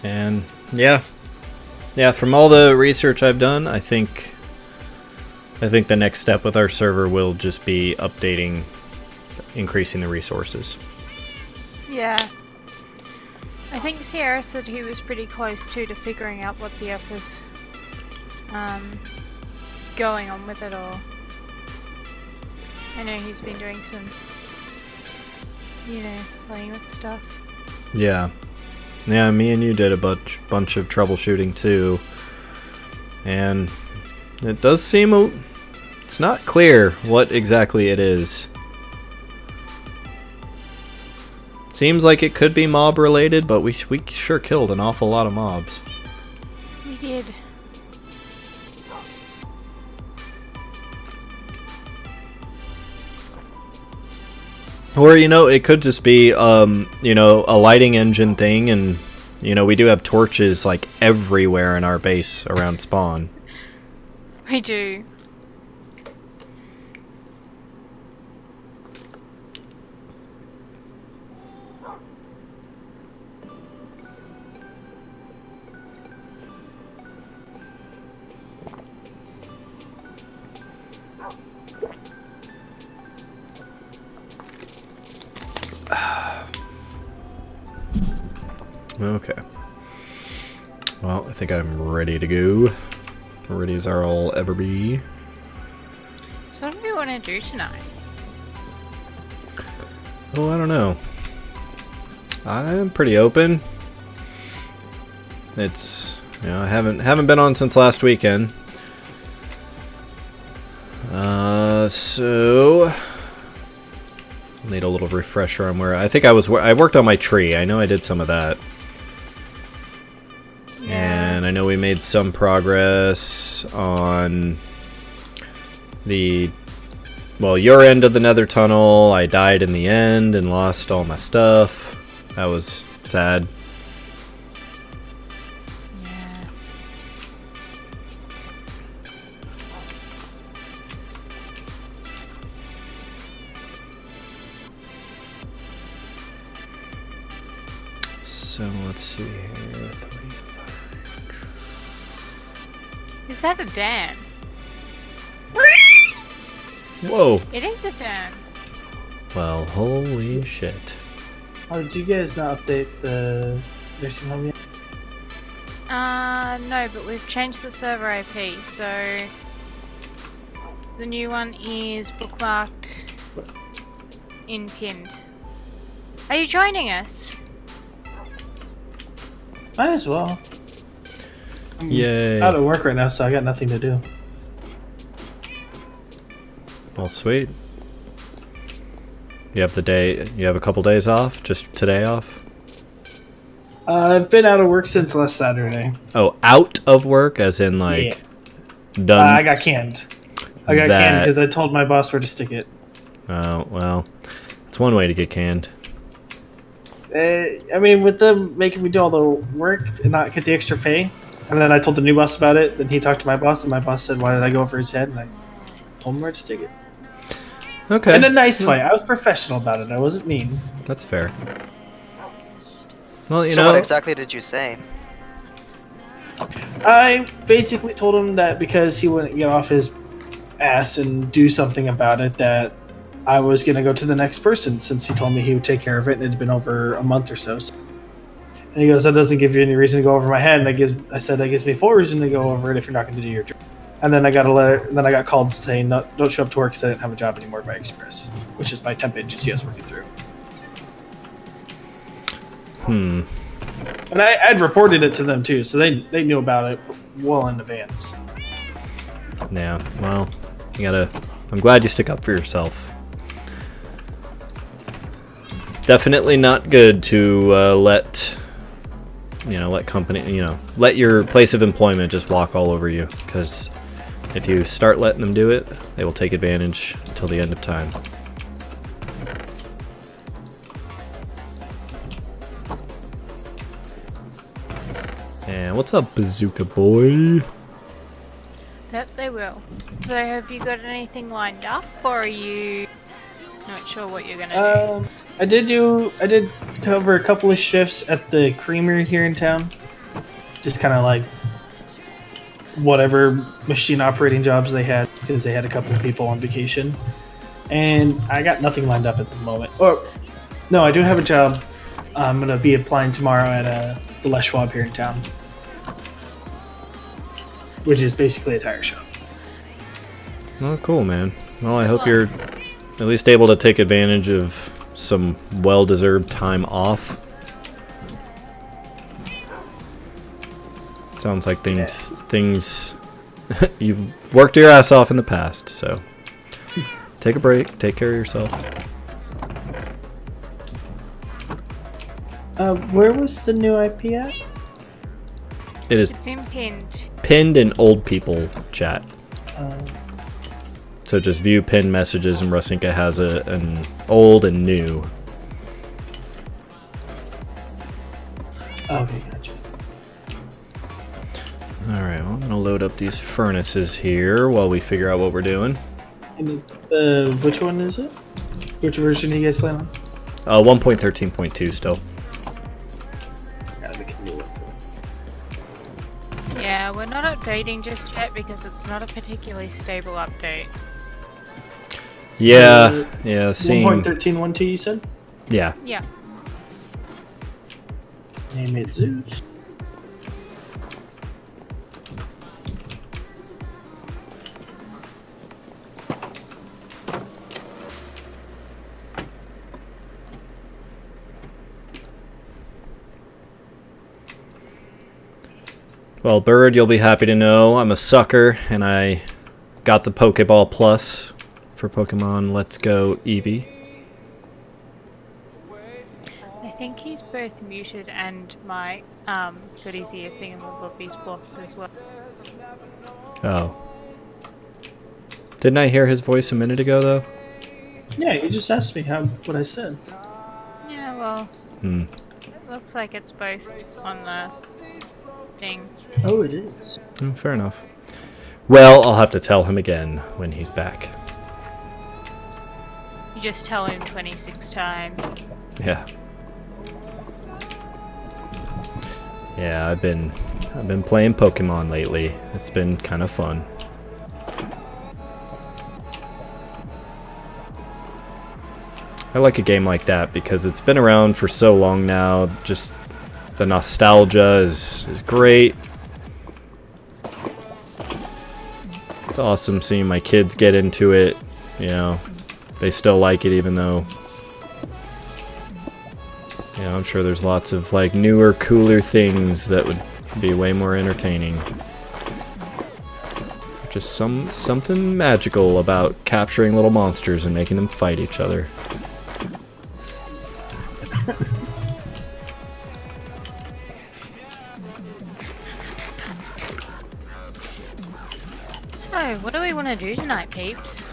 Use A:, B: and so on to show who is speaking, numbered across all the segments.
A: And yeah, from all the research I've done, I think the next step with our server will just be updating, increasing the resources.
B: Yeah. I think Sierra said he was pretty close to figuring out what the F was going on with it all. I know he's been doing some, playing with stuff.
A: Yeah, me and you did a bunch of troubleshooting too, and it does seem it's not clear what exactly it is. Seems like it could be mob related, but we sure killed an awful lot of mobs.
B: We did.
A: Or, it could just be, a lighting engine thing, and, we do have torches, like, everywhere in our base around spawn.
B: We do.
A: Okay. Well, I think I'm ready to go. Ready as I'll ever be.
B: So what do we want to do tonight?
A: Well, I don't know. I'm pretty open. It's, I haven't been on since last weekend. So need a little refresher on where I think I worked on my tree. I know I did some of that.
B: Yeah.
A: And I know we made some progress on your end of the nether tunnel. I died in the end and lost all my stuff. That was sad.
B: Yeah.
A: So let's see here.
B: Is that a dam?
A: Whoa.
B: It is a dam.
A: Well, holy shit.
C: Oh, did you guys not update the nursing home yet?
B: No, but we've changed the server IP, so the new one is bookmarked in pinned. Are you joining us?
C: Might as well. I'm
A: Yay.
C: out of work right now, so I got nothing to do.
A: Well, sweet. You have a couple days off? Just today off?
C: I've been out of work since last Saturday.
A: Oh, out of work? As in, like, done?
C: I got canned. I got canned because I told my boss where to stick it.
A: Oh, well, that's one way to get canned.
C: I mean, with them making me do all the work and not get the extra pay, and then I told the new boss about it, then he talked to my boss, and my boss said, why did I go over his head? And I told him where to stick it.
A: Okay.
C: In a nice way. I was professional about it. I wasn't mean.
A: That's fair. Well,
D: So what exactly did you say?
C: I basically told him that because he wouldn't get off his ass and do something about it, that I was going to go to the next person, since he told me he would take care of it, and it had been over a month or so. And he goes, that doesn't give you any reason to go over my head. And I said, that gives me full reason to go over it if you're not going to do your job. And then I got a letter, then I got called saying, no, don't show up to work because I didn't have a job anymore by Express, which is my temp agency I was working through.
A: And
C: I'd reported it to them too, so they knew about it well in advance.
A: Yeah, well, I'm glad you stick up for yourself. Definitely not good to let company, let your place of employment just walk all over you, because if you start letting them do it, they will take advantage until the end of time. And what's up, Bazooka Boy?
B: Yep, they will. So have you got anything lined up, or are you not sure what you're gonna do?
C: I did cover a couple of shifts at the creamery here in town. just kind of like whatever machine operating jobs they had because they had a couple of people on vacation. And I got nothing lined up at the moment. Or, no, I do have a job. I'm going to be applying tomorrow at the Les Schwab here in town, which is basically a tire shop.
A: Oh, cool, man. Well, I hope you're at least able to take advantage of some well-deserved time off. Sounds like things you've worked your ass off in the past, so take a break, take care of yourself.
C: Where was the new IP at?
A: It is
B: It's in pinned.
A: pinned in old people chat. So just view pinned messages, and Rusinka has an old and new.
C: Okay, gotcha.
A: Alright, well, I'm gonna load up these furnaces here while we figure out what we're doing.
C: And which one is it? Which version are you guys playing on?
A: 1.13.2 still.
C: Gotta make a new one for it.
B: Yeah, we're not updating just yet because it's not a particularly stable update.
A: Yeah, yeah, seeing...
C: 1.13.12 you said?
A: Yeah.
B: Yeah.
C: Name it Zeus.
A: Well, Bird, you'll be happy to know I'm a sucker, and I got the Pokeball Plus for Pokemon Let's Go Eevee.
B: I think he's both muted and my goodies ear thingamabobby's blocked as well.
A: Oh. Didn't I hear his voice a minute ago, though?
C: Yeah, you just asked me what I said.
B: Yeah, well,
A: Hmm.
B: it looks like it's both on the thing.
C: Oh, it is.
A: Oh, fair enough. Well, I'll have to tell him again when he's back.
B: You just tell him 26 times.
A: Yeah. Yeah, I've been playing Pokemon lately. It's been kind of fun. I like a game like that because it's been around for so long now. Just the nostalgia is great. It's awesome seeing my kids get into it. You know, they still like it even though, you know, I'm sure there's lots of like newer, cooler things that would be way more entertaining. Just something magical about capturing little monsters and making them fight each other.
B: So, what do we want to do tonight, peeps?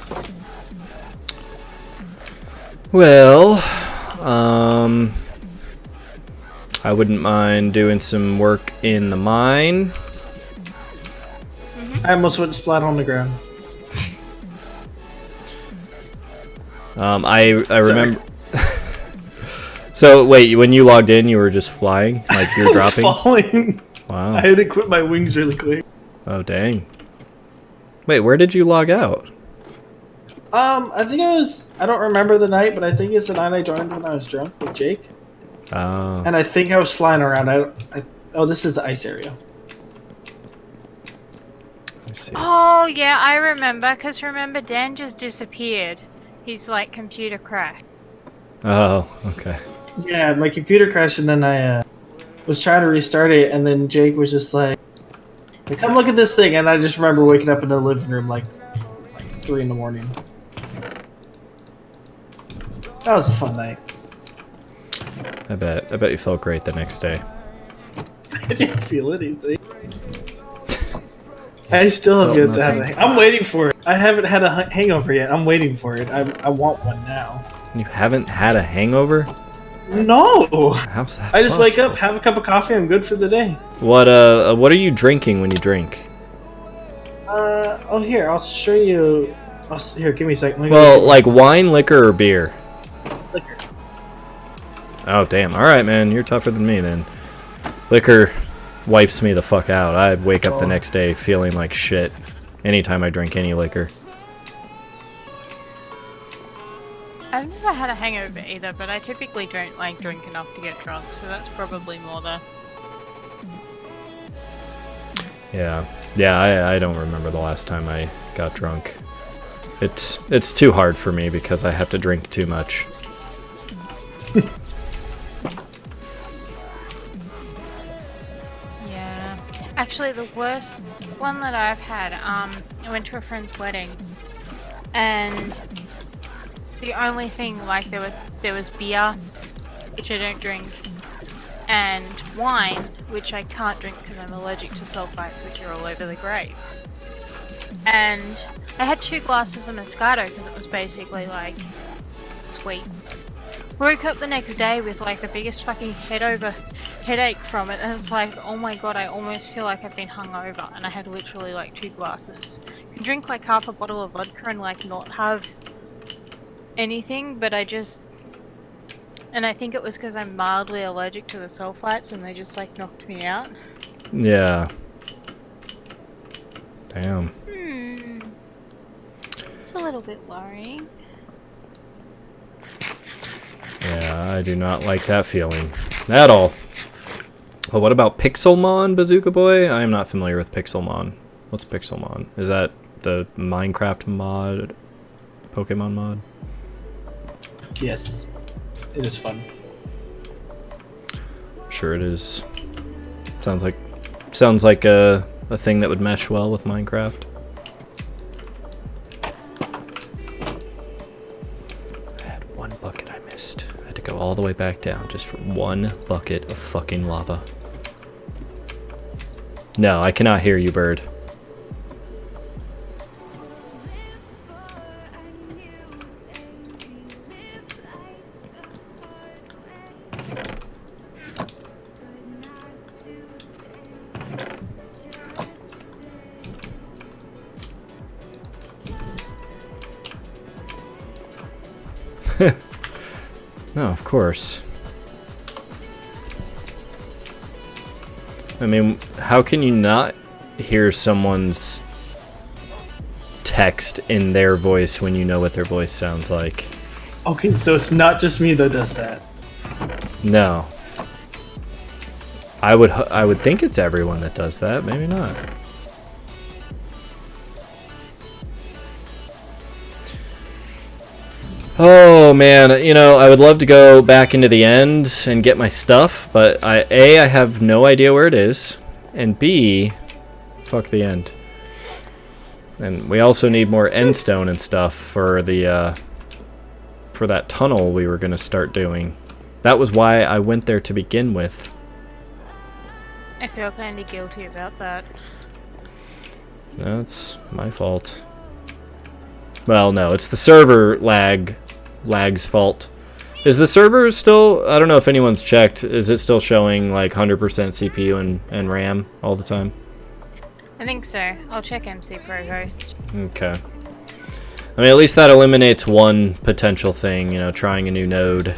A: Well, I wouldn't mind doing some work in the mine.
C: I almost went splat on the ground.
A: I remember. So wait, when you logged in, you were just flying, like you were
C: I was
A: dropping.
C: falling.
A: Wow.
C: I had to quit my wings really quick.
A: Oh dang. Wait, where did you log out?
C: I think I don't remember the night, but I think it's the night I joined when I was drunk with Jake.
A: Oh.
C: And I think I was flying around. Oh, this is the ice area.
A: Let's see.
B: Oh, yeah, I remember, because remember, Dan just disappeared. He's like computer crashed.
A: Oh, okay.
C: Yeah, my computer crashed, and then I was trying to restart it, and then Jake was just like, come look at this thing, and I just remember waking up in the living room like 3 in the morning. That was a fun night.
A: I bet you felt great the next day.
C: I didn't feel anything. I still have
A: Felt
C: yet to have
A: nothing.
C: I'm waiting for it. I haven't had a hangover yet. I'm waiting for it. I want one now.
A: You haven't had a hangover?
C: No!
A: How's that
C: I just wake
A: possible?
C: up, have a cup of coffee, I'm good for the day.
A: What are you drinking when you drink?
C: Oh here, I'll show you. Here, give me a second. Let me
A: Well,
C: go
A: like wine, liquor, or beer?
C: get liquor.
A: Oh damn! All right, man, you're tougher than me then. Liquor wipes me the fuck out. I wake up the
C: Oh.
A: next day feeling like shit anytime I drink any liquor.
B: I've never had a hangover either, but I typically don't like drink enough to get drunk, so that's probably more the...
A: Yeah. Yeah, I don't remember the last time I got drunk. It's too hard for me because I have to drink too much.
B: Yeah. Actually, the worst one that I've had, I went to a friend's wedding, and the only thing, like, there was beer, which I don't drink, and wine, which I can't drink because I'm allergic to sulfites, which are all over the grapes. And I had 2 glasses of Moscato because it was basically like sweet. Woke up the next day with like the biggest fucking headache from it, and it's like, oh my god, I almost feel like I've been hungover, and I had literally like 2 glasses. I could drink like half a bottle of vodka and like not have anything, but I think it was because I'm mildly allergic to the sulfites, and they just like knocked me out.
A: Yeah. Damn.
B: It's a little bit worrying.
A: Yeah, I do not like that feeling at all. Oh, what about Pixelmon, Bazooka Boy? I am not familiar with Pixelmon. What's Pixelmon? Is that the Minecraft mod? Pokemon mod?
C: Yes, it is fun.
A: Sure it is. Sounds like a thing that would mesh well with Minecraft. I had 1 bucket I missed. I had to go all the way back down just for 1 bucket of fucking lava. No, I cannot hear you, bird. No, of course. I mean, how can you not hear someone's text in their voice when you know what their voice sounds like?
C: Okay, so it's not just me that does that.
A: No. I would think it's everyone that does that, maybe not. Oh man, you know, I would love to go back into the end and get my stuff, but I have no idea where it is, and B, fuck the end. And we also need more endstone and stuff for the for that tunnel we were gonna start doing. That was why I went there to begin with.
B: I feel kinda guilty about that.
A: That's my fault. Well, no, it's the server lag's fault. Is the server still, I don't know if anyone's checked, is it still showing like 100% CPU and RAM all the time?
B: I think so. I'll check MC Pro Host.
A: Okay. I mean, at least that eliminates one potential thing, you know, trying a new node.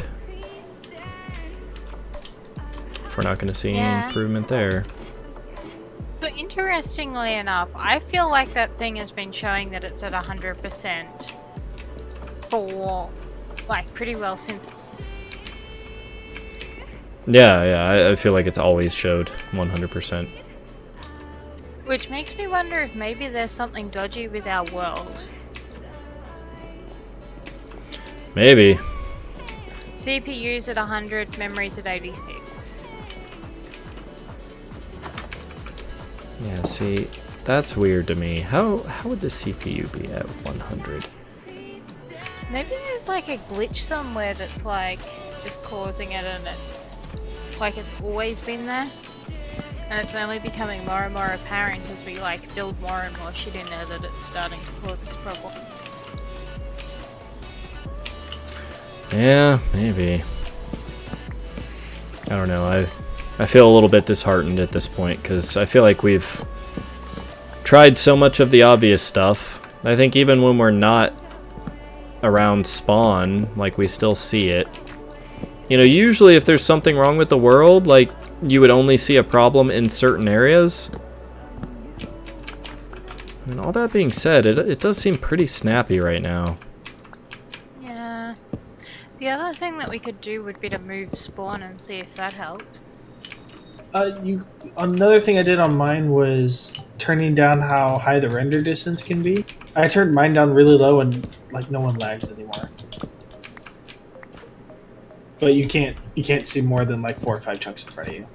A: If we're not going to see any improvement there.
B: So interestingly enough, I feel like that thing has been showing that it's at 100% for like pretty well since.
A: Yeah, I feel like it's always showed 100%.
B: Which makes me wonder if maybe there's something dodgy with our world.
A: Maybe.
B: CPU's at 100, memory's at 86.
A: Yeah, see, that's weird to me. How would the CPU be at 100?
B: Maybe there's like a glitch somewhere that's like just causing it, and it's like it's always been there. And it's only becoming more and more apparent as we like build more and more shit in there that it's starting to cause us problems.
A: Yeah, maybe. I don't know. I feel a little bit disheartened at this point because I feel like we've tried so much of the obvious stuff. I think even when we're not around spawn, like we still see it. You know, usually if there's something wrong with the world, like, you would only see a problem in certain areas. And all that being said, it does seem pretty snappy right now.
B: Yeah. The other thing that we could do would be to move spawn and see if that helps.
C: Another thing I did on mine was turning down how high the render distance can be. I turned mine down really low and like no one lags anymore. But you can't see more than like 4 or 5 chunks in front of you.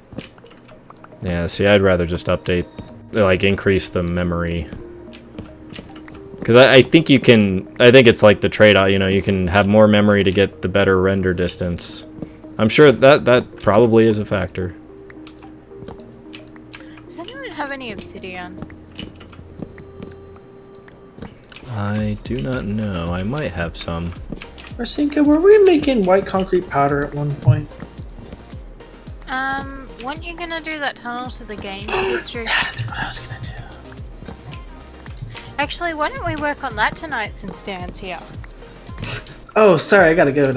A: Yeah, see, I'd rather just update, like, increase the memory. Because I think you can, I think it's like the trade-off, you know, you can have more memory to get the better render distance. I'm sure that probably is a factor.
B: Does anyone have any obsidian?
A: I do not know. I might have some.
C: Rasinka, were we making white concrete powder at one point?
B: Weren't you gonna do that tunnel to the games district?
C: That's what I was gonna do.
B: Actually, why don't we work on that tonight since Dan's here?
C: Oh, sorry, I gotta go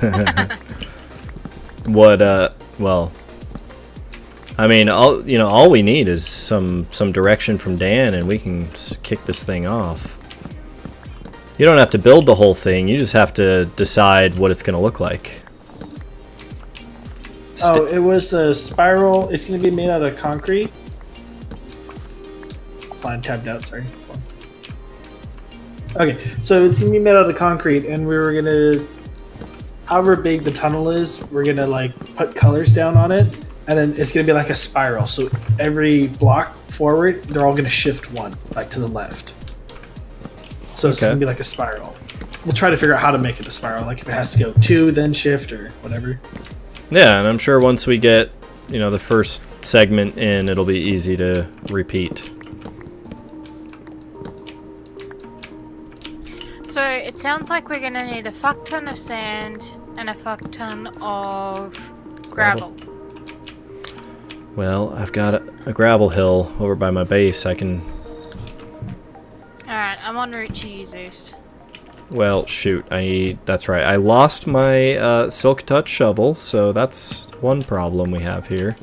C: now.
A: Well, I mean, all we need is some direction from Dan, and we can kick this thing off. You don't have to build the whole thing. You just have to decide what it's going to look like.
C: Oh, it was a spiral. It's going to be made out of concrete. Line tabbed out, sorry. Okay, so it's going to be made out of concrete, and we were going to, however big the tunnel is, we're going to like put colors down on it, and then it's going to be like a spiral. So every block forward, they're all going to shift one, like to the left. So it's going to be like a spiral. We'll try to figure out how to make it a spiral, like if it has to go 2, then shift, or whatever.
A: Yeah, and I'm sure once we get, you know, the first segment in, it'll be easy to repeat.
B: So it sounds like we're gonna need a fuck ton of sand and a fuck ton of gravel.
A: Well, I've got a gravel hill over by my base. I can...
B: Alright, I'm en route to you, Zeus.
A: Well, shoot. That's right. I lost my Silk Touch shovel, so that's one problem we have here.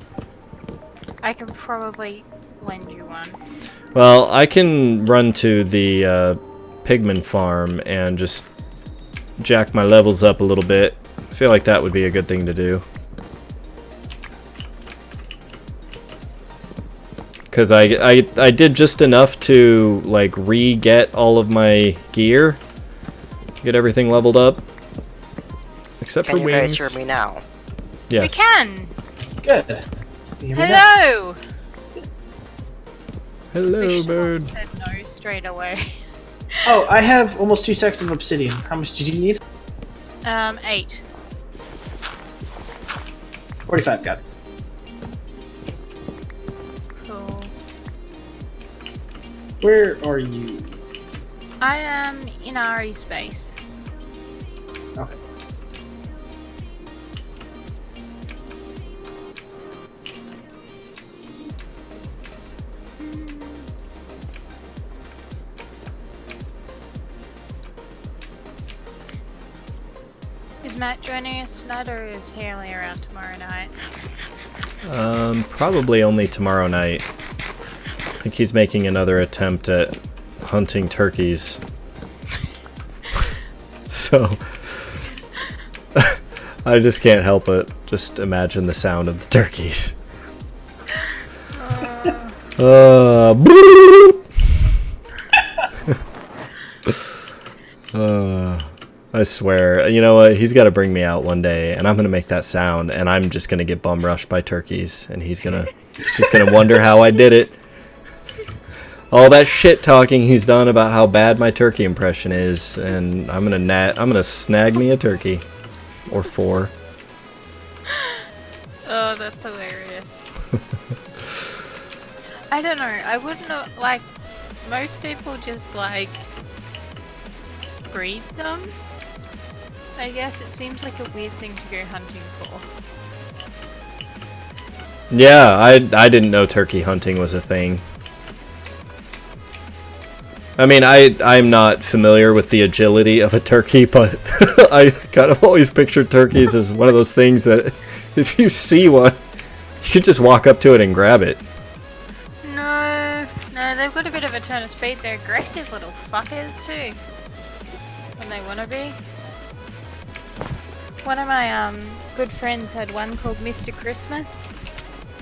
B: I can probably lend you one.
A: Well, I can run to the pigman farm and just jack my levels up a little bit. I feel like that would be a good thing to do. Because I did just enough to, like, re-get all of my gear. Get everything leveled up. Except for wings.
D: Can you guys hear me now?
A: Yes.
B: We can!
C: Good. Here we go.
B: Hello!
A: Hello, bird.
B: Said no straight away.
C: Oh, I have almost 2 stacks of obsidian. How much did you need?
B: 8.
C: 45, got it.
B: Cool.
C: Where are you?
B: I am in Ari's base.
C: Okay.
B: Is Matt joining us tonight, or is he only around tomorrow night?
A: Probably only tomorrow night. I think he's making another attempt at hunting turkeys. So... I just can't help it. Just imagine the sound of the turkeys. I swear, you know what? He's got to bring me out one day, and I'm gonna make that sound, and I'm just gonna get bum rushed by turkeys, and he's just gonna wonder how I did it. All that shit talking he's done about how bad my turkey impression is, and I'm gonna snag me a turkey. Or 4.
B: Oh, that's hilarious. I don't know, I wouldn't know, like, most people just, like, breed them? I guess it seems like a weird thing to go hunting for.
A: Yeah, I didn't know turkey hunting was a thing. I mean, I'm not familiar with the agility of a turkey, but I kind of always pictured turkeys as one of those things that if you see one, you could just walk up to it and grab it.
B: No, they've got a bit of a turn of speed. They're aggressive little fuckers too, when they want to be. One of my good friends had one called Mr. Christmas.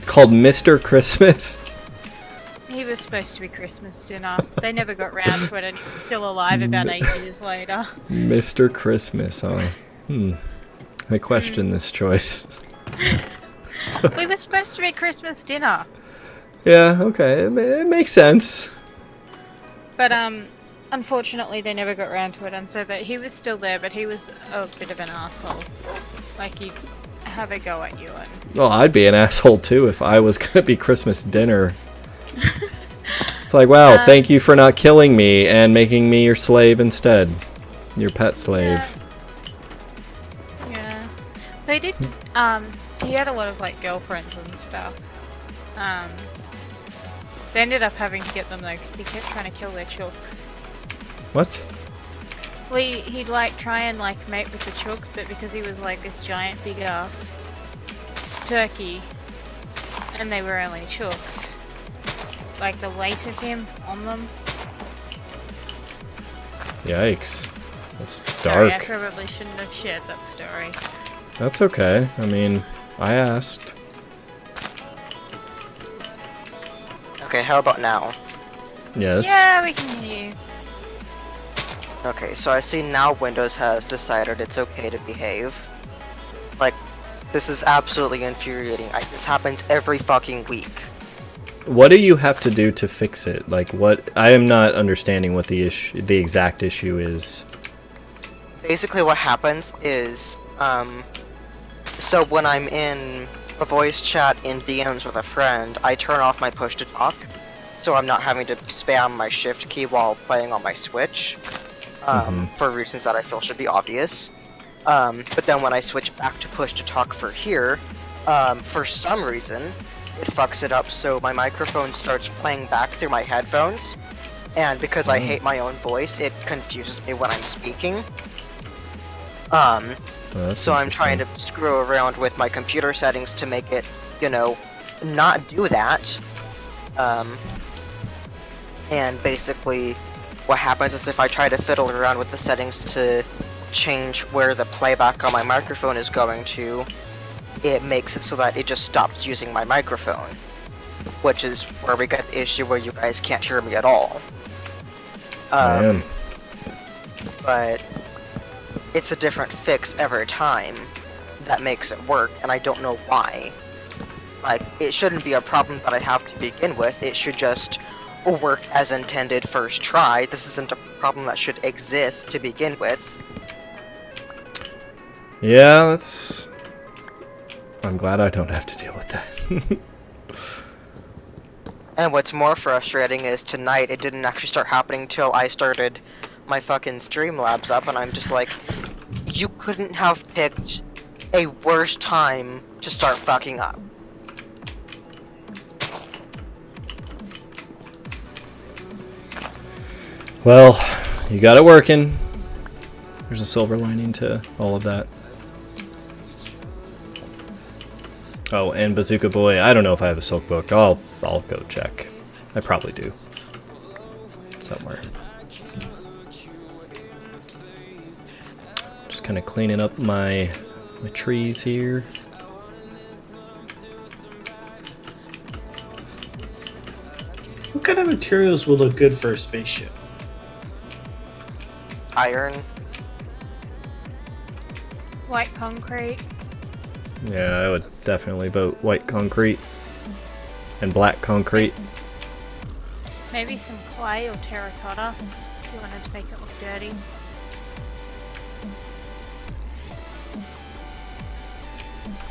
A: Called Mr. Christmas?
B: He was supposed to be Christmas dinner. They never got round to it, and he was still alive about 8 years later.
A: Mr. Christmas, huh? I question this choice.
B: We were supposed to be Christmas dinner.
A: Yeah, okay, it makes sense.
B: But unfortunately they never got round to it, and so that he was still there, but he was a bit of an asshole. Like, he'd have a go at you and...
A: Well, I'd be an asshole too if I was gonna be Christmas dinner. It's like, wow, thank you for not killing me and making me your slave instead. Your pet slave.
B: Yeah. They did, he had a lot of, like, girlfriends and stuff. They ended up having to get them, though, because he kept trying to kill their chooks.
A: What?
B: Well, he'd, like, try and, like, mate with the chooks, but because he was, like, this giant, big-ass turkey, and they were only chooks, like, the weight of him on them.
A: Yikes. That's
B: Sorry,
A: dark.
B: I probably shouldn't have shared that story.
A: That's okay. I mean, I asked.
D: Okay, how about now?
A: Yes.
B: Yeah, we can hear you.
D: Okay, so I see now Windows has decided it's okay to behave. Like, this is absolutely infuriating. This happens every fucking week.
A: What do you have to do to fix it? Like, what? I am not understanding what the exact issue is.
D: Basically what happens is, so when I'm in a voice chat in DMs with a friend, I turn off my push to talk, so I'm not having to spam my shift key while playing on my Switch, for reasons that I feel should be obvious. But then when I switch back to push to talk for here, for some reason, it fucks it up so my microphone starts playing back through my headphones, and because I hate my own voice, it confuses me when I'm speaking. So I'm trying to screw around with my computer settings to make it, you know, not do that. And basically, what happens is if I try to fiddle around with the settings to change where the playback on my microphone is going to, it makes it so that it just stops using my microphone. Which is where we get the issue where you guys can't hear me at all. But it's a different fix every time that makes it work, and I don't know why. Like, it shouldn't be a problem that I have to begin with, it should just work as intended first try. This isn't a problem that should exist to begin with.
A: Yeah, that's... I'm glad I don't have to deal with that.
D: And what's more frustrating is tonight it didn't actually start happening till I started my fucking Streamlabs up, and I'm just like, you couldn't have picked a worse time to start fucking up.
A: Well, you got it working. There's a silver lining to all of that. Oh, and Bazooka Boy, I don't know if I have a silk book. I'll go check. I probably do. Somewhere. Just kind of cleaning up my trees here.
C: What kind of materials would look good for a spaceship?
D: Iron.
B: White concrete.
A: Yeah, I would definitely vote white concrete and black concrete.
B: Maybe some clay or terracotta if you wanted to make it look dirty.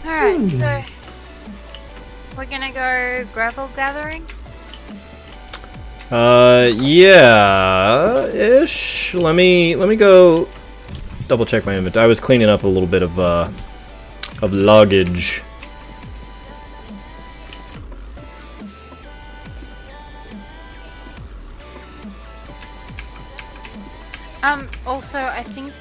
B: Alright, so we're gonna go gravel gathering.
A: Yeah, ish. Let me go double check my inventory. I was cleaning up a little bit of luggage.
B: Also, I think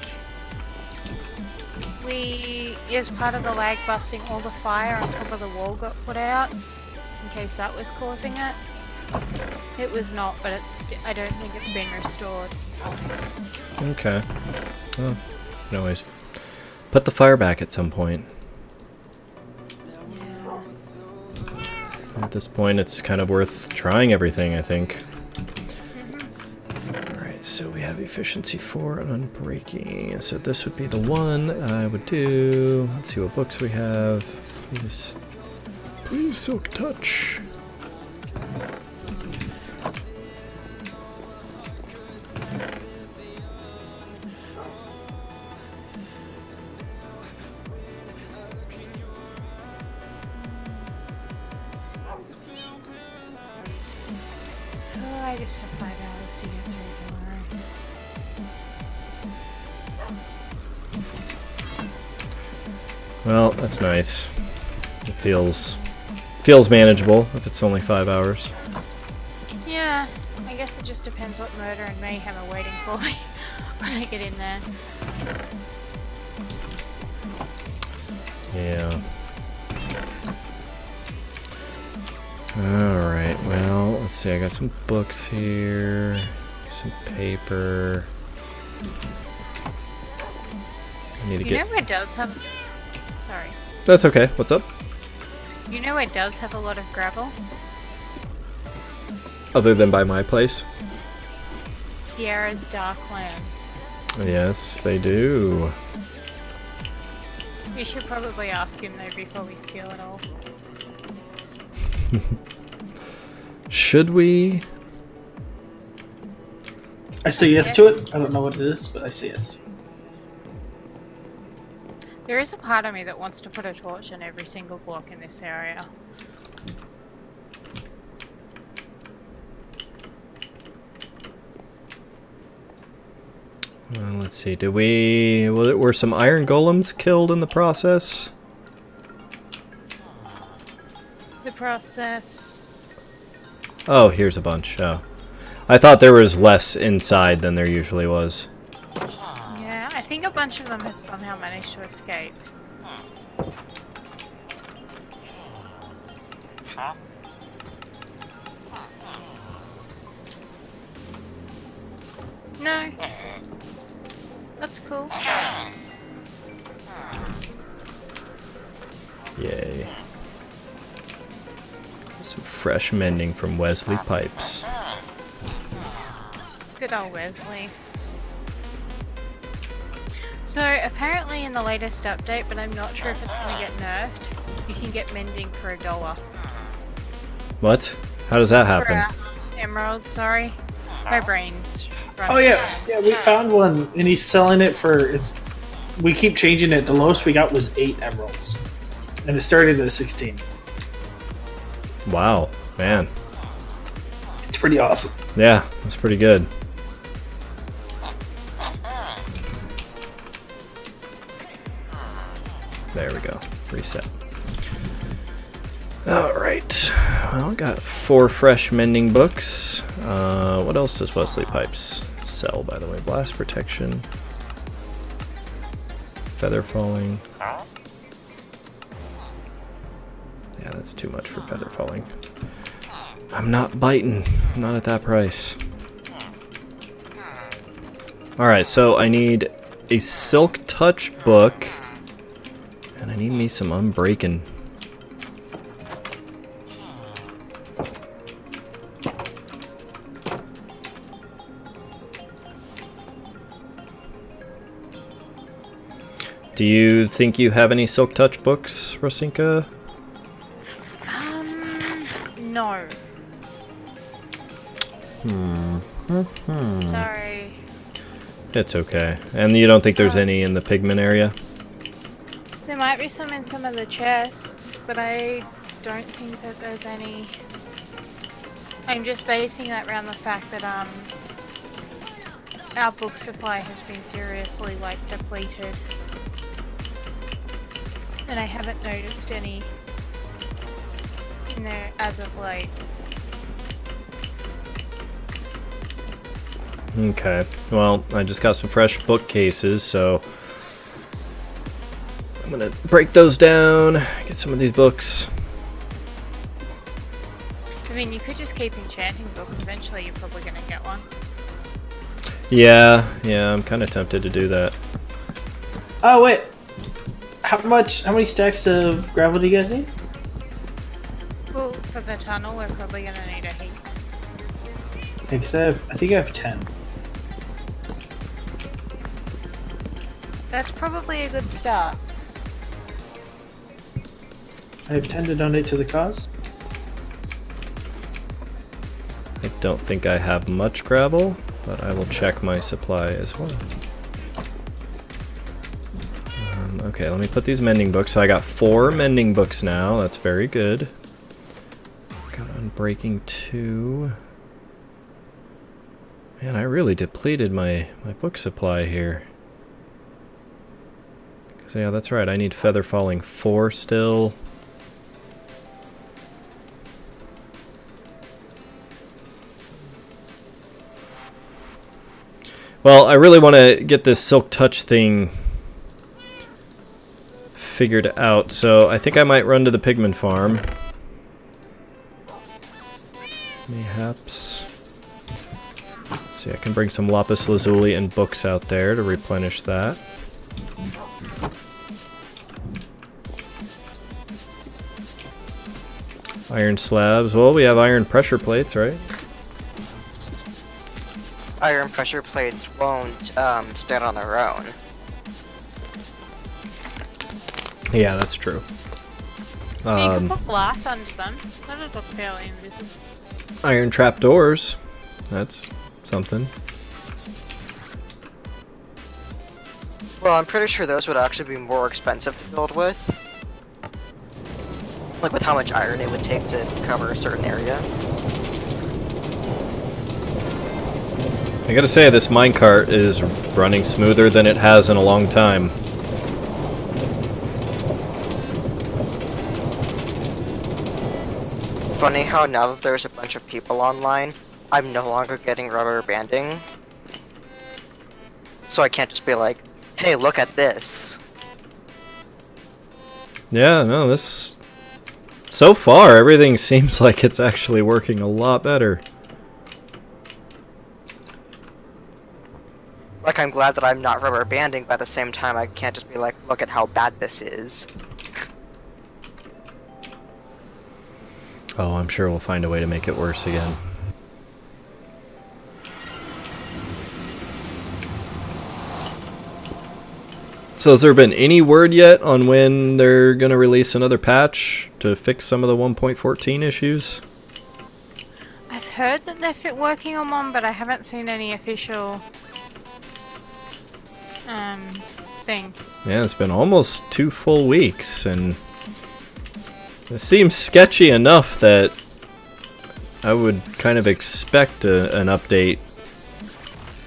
B: as part of the lag busting, all the fire on top of the wall got put out, in case that was causing it. It was not, but I don't think it's been restored.
A: Okay. Well, anyways. Put the fire back at some point. At this point, it's kind of worth trying everything, I think. Alright, so we have efficiency 4 and unbreaking. So this would be the one I would do. Let's see what books we have. Please. Please, Silk Touch.
B: Oh, I just have 5 hours to get through tomorrow.
A: Well, that's nice. It feels manageable if it's only 5 hours.
B: Yeah, I guess it just depends what murder and mayhem are waiting for me when I get in there.
A: Yeah. Alright, well, let's see, I got some books here, some paper. I need to
B: You know where does have... Sorry.
A: That's okay, what's up?
B: You know where does have a lot of gravel?
A: Other than by my place?
B: Sierra's Darklands.
A: Yes, they do.
B: We should probably ask him though before we steal it all.
A: Should we?
C: I say yes to it. I don't know what it is, but I say yes.
B: There is a part of me that wants to put a torch in every single block in this area.
A: Well, let's see, were some iron golems killed in the process?
B: The process...
A: Oh, here's a bunch, oh. I thought there was less inside than there usually was.
B: Yeah, I think a bunch of them have somehow managed to escape. No. That's cool.
A: Yay. Some fresh mending from Wesley Pipes.
B: Good old Wesley. So apparently in the latest update, but I'm not sure if it's going to get nerfed, you can get mending for $1.
A: What? How does that happen?
B: For emeralds, sorry. My brain's running.
C: Oh yeah, we found one, and he's selling it for we keep changing it. The lowest we got was 8 emeralds, and it started at 16.
A: Wow, man.
C: It's pretty awesome.
A: Yeah, that's pretty good. There we go. Reset. Alright. Well, I got 4 fresh mending books. What else does Wesley Pipes sell, by the way? Blast protection. Feather falling. Yeah, that's too much for feather falling. I'm not biting. Not at that price. Alright, so I need a Silk Touch book. And I need me some unbreaking. Do you think you have any Silk Touch books, Rosinka?
B: No. Sorry.
A: It's okay. And you don't think there's any in the pigment area?
B: There might be some in some of the chests, but I don't think that there's any. I'm just basing that around the fact that our book supply has been seriously depleted. And I haven't noticed any in there as of late.
A: Okay, well, I just got some fresh bookcases, so I'm gonna break those down, get some of these books.
B: I mean, you could just keep enchanting books. Eventually, you're probably gonna get one.
A: Yeah, I'm kind of tempted to do that.
C: Oh wait, how many stacks of gravel do you guys need?
B: Well, for the tunnel, we're probably gonna need a heap.
C: Because I think I have 10.
B: That's probably a good start.
C: I have 10 to donate to the cause.
A: I don't think I have much gravel, but I will check my supply as well. Okay, let me put these mending books. So I got 4 mending books now. That's very good. Got Unbreaking 2. Man, I really depleted my book supply here. So yeah, that's right. I need Feather Falling 4 still. Well, I really want to get this Silk Touch thing figured out, so I think I might run to the pigment farm. Mayhaps. Let's see, I can bring some lapis lazuli and books out there to replenish that. Iron slabs. Well, we have iron pressure plates, right?
D: Iron pressure plates won't stand on their own.
A: Yeah, that's true.
B: You can put glass under them. That would look fairly invisible.
A: Iron trapdoors. That's something.
D: Well, I'm pretty sure those would actually be more expensive to build with. Like with how much iron it would take to cover a certain area.
A: I gotta say, this minecart is running smoother than it has in a long time.
D: Funny how now that there's a bunch of people online, I'm no longer getting rubber banding. So I can't just be like, hey, look at this.
A: Yeah, no, this... So far, everything seems like it's actually working a lot better.
D: Like, I'm glad that I'm not rubber banding, but at the same time, I can't just be like, look at how bad this is.
A: Oh, I'm sure we'll find a way to make it worse again. So has there been any word yet on when they're going to release another patch to fix some of the 1.14 issues?
B: I've heard that they're working on one, but I haven't seen any official thing.
A: Yeah, it's been almost 2 full weeks, and it seems sketchy enough that I would kind of expect an update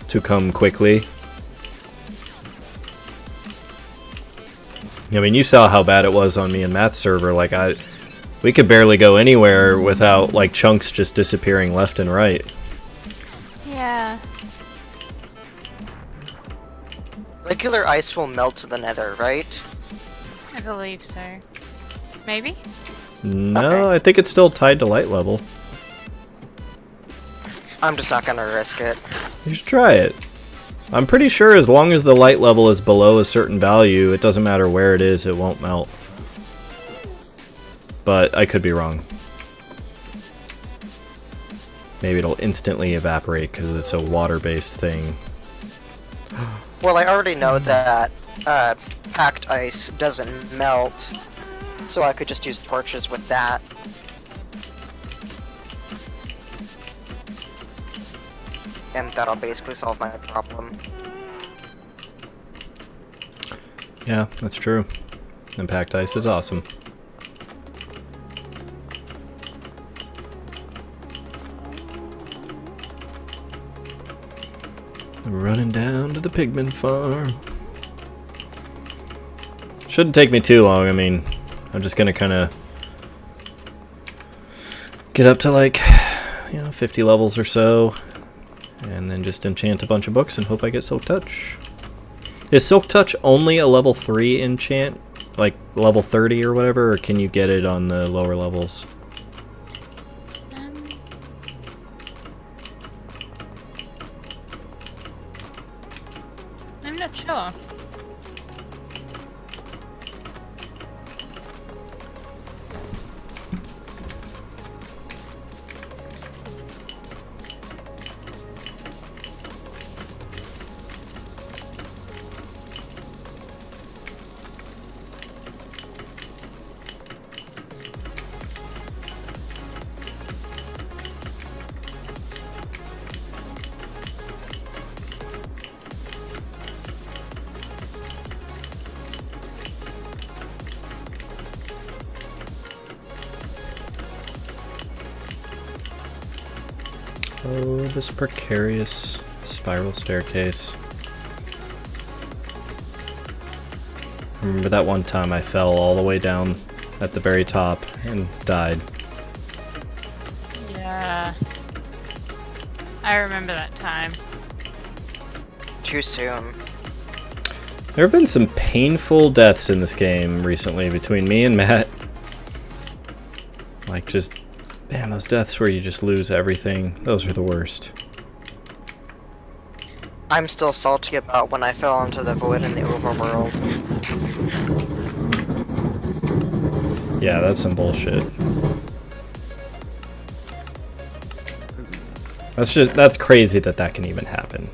A: to come quickly. I mean, you saw how bad it was on me and Matt's server. Like, we could barely go anywhere without, like, chunks just disappearing left and right.
B: Yeah.
D: Regular ice will melt to the nether, right?
B: I believe so. Maybe?
A: No,
D: Okay.
A: I think it's still tied to light level.
D: I'm just not gonna risk it.
A: You should try it. I'm pretty sure as long as the light level is below a certain value, it doesn't matter where it is, it won't melt. But I could be wrong. Maybe it'll instantly evaporate because it's a water-based thing.
D: Well, I already know that packed ice doesn't melt, so I could just use torches with that. And that'll basically solve my problem.
A: Yeah, that's true. And packed ice is awesome. Running down to the pigment farm. Shouldn't take me too long. I mean, I'm just gonna kind of get up to like, 50 levels or so. And then just enchant a bunch of books and hope I get Silk Touch. Is Silk Touch only a level 3 enchant? Like level 30 or whatever? Or can you get it on the lower levels?
B: I'm not sure.
A: Oh, this precarious spiral staircase. Remember that one time I fell all the way down at the very top and died.
B: Yeah. I remember that time.
D: Too soon.
A: There have been some painful deaths in this game recently between me and Matt. Like just, man, those deaths where you just lose everything, those are the worst.
D: I'm still salty about when I fell into the void in the overworld.
A: Yeah, that's some bullshit. That's crazy that that can even happen.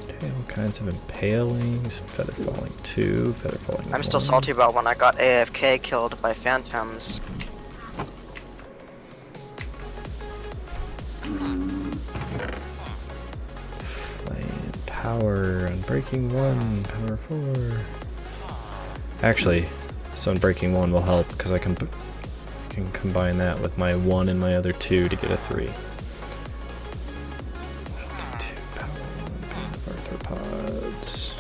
A: Okay, all kinds of impalings, feather falling 2, feather falling 1.
D: I'm still salty about when I got AFK killed by phantoms.
A: Flame, power, Unbreaking 1, power 4. Actually, this Unbreaking 1 will help because I can combine that with my 1 and my other 2 to get a 3. 2, power 1 of arthropods.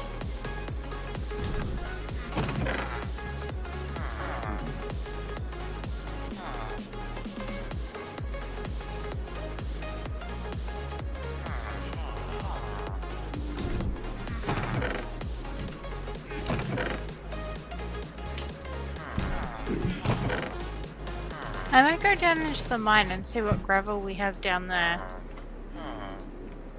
B: I might go down into the mine and see what gravel we have down there.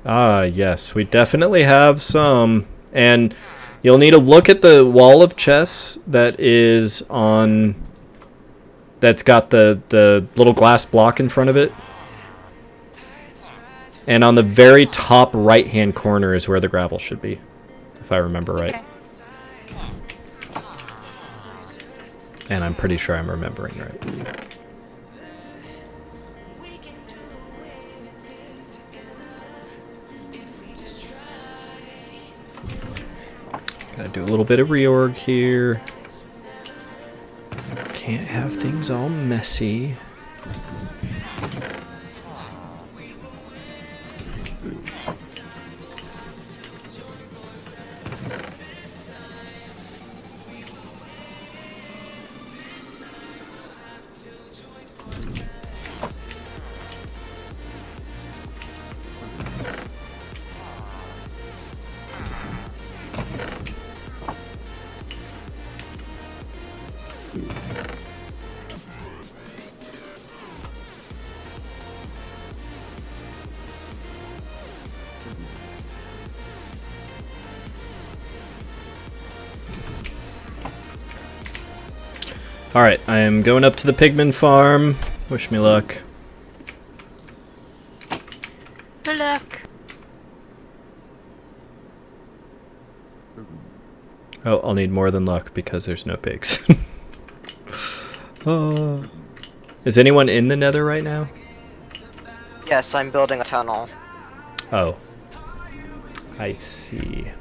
A: Ah, yes, we definitely have some. And you'll need to look at the wall of chests that is on... That's got the little glass block in front of it. And on the very top right-hand corner is where the gravel should be, if I remember right.
B: Okay.
A: And I'm pretty sure I'm remembering right. Gotta do a little bit of reorg here. Can't have things all messy. Alright, I am going up to the pigman farm. Wish me luck.
B: Good luck.
A: Oh, I'll need more than luck because there's no pigs. Is anyone in the nether right now?
D: Yes, I'm building a tunnel.
A: Oh. I see.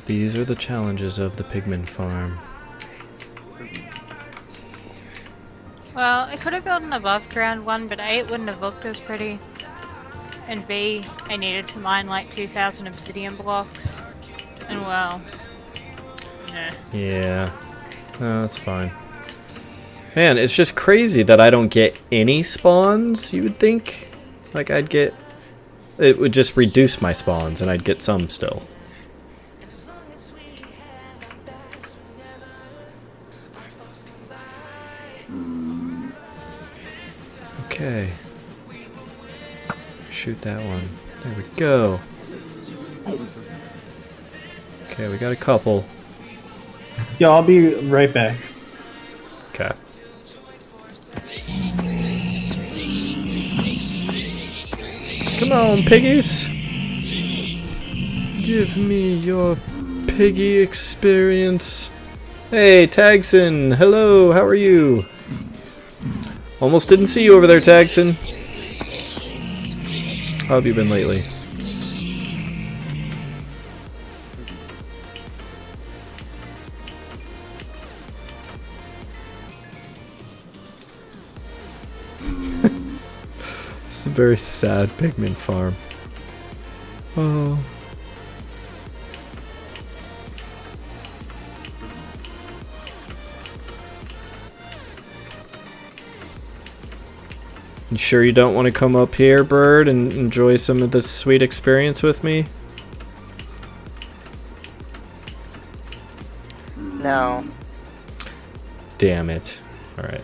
A: These are the challenges of the pigman farm.
B: Well, I could have built an above ground one, but 8 wouldn't have looked as pretty. and B, I needed to mine like 2,000 obsidian blocks, and well, nah.
A: Yeah. No, that's fine. Man, it's just crazy that I don't get any spawns, you would think. Like, I'd get... It would just reduce my spawns, and I'd get some still. Okay. Shoot that one. There we go. Okay, we got a couple.
C: Yeah, I'll be right back.
A: Okay. Come on, piggies. Give me your piggy experience. Hey, Tagson. Hello, how are you? Almost didn't see you over there, Tagson. How have you been lately? This is a very sad pigman farm. Oh. You sure you don't want to come up here, Bird, and enjoy some of this sweet experience with me?
D: No.
A: Damn it. Alright.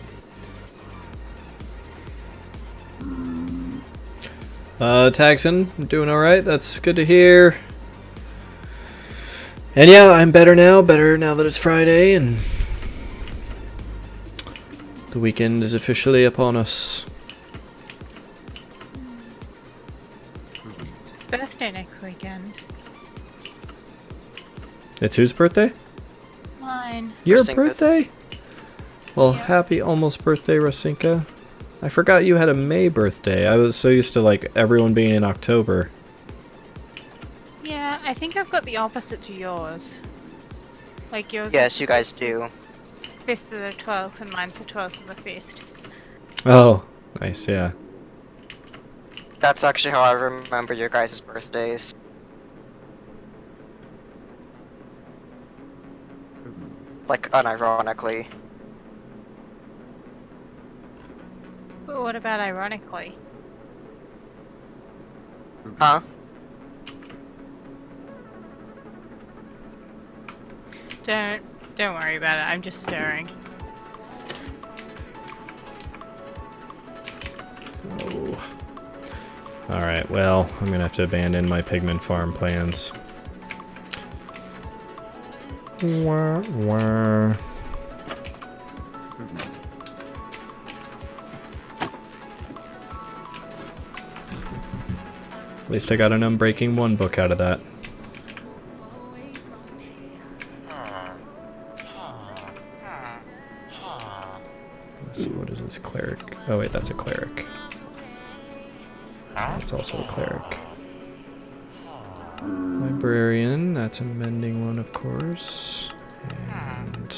A: Tagson, I'm doing alright. That's good to hear. And yeah, I'm better now that it's Friday and the weekend is officially upon us.
B: Birthday next weekend.
A: It's whose birthday?
B: Mine.
A: Your
D: Rasinka's.
A: birthday? Well,
B: Yeah.
A: happy almost birthday, Rasinka. I forgot you had a May birthday. I was so used to like everyone being in October.
B: Yeah, I think I've got the opposite to yours. Like yours
D: Yes, you guys do.
B: is 5th to the 12th and mine's the 12th to the 5th.
A: Oh, nice, yeah.
D: That's actually how I remember your guys' birthdays. Like, unironically.
B: But what about ironically?
D: Huh?
B: Don't worry about it, I'm just stirring.
A: Oh. Alright, well, I'm gonna have to abandon my pigment farm plans. Wah, wah. At least I got an Unbreaking 1 book out of that. Let's see, what is this cleric? Oh wait, that's a cleric. That's also a cleric. Librarian, that's a mending one, of course. And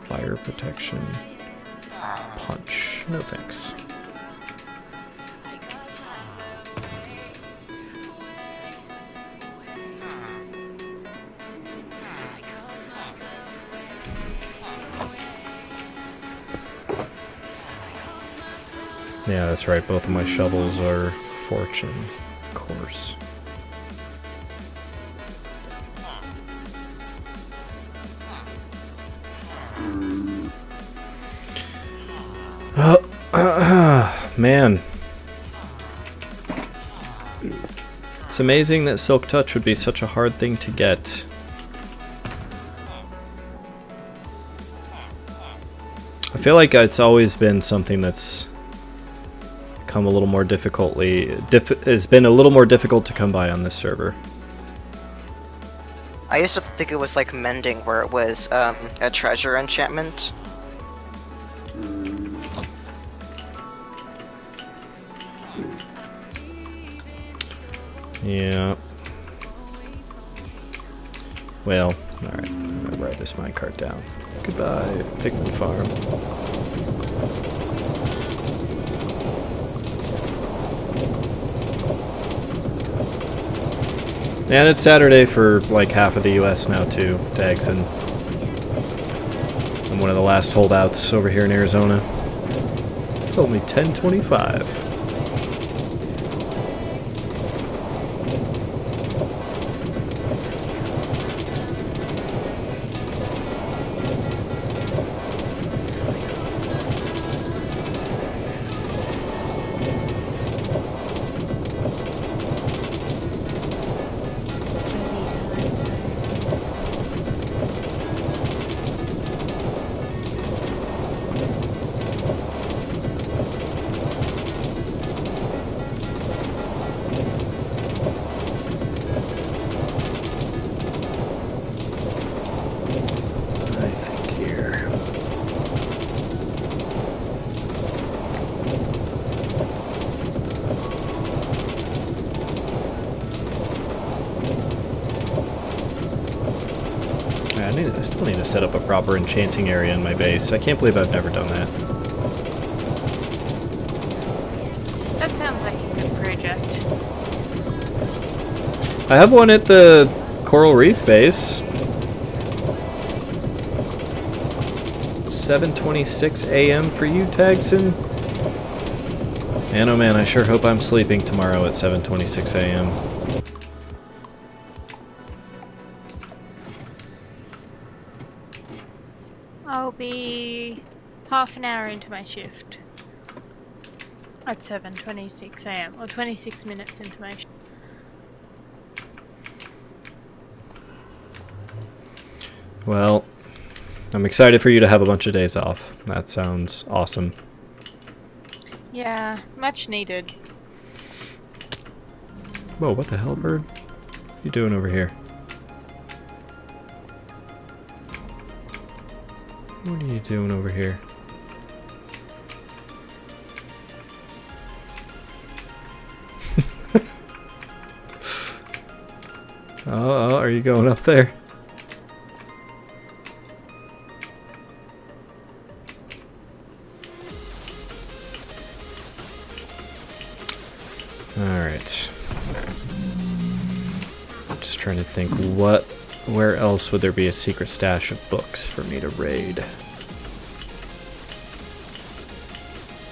A: fire protection. Punch. No thanks. Yeah, that's right. Both of my shovels are fortune, of course. Man. It's amazing that Silk Touch would be such a hard thing to get. I feel like it's always been something that's come a little more has been a little more difficult to come by on this server.
D: I used to think it was like mending, where it was a treasure enchantment.
A: Yeah. Well, alright. I'm gonna ride this minecart down. Goodbye, Pigman Farm. And it's Saturday for like half of the US now too, Dagson. I'm one of the last holdouts over here in Arizona. It's only 10:25. I think here. I still need to set up a proper enchanting area in my base. I can't believe I've never done that.
B: That sounds like a good project.
A: I have one at the Coral Reef base. 7:26 a.m. for you, Tagson. And oh man, I sure hope I'm sleeping tomorrow at 7:26 a.m.
B: I'll be half an hour into my shift at 7:26 a.m. or 26 minutes into my shift.
A: Well, I'm excited for you to have a bunch of days off. That sounds awesome.
B: Yeah, much needed.
A: Whoa, what the hell, bird? What are you doing over here? What are you doing over here? Oh, are you going up there? Alright. I'm just trying to think where else would there be a secret stash of books for me to raid?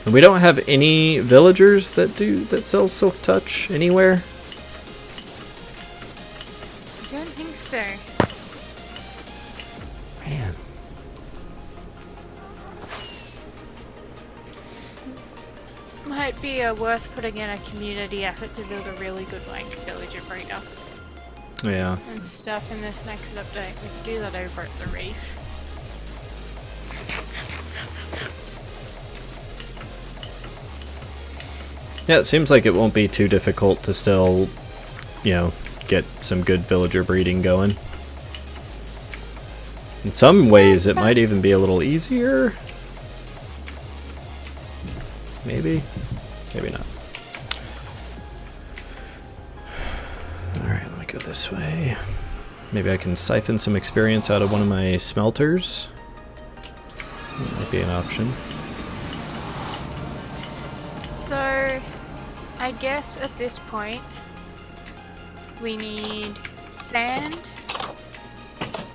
A: And we don't have any villagers that sell Silk Touch anywhere.
B: I don't think so.
A: Man.
B: Might be worth putting in a community effort to build a really good like villager breeder
A: Yeah.
B: and stuff in this next update. We can do that over at the reef.
A: Yeah, it seems like it won't be too difficult to still, you know, get some good villager breeding going. In some ways, it might even be a little easier. Maybe. Maybe not. Alright, let me go this way. Maybe I can siphon some experience out of one of my smelters. That might be an option.
B: So, I guess at this point, we need sand,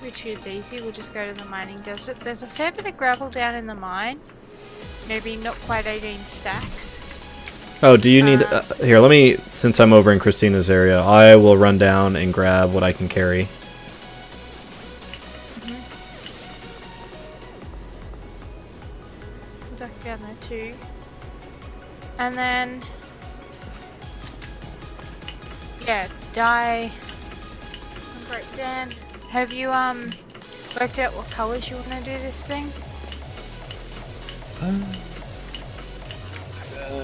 B: which is easy. We'll just go to the mining desert. There's a fair bit of gravel down in the mine. Maybe not quite 18 stacks.
A: Oh, do you need... here, let me... Since I'm over in Christina's area, I will run down and grab what I can carry.
B: Duck down there too. And then... yeah, it's dye. Great, Dan. Have you, worked out what colors you want to do this thing?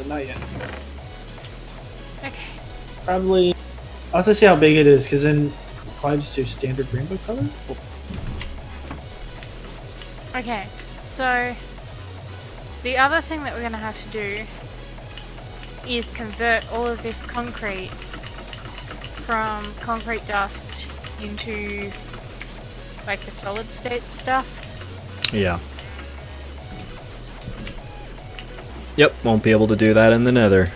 C: Not yet.
B: Okay.
C: Probably. I'll have to see how big it is, because then probably just do standard rainbow color.
B: Okay, so the other thing that we're going to have to do is convert all of this concrete from concrete dust into like the solid state stuff.
A: Yeah. Yep, won't be able to do that in the nether.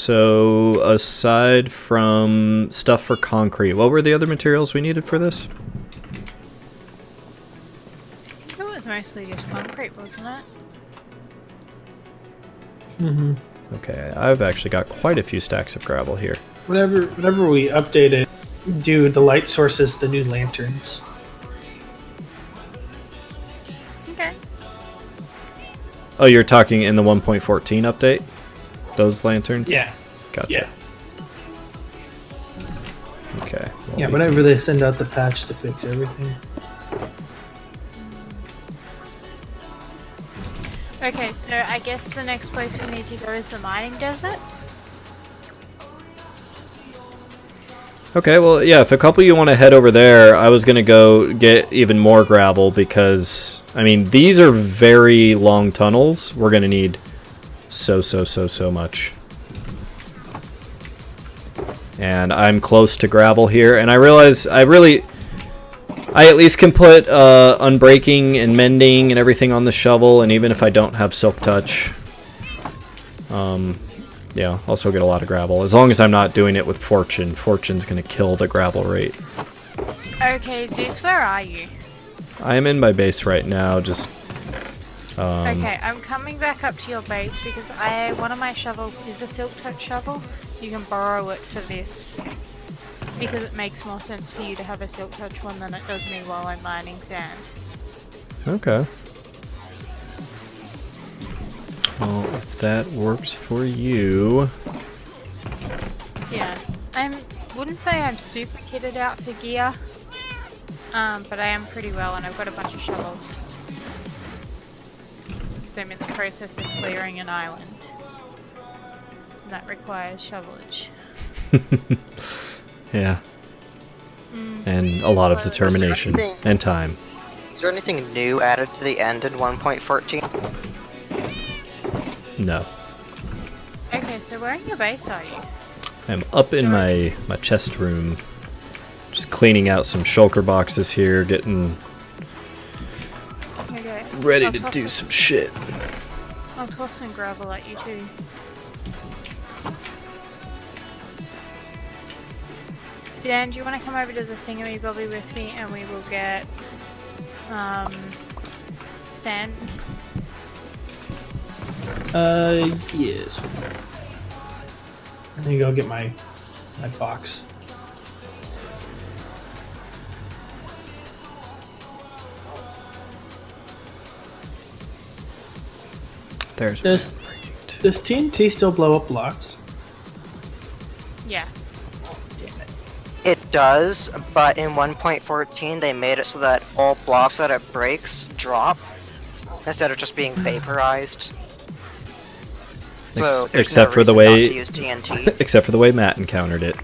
A: So, aside from stuff for concrete, what were the other materials we needed for this?
B: It was mostly just concrete, wasn't it?
C: Mm-hmm.
A: Okay, I've actually got quite a few stacks of gravel here.
C: Whenever we update it, do the light sources the new lanterns.
B: Okay.
A: Oh, you're talking in the 1.14 update? Those lanterns?
C: Yeah.
A: Gotcha.
C: Yeah.
A: Okay. well,
C: Yeah,
A: we-
C: whenever they send out the patch to fix everything.
B: Okay, so I guess the next place we need to go is the mining desert.
A: Okay, well, yeah, if a couple of you want to head over there, I was going to go get even more gravel because, I mean, these are very long tunnels. We're going to need so much. And I'm close to gravel here, and I realize I at least can put unbreaking and mending and everything on the shovel, and even if I don't have silk touch, yeah, I'll still get a lot of gravel. As long as I'm not doing it with fortune. Fortune's gonna kill the gravel rate.
B: Okay, Zeus, where are you?
A: I am in my base right now, just...
B: Okay, I'm coming back up to your base because one of my shovels is a silk touch shovel. You can borrow it for this because it makes more sense for you to have a silk touch one than it does me while I'm mining sand.
A: Okay. Well, if that works for you...
B: Yeah, wouldn't say I'm super kitted out for gear, but I am pretty well, and I've got a bunch of shovels. So I'm in the process of clearing an island. And that requires shovelage.
A: Yeah. And a lot of
B: Spoiler.
A: determination and time.
D: Is there anything new added to the end in 1.14?
A: No.
B: Okay, so where in your base are you?
A: I'm up in my chest room. Just cleaning out some shulker boxes here, getting
B: Okay.
A: ready
B: I'll
A: to
B: toss
A: do
B: some-
A: some shit.
B: I'll toss some gravel at you too. Dan, do you want to come over to the thingamabobby with me and we will get sand?
C: Yes. Let me go get my box.
A: There's
C: Does TNT still blow up blocks?
B: Yeah.
D: It does, but in 1.14 they made it so that all blocks that it breaks drop instead of just being vaporized. So there's
A: except
D: no
A: for the
D: reason
A: way-
D: not to use TNT.
A: except for the way Matt encountered it.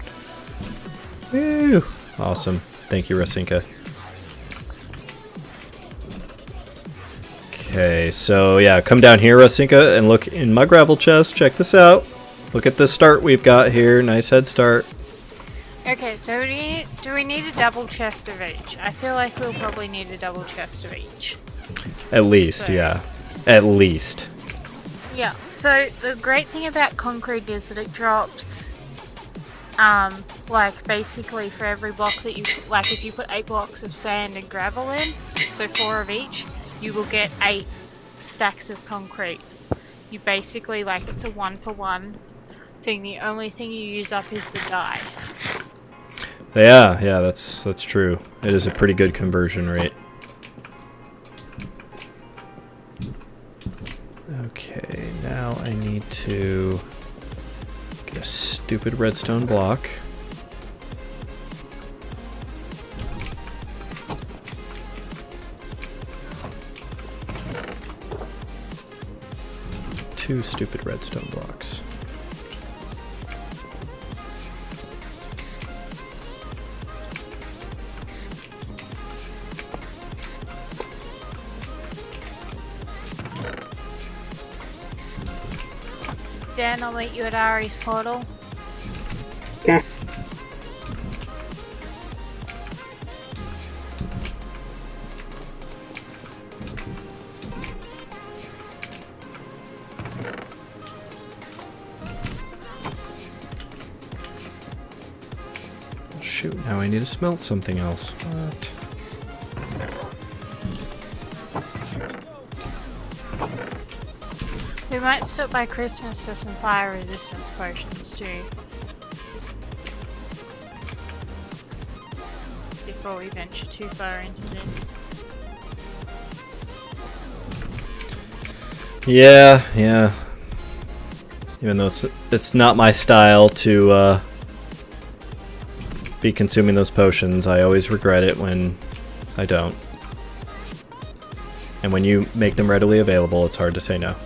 A: Woo! Awesome. Thank you, Rasinka. Okay, so yeah, come down here, Rasinka, and look in my gravel chest. Check this out. Look at the start we've got here. Nice head start.
B: Okay, so do we need a double chest of each? I feel like we'll probably need a double chest of each.
A: At least,
B: So-
A: yeah. At least.
B: Yeah, so the great thing about concrete is that it drops, like basically for every block that you, like if you put 8 blocks of sand and gravel in, so 4 of each, you will get 8 stacks of concrete. You basically, like, it's a 1-for-1 thing. The only thing you use up is the dye.
A: Yeah, that's true. It is a pretty good conversion rate. Okay, now I need to get a stupid redstone block. Two stupid redstone blocks.
B: Dan, I'll meet you at Ari's portal.
C: Okay.
A: shoot, now I need to smelt something else. What?
B: We might stop by Christmas for some fire resistance potions too. Before we venture too far into this.
A: Yeah, yeah. Even though it's not my style to be consuming those potions, I always regret it when I don't. And when you make them readily available, it's hard to say no.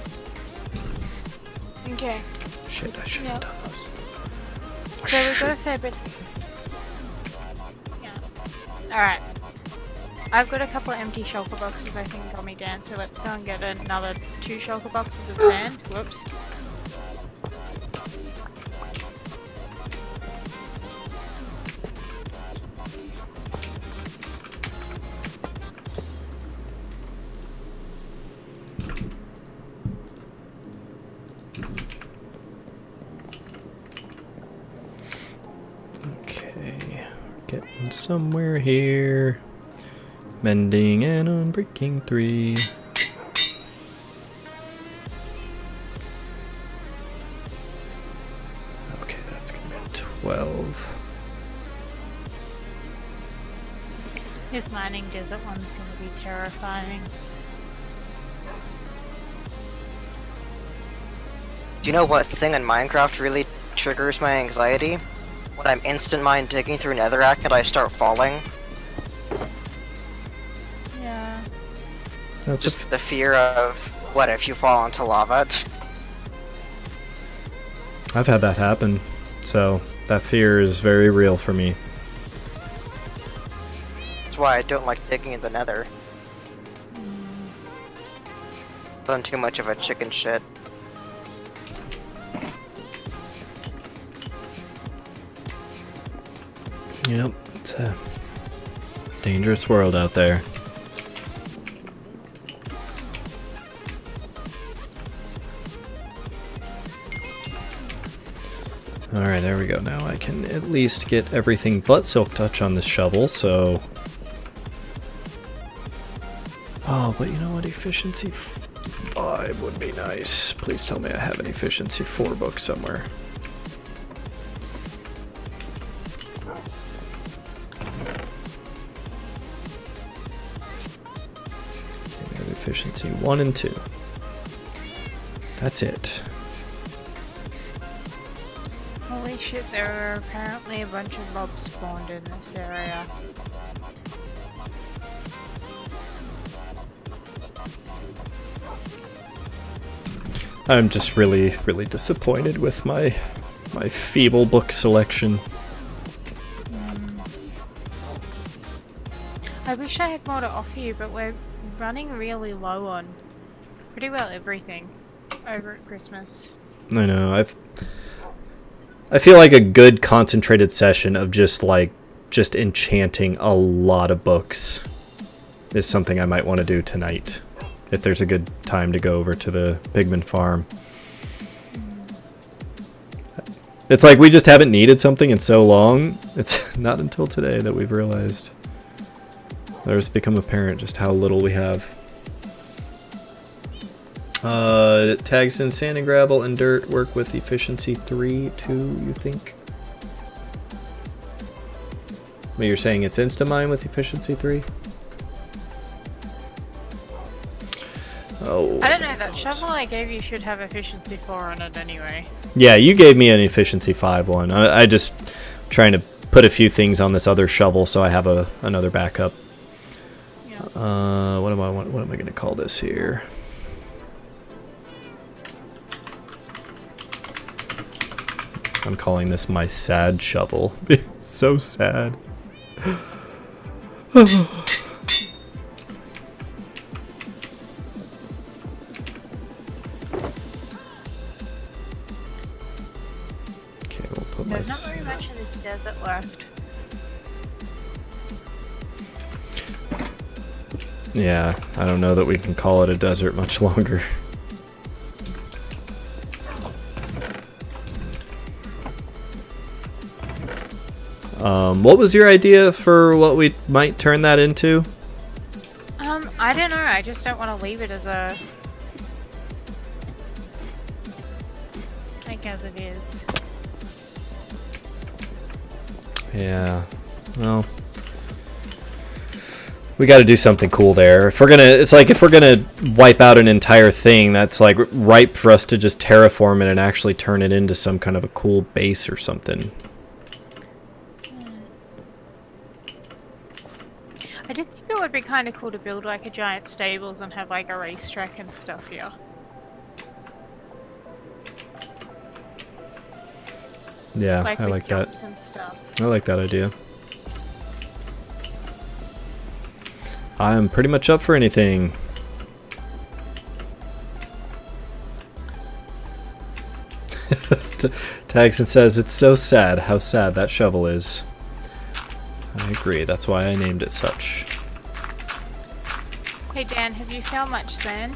B: Okay.
A: Shit, I should have done those.
B: So we've got a fair bit. Yeah. Alright. I've got a couple of empty shulker boxes I think got me down, so let's go and get another 2 shulker boxes of sand. Whoops.
A: Okay, getting somewhere here. Mending and unbreaking 3. Okay, that's gonna be 12.
B: This mining desert one's gonna be terrifying.
D: Do you know what thing in Minecraft really triggers my anxiety? When I'm instant mine digging through netherrack and I start falling.
B: Yeah.
A: That's
D: Just the fear of, what if you fall into lava?
A: I've had that happen, so that fear is very real for me.
D: That's why I don't like digging in the nether. I'm too much of a chicken shit.
A: Yep, it's a dangerous world out there. Alright, there we go. Now I can at least get everything but Silk Touch on this shovel, so... Oh, but you know what? Efficiency 5 would be nice. Please tell me I have an Efficiency 4 book somewhere. Efficiency 1 and 2. That's it.
B: Holy shit, there are apparently a bunch of mobs spawned in this area.
A: I'm just really, really disappointed with my feeble book selection.
B: I wish I had more to offer you, but we're running really low on pretty well everything over at Christmas.
A: I know. I feel like a good concentrated session of just enchanting a lot of books is something I might want to do tonight. If there's a good time to go over to the Pigman farm. It's like we just haven't needed something in so long. It's not until today that we've realized. It's become apparent just how little we have. Tags in sand and gravel and dirt work with efficiency 3 too, you think? Well, you're saying it's insta-mine with efficiency 3? Oh.
B: I don't know, that shovel I gave you should have efficiency 4 on it anyway.
A: Yeah, you gave me an efficiency 5 one. I just trying to put a few things on this other shovel so I have another backup.
B: Yeah.
A: What am I going to call this here? I'm calling this my sad shovel. So sad. Okay, we'll put
B: There's not very much of this desert left.
A: Yeah, I don't know that we can call it a desert much longer. What was your idea for what we might turn that into?
B: I don't know. I just don't want to leave it as a... like as it is.
A: Yeah, well, we got to do something cool there. If we're gonna, it's like if we're gonna wipe out an entire thing, that's like ripe for us to just terraform it and actually turn it into some kind of a cool base or something.
B: I did think it would be kind of cool to build like a giant stables and have like a racetrack and stuff here.
A: Yeah,
B: Like
A: I
B: with
A: like that.
B: jumps and stuff.
A: I like that idea. I'm pretty much up for anything. Tagson says, it's so sad how sad that shovel is. I agree, that's why I named it such.
B: Hey Dan, have you found much sand?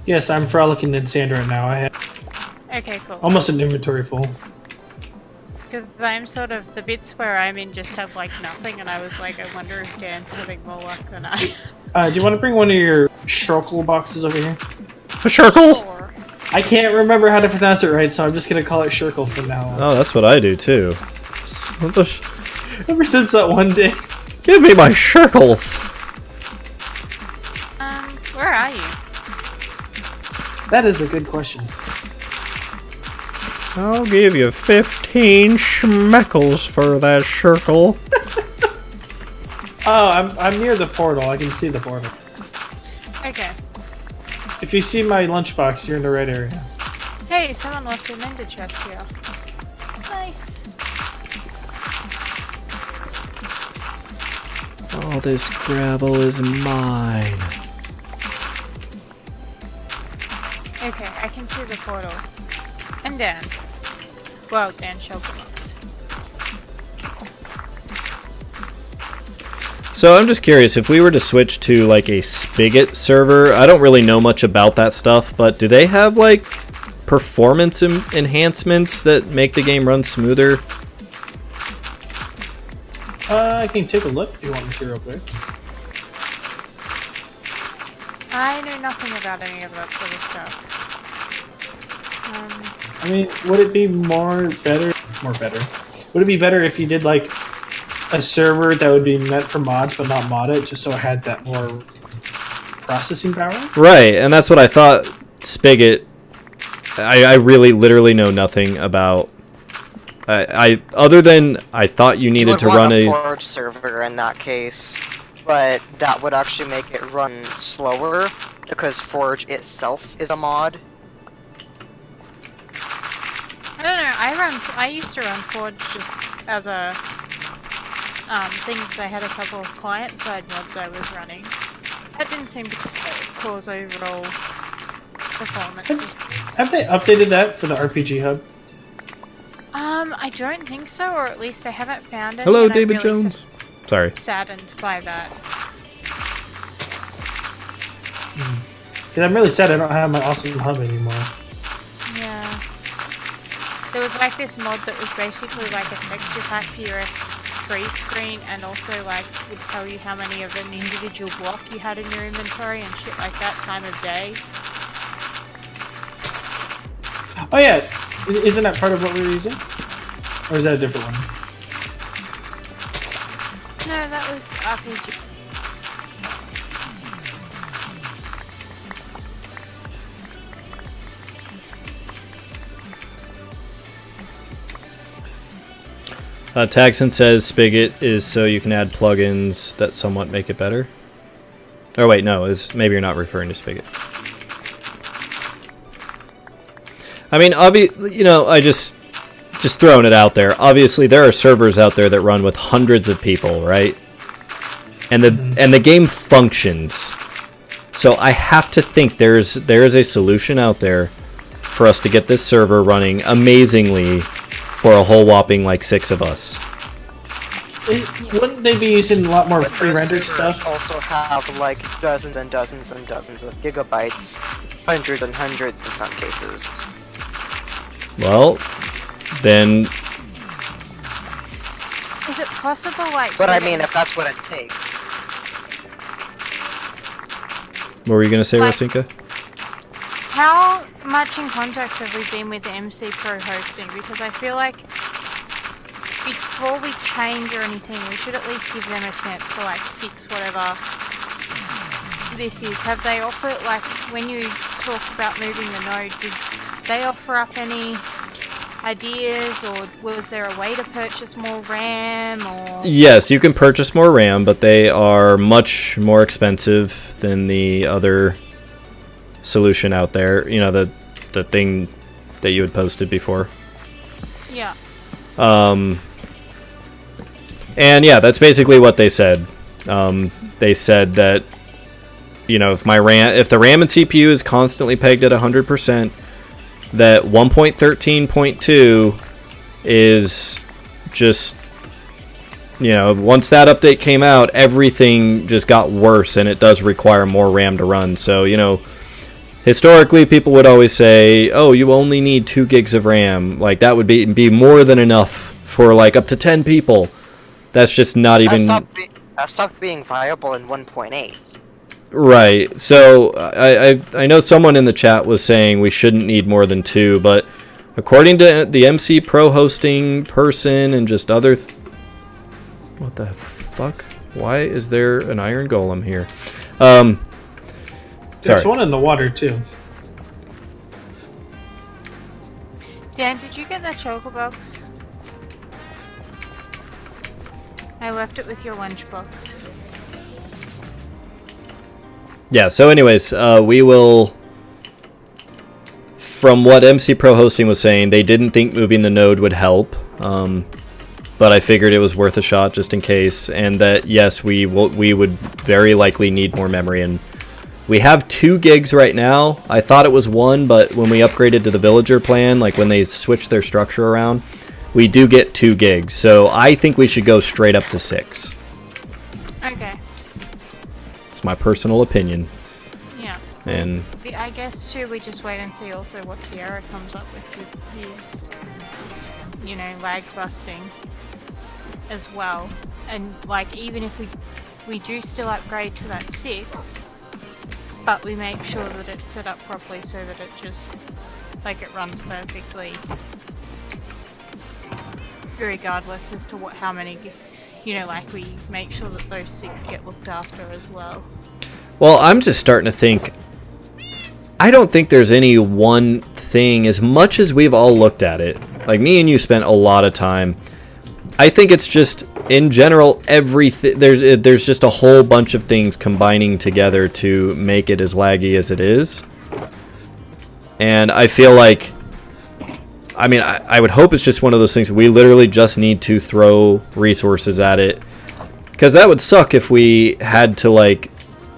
C: Yes, I'm frolicking in sand right now. I have
B: Okay, cool.
C: almost an inventory full.
B: Because I'm sort of, the bits where I'm in just have like nothing, and I was like, I wonder if Dan's having more luck than I.
C: Do you want to bring one of your shurkle boxes over here?
A: A shurkle?
B: Or,
C: I can't remember how to pronounce it right, so I'm just gonna call it shurkle from now on.
A: Oh, that's what I do too.
C: Ever since that one day.
A: Give me my shurkles!
B: where are you?
C: That is a good question.
A: I'll give you 15 schmeckles for that shurkle.
C: Oh, I'm near the portal. I can see the portal.
B: Okay.
C: If you see my lunchbox, you're in the right area.
B: Hey, someone left an ender chest here. Nice.
A: All this gravel is mine.
B: Okay, I can see the portal. And Dan. Well, Dan Shulkerbox.
A: So I'm just curious, if we were to switch to like a Spigot server, I don't really know much about that stuff, but do they have like performance enhancements that make the game run smoother?
C: I can take a look if you want me to real quick.
B: I know nothing about any of that sort of stuff.
C: I mean, would it be more better? Would it be better if you did like a server that would be meant for mods but not mod it, just so it had that more processing power?
A: Right, and that's what I thought. Spigot, I really literally know nothing about. I other than I thought you needed to run
D: a
A: a
D: Forge server in that case, but that would actually make it run slower because Forge itself is a mod.
B: I don't know, I used to run Forge just as a thing because I had a couple of client-side mods I was running. That didn't seem to cause overall performance.
C: Have they updated that for the RPG hub?
B: I don't think so, or at least I haven't found it.
A: Hello,
B: and I'm
A: David
B: really
A: Jones. Sorry.
B: Saddened by that.
C: Because I'm really sad I don't have my awesome hub anymore.
B: Yeah. There was like this mod that was basically like a texture pack for your F3 screen, and also like would tell you how many of an individual block you had in your inventory and shit like that, time of day.
C: Oh yeah, isn't that part of what we were using? Or is that a different one?
B: No, that was RPG.
A: Tagson says Spigot is so you can add plugins that somewhat make it better. Oh wait, no, maybe you're not referring to Spigot. I mean, you know, I just throwing it out there. Obviously, there are servers out there that run with hundreds of people, right? And the game functions. So I have to think there is a solution out there for us to get this server running amazingly for a whole whopping like 6 of us.
C: Wouldn't they be using a lot more
D: But those
C: pre-rendered
D: servers
C: stuff?
D: also have like dozens and dozens and dozens of gigabytes, hundreds and hundreds in some cases.
A: Well, then
B: possible, like...
D: But I
B: to-
D: mean, if that's what it takes.
A: What were you gonna say,
B: Like-
A: Rosinka?
B: How much in contact have we been with the MC Pro hosting? Because I feel like before we change or anything, we should at least give them a chance to like fix whatever this is. Have they offered, like, when you talk about moving the node, did they offer up any ideas, or was there a way to purchase more RAM, or...
A: Yes, you can purchase more RAM, but they are much more expensive than the other solution out there. You know, the thing that you had posted before.
B: Yeah.
A: And yeah, that's basically what they said. They said that, you know, if the RAM and CPU is constantly pegged at 100%, that 1.13.2 is just, you know, once that update came out, everything just got worse, and it does require more RAM to run. So, you know, historically, people would always say, oh, you only need 2 gigs of RAM. Like, that would be more than enough for, like, up to 10 people. That's just not even...
D: That stopped being viable in 1.8.
A: Right. So, I know someone in the chat was saying we shouldn't need more than 2, but according to the MC Pro hosting person and just other... What the fuck? Why is there an iron golem here? Sorry.
C: There's one in the water too.
B: Dan, did you get that chocobox? I left it with your lunchbox.
A: Yeah, so anyways, we will... From what MC Pro Hosting was saying, they didn't think moving the node would help. But I figured it was worth a shot just in case. And that, yes, we would very likely need more memory. And we have 2 gigs right now. I thought it was 1, but when we upgraded to the villager plan, like when they switched their structure around, we do get 2 gigs. So I think we should go straight up to 6.
B: Okay.
A: It's my personal opinion.
B: Yeah.
A: And
B: I guess too, we just wait and see also what Sierra comes up with his, you know, lag busting as well. And like, even if we do still upgrade to that 6, but we make sure that it's set up properly so that it just, like, it runs perfectly, regardless as to how many, you know, like, we make sure that those 6 get looked after as well.
A: well, I'm just starting to think, I don't think there's any one thing, as much as we've all looked at it, like me and you spent a lot of time, I think it's just, in general, everything, there's just a whole bunch of things combining together to make it as laggy as it is. And I feel like, I mean, I would hope it's just one of those things we literally just need to throw resources at it. Because that would suck if we had to, like,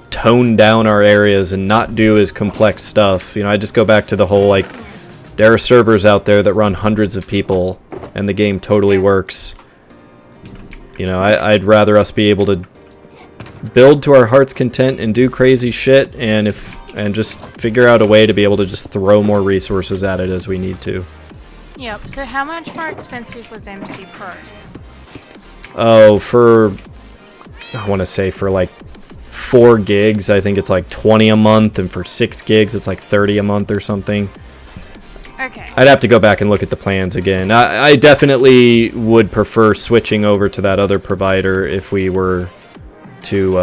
A: tone down our areas and not do as complex stuff. You know, I just go back to the whole, like, there are servers out there that run hundreds of people and the game totally works. You know, I'd rather us be able to build to our heart's content and do crazy shit, and just figure out a way to be able to just throw more resources at it as we need to.
B: Yep, so how much more expensive was MC Pro?
A: Oh, I want to say for like 4 gigs, I think it's like 20 a month, and for 6 gigs, it's like 30 a month or something.
B: Okay.
A: I'd have to go back and look at the plans again. I definitely would prefer switching over to that other provider if we were to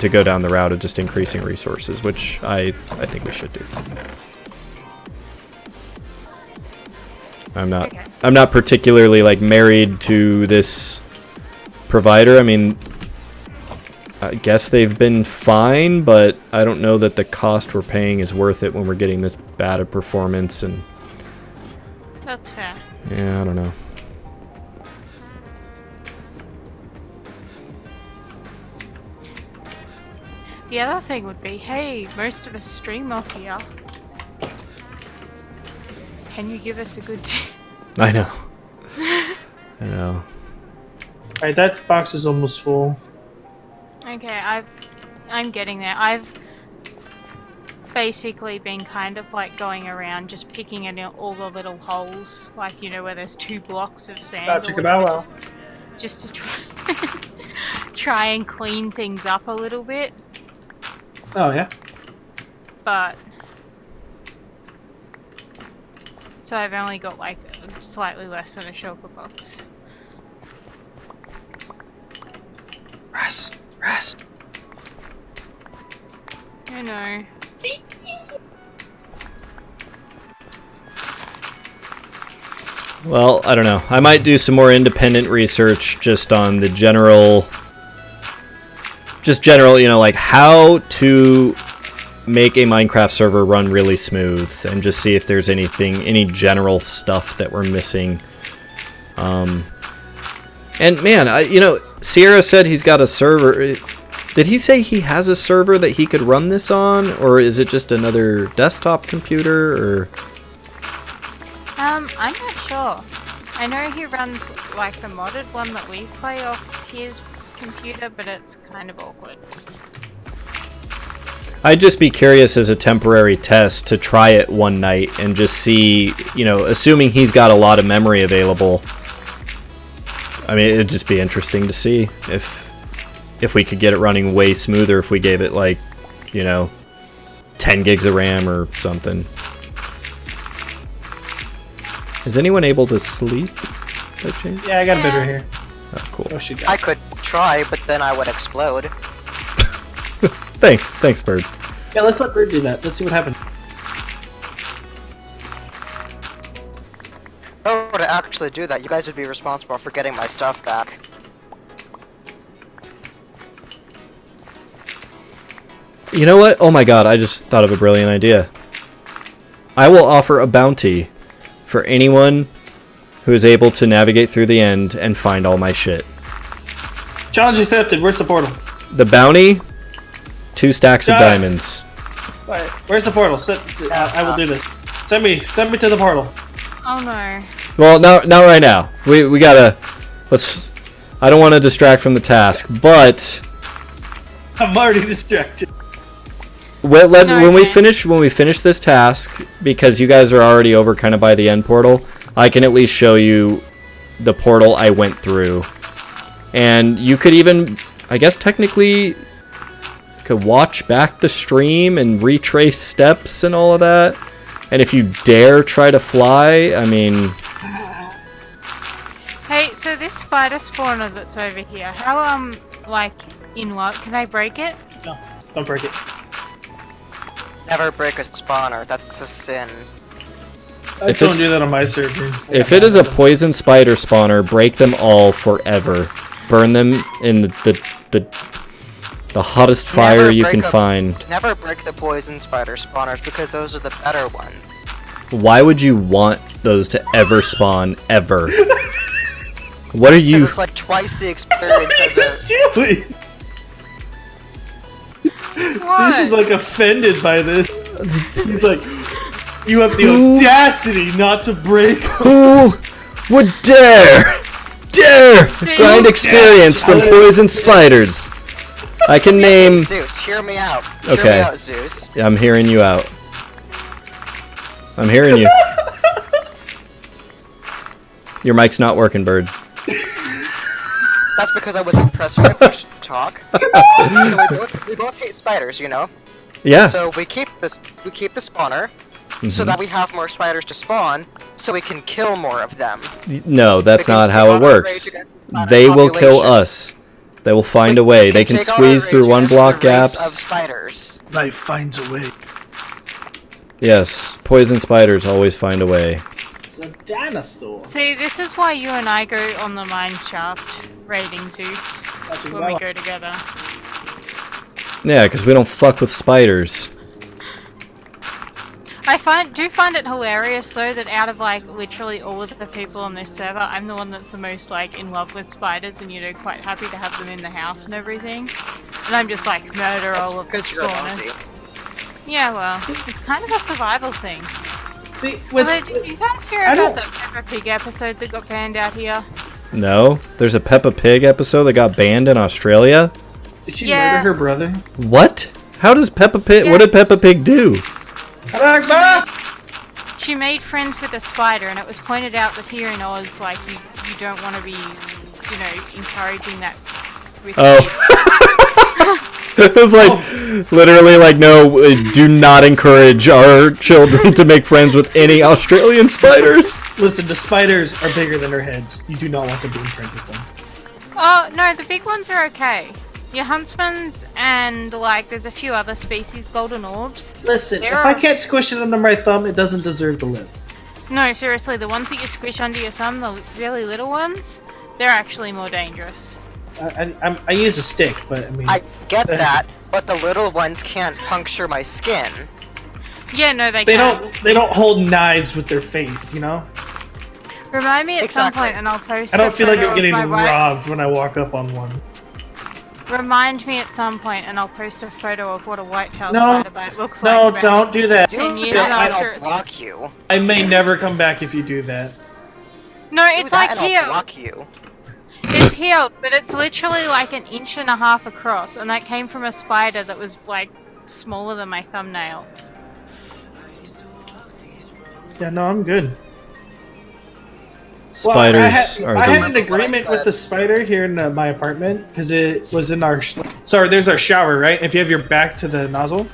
A: go down the route of just increasing resources, which I think we should do. I'm not particularly like married to this provider. I mean, I guess they've been fine, but I don't know that the cost we're paying is worth it when we're getting this bad of performance. And
B: That's fair.
A: yeah, I don't know.
B: The other thing would be, hey, most of us stream off here. Can you give us a good...
A: I know. I know.
C: Alright, that box is almost full.
B: Okay, I'm getting there. I've basically been kind of like going around just picking in all the little holes, like, you know, where there's 2 blocks of sand.
C: Bow
B: or
C: chicka bow
B: whatever,
C: wow.
B: just to try and clean things up a little bit,
C: Oh yeah.
B: but so I've only got like slightly less than a shulker box.
C: Rest.
B: I know.
A: Well, I don't know. I might do some more independent research just on the general, you know, like how to make a Minecraft server run really smooth, and just see if there's any general stuff that we're missing. And man, you know, Sierra said he's got a server. Did he say he has a server that he could run this on, or is it just another desktop computer, or?
B: I'm not sure. I know he runs like the modded one that we play off his computer, but it's kind of awkward.
A: I'd just be curious as a temporary test to try it one night and just see, you know, assuming he's got a lot of memory available. I mean, it'd just be interesting to see if we could get it running way smoother if we gave it like, you know, 10 gigs of RAM or something. Is anyone able to sleep by chance?
C: Yeah, I got a bit right here.
A: Oh, cool.
C: Oh, she got
D: I could try, but then I would explode.
A: Thanks, Bird.
C: Yeah, let's let Bird do that. Let's see what happens.
D: If I were to actually do that, you guys would be responsible for getting my stuff back.
A: You know what? Oh my god, I just thought of a brilliant idea. I will offer a bounty for anyone who is able to navigate through the end and find all my shit.
C: Challenge accepted. Where's the portal?
A: The bounty, 2 stacks of
C: Got it.
A: diamonds.
C: Alright, where's the portal? I will do this. Send me to the portal.
B: Oh no.
A: Well, not right now. We gotta, I don't want to distract from the task, but
C: I'm already distracted.
A: when we finish this task, because you guys are already over kind of by the end portal, I can at least show you the portal I went through. And you could even, I guess technically, could watch back the stream and retrace steps and all of that. And if you dare try to fly, I mean...
B: Hey, so this spider spawner that's over here, how, like, in what? Can I break it?
C: No, don't break it.
D: Never break a spawner, that's a sin.
C: I
A: If
C: don't
A: it's-
C: do that on my server.
A: If it is a poison spider spawner, break them all forever. Burn them in the hottest fire
D: Never
A: you
D: break
A: can
D: a-
A: find.
D: Never break the poison spider spawners because those are the better ones.
A: Why would you want those to ever spawn, ever? What are
D: Because
A: you...
D: it's like twice the experience as a...
C: doing?
B: What?
C: Zeus is like offended by this. He's like, you have the
A: Who-
C: audacity not to break.
A: Who would dare grind experience from poison spiders? I can name...
D: Zeus, hear me out. Hear
A: Okay.
D: me out, Zeus.
A: I'm hearing you out. I'm hearing you. Your mic's not working, Bird.
D: That's because I wasn't pressed when I pushed talk. we both hate spiders, you know.
A: Yeah.
D: So we keep the spawner, so that we have more spiders to spawn, so we can kill more of them.
A: No, that's
D: Because
A: not
D: we
A: how it
D: want to
A: works.
D: raise against the spider
A: They will kill
D: population.
A: us. They will find a way. They can
D: take on
A: squeeze
D: our
A: through
D: rage
A: one
D: against
A: block
D: the race
A: gaps.
D: of spiders.
C: Life finds a way.
A: Yes, poison spiders always find a way.
C: It's a dinosaur.
B: See, this is why you and I go on the mine shaft raiding Zeus when we go together.
A: Yeah, because we don't fuck with spiders.
B: I do find it hilarious though that out of like literally all of the people on this server, I'm the one that's the most like in love with spiders and quite happy to have them in the house and everything. And I'm just like murder all of the
D: Because you're a
B: spawners.
D: Aussie.
B: Yeah, well, it's kind of a survival thing.
C: See,
B: Although, did you guys hear
C: I
B: about
C: don't-
B: the Peppa Pig episode that got banned out here?
A: No? There's a Peppa Pig episode that got banned in Australia?
C: Did she
B: Yeah.
C: murder her brother?
A: What? How does Peppa Pig...
B: Yeah.
A: What did Peppa Pig do?
B: She made friends with a spider, and it was pointed out that here in Oz, like, you don't want to be you know, encouraging that with
A: Oh.
B: kids.
A: It was like, literally like, no, do not encourage our children to make friends with any Australian spiders.
C: Listen, the spiders are bigger than their heads. You do not want to be friends with them.
B: Oh, no, the big ones are okay. Your huntsmans and, like, there's a few other species, golden orbs.
C: Listen,
B: There
C: if I
B: are-
C: can't squish it under my thumb, it doesn't deserve to live.
B: No, seriously, the ones that you squish under your thumb, the really little ones, they're actually more dangerous.
C: I use a stick, but I mean...
D: I get that, but the little ones can't puncture my skin.
B: Yeah, no, they
C: They
B: can.
C: don't hold knives with their face, you know?
B: Remind me at some
D: Exactly.
B: point and I'll post
C: I don't
B: a
C: feel like
B: photo
C: I'm
B: of
C: getting
B: my white-
C: robbed when I walk up on one.
B: Remind me at some point and I'll post a photo of what a white-tailed
C: No.
B: spider bite looks
C: No,
B: like. about-
C: don't do that.
D: Do
B: 10 years
D: that and
B: after-
D: I'll block you.
C: I may never come back if you do that.
B: No,
D: Do
B: it's
D: that
B: like
D: and I'll
B: here.
D: block you.
B: It's healed, but it's literally like an inch and a half across, and that came from a spider that was like smaller than my thumbnail.
C: Yeah, no, I'm good.
A: Spiders
C: well,
A: are
C: I had
A: the...
C: an agreement with the spider here in my apartment because it was in our. Sorry, there's our shower, right? If you have your back to the nozzle,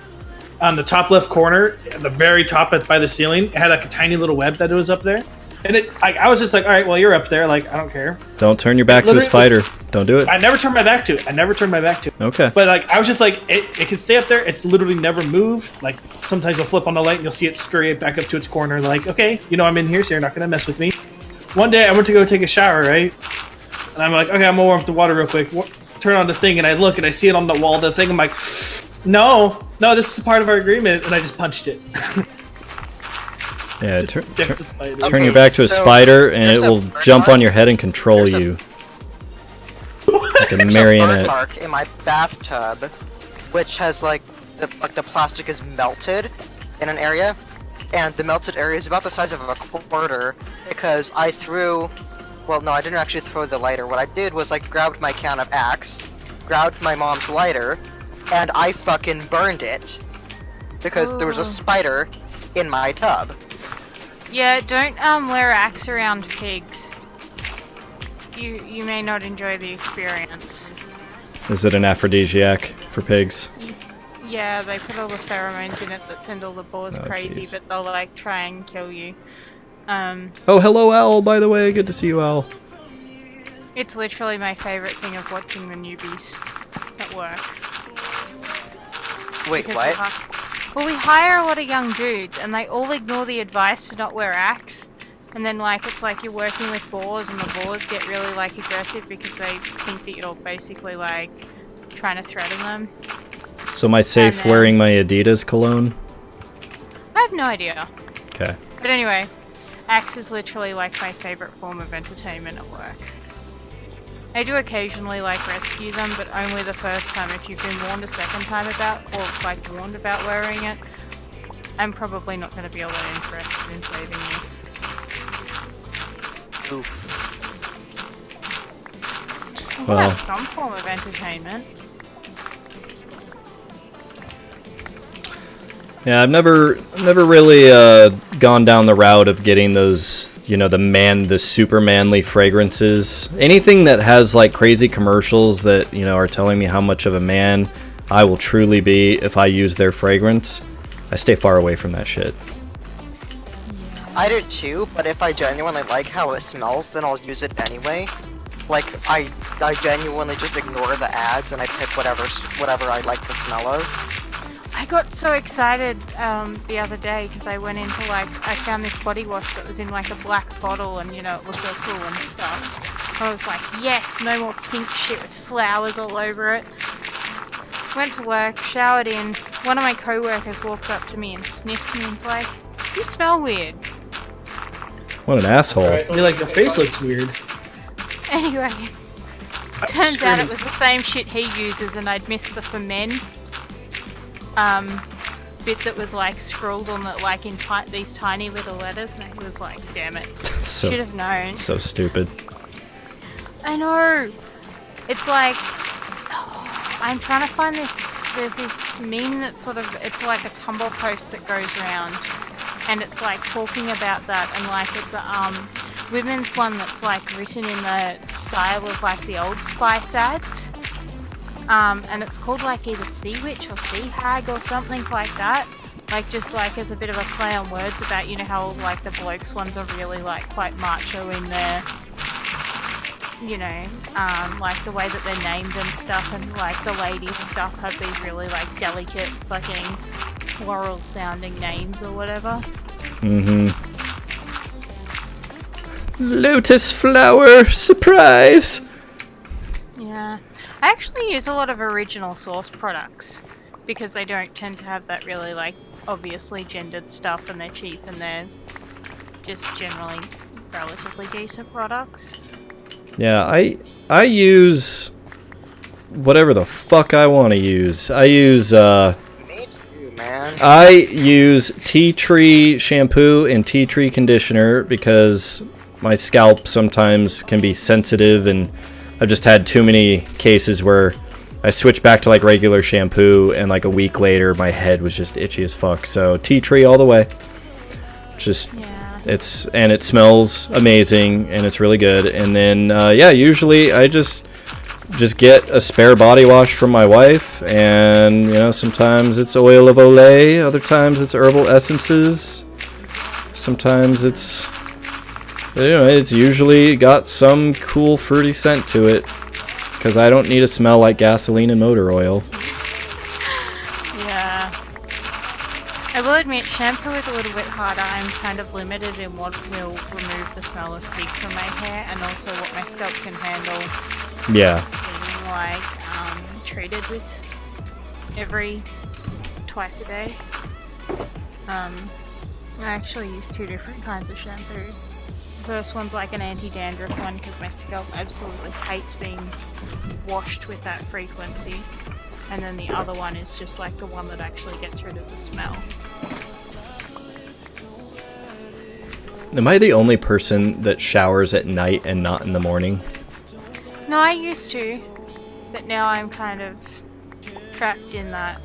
C: on the top left corner, at the very top by the ceiling, it had like a tiny little web that was up there, and I was just like, all right, well, you're up there, like I don't care.
A: Don't turn your back to a spider. Don't do it.
C: I never turned my back to it.
A: Okay.
C: But like I was just like, it can stay up there. It's literally never moved. Like sometimes you'll flip on the light and you'll see it scurry it back up to its corner. Like, okay, you know I'm in here, so you're not gonna mess with me. One day I went to go take a shower, right? And I'm like, okay, I'm gonna warm up the water real quick. Turn on the thing and I look and I see it on the wall. The thing, I'm like, no, this is part of our agreement, and I just punched it.
A: Yeah,
C: Just decked the spider.
A: turn
D: Okay,
A: your back to a
D: so
A: spider and
D: there's
A: it
D: a
A: will
D: bird
A: jump on
D: mark.
A: your head and control
D: There's a-
A: you. Like a
D: There's a bird
A: marionette.
D: mark in my bathtub, which has like the plastic is melted in an area, and the melted area is about the size of a quarter because I threw. Well, no, I didn't actually throw the lighter. What I did was I grabbed my can of Axe, grabbed my mom's lighter, and I fucking burned it because there was
B: Ooh.
D: a spider in my tub.
B: Yeah, don't wear axe around pigs. You may not enjoy the experience.
A: Is it an aphrodisiac for pigs?
B: Yeah, they put all the pheromones in it that send all the boars
A: Oh,
B: crazy,
A: jeez.
B: but they'll like try and kill you.
A: Oh, hello, Owl, by the way. Good to see you, Owl.
B: It's literally my favorite thing of watching the newbies at work.
D: Wait,
B: Because
D: what?
B: we hire a lot of young dudes, and they all ignore the advice to not wear axe. And then, like, it's like you're working with boars, and the boars get really, like, aggressive because they think that you're basically, like, trying to threaten them.
A: So am I safe
B: then-
A: wearing my Adidas cologne?
B: I have no idea.
A: Okay.
B: But anyway, axe is literally, like, my favorite form of entertainment at work. I do occasionally, like, rescue them, but only the first time. If you've been warned a second time about, or, like, warned about wearing it, I'm probably not going to be all that interested in saving you.
D: Oof.
B: We'll
A: Well.
B: have some form of entertainment.
A: Yeah, I've never really gone down the route of getting those, you know, the super manly fragrances. Anything that has like crazy commercials that, you know, are telling me how much of a man I will truly be if I use their fragrance, I stay far away from that shit.
D: I do too, but if I genuinely like how it smells, then I'll use it anyway. Like, I genuinely just ignore the ads and I pick whatever I like the smell of.
B: I got so excited the other day because I went into like, I found this body wash that was in like a black bottle and, you know, it looked all cool and stuff. I was like, yes, no more pink shit with flowers all over it. Went to work, showered in. One of my co-workers walks up to me and sniffs me and's like, you smell weird.
A: What an asshole.
C: Right. You're like, the face looks weird.
B: Anyway, turns out it was the same shit he uses and I'd missed the for men bit that was like scrawled on the, like in these tiny little letters, and he was like, damn it, should
A: So,
B: have known.
A: so stupid.
B: I know. It's like, I'm trying to find this, there's this meme that sort of, it's like a Tumblr post that goes around, and it's like talking about that, and like it's women's one that's like written in the style of like the Old Spice ads. And it's called like either Sea Witch or Sea Hag or something like that. Like just like as a bit of a play on words about, you know, how like the blokes ones are really like quite macho in their, you know, like the way that they're named and stuff, and like the ladies stuff have these really like delicate fucking floral sounding names or whatever.
A: Mm-hmm. Lotus flower surprise.
B: Yeah. I actually use a lot of original source products because they don't tend to have that really like obviously gendered stuff, and they're cheap and they're just generally relatively decent products.
A: Yeah, I use whatever the fuck I want to use. I use
D: Me too, man.
A: I use tea tree shampoo and tea tree conditioner because my scalp sometimes can be sensitive, and I've just had too many cases where I switched back to like regular shampoo and like a week later my head was just itchy as fuck. So tea tree all the way. Just it smells amazing and it's really good. And then yeah, usually I just get a spare body wash from my wife, and you know, sometimes it's oil of Olay, other times it's herbal essences, sometimes it's, you know, it's usually got some cool fruity scent to it because I don't need to smell like gasoline and motor oil.
B: Yeah. I will admit, shampoo is a little bit harder. I'm kind of limited in what will remove the smell of pig from my hair, and also what my scalp can handle.
A: Yeah.
B: Being like treated with twice a day. I actually use 2 different kinds of shampoo. The first one's like an anti-dandruff one because my scalp absolutely hates being washed with that frequency. And then the other one is just like the one that actually gets rid of the smell.
A: Am I the only person that showers at night and not in the morning?
B: No, I used to, but now I'm kind of trapped in that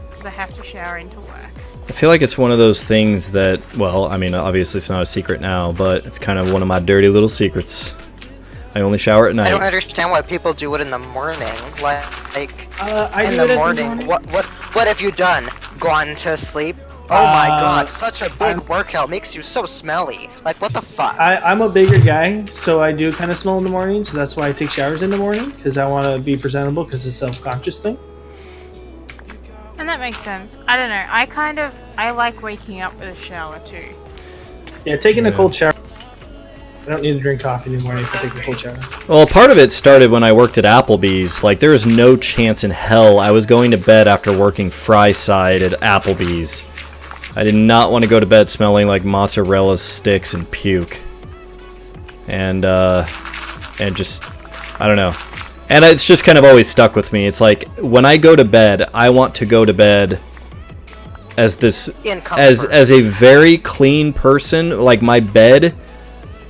B: because I have to shower into work.
A: I feel like it's one of those things that, well, I mean, obviously it's not a secret now, but it's kind of one of my dirty little secrets. I only shower at night.
D: I don't understand why people do it in the morning. Like
C: I
D: in
C: do
D: the
C: it at
D: morning. What have you done? Gone to sleep? Oh my god, such a big workout makes you so smelly. Like, what the fuck?
C: I'm a bigger guy, so I do kind of smell in the morning, so that's why I take showers in the morning, because I want to be presentable, because it's a self-conscious thing.
B: And that makes sense. I don't know. I like waking up with a shower too.
C: Yeah, taking a cold shower. I don't need to drink coffee in the morning if I take a cold shower.
A: Well, part of it started when I worked at Applebee's. Like, there was no chance in hell I was going to bed after working fry side at Applebee's. I did not want to go to bed smelling like mozzarella sticks and puke. And just, I don't know. And it's just kind of always stuck with me. It's like, when I go to bed, I want to go to bed as as a very clean person. Like, my bed,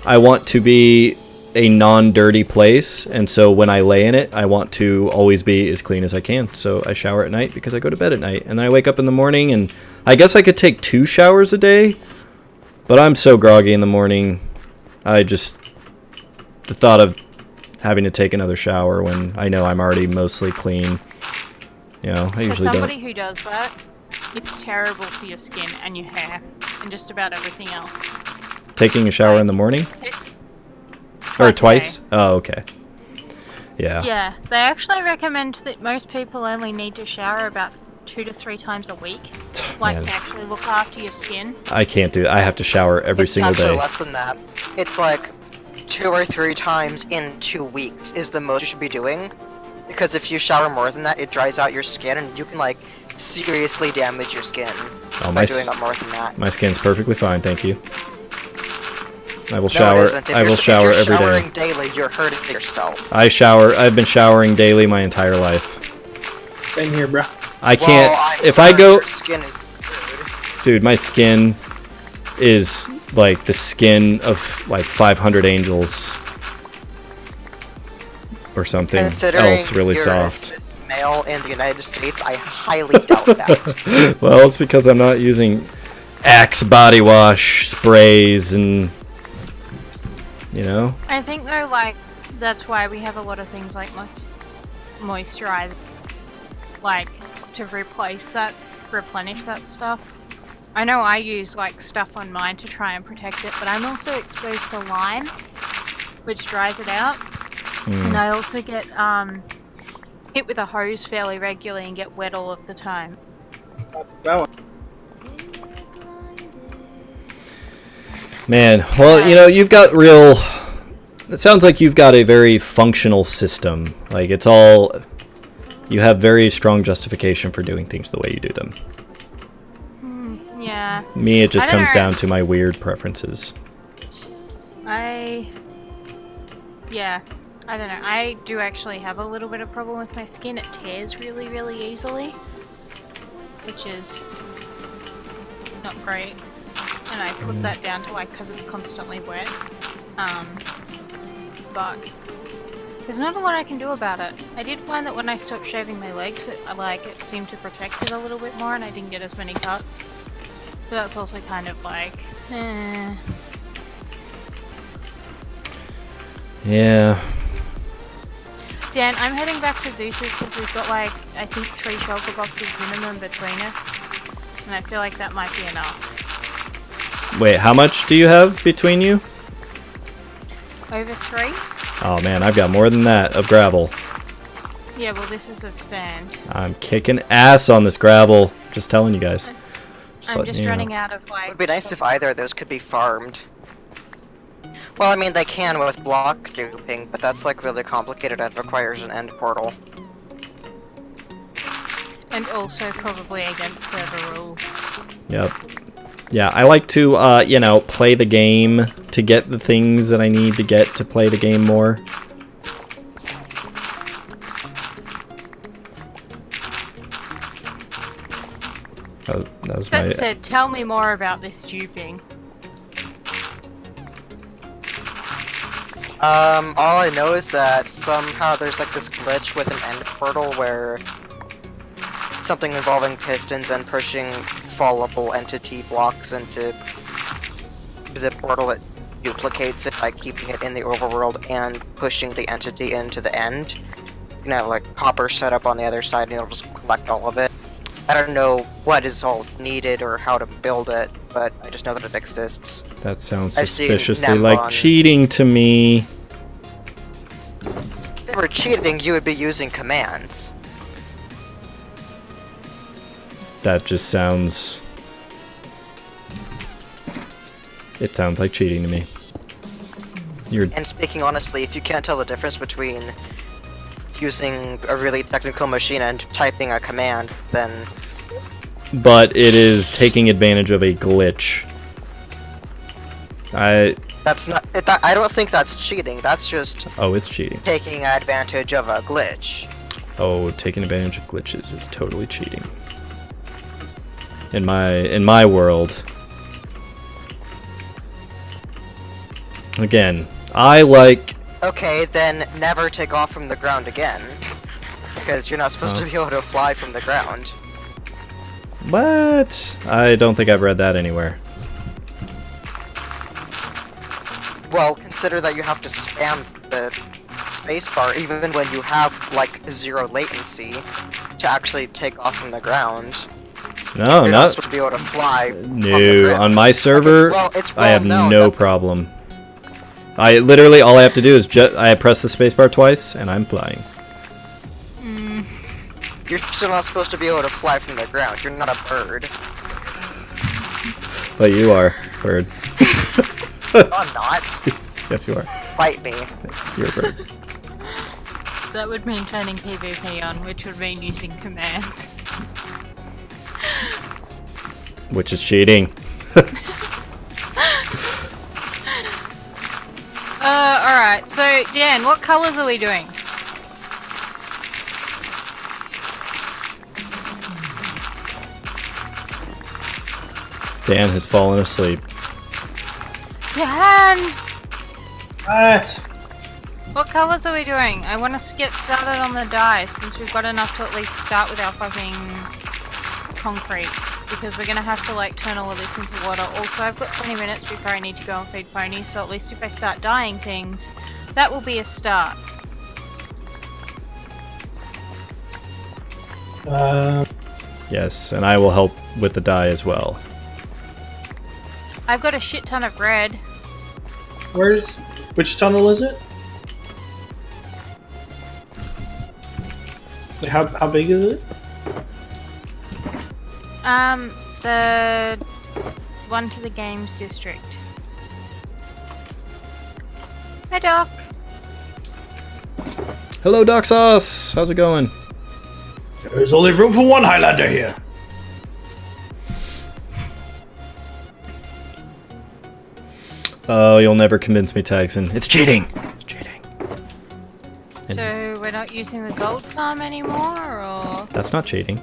A: I want to be a non-dirty place, and so when I lay in it, I want to always be as clean as I can. So I shower at night because I go to bed at night, and then I wake up in the morning, and I guess I could take 2 showers a day, but I'm so groggy in the morning. The thought of having to take another shower when I know I'm already mostly clean, you know, I usually don't.
B: For somebody who does that, it's terrible for your skin and your hair and just about everything else.
A: Taking a shower in the morning? Or twice? Oh, okay. Yeah.
B: Yeah, they actually recommend that most people only need to shower about 2 to 3 times a week, like to actually look after your skin.
A: I can't do it. I have to shower every single day.
D: It's actually less than that. It's like 2 or 3 times in 2 weeks is the most you should be doing, because if you shower more than that, it dries out your skin and you can like seriously damage your skin by doing it more than that.
A: My skin's perfectly fine, thank you. I will shower. I will shower every day. If you're showering
D: daily, you're hurting yourself.
A: I've been showering daily my entire life.
C: Same here, bro.
A: I can't. I go. Dude, my skin is like the skin of like 500 angels or something else really soft.
D: Male in the United States, I highly doubt that.
A: Well, it's because I'm not using Axe body wash sprays and you know?
B: I think though, like, that's why we have a lot of things like moisturize, like, to replace that, replenish that stuff. I know I use like stuff on mine to try and protect it, but I'm also exposed to lime, which dries it out. And I also get hit with a hose fairly regularly and get wet all of the time.
A: Man, well, you know, you've got real... It sounds like you've got a very functional system. Like, it's all... You have very strong justification for doing things the way you do them.
B: Yeah.
A: Me, it just
B: I don't
A: comes
B: know.
A: down to my weird preferences.
B: Yeah, I don't know. I do actually have a little bit of problem with my skin. It tears really, really easily, which is not great. And I put that down to like because it's constantly wet. But there's not a lot I can do about it. I did find that when I stopped shaving my legs, it seemed to protect it a little bit more, and I didn't get as many cuts. But that's also kind of like,
A: Yeah.
B: Dan, I'm heading back to Zeus's because we've got like, I think 3 shelter boxes minimum between us. And I feel like that might be enough.
A: Wait, how much do you have between you?
B: Over 3?
A: Oh man, I've got more than that of gravel.
B: Yeah, well this is of sand.
A: I'm kicking ass on this gravel. Just telling you guys.
B: I'm
A: letting
B: just
A: you know.
B: running out of
D: It
B: like...
D: would be nice if either of those could be farmed. Well, I mean, they can with block duping, but that's like really complicated and requires an end portal.
B: And also probably against server rules.
A: Yep. Yeah, I like to, you know, play the game to get the things that I need to get to play the game more. That was my...
B: That said, tell me more about this duping.
D: All I know is that somehow there's like this glitch with an end portal where something involving pistons and pushing fallable entity blocks into the portal, it duplicates it by keeping it in the overworld and pushing the entity into the end. You know, like copper set up on the other side and it'll just collect all of it. I don't know what is all needed or how to build it, but I just know that it exists.
A: That sounds
D: I've seen
A: suspiciously like
D: Nambon.
A: cheating to me.
D: If you were cheating, you would be using commands.
A: That just sounds... It sounds like cheating to me. You're...
D: And speaking honestly, if you can't tell the difference between using a really technical machine and typing a command, then...
A: But it is taking advantage of a glitch.
D: That's not... I don't think that's cheating, that's just
A: Oh, it's cheating.
D: taking advantage of a glitch.
A: Oh, taking advantage of glitches is totally cheating. In my world. Again, I like...
D: Okay, then never take off from the ground again. Because you're not supposed to be able to fly from the ground.
A: What? I don't think I've read that anywhere.
D: Well, consider that you have to spam the spacebar even when you have, like, 0 latency to actually take off from the ground.
A: No,
D: You're not
A: not...
D: supposed to be able to fly from the
A: No,
D: ground.
A: on my server,
D: Well, it's
A: I have
D: well known
A: no
D: that-
A: problem. I literally, all I have to do is I press the spacebar twice, and I'm flying.
D: You're still not supposed to be able to fly from the ground. You're not a bird.
A: But you are, bird.
D: No, I'm not.
A: Yes, you are.
D: Fight me.
A: You're a bird.
B: That would mean turning PvP on, which would mean using commands.
A: Which is cheating.
B: Alright, so Dan, what colors are we doing?
A: Dan has fallen asleep.
B: Dan!
C: What?
B: What colors are we doing? I want us to get started on the dice, since we've got enough to at least start with our fucking concrete. because we're gonna have to like turn all of this into water. Also, I've got 20 minutes before I need to go and feed ponies, so at least if I start dying things, that will be a start.
A: Yes, and I will help with the dye as well.
B: I've got a shit ton of bread.
C: Which tunnel is it? Like, how big is it?
B: The one to the games district. Hi, Doc.
A: Hello, Doc Sauce. How's it going?
C: There's only room for one Highlander here.
A: Oh, you'll never convince me, Tagson. It's cheating. It's cheating.
B: So we're not using the gold farm anymore, or?
A: That's not cheating.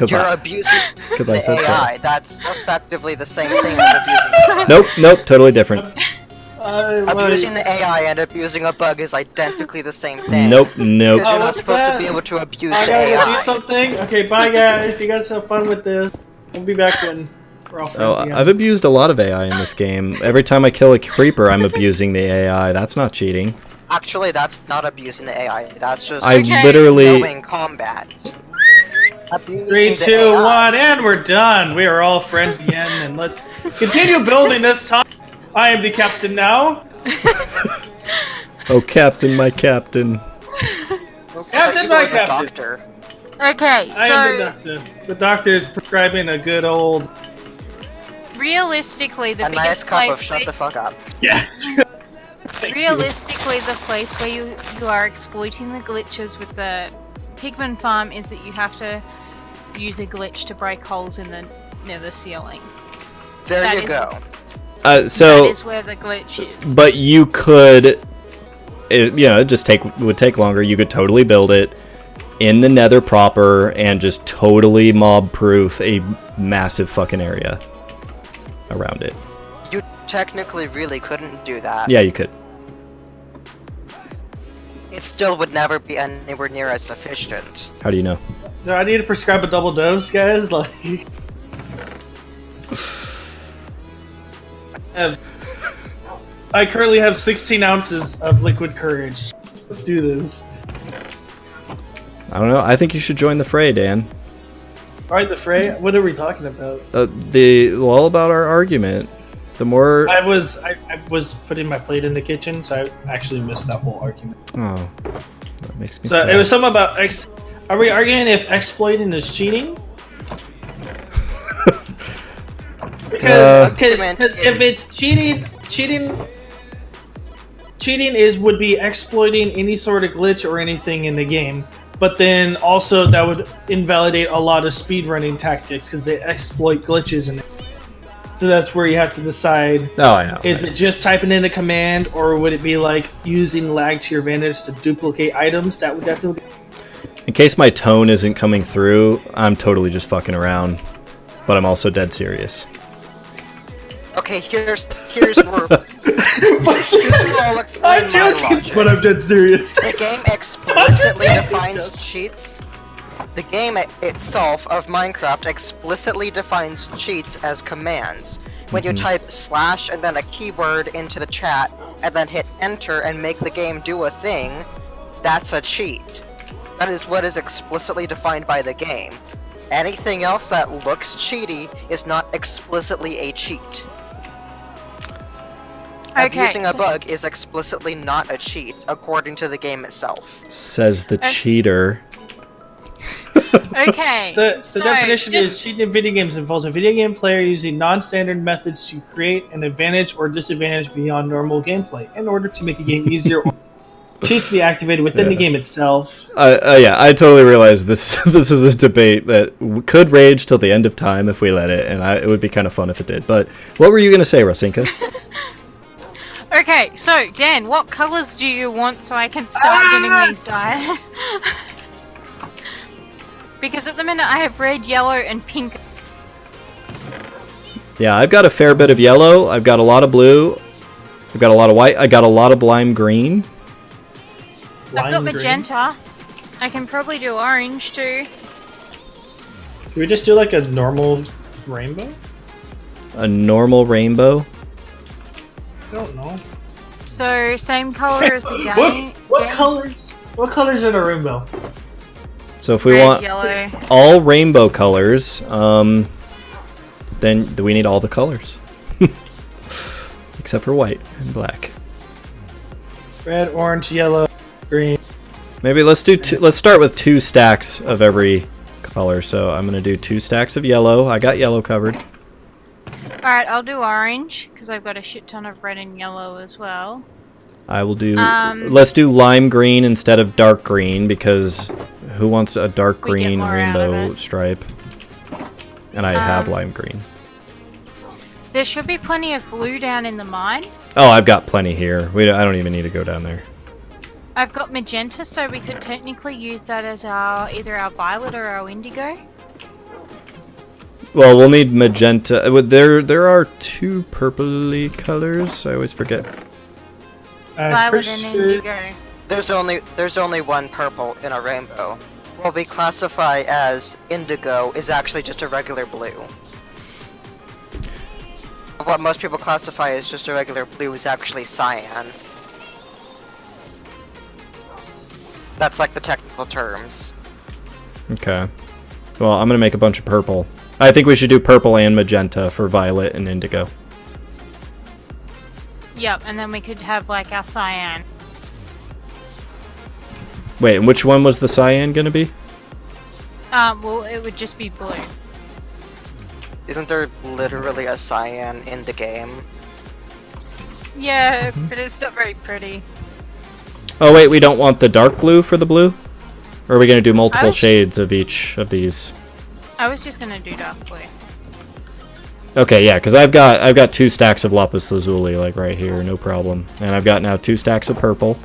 D: You're abusing
A: Because I
D: the
A: said
D: AI.
A: so.
D: That's effectively the same thing as abusing the bug.
A: Nope, totally different.
D: Abusing the AI and abusing a bug is identically the same thing.
A: Nope.
D: Because you're not
C: what's
D: supposed
C: that?
D: to be able to abuse
C: I
D: the
C: gotta go do
D: AI.
C: something. Okay, bye guys. You guys have fun with this. We'll be back when we're all friends
A: Oh,
C: again.
A: I've abused a lot of AI in this game. Every time I kill a creeper, I'm abusing the AI. That's not cheating.
D: Actually, that's not abusing the AI. That's just
A: I
B: Okay.
A: literally...
D: knowing combat. Abusing
C: 3,
D: the
C: 2,
D: AI.
C: 1, and we're done. We are all friends again, and let's continue building this time. I am the captain now.
A: Oh, Captain, my Captain.
C: Captain,
D: You
C: my
D: were the
C: captain.
D: doctor.
B: Okay,
C: I am the
B: so
C: doctor. The doctor is prescribing a good old
B: realistically, the
D: A nice
B: biggest
D: cup
B: place
D: of shut the fuck up.
C: yes. Thank you.
B: realistically, the place where you are exploiting the glitches with the pigman farm is that you have to use a glitch to break holes in the nether ceiling.
D: There
B: That
D: you
B: is-
D: go.
B: That
A: So,
B: is where the glitch is.
A: but you could... It would take longer. You could totally build it in the nether proper and just totally mob-proof a massive fucking area around it.
D: You technically really couldn't do that.
A: Yeah, you could.
D: It still would never be anywhere near as sufficient.
A: How do you know?
C: Do I need to prescribe a double dose, guys? Like, I currently have 16 ounces of liquid courage. Let's do this.
A: I don't know. I think you should join the fray, Dan.
C: All right, the fray. What are we talking about?
A: All about our argument. The more...
C: I was putting my plate in the kitchen, so I actually missed that whole argument.
A: Oh, that makes me
C: So
A: sad.
C: it was something about Are we arguing if exploiting is cheating? Because if it's cheating would be exploiting any sort of glitch or anything in the game. But then also that would invalidate a lot of speedrunning tactics because they exploit glitches in it. So that's where you have to decide,
A: Oh, I know.
C: is it just typing in a command or would it be like using lag to your advantage to duplicate items? That would definitely be...
A: In case my tone isn't coming through, I'm totally just fucking around. But I'm also dead serious.
D: Okay, here's where I'll explain
C: I'm
D: my
C: joking,
D: logic.
C: but I'm dead serious.
D: The game explicitly
C: I'm
D: defines
C: joking.
D: cheats. The game itself of Minecraft explicitly defines cheats as commands. When you type / and then a keyword into the chat, and then hit enter and make the game do a thing, that's a cheat. That is what is explicitly defined by the game. Anything else that looks cheaty is not explicitly a cheat.
B: Okay,
D: Abusing a
B: so-
D: bug is explicitly not a cheat, according to the game itself.
A: Says the cheater.
B: Okay.
C: The
B: so
C: definition
B: just-
C: is cheating in video games involves a video game player using non-standard methods to create an advantage or disadvantage beyond normal gameplay in order to make a game easier or cheats be activated within the game itself.
A: Yeah, I totally realize this. This is a debate that could rage till the end of time if we let it, and it would be kind of fun if it did. But what were you gonna say, Rasinka?
B: Okay, so Dan, what colors do you want so I can start getting these dye? Because at the minute I have red, yellow, and pink.
A: Yeah, I've got a fair bit of yellow. I've got a lot of blue. I've got a lot of white. I got a lot of lime green.
B: I've got
C: Lime green.
B: magenta. I can probably do orange too.
C: we just do like a normal rainbow?
A: A normal rainbow?
C: I don't know.
B: So same color as the game.
C: What colors? What colors are in a rainbow?
A: So if we
B: Red,
A: want
B: yellow.
A: all rainbow colors, then we need all the colors. Except for white and black.
C: Red, orange, yellow, green.
A: Maybe let's do let's start with 2 stacks of every color. So I'm gonna do 2 stacks of yellow. I got yellow covered.
B: Alright, I'll do orange, because I've got a shit ton of red and yellow as well.
A: I will do. Let's do lime green instead of dark green, because who wants a dark
B: We get
A: green
B: more out of
A: rainbow
B: it.
A: stripe? And I have lime green.
B: There should be plenty of blue down in the mine.
A: Oh, I've got plenty here. I don't even need to go down there.
B: I've got magenta, so we could technically use that as either our violet or our indigo.
A: Well, we'll need magenta. There are 2 purpley colors. I always forget.
B: Violet and indigo.
D: There's only one purple in a rainbow. What we classify as indigo is actually just a regular blue. What most people classify as just a regular blue is actually cyan. That's like the technical terms.
A: Okay. Well, I'm gonna make a bunch of purple. I think we should do purple and magenta for violet and indigo.
B: Yep, and then we could have like our cyan.
A: Wait, and which one was the cyan gonna be?
B: Well, it would just be blue.
D: Isn't there literally a cyan in the game?
B: Yeah, but it's not very pretty.
A: Oh wait, we don't want the dark blue for the blue? Or are we gonna do multiple
B: was-
A: shades of each of these?
B: I was just gonna do dark blue.
A: Okay, yeah, because I've got 2 stacks of lapis lazuli like right here, no problem. And I've got now 2 stacks of purple.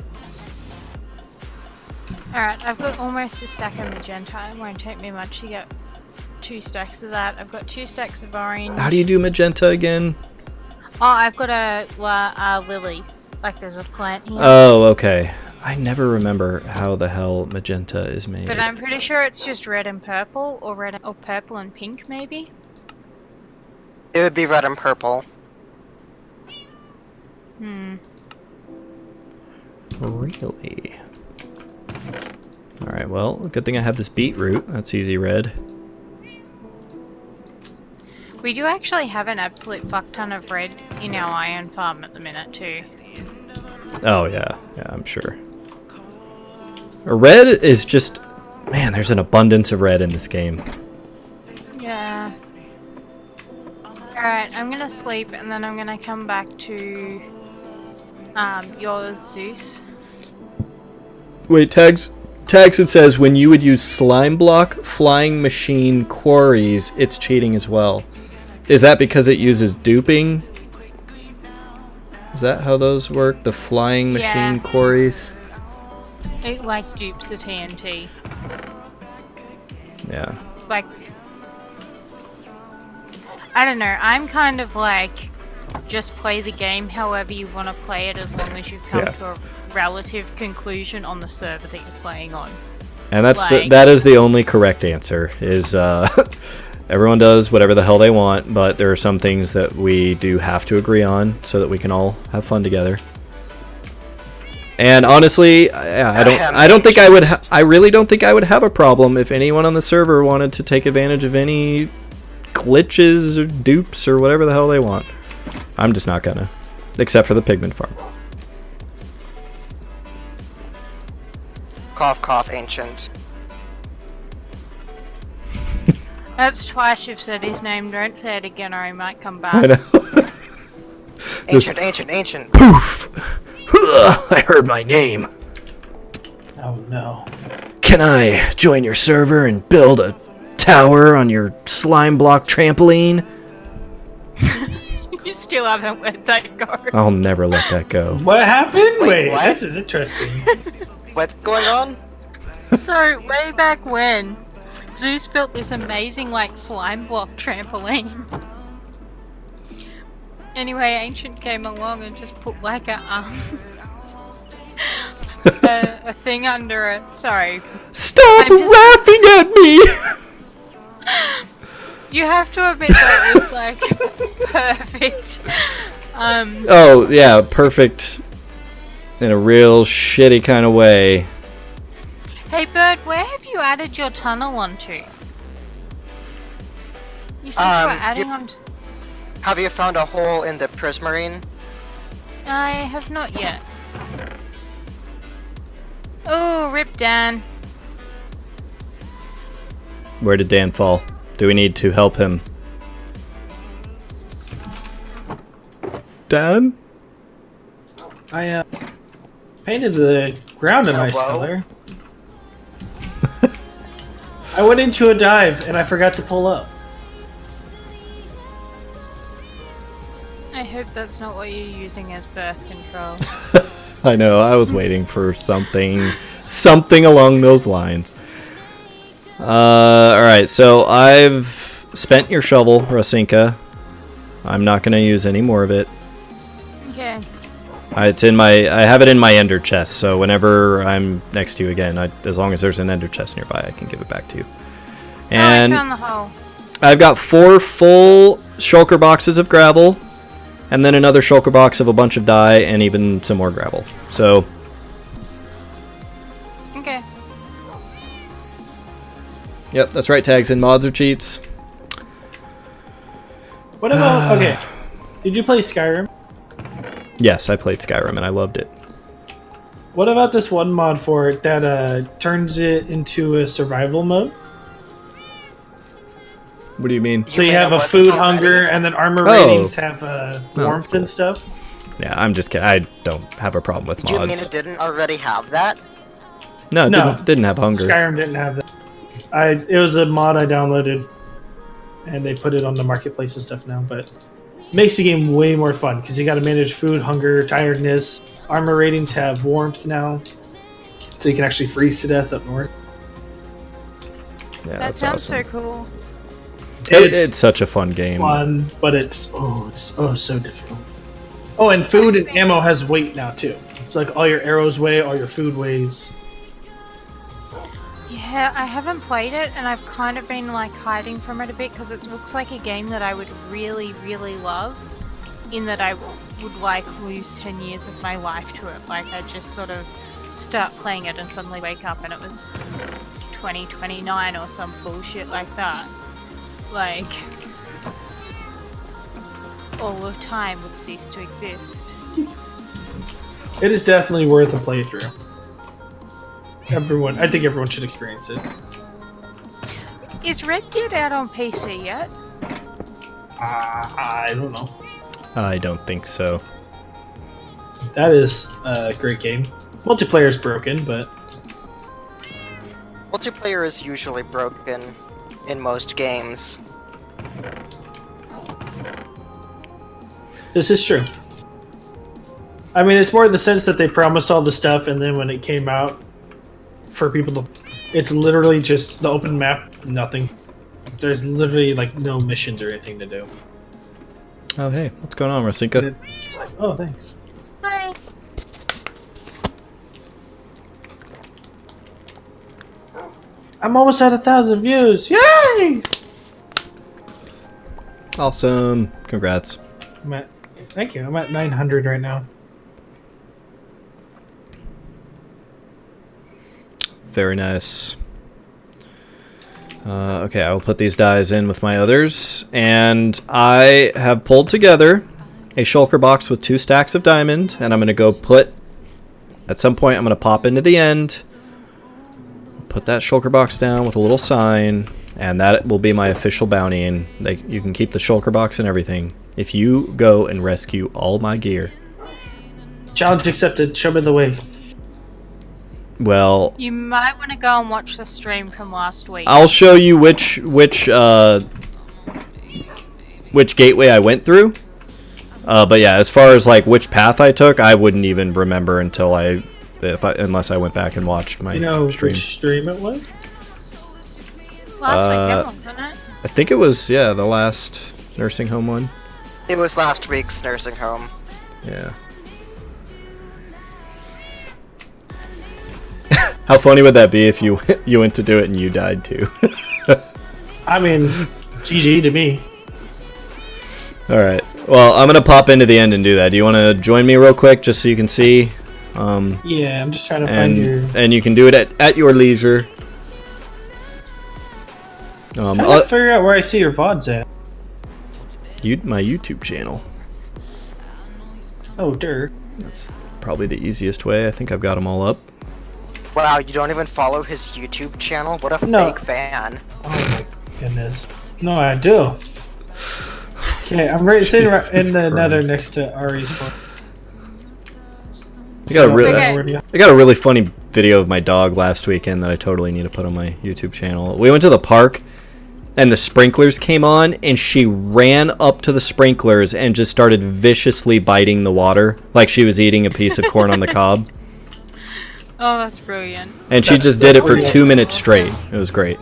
B: Alright, I've got almost a stack of magenta. It won't take me much to get 2 stacks of that. I've got 2 stacks of orange.
A: How do you do magenta again?
B: Oh, I've got a lily. Like there's a plant here.
A: Oh, okay. I never remember how the hell magenta is made.
B: But I'm pretty sure it's just red and purple, or purple and pink, maybe.
D: It would be red and purple.
A: Really? Alright, well, good thing I have this beetroot. That's easy red.
B: We do actually have an absolute fuck ton of red in our iron farm at the minute too.
A: Oh, yeah. Yeah, I'm sure. Red is just... Man, there's an abundance of red in this game.
B: Yeah. Alright, I'm gonna sleep and then I'm gonna come back to yours, Zeus.
A: Wait, Tagson says when you would use slime block, flying machine, quarries, it's cheating as well. Is that because it uses duping? Is that how those work? The flying machine
B: Yeah.
A: quarries?
B: It like dupes the TNT.
A: Yeah.
B: Like, I don't know, I'm kind of like, just play the game however you want to play it as long as you've come
A: Yeah.
B: to a relative conclusion on the server that you're playing on.
A: And that's
B: Like-
A: that is the only correct answer, is everyone does whatever the hell they want, but there are some things that we do have to agree on so that we can all have fun together. And honestly, I don't think I would I really don't think I would have a problem if anyone on the server wanted to take advantage of any glitches or dupes or whatever the hell they want. I'm just not gonna, except for the pigment farm.
D: Cough, cough, ancient.
B: That's twice you've said his name, don't say it again or he might come back.
A: I know.
D: Ancient, ancient, ancient.
A: Poof! I heard my name.
C: Oh no.
A: Can I join your server and build a tower on your slime block trampoline?
B: You still haven't let that go.
A: I'll never let that go.
C: What happened?
D: Wait,
C: Wait,
D: what?
C: this is interesting.
D: What's going on?
B: So, way back when, Zeus built this amazing, like, slime block trampoline. Anyway, Ancient came along and just put, like, a thing under it. Sorry.
A: Stop
B: I'm just-
A: laughing at me!
B: You have to admit that was like perfect.
A: Oh, yeah, perfect in a real shitty kind of way.
B: Hey Bird, where have you added your tunnel onto? You said you were adding on.
D: Have you found a hole in the prismarine?
B: I have not yet. Oh, rip Dan.
A: Where did Dan fall? Do we need to help him? Dan?
C: I painted the ground a nice
D: Hello?
C: color. I went into a dive and I forgot to pull up.
B: I hope that's not what you're using as birth control.
A: I know, I was waiting for something along those lines. Alright, so I've spent your shovel, Rasinka. I'm not gonna use any more of it.
B: Okay.
A: I have it in my ender chest, so whenever I'm next to you again, as long as there's an ender chest nearby, I can give it back to you. And
B: I found the hole.
A: I've got 4 full shulker boxes of gravel, and then another shulker box of a bunch of dye, and even some more gravel. So,
B: Okay.
A: yep, that's right, tags and mods or cheats.
C: What about okay? Did you play Skyrim?
A: Yes, I played Skyrim and I loved it.
C: What about this one mod for it that turns it into a survival mode?
A: What do you mean?
C: So you
D: made
C: have
D: a
C: a
D: weapon
C: food
D: already?
C: hunger, and then armor
A: Oh.
C: ratings have
A: that's
C: warmth
A: cool.
C: and stuff.
A: Yeah, I'm just kidding. I don't have a problem with
D: Did you mean
A: mods.
D: it didn't already have that?
A: No, it
C: No.
A: didn't have hunger.
C: Skyrim didn't have that. It was a mod I downloaded, and they put it on the marketplace and stuff now. But it makes the game way more fun because you got to manage food, hunger, tiredness. Armor ratings have warmth now, so you can actually freeze to death up north.
A: Yeah,
B: That
A: that's
B: sounds
A: awesome.
B: so cool.
A: It's such a fun game.
C: Fun, but it's so difficult. Oh, and food and ammo has weight now too. So like all your arrows weigh, all your food weighs.
B: Yeah, I haven't played it, and I've kind of been like hiding from it a bit because it looks like a game that I would really, really love. In that I would like lose 10 years of my life to it. Like I just sort of start playing it and suddenly wake up and it was 2029 or some bullshit like that. Like all of time would cease to exist.
C: It is definitely worth a playthrough. I think everyone should experience it.
B: Is Red Dead out on PC yet?
C: I don't know.
A: I don't think so.
C: That is a great game. Multiplayer is broken, but
D: Multiplayer is usually broken in most games.
C: this is true. I mean, it's more in the sense that they promised all the stuff, and then when it came out for people to, it's literally just the open map, nothing. There's literally like no missions or anything to do.
A: Oh, hey, what's going on, Rasinka?
C: It's like, oh, thanks.
B: Hi.
C: I'm almost at 1,000 views. Yay!
A: Awesome. Congrats.
C: Thank you. I'm at 900 right now.
A: Very nice. Okay, I will put these dies in with my others. And I have pulled together a shulker box with 2 stacks of diamond. And I'm going to go put... At some point, I'm going to pop into the end. Put that shulker box down with a little sign. And that will be my official bounty. And you can keep the shulker box and everything if you go and rescue all my gear.
C: Challenge accepted. Show me the way.
B: You might want to go and watch the stream from last week.
A: I'll show you which gateway I went through. But yeah, as far as like which path I took, I wouldn't even remember until unless I went back and watched my stream.
C: Which stream it was?
B: Last weekend, wasn't it?
A: I think it was the last nursing home one.
D: It was last week's nursing home.
A: Yeah. How funny would that be if you went to do it and you died too?
C: I mean, GG to me.
A: Alright. Well, I'm going to pop into the end and do that. Do you want to join me real quick just so you can see?
C: Yeah, I'm just trying to find your...
A: And you can do it at your leisure.
C: I'm trying to figure out where I see your VODs at.
A: My YouTube channel.
C: Oh, dirt.
A: That's probably the easiest way. I think I've got them all up.
D: Wow, you don't even follow his YouTube channel? What a
C: No.
D: fake fan.
C: Oh my goodness. No, I do. Okay, I'm right sitting right in the nether next to Ari's phone.
A: I got a really funny video of my dog last weekend that I totally need to put on my YouTube channel. We went to the park and the sprinklers came on and she ran up to the sprinklers and just started viciously biting the water like she was eating a piece of corn on the cob.
B: Oh, that's brilliant.
A: And she just did it for 2 minutes straight. It was great.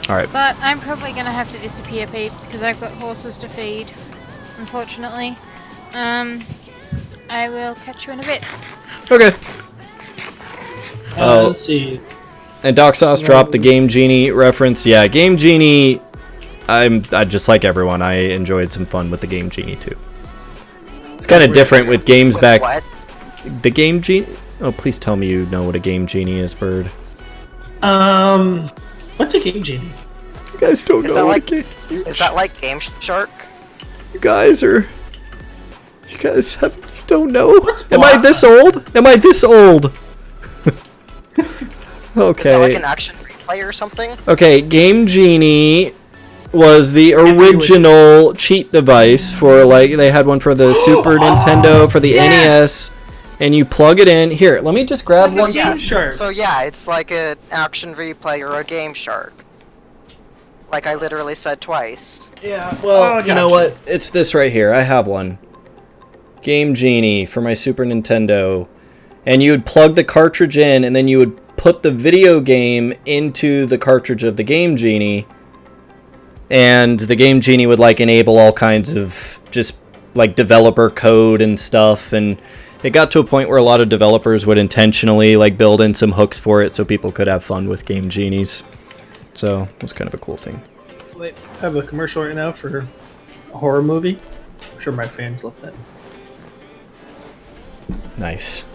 A: Alright.
B: But I'm probably gonna have to disappear, peeps, because I've got horses to feed, unfortunately. I will catch you in a bit.
A: Okay.
C: Let's see.
A: And Doc Sauce dropped the Game Genie reference. Yeah, Game Genie, I just like everyone. I enjoyed some fun with the Game Genie too. It's kind of different with games
D: With
A: back.
D: what?
A: The Game Genie. Oh, please tell me you know what a Game Genie is, Bird.
C: What's a Game Genie?
A: You guys don't
D: Is
A: know.
D: is that like Game Shark?
A: You guys are. You guys don't know.
C: What's
A: Am I this old? Am I this old? Okay.
D: Is that like an action replay or something?
A: Okay, Game Genie was the original cheat device for, like, they had one for the Super Nintendo, for the NES, and you plug it in. Here, let me just grab one.
C: Game Shark.
D: So yeah, it's like an action replay or a Game Shark. Like I literally said twice.
A: Yeah, well,
C: Oh,
A: you know
C: gotcha.
A: what? It's this right here. I have one. Game Genie for my Super Nintendo. And you would plug the cartridge in, and then you would put the video game into the cartridge of the Game Genie. And the Game Genie would, like, enable all kinds of just, like, developer code and stuff. And it got to a point where a lot of developers would intentionally, like, build in some hooks for it so people could have fun with Game Genies. So it was kind of a cool thing.
C: Wait, I have a commercial right now for a horror movie. I'm sure my fans love that.
A: Nice.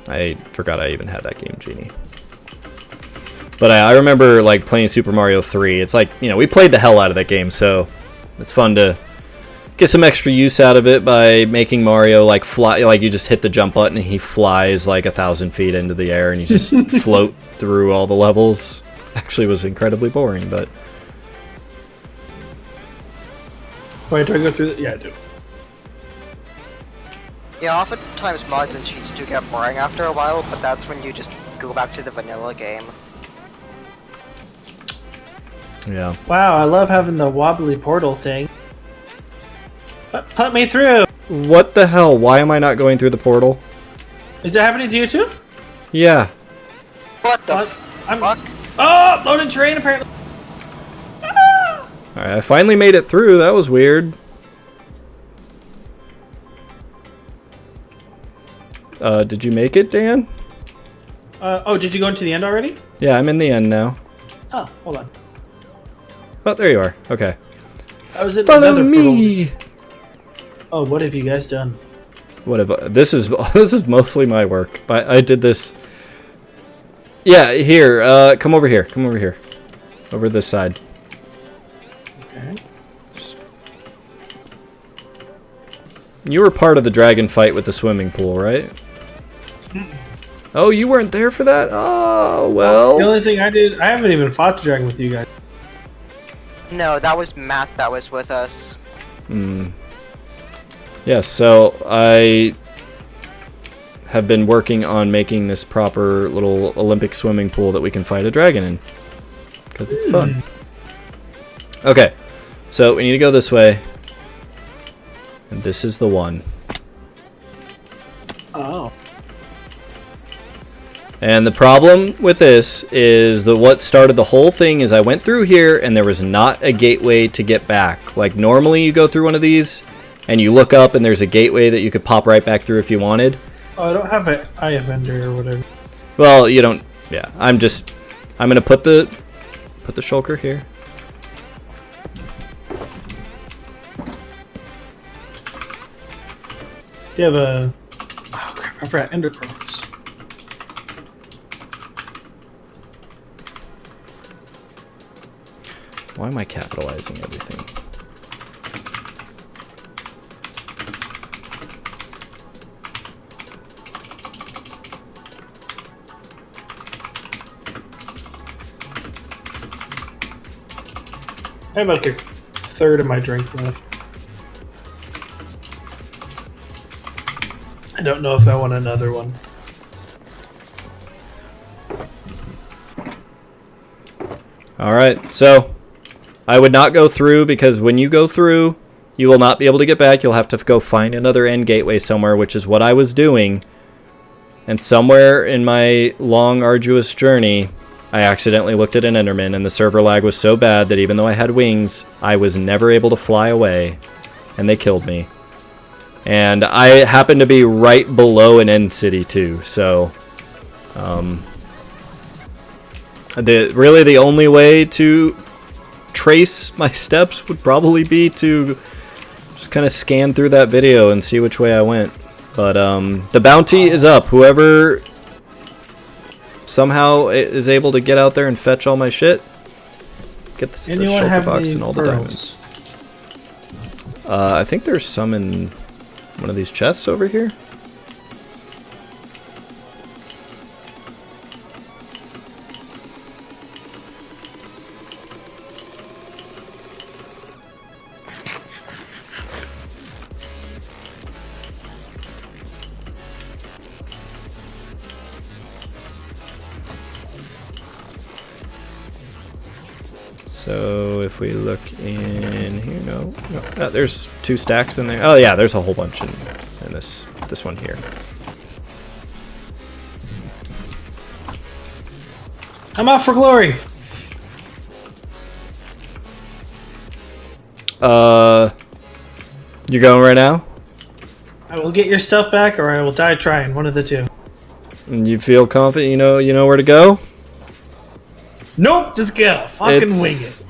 A: I forgot I even had that Game Genie. But I remember, like, playing Super Mario 3. It's like, you know, we played the hell out of that game, so it's fun to get some extra use out of it by making Mario, like, fly. Like, you just hit the jump button and he flies, like, 1,000 feet into the air and you just float through all the levels. Actually, it was incredibly boring, but...
C: Wait, do I go through? Yeah, I do.
D: Yeah, oftentimes mods and cheats do get boring after a while, but that's when you just go back to the vanilla game.
A: Yeah.
C: Wow, I love having the wobbly portal thing. Put me through!
A: What the hell? Why am I not going through the portal?
C: Is that happening to you too?
A: Yeah.
D: What the
C: I'm-
D: fuck?
C: Oh! Loaded terrain apparently!
A: Alright, I finally made it through. That was weird. Did you make it, Dan?
C: Oh, did you go into the end already?
A: Yeah, I'm in the end now.
C: Oh, hold on.
A: Oh, there you are. Okay.
C: I was in
A: Follow
C: another
A: me!
C: portal. Oh, what have you guys done?
A: What have this is mostly my work. But I did this. Yeah, here. Come over here. Come over here. Over this side.
C: Okay.
A: You were part of the dragon fight with the swimming pool, right? Oh, you weren't there for that? Oh, well.
C: The only thing I did, I haven't even fought the dragon with you guys.
D: No, that was Matt that was with us.
A: Yes, so I have been working on making this proper little Olympic swimming pool that we can fight a dragon in. Because it's fun. Okay, so we need to go this way. And this is the one.
C: Oh.
A: And the problem with this is that what started the whole thing is I went through here and there was not a gateway to get back. Like normally you go through one of these and you look up and there's a gateway that you could pop right back through if you wanted.
C: Oh, I don't have an eye of ender or whatever.
A: Well, you don't. Yeah, I'm gonna put the shulker here.
C: Do you have a? Oh crap! I forgot ender pearls.
A: Why am I capitalizing everything?
C: I have like a third of my drink left. I don't know if I want another one.
A: All right, so I would not go through because when you go through, you will not be able to get back. You'll have to go find another end gateway somewhere, which is what I was doing. And somewhere in my long, arduous journey, I accidentally looked at an Enderman, and the server lag was so bad that even though I had wings, I was never able to fly away, and they killed me. And I happened to be right below an end city too, so really the only way to trace my steps would probably be to just kind of scan through that video and see which way I went. But the bounty is up. Whoever somehow is able to get out there and fetch all my shit, get the shulker box and all the diamonds. I think there's some in one of these chests over here. So if we look in here, no, there's 2 stacks in there. Oh yeah, there's a whole bunch in this one here.
C: I'm off for glory.
A: You going right now?
C: I will get your stuff back, or I will die trying. One of the two.
A: And you feel confident? You know where to go?
C: Nope, just go. Fucking wing it.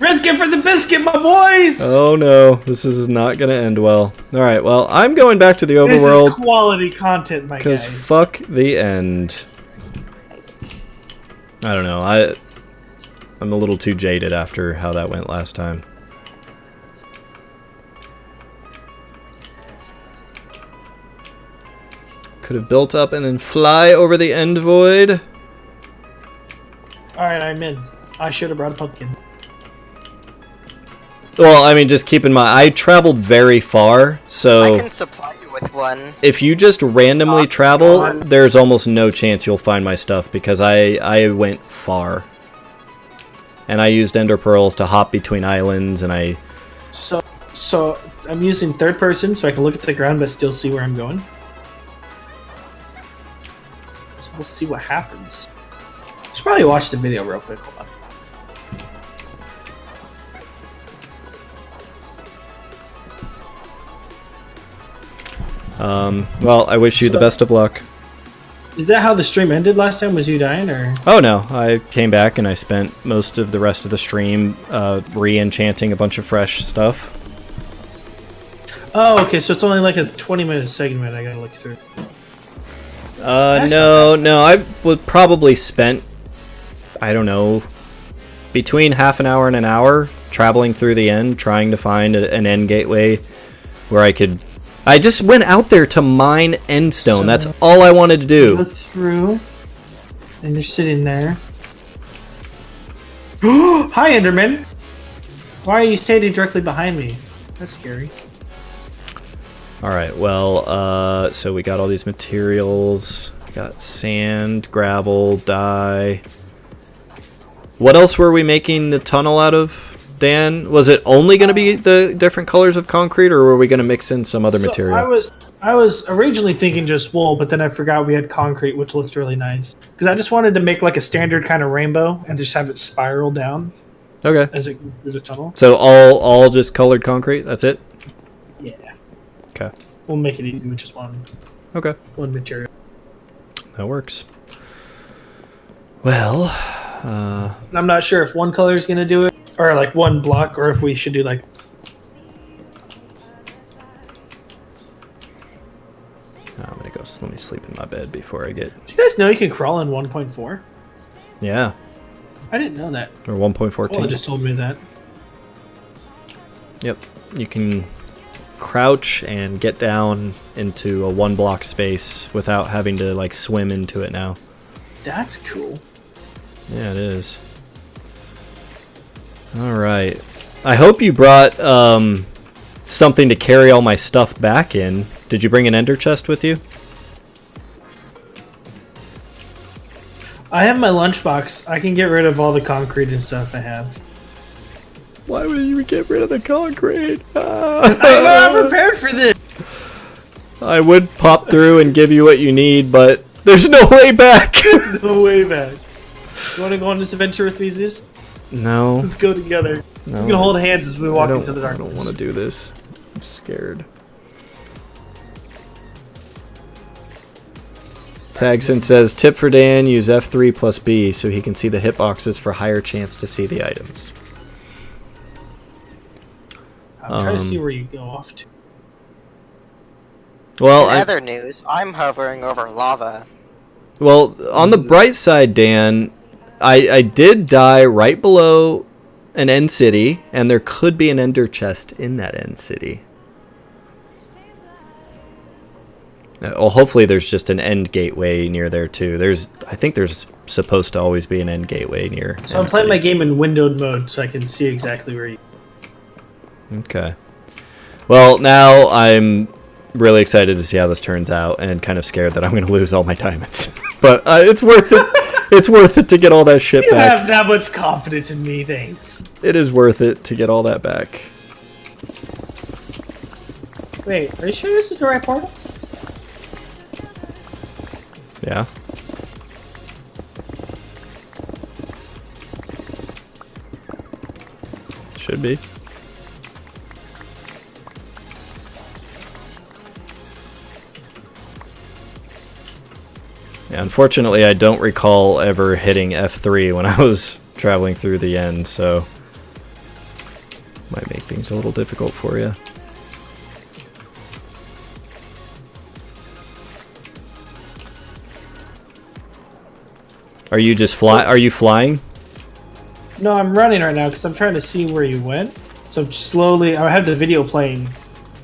C: Risk it for the biscuit, my boys!
A: Oh no, this is not gonna end well. Alright, well, I'm going back to the overworld.
C: This is quality content, my guys.
A: Because fuck the end. I don't know, I'm a little too jaded after how that went last time. Could have built up and then fly over the end void.
C: Alright, I'm in. I should have brought a pumpkin.
A: Well, I mean, just keep in mind, I traveled very far, so
D: I can supply you with one.
A: if you just randomly travel, there's almost no chance you'll find my stuff, because I went far. And I used ender pearls to hop between islands, and I...
C: So I'm using third person, so I can look at the ground but still see where I'm going. So we'll see what happens. Should probably watch the video real quick. Hold
A: on. Well, I wish you the best of luck.
C: Is that how the stream ended last time? Was you dying, or?
A: Oh no, I came back and I spent most of the rest of the stream re-enchanting a bunch of fresh stuff.
C: Oh, okay, so it's only like a 20-minute segment I gotta look through.
A: No, I would probably spent, I don't know, between half an hour and an hour traveling through the end, trying to find an end gateway where I just went out there to mine endstone. So that's all I wanted to do.
C: Go through, and you're sitting there. Hi, Enderman! Why are you standing directly behind me? That's scary.
A: Alright, well, so we got all these materials. Got sand, gravel, dye. What else were we making the tunnel out of, Dan? Was it only going to be the different colors of concrete, or were we going to mix in some other material?
C: I was originally thinking just wool, but then I forgot we had concrete, which looks really nice. Because I just wanted to make like a standard kind of rainbow and just have it spiral down.
A: Okay.
C: As it goes through the tunnel.
A: So all just colored concrete? That's it?
C: Yeah.
A: Okay.
C: We'll make it easy with just one
A: Okay.
C: material.
A: That works. Well,
C: I'm not sure if one color is gonna do it, or like one block, or if we should do like.
A: I'm gonna go. Let me sleep in my bed before I get.
C: Do you guys know you can crawl in 1.4?
A: Yeah,
C: I didn't know that.
A: or 1.14.
C: Paula just told me that.
A: Yep, you can crouch and get down into a 1 block space without having to like swim into it now.
C: That's cool.
A: Yeah, it is. All right. I hope you brought something to carry all my stuff back in. Did you bring an ender chest with you?
C: I have my lunchbox. I can get rid of all the concrete and stuff I have.
A: Why would you get rid of the concrete?
C: I'm prepared for this.
A: I would pop through and give you what you need, but there's no way back.
C: No way back. You want to go on this adventure with me, Zeus?
A: No.
C: Let's go together.
A: No.
C: We can hold hands as we walk into the
A: I
C: darkness.
A: don't want to do this. I'm scared. Tagson says, tip for Dan, use F3 plus B so he can see the hitboxes for higher chance to see the items.
C: I'm trying to see where you go off to.
A: Well,
D: In other news, I'm hovering over lava.
A: Well, on the bright side, Dan, I did die right below an end city, and there could be an ender chest in that end city. Well, hopefully there's just an end gateway near there too. I think there's supposed to always be an end gateway near.
C: So I'm playing my game in windowed mode, so I can see exactly where you.
A: Okay. Well, now I'm really excited to see how this turns out, and kind of scared that I'm going to lose all my diamonds. But it's worth it. It's worth it to get all that shit
C: You
A: back.
C: have that much confidence in me, thanks.
A: It is worth it to get all that back.
C: Wait, are you sure this is the right portal?
A: Yeah. Should be. Yeah, unfortunately, I don't recall ever hitting F3 when I was traveling through the end, so might make things a little difficult for you. Are you just Are you flying?
C: No, I'm running right now because I'm trying to see where you went. So slowly, I have the video playing,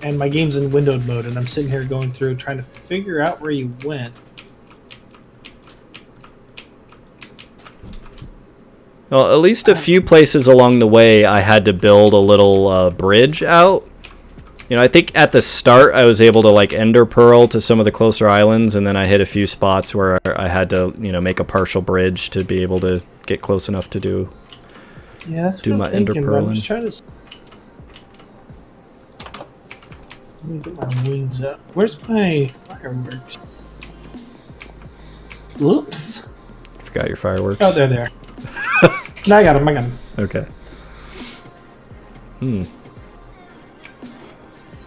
C: and my game's in windowed mode, and I'm sitting here going through trying to figure out where you went.
A: Well, at least a few places along the way I had to build a little bridge out. You know, I think at the start I was able to like ender pearl to some of the closer islands, and then I hit a few spots where I had to, you know, make a partial bridge to be able to get close enough to do
C: Yeah, that's
A: my
C: what I'm
A: ender
C: thinking, but I'm
A: pearling.
C: just trying to. Let me get my wings up. Where's my fireworks? Whoops.
A: Forgot your fireworks.
C: Oh, they're there. No, I got them. I got them.
A: Okay.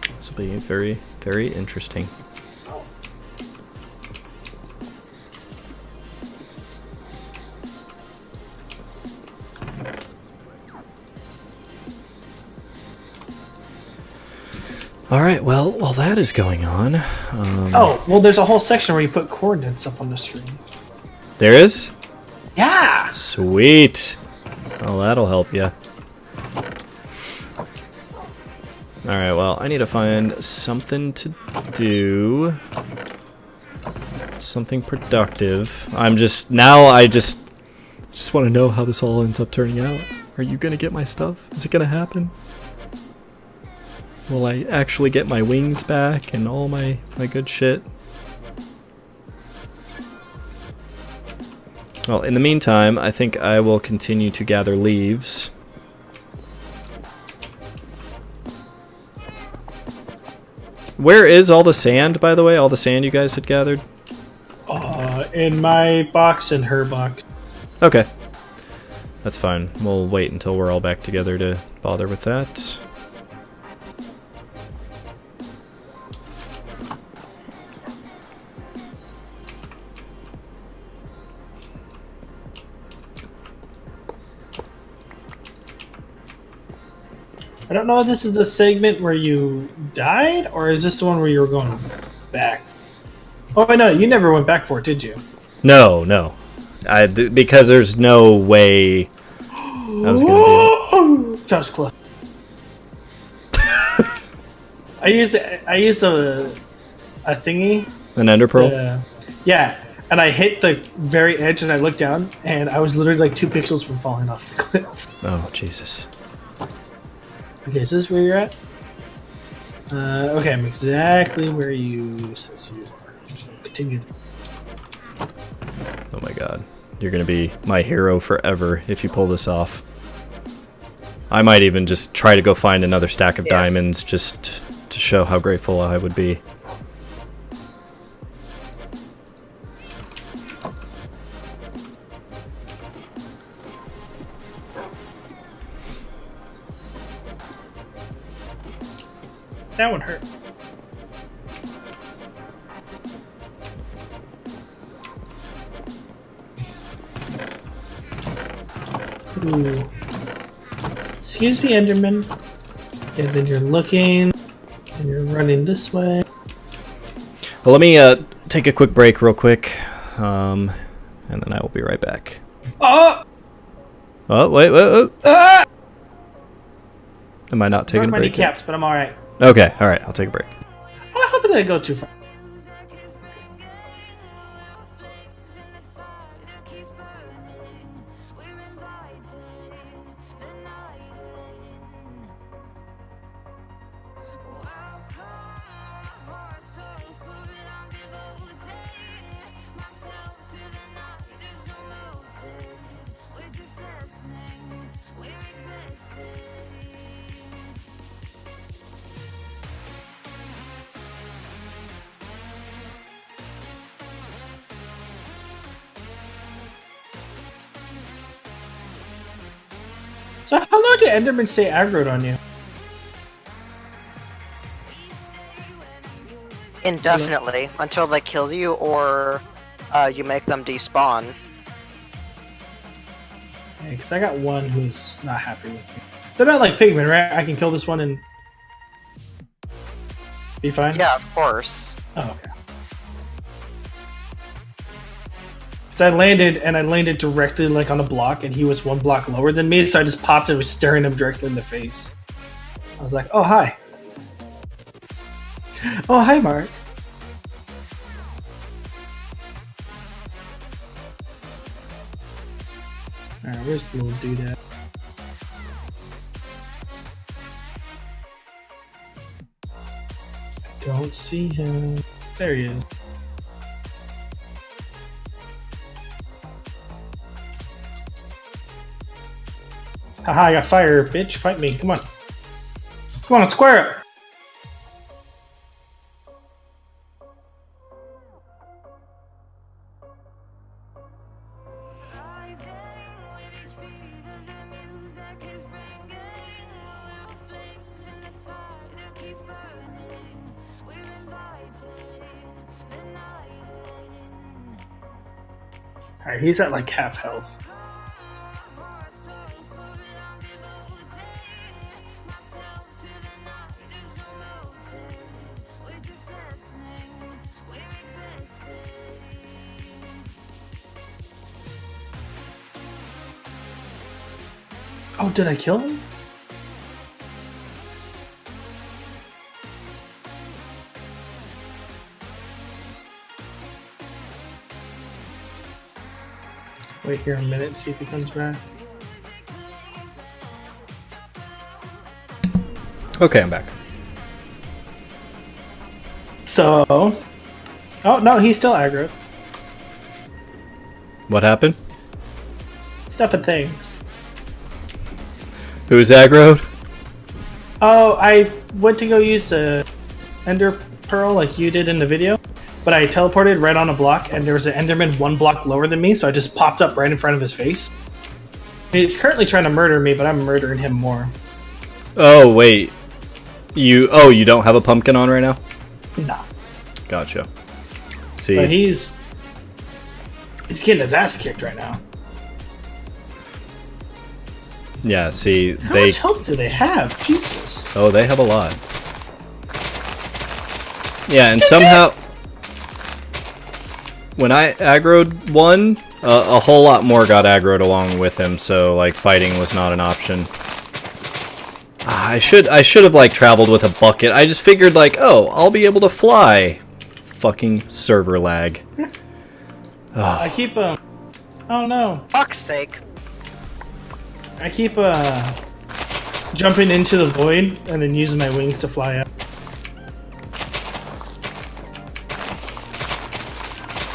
A: This will be very, very interesting. All right. Well, while that is going on,
C: Oh, well, there's a whole section where you put coordinates up on the screen.
A: there is.
C: Yeah.
A: Sweet. Well, that'll help you. Alright, well, I need to find something to do. Something productive. I just want to know how this all ends up turning out. Are you gonna get my stuff? Is it gonna happen? Will I actually get my wings back and all my good shit? Well, in the meantime, I think I will continue to gather leaves. Where is all the sand, by the way? All the sand you guys had gathered?
C: In my box and her box.
A: Okay. That's fine. We'll wait until we're all back together to bother with that.
C: I don't know if this is the segment where you died, or is this the one where you were going back? Oh, no, you never went back for it, did you?
A: No. Because there's no way I was gonna
C: That was close. I used a thingy.
A: An ender pearl?
C: Yeah, and I hit the very edge, and I looked down, and I was literally like 2 pixels from falling off the cliff.
A: Oh, Jesus.
C: Okay, is this where you're at? Okay, I'm exactly where you said you are. So continue.
A: Oh my god. You're gonna be my hero forever if you pull this off. I might even just try to go find another stack of diamonds just to show how grateful I would be.
C: That one hurt. Ooh. Excuse me, Enderman. Okay, then you're looking, and you're running this way.
A: Well, let me take a quick break real quick, and then I will be right back.
C: Oh!
A: Oh, wait.
C: Ah!
A: Am I not taking a
C: my
A: break?
C: kneecaps, but I'm alright.
A: Okay, alright, I'll take a break.
C: I hope it didn't go too far. So how long do Endermen stay aggroed on you?
D: Indefinitely, until they kill you or you make them despawn.
C: Yeah, because I got one who's not happy with me. They're not like pigmen, right? I can kill this one and be fine?
D: Yeah, of course.
C: Oh, okay. So I landed directly like on a block, and he was 1 block lower than me, so I just popped and was staring him directly in the face. I was like, oh, hi. Oh, hi, Mark. Alright, where's the little dude at? I don't see him. There he is. Haha, I got fire, bitch. Fight me. Come on. Come on, let's square up. Alright, he's at like half health. Oh, did I kill him? Wait here a minute and see if he comes back.
A: Okay, I'm back.
C: So... Oh, no, he's still aggro.
A: What happened?
C: Stuff and things.
A: Who's aggroed?
C: Oh, I went to go use the Ender Pearl like you did in the video, but I teleported right on a block, and there was an Enderman 1 block lower than me, so I just popped up right in front of his face. He's currently trying to murder me, but I'm murdering him more.
A: Oh, wait. You don't have a pumpkin on right now?
C: No.
A: Gotcha. See.
C: But he's getting his ass kicked right now.
A: Yeah, see,
C: How
A: they...
C: much health do they have? Jesus.
A: Oh, they have a lot. Yeah, and somehow... When I aggroed one, a whole lot more got aggroed along with him, so, like, fighting was not an option. I should have, like, traveled with a bucket. I just figured, like, oh, I'll be able to fly. Fucking server lag.
C: I keep, oh no.
D: Fuck's sake.
C: I keep, jumping into the void and then using my wings to fly up.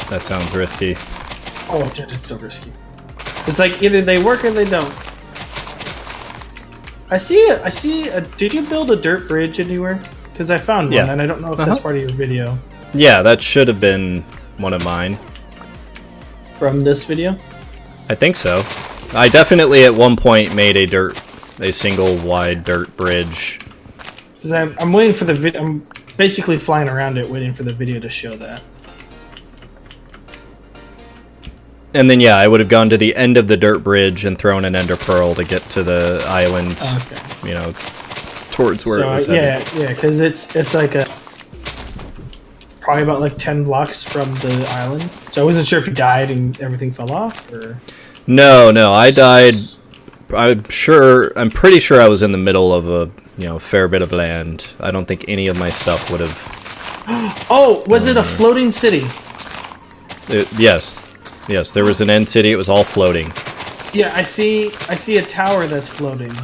A: That sounds risky.
C: Oh, dude, it's so risky. It's like either they work or they don't. I see a, did you build a dirt bridge anywhere? Because I found one,
A: Yeah.
C: and I don't know if that's part of your video.
A: Yeah, that should have been one of mine.
C: From this video?
A: I think so. I definitely at one point made a single wide dirt bridge.
C: Because I'm waiting for the video. I'm basically flying around it, waiting for the video to show that.
A: And then yeah, I would have gone to the end of the dirt bridge and thrown an ender pearl to get to the island.
C: Okay.
A: You know, towards where
C: So
A: it was headed.
C: yeah, because it's like a probably about like 10 blocks from the island. So I wasn't sure if you died and everything fell off, or.
A: No, I died. I'm pretty sure I was in the middle of a fair bit of land. I don't think any of my stuff would have.
C: Oh, was it a floating city?
A: Yes, there was an end city. It was all floating.
C: Yeah, I see a tower that's floating.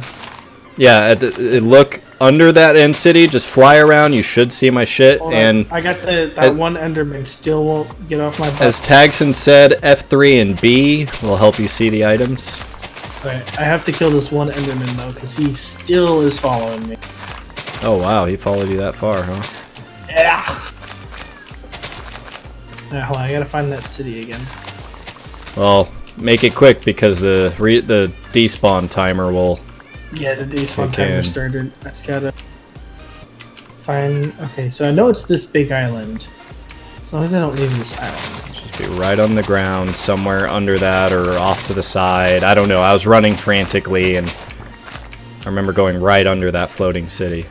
A: Yeah, look under that end city. Just fly around. You should see my shit.
C: Hold
A: and
C: on. I got that one Enderman still won't get off my butt.
A: as Tagson said, F3 and B will help you see the items.
C: Alright, I have to kill this one Enderman though, because he still is following me.
A: Oh wow, he followed you that far, huh?
C: Yeah. Alright, hold on, I gotta find that city again.
A: Well, make it quick because the despawn timer will.
C: Yeah, the despawn
A: Okay.
C: timer started. I just gotta find. Okay, so I know it's this big island. As long as I don't leave this island.
A: Just be right on the ground, somewhere under that or off to the side. I don't know. I was running frantically, and I remember going right under that floating city.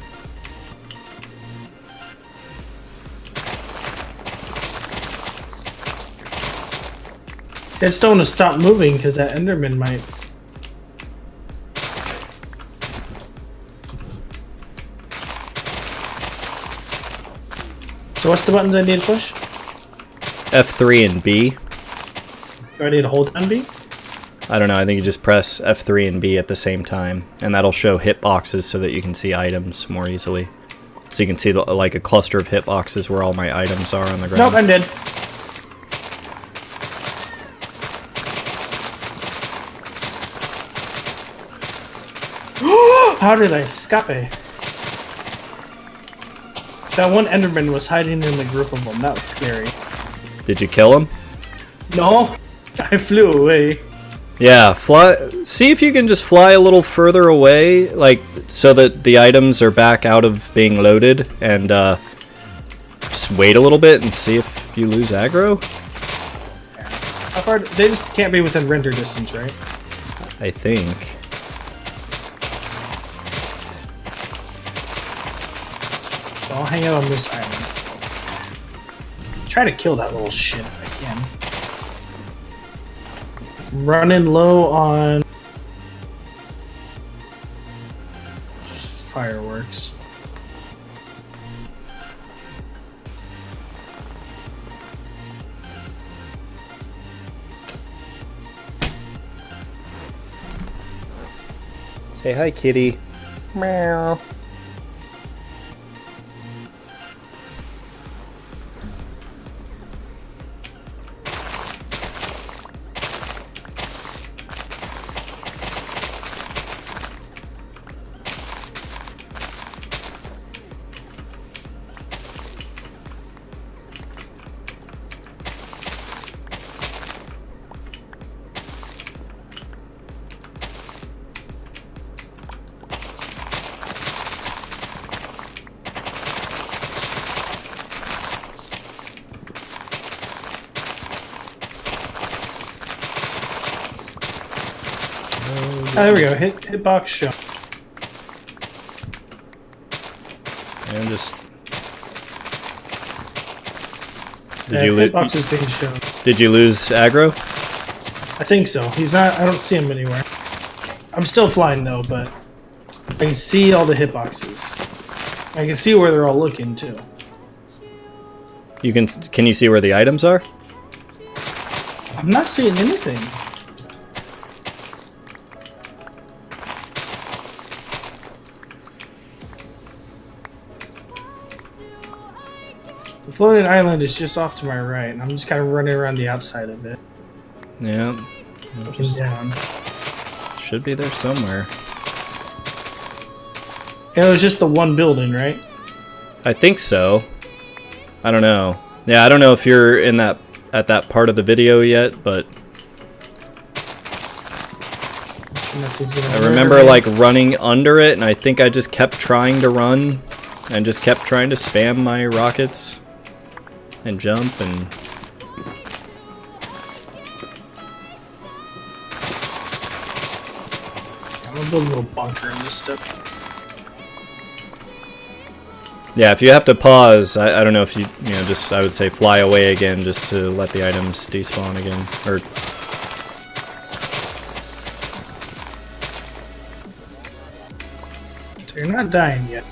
C: I just don't want to stop moving because that Enderman might. So what's the buttons I need to push?
A: F3 and B.
C: Do I need to hold down B?
A: I don't know. I think you just press F3 and B at the same time, and that'll show hitboxes so that you can see items more easily. So you can see like a cluster of hitboxes where all my items are on the ground.
C: Nope, I'm dead. How did I escape? That one Enderman was hiding in the group of them. That was scary.
A: Did you kill him?
C: No, I flew away.
A: Yeah, fly. See if you can just fly a little further away, like so that the items are back out of being loaded, and just wait a little bit and see if you lose aggro.
C: How far? They just can't be within render distance, right?
A: I think.
C: So I'll hang out on this island. Try to kill that little shit if I can. I'm running low on just fireworks.
A: Say hi, kitty. Meow.
C: Oh, there we go. Hitbox show.
A: And just.
C: Hitbox is being shown.
A: Did you lose aggro?
C: I think so. He's not. I don't see him anywhere. I'm still flying though, but I can see all the hitboxes. I can see where they're all looking too.
A: You can you see where the items are?
C: I'm not seeing anything. The floating island is just off to my right, and I'm just kind of running around the outside of it.
A: Yeah.
C: Looking down.
A: Should be there somewhere.
C: It was just the one building, right?
A: I think so. I don't know. Yeah, I don't know if you're in at that part of the video yet, but I remember like running under it, and I think I just kept trying to run and just kept trying to spam my rockets and jump and
C: I'm gonna build a little bunker in this stuff.
A: yeah, if you have to pause, I don't know if you just I would say fly away again just to let the items despawn again or
C: So you're not dying yet.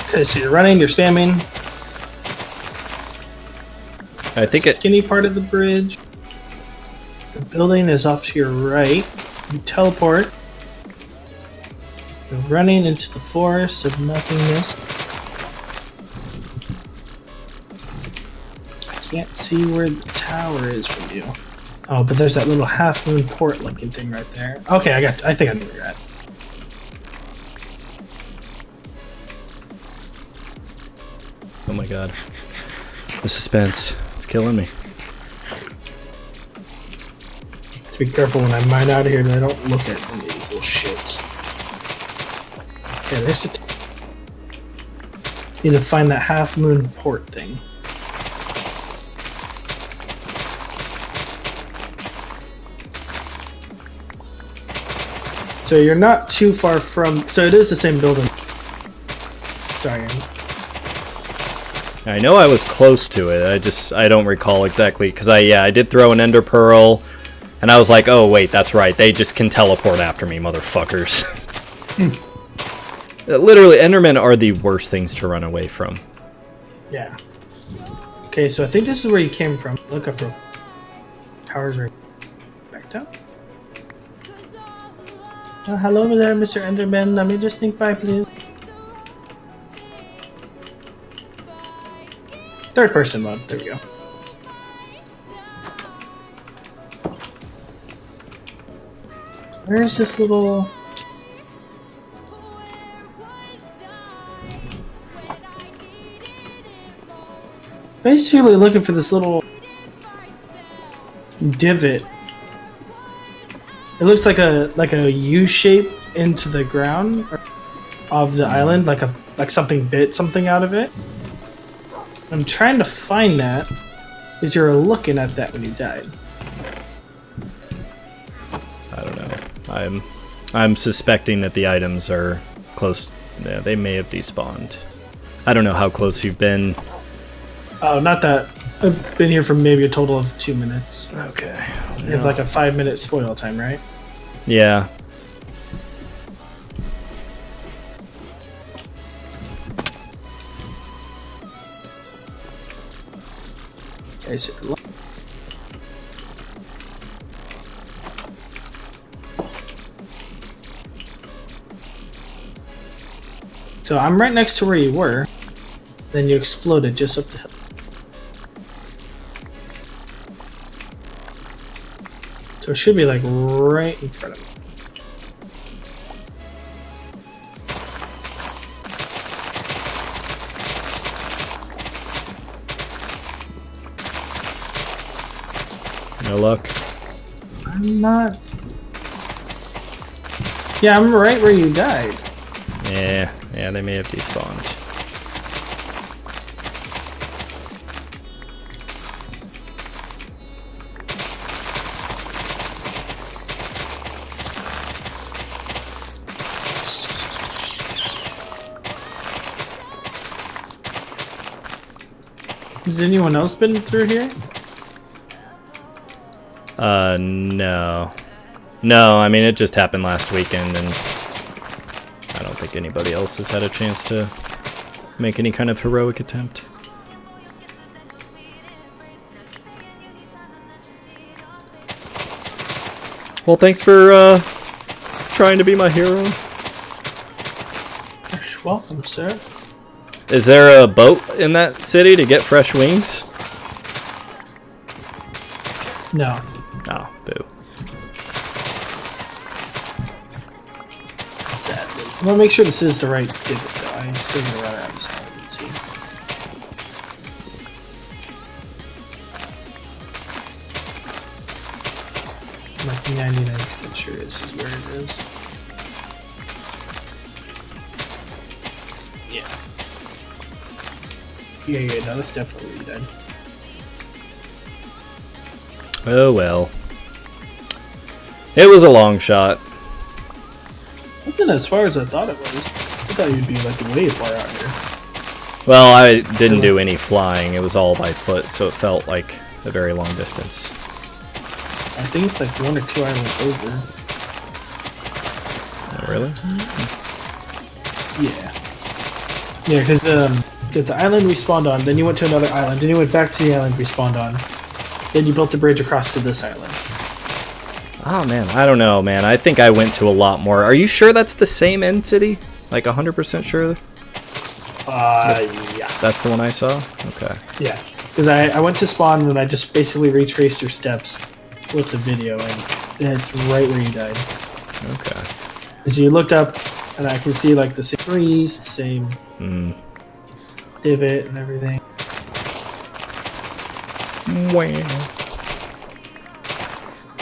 C: Okay, so you're running, you're spamming.
A: I think
C: The
A: it
C: skinny part of the bridge. The building is off to your right. You teleport. You're running into the forest of nothingness. I can't see where the tower is from you. Oh, but there's that little half moon port looking thing right there. Okay, I think I know where you're at.
A: oh my god. The suspense. It's killing me.
C: To be careful when I mine out of here that I don't look at any of these little shits. Okay, there's the need to find that half moon port thing. So you're not too far from. So it is the same building. Sorry.
A: I know I was close to it. I don't recall exactly because I did throw an ender pearl, and I was like, oh wait, that's right. They just can teleport after me, motherfuckers. Literally, Endermen are the worst things to run away from.
C: Yeah. Okay, so I think this is where you came from. Look up real. Tower's right back down. Hello there, Mr. Enderman. Let me just sneak by, please. Third person mode. There we go. Where's this little... Basically looking for this little divot. It looks like a U shape into the ground of the island, like something bit something out of it. I'm trying to find that because you were looking at that when you died.
A: I don't know. I'm suspecting that the items are close. Yeah, they may have despawned. I don't know how close you've been.
C: Oh, not that. I've been here for maybe a total of 2 minutes.
A: Okay.
C: You have like a 5-minute spoil time, right?
A: Yeah.
C: Okay, so I'm right next to where you were. Then you exploded just up the hill. So it should be like right in front of me.
A: No luck.
C: I'm not. Yeah, I'm right where you died.
A: Yeah, they may have despawned.
C: Has anyone else been through here?
A: No. No, I mean, it just happened last weekend, and I don't think anybody else has had a chance to make any kind of heroic attempt. Well, thanks for, trying to be my hero.
C: You're welcome, sir.
A: Is there a boat in that city to get fresh wings?
C: No.
A: Oh, boo.
C: Sadly. I'm gonna make sure this is the right divot, though. I'm still gonna run around this island and see. I'm like 99% sure this is where it is. Yeah. Yeah, no, that's definitely where you died.
A: Oh well. It was a long shot.
C: Nothing as far as I thought it was. I thought you'd be like way far out here.
A: Well, I didn't do any flying. It was all by foot, so it felt like a very long distance.
C: I think it's like 1 or 2 islands over.
A: Oh, really?
C: Yeah. Yeah, because the island we spawned on, then you went to another island, then you went back to the island we spawned on. Then you built the bridge across to this island.
A: Oh man, I don't know, man. I think I went to a lot more. Are you sure that's the same end city? Like 100% sure?
C: Yeah.
A: That's the one I saw? Okay.
C: Yeah. Because I went to spawn and then I just basically retraced your steps with the video, and it's right where you died.
A: Okay.
C: Because you looked up and I can see like the same trees, the same divot and everything.
A: Wow.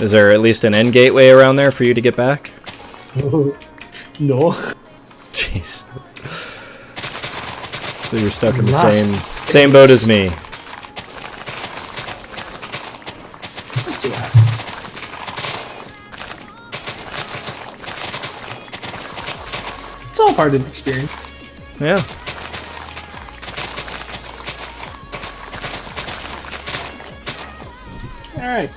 A: Is there at least an end gateway around there for you to get back?
C: No.
A: Jeez. So you're stuck in the
C: Lost.
A: same boat as me.
C: Let's see what happens. It's all part of the experience.
A: Yeah.
C: Alright.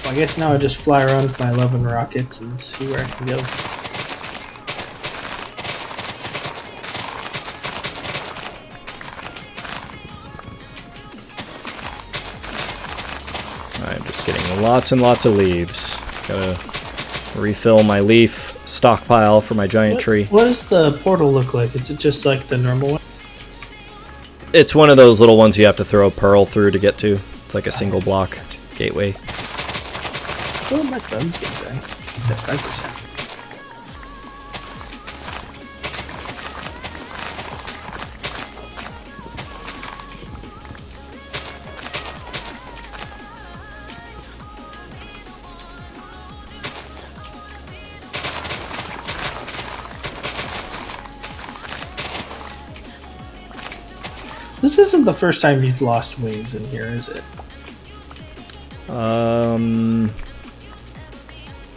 C: Well, I guess now I just fly around with my 11 rockets and see where I can go.
A: I'm just getting lots and lots of leaves. Gotta refill my leaf stockpile for my giant tree.
C: What does the portal look like? Is it just like the normal one?
A: It's one of those little ones you have to throw a pearl through to get to. It's like a single block gateway.
C: Oh, my thumb's getting dry. That's 5%. This isn't the first time you've lost wings in here, is it?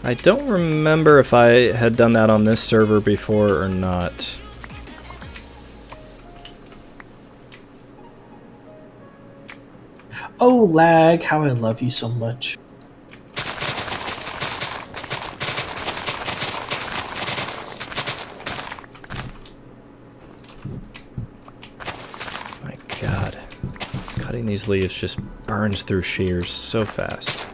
A: I don't remember if I had done that on this server before or not.
C: Oh, lag, how I love you so much.
A: My god. Cutting these leaves just burns through shears so fast.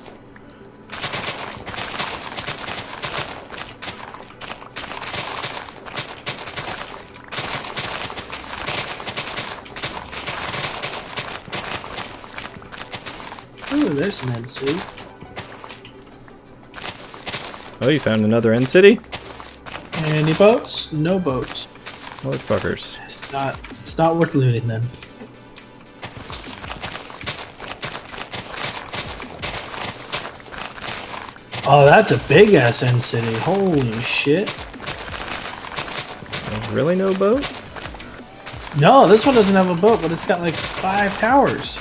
C: Oh, there's an end city.
A: Oh, you found another end city?
C: Any boats? No boats.
A: Motherfuckers.
C: It's not worth looting then. Oh, that's a big ass end city. Holy shit.
A: There's really no boat?
C: No, this one doesn't have a boat, but it's got like 5 towers.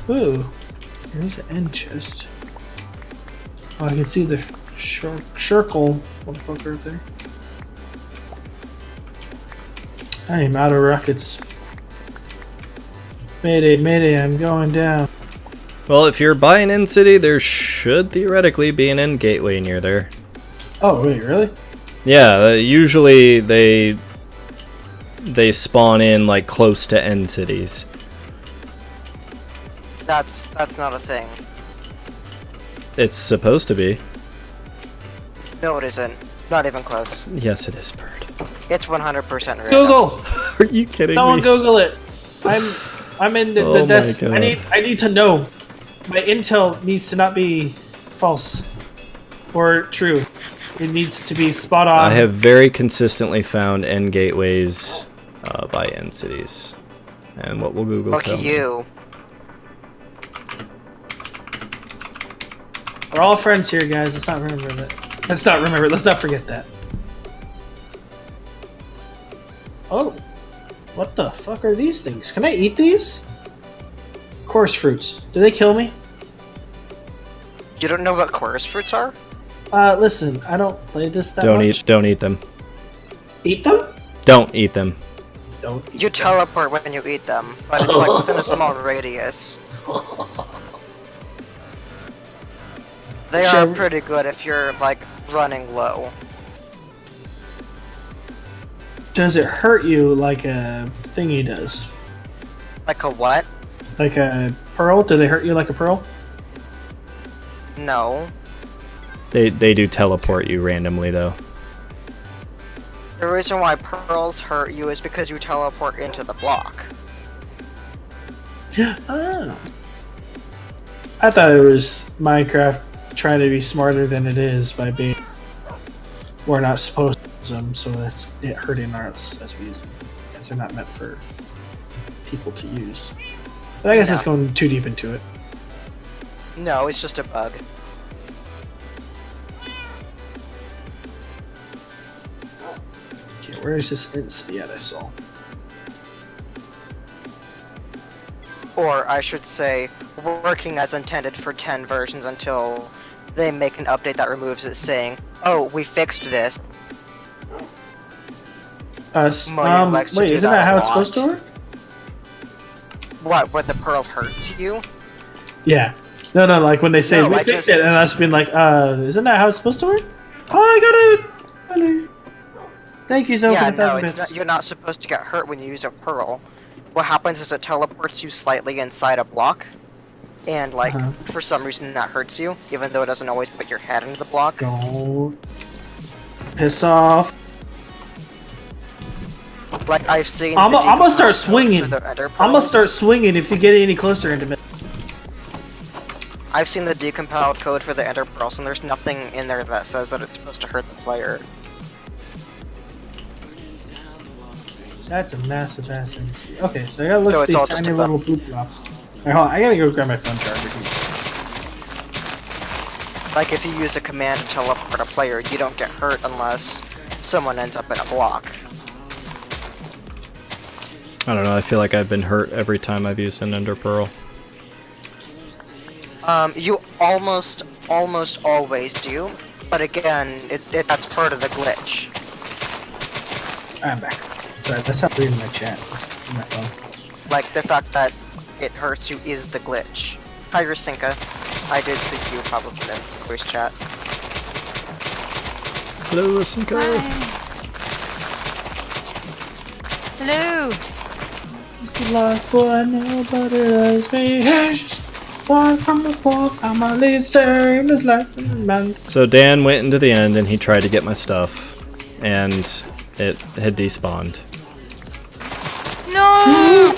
C: Ooh, there's an end chest. Oh, I can see the circle motherfucker right there. I am out of rockets. Mayday, mayday, I'm going down.
A: Well, if you're by an end city, there should theoretically be an end gateway near there.
C: Oh, wait, really?
A: Yeah, usually they spawn in like close to end cities.
D: That's not a thing.
A: It's supposed to be.
D: No, it isn't. Not even close.
A: Yes, it is, Bird.
D: It's 100% random.
C: Google!
A: Are you kidding
C: Someone
A: me?
C: Google it. I'm in the
A: Oh my
C: desk.
A: God.
C: I need to know. My intel needs to not be false or true. It needs to be spot on.
A: I have very consistently found end gateways by end cities. And what will Google
D: Lucky
A: tell me?
D: you.
C: We're all friends here, guys. Let's not remember that. Let's not forget that. Oh, what the fuck are these things? Can I eat these? Course fruits. Do they kill me?
D: You don't know what chorus fruits are?
C: Listen, I don't play this that
A: Don't
C: much.
A: don't eat them.
C: Eat them?
A: Don't eat them.
C: Don't.
D: You teleport when you eat them, but it's like within a small radius. They are
C: Sure.
D: pretty good if you're like running low.
C: Does it hurt you like a thingy does?
D: Like a what?
C: Like a pearl? Do they hurt you like a pearl?
D: No.
A: They do teleport you randomly though.
D: The reason why pearls hurt you is because you teleport into the block.
C: Ah. I thought it was Minecraft trying to be smarter than it is by being we're not supposed to use them, so that's it hurting us as we use them because they're not meant for people to use. But I guess it's going too deep into it.
D: No, it's just a bug.
C: Okay, where is this city at I saw?
D: Or I should say, working as intended for 10 versions until they make an update that removes it saying, oh, we fixed this. Moyo likes to
C: Wait,
D: do
C: isn't
D: that
C: that
D: a
C: how it's
D: lot.
C: supposed to work?
D: What, where the pearl hurts you?
C: Yeah. No, like when they say
D: No,
C: we
D: I
C: fixed
D: just-
C: it, and us being like, isn't that how it's supposed to work? Oh, I got it! Thank you so
D: Yeah,
C: for the
D: no,
C: 1,000
D: it's
C: bits.
D: not, you're not supposed to get hurt when you use a pearl. What happens is it teleports you slightly inside a block, and like,
C: Uh-huh.
D: for some reason that hurts you, even though it doesn't always put your head into the block.
C: Don't piss off.
D: Like, I've seen
C: I'm
D: the
C: gonna start
D: decompiled code
C: swinging.
D: for the Ender
C: I'm gonna
D: pearls.
C: start swinging if you get any closer into me.
D: I've seen the decompiled code for the Ender pearls, and there's nothing in there that says that it's supposed to hurt the player.
C: That's a massive ass thing. Okay, so I gotta look
D: So
C: at
D: it's all
C: these
D: just
C: tiny
D: a
C: little boop blop. Alright, hold on, I gotta go grab my phone charger. Please.
D: Like, if you use a command to teleport a player, you don't get hurt unless someone ends up in a block.
A: I don't know, I feel like I've been hurt every time I've used an Ender Pearl.
D: You almost always do, but again, that's part of the glitch.
C: I'm back. Sorry, that's not reading my chat. It's my phone.
D: Like, the fact that it hurts you is the glitch. Hi, Rasinka. I did see you probably in the voice chat.
A: Hello, Cinco.
B: Hello.
C: The last boy, nobody loves me. It's just one from the poor family, same as life in the man.
A: So Dan went into the end and he tried to get my stuff, and it had despawned.
B: No.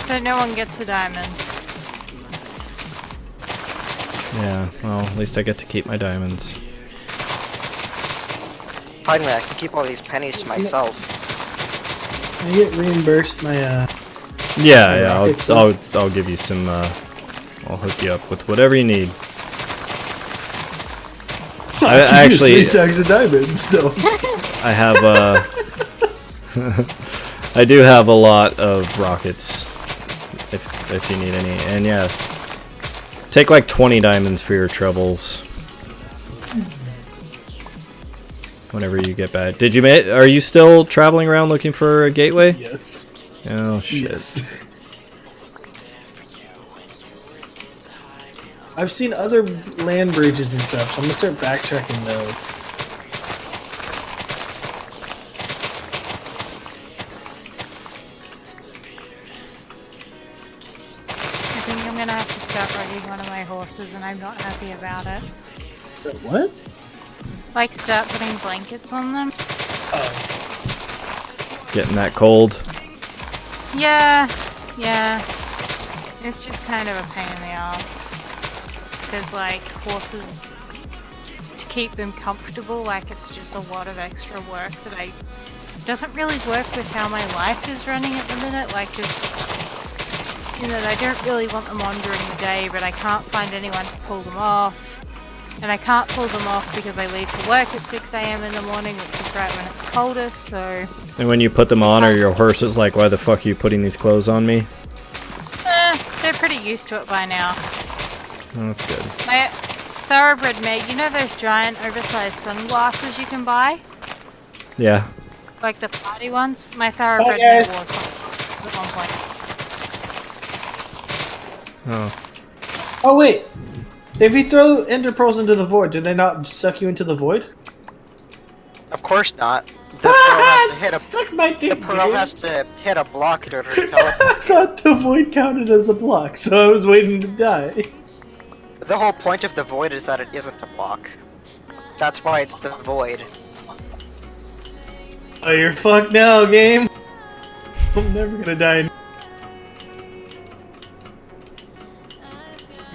B: So no one gets the diamonds.
A: Yeah, well, at least I get to keep my diamonds.
D: Finally, I can keep all these pennies to myself.
C: I get reimbursed my
A: Yeah,
C: rockets,
A: I'll give you some. I'll hook you up with whatever you need. I actually,
C: 3 stacks of diamonds still.
A: I have I do have a lot of rockets, if you need any, and yeah, take like 20 diamonds for your troubles. whenever you get back. Did you are you still traveling around looking for a gateway?
C: Yes.
A: Oh shit.
C: Yes. I've seen other land bridges and stuff, so I'm gonna start backtracking those.
B: I think I'm gonna have to start riding one of my horses, and I'm not happy about it.
C: What?
B: Like, start putting blankets on them.
C: Oh.
A: Getting that cold.
B: Yeah. It's just kind of a pain in the ass. Because, like, horses, to keep them comfortable, like, it's just a lot of extra work that doesn't really work with how my life is running at the minute. Like, just, you know, I don't really want them on during the day, but I can't find anyone to pull them off. And I can't pull them off because I leave for work at 6 AM in the morning, which is right when it's coldest, so...
A: And when you put them on, are your horses like, why the fuck are you putting these clothes on me?
B: They're pretty used to it by now.
A: Oh, that's good.
B: My thoroughbred mate, you know those giant oversized sunglasses you can buy?
A: Yeah.
B: Like the party ones? My thoroughbred
C: Bye,
B: mate
C: guys.
B: wore sunglasses at one point.
A: Oh.
C: Oh wait. If you throw ender pearls into the void, do they not suck you into the void?
D: Of course not. The pearl has to hit a.
C: Suck my dick,
D: The pearl
C: dude.
D: has to hit a block in order to
C: I
D: teleport.
C: thought the void counted as a block, so I was waiting to die.
D: The whole point of the void is that it isn't a block. That's why it's the void.
C: Oh, you're fucked now, game. I'm never gonna die.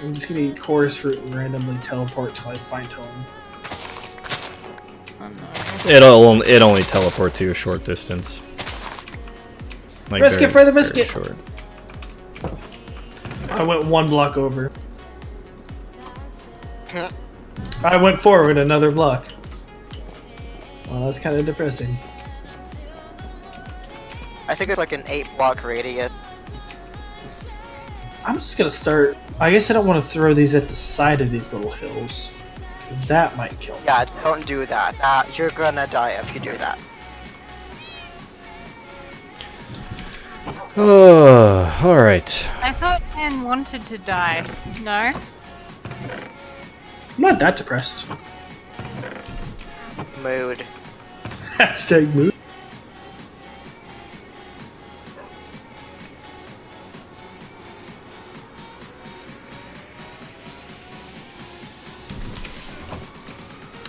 C: I'm just gonna eat chorus fruit and randomly teleport till I find home.
A: It only teleports you a short distance. Like
C: Risk it for the biscuit.
A: short.
C: I went one block over. I went forward another block. Well, that's kind of depressing.
D: I think it's like an 8-block radius.
C: I'm just gonna start. I guess I don't want to throw these at the side of these little hills, because that might kill me.
D: Yeah, don't do that. You're gonna die if you do that.
A: Oh, alright.
B: I thought Ken wanted to die. No?
C: I'm not that depressed.
D: Mood.
C: Hashtag mood.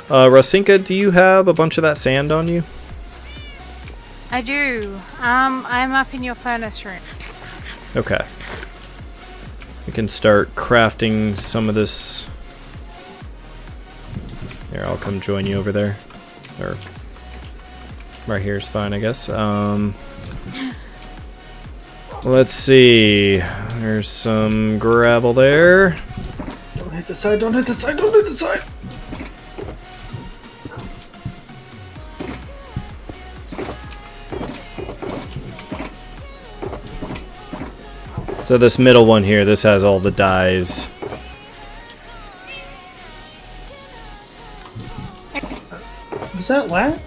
A: Rasinka, do you have a bunch of that sand on you?
B: I do. I'm up in your furnace room.
A: Okay. We can start crafting some of this. Here, I'll come join you over there. Or right here is fine, I guess. Let's see. There's some gravel there.
C: Don't hit the side, don't hit the side, don't hit the side!
A: So this middle one here, this has all the dyes.
C: Was that lat?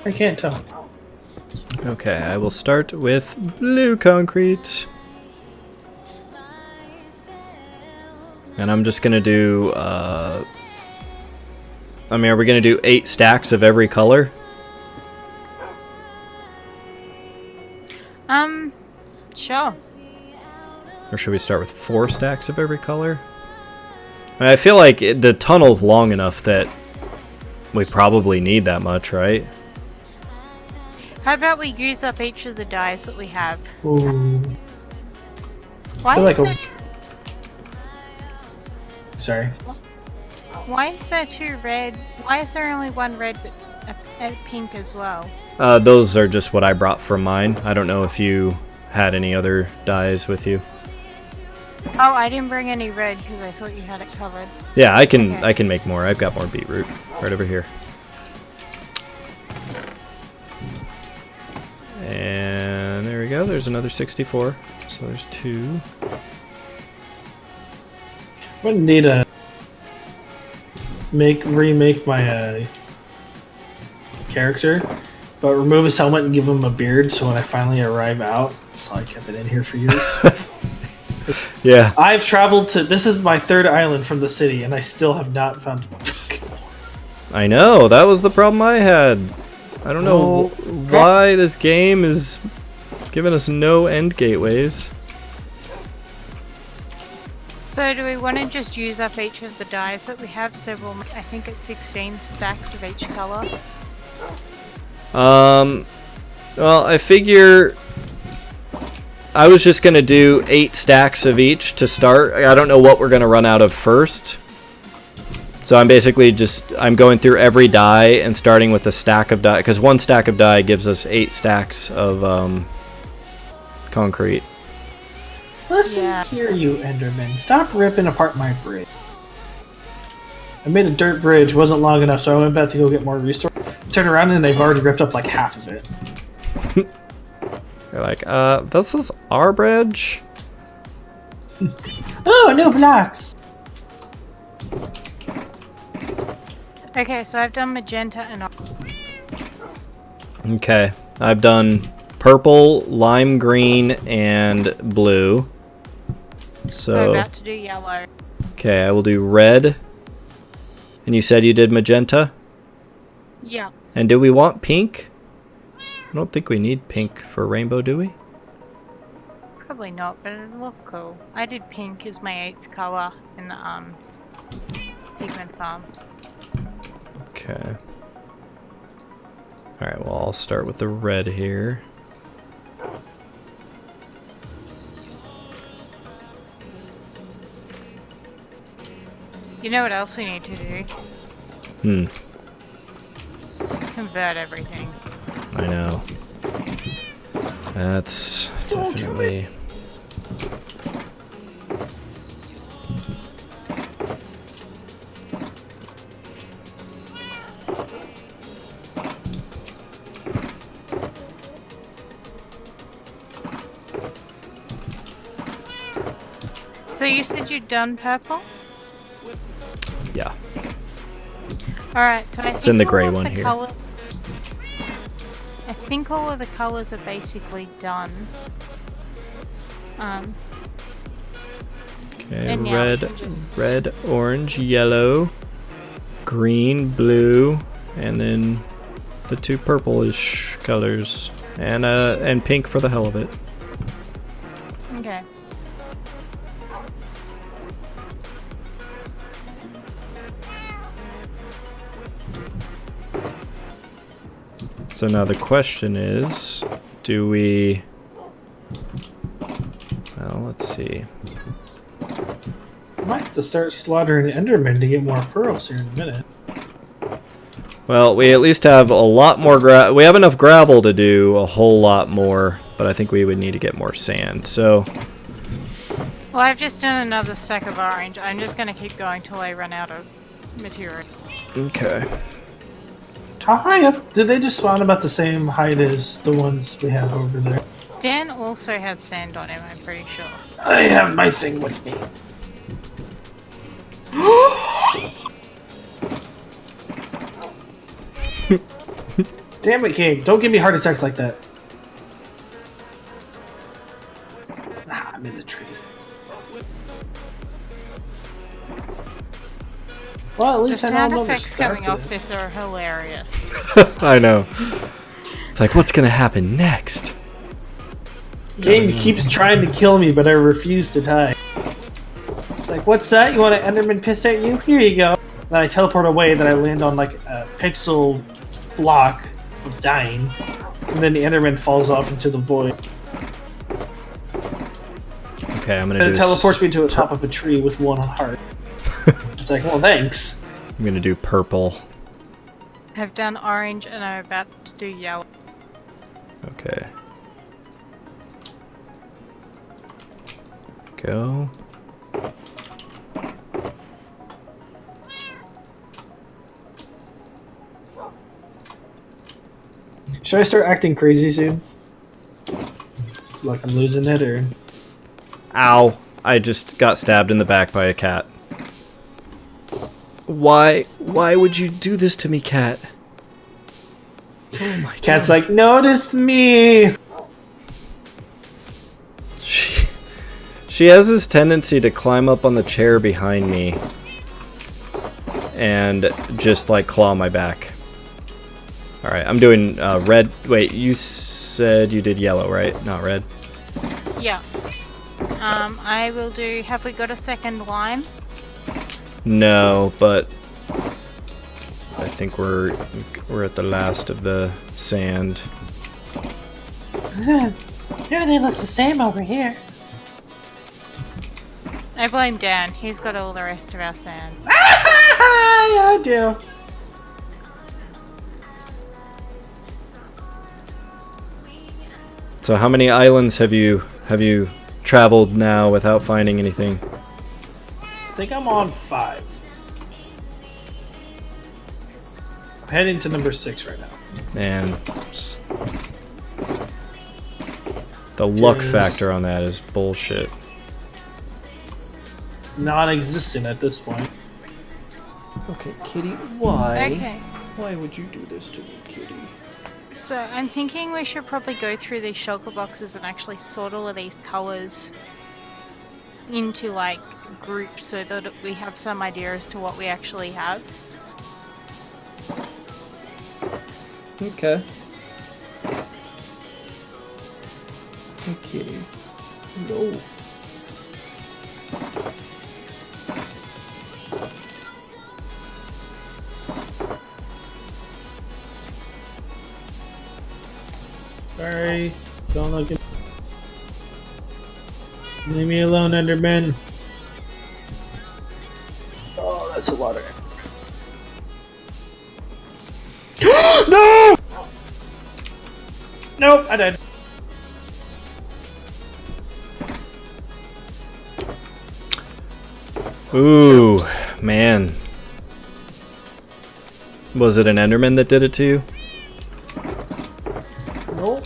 C: I can't tell.
A: Okay, I will start with blue concrete. And I'm just gonna do, I mean, are we gonna do 8 stacks of every color?
B: Sure.
A: Or should we start with 4 stacks of every color? I mean, I feel like the tunnel's long enough that we probably need that much, right?
B: How about we use up each of the dyes that we have?
C: Ooh.
B: Why
C: feel
B: is,
C: like
B: there,
C: Sorry.
B: why is there 2 red? Why is there only 1 red but a pink as well?
A: Those are just what I brought from mine. I don't know if you had any other dyes with you.
B: Oh, I didn't bring any red because I thought you had it covered.
A: Yeah, I can
B: Okay.
A: I can make more. I've got more beetroot right over here. And there we go. There's another 64. So there's 2.
C: I'm gonna need to remake my character, but remove his helmet and give him a beard. So when I finally arrive out, it's like I've been in here for years.
A: Yeah.
C: I've traveled to. This is my 3rd island from the city, and I still have not found.
A: I know, that was the problem I had. I don't know why this game is giving us no end gateways.
B: So do we want to just use up each of the dyes that we have? Several, I think it's 16 stacks of each color.
A: Well, I figure I was just gonna do 8 stacks of each to start. I don't know what we're gonna run out of first. So I'm basically I'm going through every die and starting with a stack of die, because 1 stack of die gives us 8 stacks of concrete.
C: Listen here, you Enderman. Stop ripping apart my bridge. I made a dirt bridge, wasn't long enough, so I went back to go get more resources. Turned around and they've already ripped up like half of it.
A: You're like, this is our bridge?
C: Oh, no blocks!
B: Okay, so I've done magenta and
A: Okay, I've done purple, lime green, and blue.
B: I'm
A: So,
B: about to do yellow.
A: okay, I will do red. And you said you did magenta?
B: Yeah.
A: And do we want pink? I don't think we need pink for rainbow, do we?
B: Probably not, but it'll look cool. I did pink as my 8th color in the pigment farm.
A: Okay. Alright, well, I'll start with the red here.
B: You know what else we need to do? Convert everything.
A: I know. That's definitely...
B: So you said you'd done purple?
A: Yeah.
B: Alright, so I
A: It's in the
B: think
A: grey
B: all of
A: one
B: the
A: here.
B: I think all of the colors are basically done.
A: Okay,
B: And now we
A: red,
B: can just-
A: red, orange, yellow, green, blue, and then the 2 purplish colors, and pink for the hell of it.
B: Okay.
A: So now the question is, do we... Well, let's see.
C: I might have to start slaughtering Endermen to get more pearls here in a minute.
A: Well, we at least have a lot more we have enough gravel to do a whole lot more, but I think we would need to get more sand. So,
B: Well, I've just done another stack of orange. I'm just gonna keep going till I run out of material.
A: okay.
C: How high up? Did they just spawn about the same height as the ones we have over there?
B: Dan also has sand on him, I'm pretty sure.
C: I have my thing with me. Damn it, King. Don't give me heart attacks like that. Ah, I'm in the tree. Well, at
B: The
C: least I
B: sound
C: know
B: effects coming off this are hilarious.
A: I know. It's like, what's gonna happen next?
C: Game keeps trying to kill me, but I refuse to die. It's like, what's that? You want an Enderman pissed at you? Here you go. Then I teleport away, then I land on like a pixel block of dying, and then the Enderman falls off into the void.
A: Okay, I'm gonna
C: And it
A: do
C: teleports me to the top of a tree with 1 heart. It's like, well, thanks.
A: I'm gonna do purple.
B: I've done orange and I'm about to do yellow.
A: Okay. Go.
C: Should I start acting crazy soon? It's like I'm losing it, or...
A: Ow! I just got stabbed in the back by a cat. Why would you do this to me, Cat? Oh my God.
C: Cat's like, notice me.
A: She has this tendency to climb up on the chair behind me and just like claw my back. Alright, I'm doing red. Wait, you said you did yellow, right? Not red.
B: Yeah. I will do. Have we got a second lime?
A: No, but I think we're at the last of the sand.
C: Everything looks the same over here.
B: I blame Dan. He's got all the rest of our sand.
C: Yeah, I do.
A: So how many islands have you traveled now without finding anything?
C: I think I'm on 5. I'm heading to number 6 right now.
A: And the luck
C: Jeez.
A: factor on that is bullshit.
C: Non-existent at this point.
A: Okay, Kitty, why?
B: Okay.
A: Why would you do this to me, Kitty?
B: So I'm thinking we should probably go through these shulker boxes and actually sort all of these colors into like groups so that we have some idea as to what we actually have.
A: Okay. Hey, Kitty. No.
C: Sorry, don't look at me. Leave me alone, Enderman. Oh, that's a lot of No! Nope, I died.
A: Ooh, man. Was it an Enderman that did it to you?
C: Nope.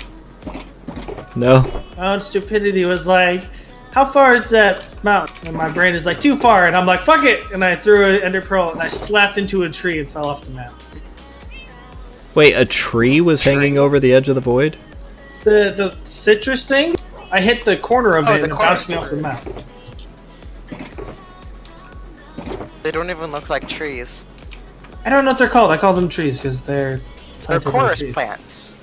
A: No?
C: My own stupidity was like, how far is that mountain? And my brain is like, too far. And I'm like, fuck it. And I threw an ender pearl and I slapped into a tree and fell off the map.
A: Wait, a tree was hanging over the edge of the void?
C: The citrus thing, I hit the corner of it and it bounced me off the map.
D: They don't even look like trees.
C: I don't know what they're called. I call them trees because they're
D: They're
C: planted
D: chorus
C: trees.
D: plants.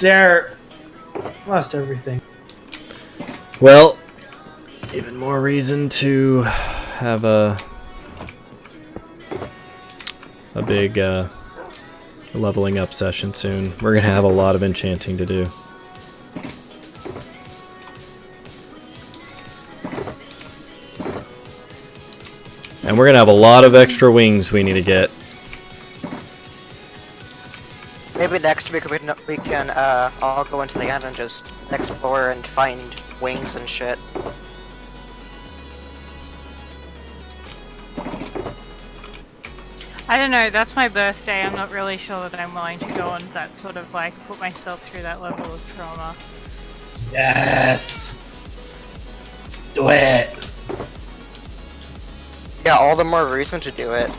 C: They're lost everything.
A: Well, even more reason to have a big leveling up session soon. We're gonna have a lot of enchanting to do. And we're gonna have a lot of extra wings we need to get.
D: Maybe next week we can all go into the end and just explore and find wings and shit.
B: I don't know, that's my birthday. I'm not really sure that I'm willing to go on that sort of like put myself through that level of trauma.
C: Yes. Do it.
D: Yeah, all the more reason to do it.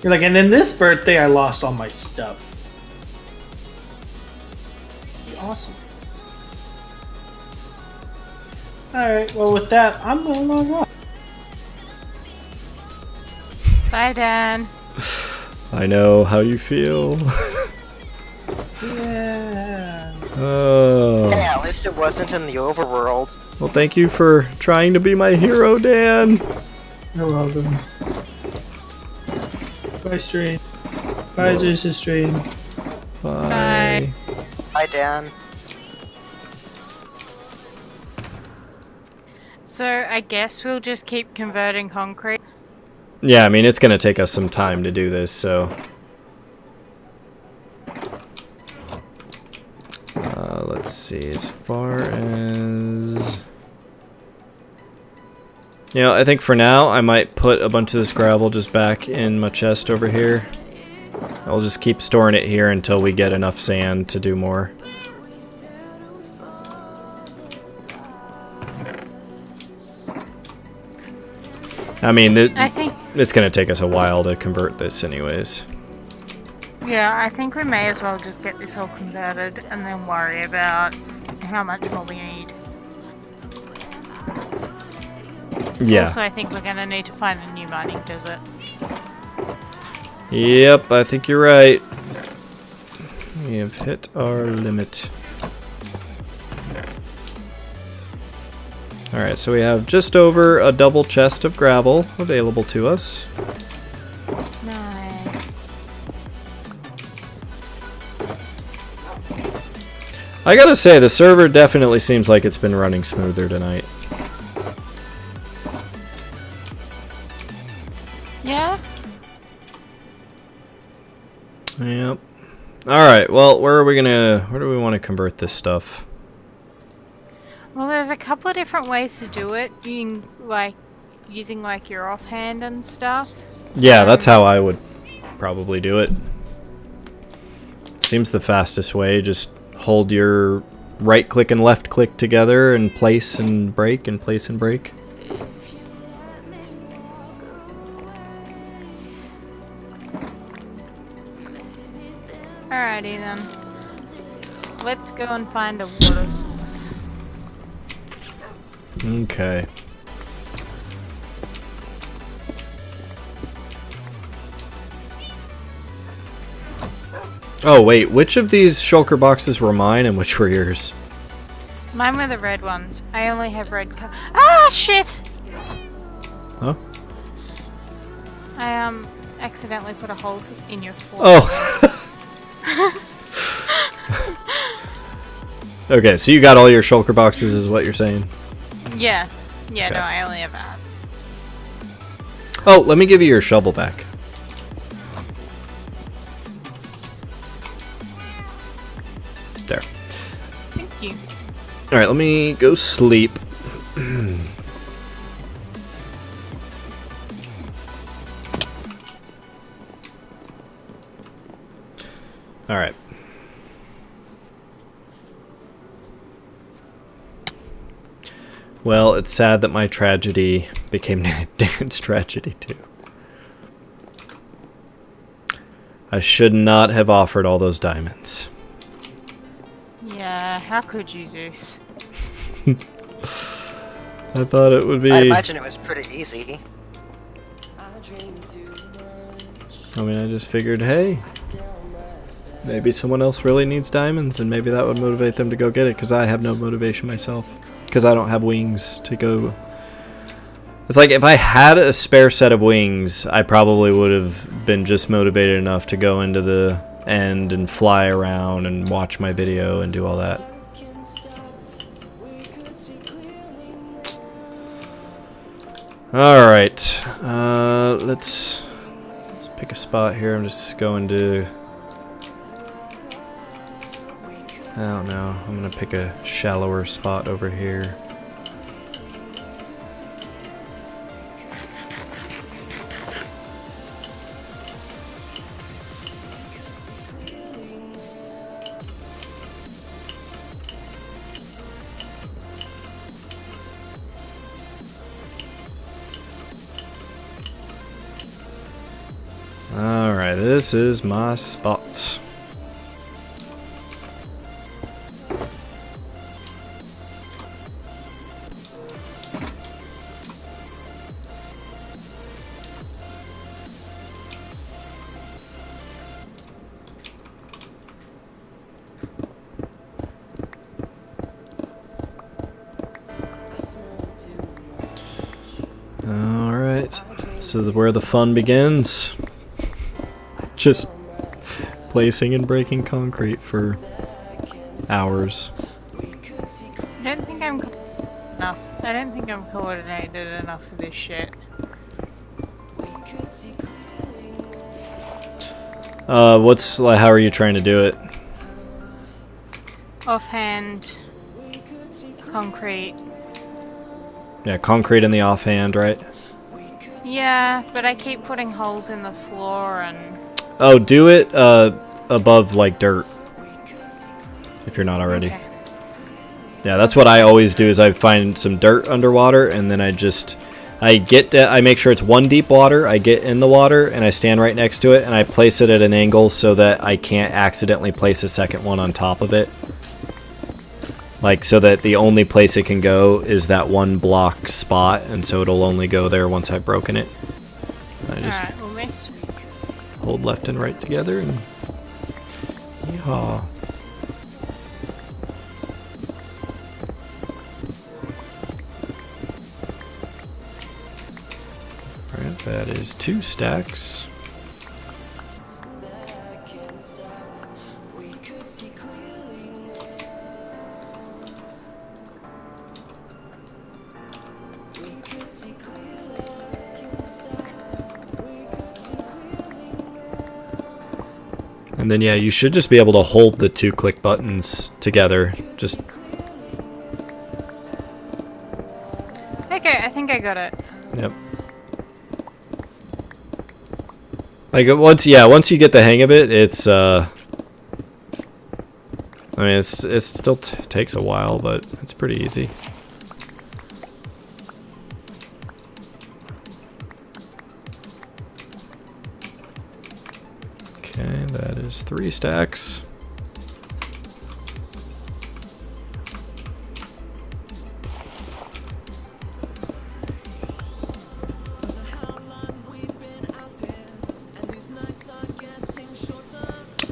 C: You're like, and then this birthday I lost all my stuff. Awesome. Alright, well with that, I'm gonna log off.
B: Bye, Dan.
A: I know how you feel.
C: Yeah.
A: Oh.
D: Yeah, at least it wasn't in the overworld.
A: Well, thank you for trying to be my hero, Dan.
C: You're welcome. Bye, stream. Bye, Zeus' stream.
A: Bye.
B: Bye.
D: Hi, Dan.
B: So I guess we'll just keep converting concrete.
A: Yeah, I mean, it's gonna take us some time to do this, so... let's see, as far as... You know, I think for now, I might put a bunch of this gravel just back in my chest over here. I'll just keep storing it here until we get enough sand to do more. I mean,
B: I think,
A: it's going to take us a while to convert this anyways.
B: yeah, I think we may as well just get this all converted and then worry about how much more we need.
A: Yeah.
B: Also, I think we're going to need to find a new mining desert.
A: Yep, I think you're right. We have hit our limit. Alright, so we have just over a double chest of gravel available to us.
B: Nice.
A: I gotta say, the server definitely seems like it's been running smoother tonight.
B: Yeah?
A: Yep. Alright, well, where do we want to convert this stuff?
B: Well, there's a couple of different ways to do it. You can, like, using, like, your offhand and stuff.
A: Yeah, that's how I would probably do it. Seems the fastest way. Just hold your right click and left click together and place and break and place and break.
B: Alrighty then. Let's go and find a water source.
A: Okay. Oh wait, which of these shulker boxes were mine and which were yours?
B: Mine were the red ones. I only have red Ah, shit!
A: Huh?
B: I, accidentally put a hole in your floor.
A: Oh! Okay, so you got all your shulker boxes is what you're saying?
B: Yeah. Yeah,
A: Okay.
B: no, I only have that.
A: Oh, let me give you your shovel back. There.
B: Thank you.
A: Alright, let me go sleep. Alright. Well, it's sad that my tragedy became Dan's tragedy too. I should not have offered all those diamonds.
B: Yeah, how could you, Zeus?
A: I thought it would be...
D: I imagine it was pretty easy.
A: I mean, I just figured, hey, maybe someone else really needs diamonds, and maybe that would motivate them to go get it, because I have no motivation myself. Because I don't have wings to go... It's like, if I had a spare set of wings, I probably would have been just motivated enough to go into the end and fly around and watch my video and do all that. Alright, let's pick a spot here. I'm just going to... I don't know. I'm gonna pick a shallower spot over here. Alright, this is my spot. Alright, this is where the fun begins. Just placing and breaking concrete for hours.
B: I don't think I'm enough. I don't think I'm coordinated enough for this shit.
A: What's like? How are you trying to do it?
B: Offhand, concrete.
A: Yeah, concrete in the offhand, right?
B: Yeah, but I keep putting holes in the floor and...
A: Oh, do it above like dirt. If you're not already.
B: Okay.
A: Yeah, that's what I always do. Is I find some dirt underwater and then I just I make sure it's 1 deep water. I get in the water and I stand right next to it and I place it at an angle so that I can't accidentally place a second one on top of it. Like, so that the only place it can go is that 1 block spot, and so it'll only go there once I've broken it. I just
B: Alright, almost.
A: hold left and right together and yeehaw. Alright, that is 2 stacks. And then yeah, you should just be able to hold the 2 click buttons together. Just
B: Okay, I think I got it.
A: yep. Like once you get the hang of it, it's I mean it still takes a while, but it's pretty easy. Okay, that is 3 stacks.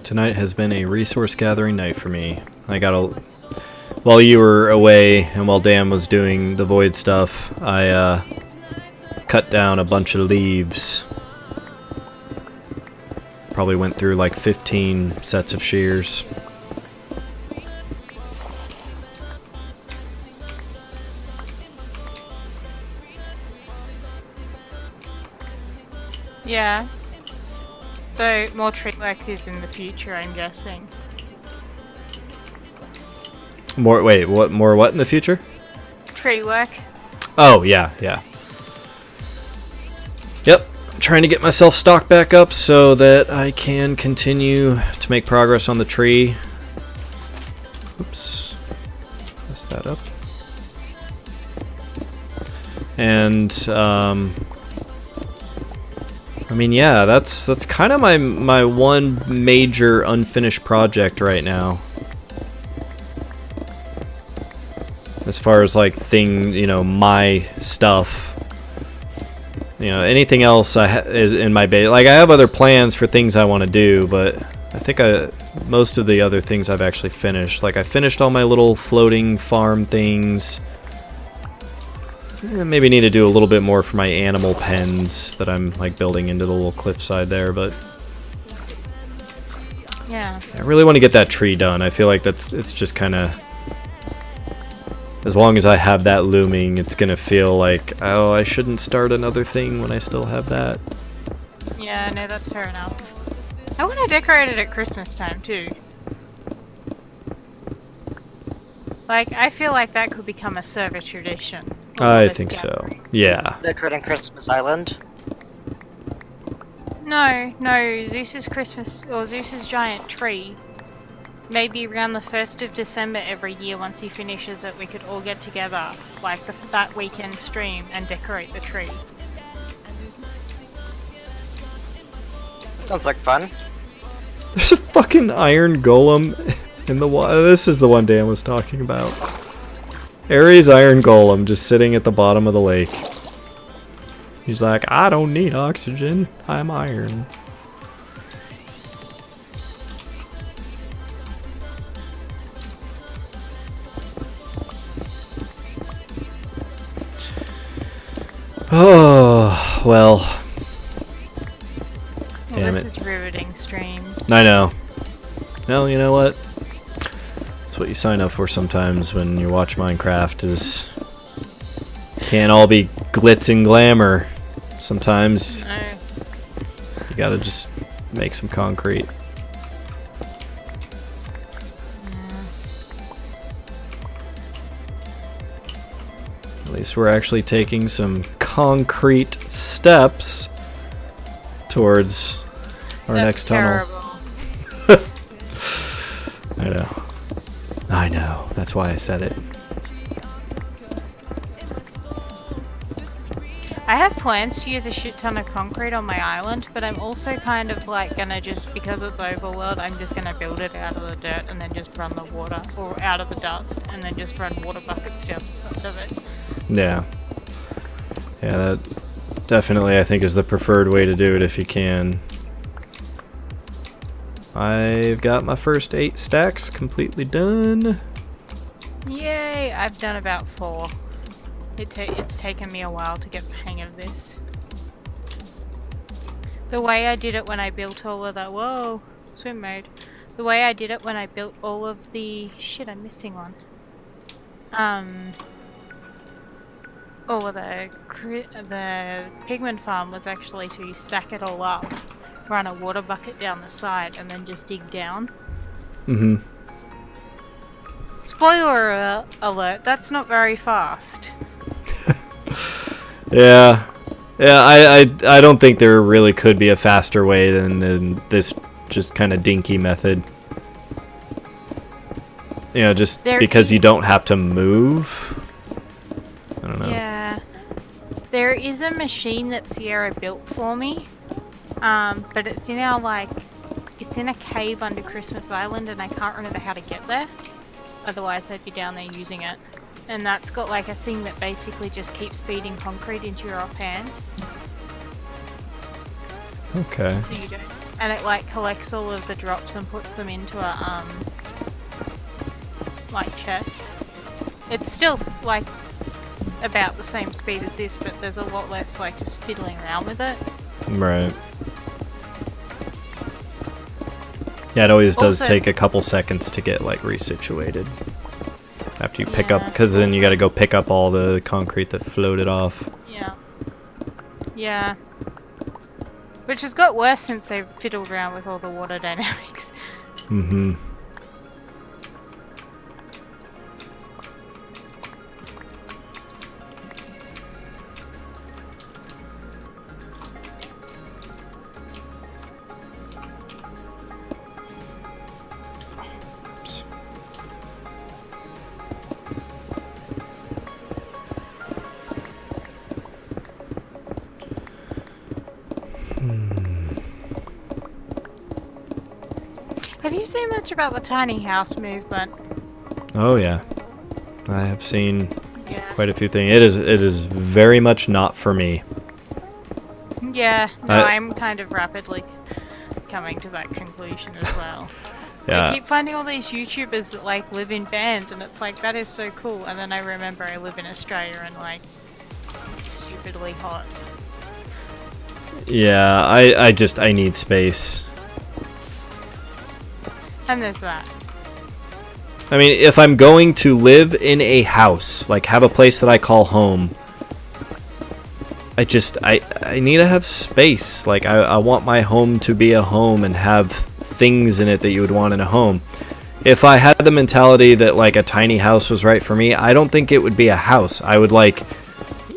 A: Tonight has been a resource gathering night for me. While you were away and while Dan was doing the void stuff, I cut down a bunch of leaves. Probably went through like 15 sets of shears.
B: Yeah. So, more tree work is in the future, I'm guessing.
A: More what in the future?
B: Tree work?
A: Oh, yeah. Yep. Trying to get myself stocked back up so that I can continue to make progress on the tree. Oops. Messed that up. And I mean, yeah, that's kind of my one major unfinished project right now. As far as like my stuff. Anything else is in my base. Like I have other plans for things I want to do, but I think most of the other things I've actually finished. Like I finished all my little floating farm things. Maybe need to do a little bit more for my animal pens that I'm like building into the little cliffside there, but
B: Yeah.
A: I really want to get that tree done. I feel like it's just kind of, as long as I have that looming, it's gonna feel like, oh, I shouldn't start another thing when I still have that.
B: Yeah, no, that's fair enough. I want to decorate it at Christmas time too. Like, I feel like that could become a server tradition.
A: I think so. Yeah.
D: Decorating Christmas Island.
B: No, Zeus's Christmas, or Zeus's giant tree. Maybe around the 1st of December every year, once he finishes it, we could all get together, like that weekend stream, and decorate the tree.
D: Sounds like fun.
A: There's a fucking iron golem in the water. This is the one Dan was talking about. Ares iron golem just sitting at the bottom of the lake. He's like, I don't need oxygen. I'm iron. Oh, well. Damn
B: This
A: it.
B: is riveting streams.
A: I know. Well, you know what? That's what you sign up for sometimes when you watch Minecraft is can't all be glitz and glamour. Sometimes
B: No.
A: you gotta just make some concrete. At least we're actually taking some concrete steps towards our
B: That's
A: next tunnel.
B: terrible.
A: I know. That's why I said it.
B: I have plans to use a shit ton of concrete on my island, but I'm also kind of like gonna just, because it's overworld, I'm just gonna build it out of the dirt and then just run the water, or out of the dust, and then just run water buckets down the side of it.
A: Yeah. Yeah, that definitely I think is the preferred way to do it if you can. I've got my first 8 stacks completely done.
B: Yay! I've done about 4. It's taken me a while to get the hang of this. The way I did it when I built all of the... Whoa! Swim mode. The way I did it when I built all of the... Shit, I'm missing one. All of the pigment farm was actually to stack it all up, run a water bucket down the side, and then just dig down.
A: Mm-hmm.
B: Spoiler alert, that's not very fast.
A: Yeah. Yeah, I don't think there really could be a faster way than this just kind of dinky method. You know, just because you don't have to move. I don't know.
B: Yeah. There is a machine that Sierra built for me. But it's in it's in a cave under Christmas Island and I can't remember how to get there. Otherwise I'd be down there using it. And that's got like a thing that basically just keeps feeding concrete into your offhand.
A: Okay.
B: So you don't. And it like collects all of the drops and puts them into a like chest. It's still like about the same speed as this, but there's a lot less like just fiddling around with it.
A: Right. Yeah, it always does
B: Also,
A: take a couple seconds to get like resituated after you pick up, because then you got to go pick up all the concrete that floated off.
B: Yeah. Yeah. Which has got worse since they've fiddled around with all the water dynamics.
A: Mm-hmm.
B: Have you seen much about the tiny house movement?
A: Oh yeah, I have seen
B: Yeah.
A: quite a few things. It is very much not for me.
B: Yeah, no, I'm kind of rapidly coming to that conclusion as well.
A: Yeah.
B: I keep finding all these YouTubers that like live in vans and it's like, that is so cool. And then I remember I live in Australia and like, it's stupidly hot.
A: Yeah, I need space.
B: And there's that.
A: I mean, if I'm going to live in a house, like have a place that I call home, I need to have space. Like I want my home to be a home and have things in it that you would want in a home. If I had the mentality that like a tiny house was right for me, I don't think it would be a house. I would like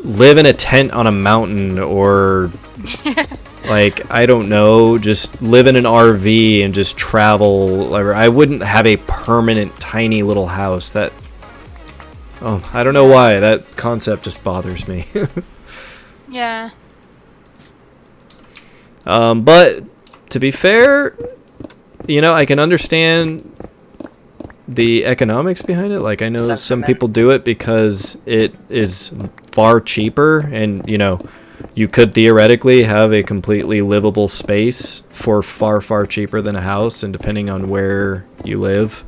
A: live in a tent on a mountain, or like, I don't know, just live in an RV and just travel. I wouldn't have a permanent tiny little house. I don't know why. That concept just bothers me.
B: Yeah.
A: But to be fair, you know, I can understand the economics behind it. Like, I know some people do it because it is far cheaper, and you know, you could theoretically have a completely livable space for far, far cheaper than a house, and depending on where you live.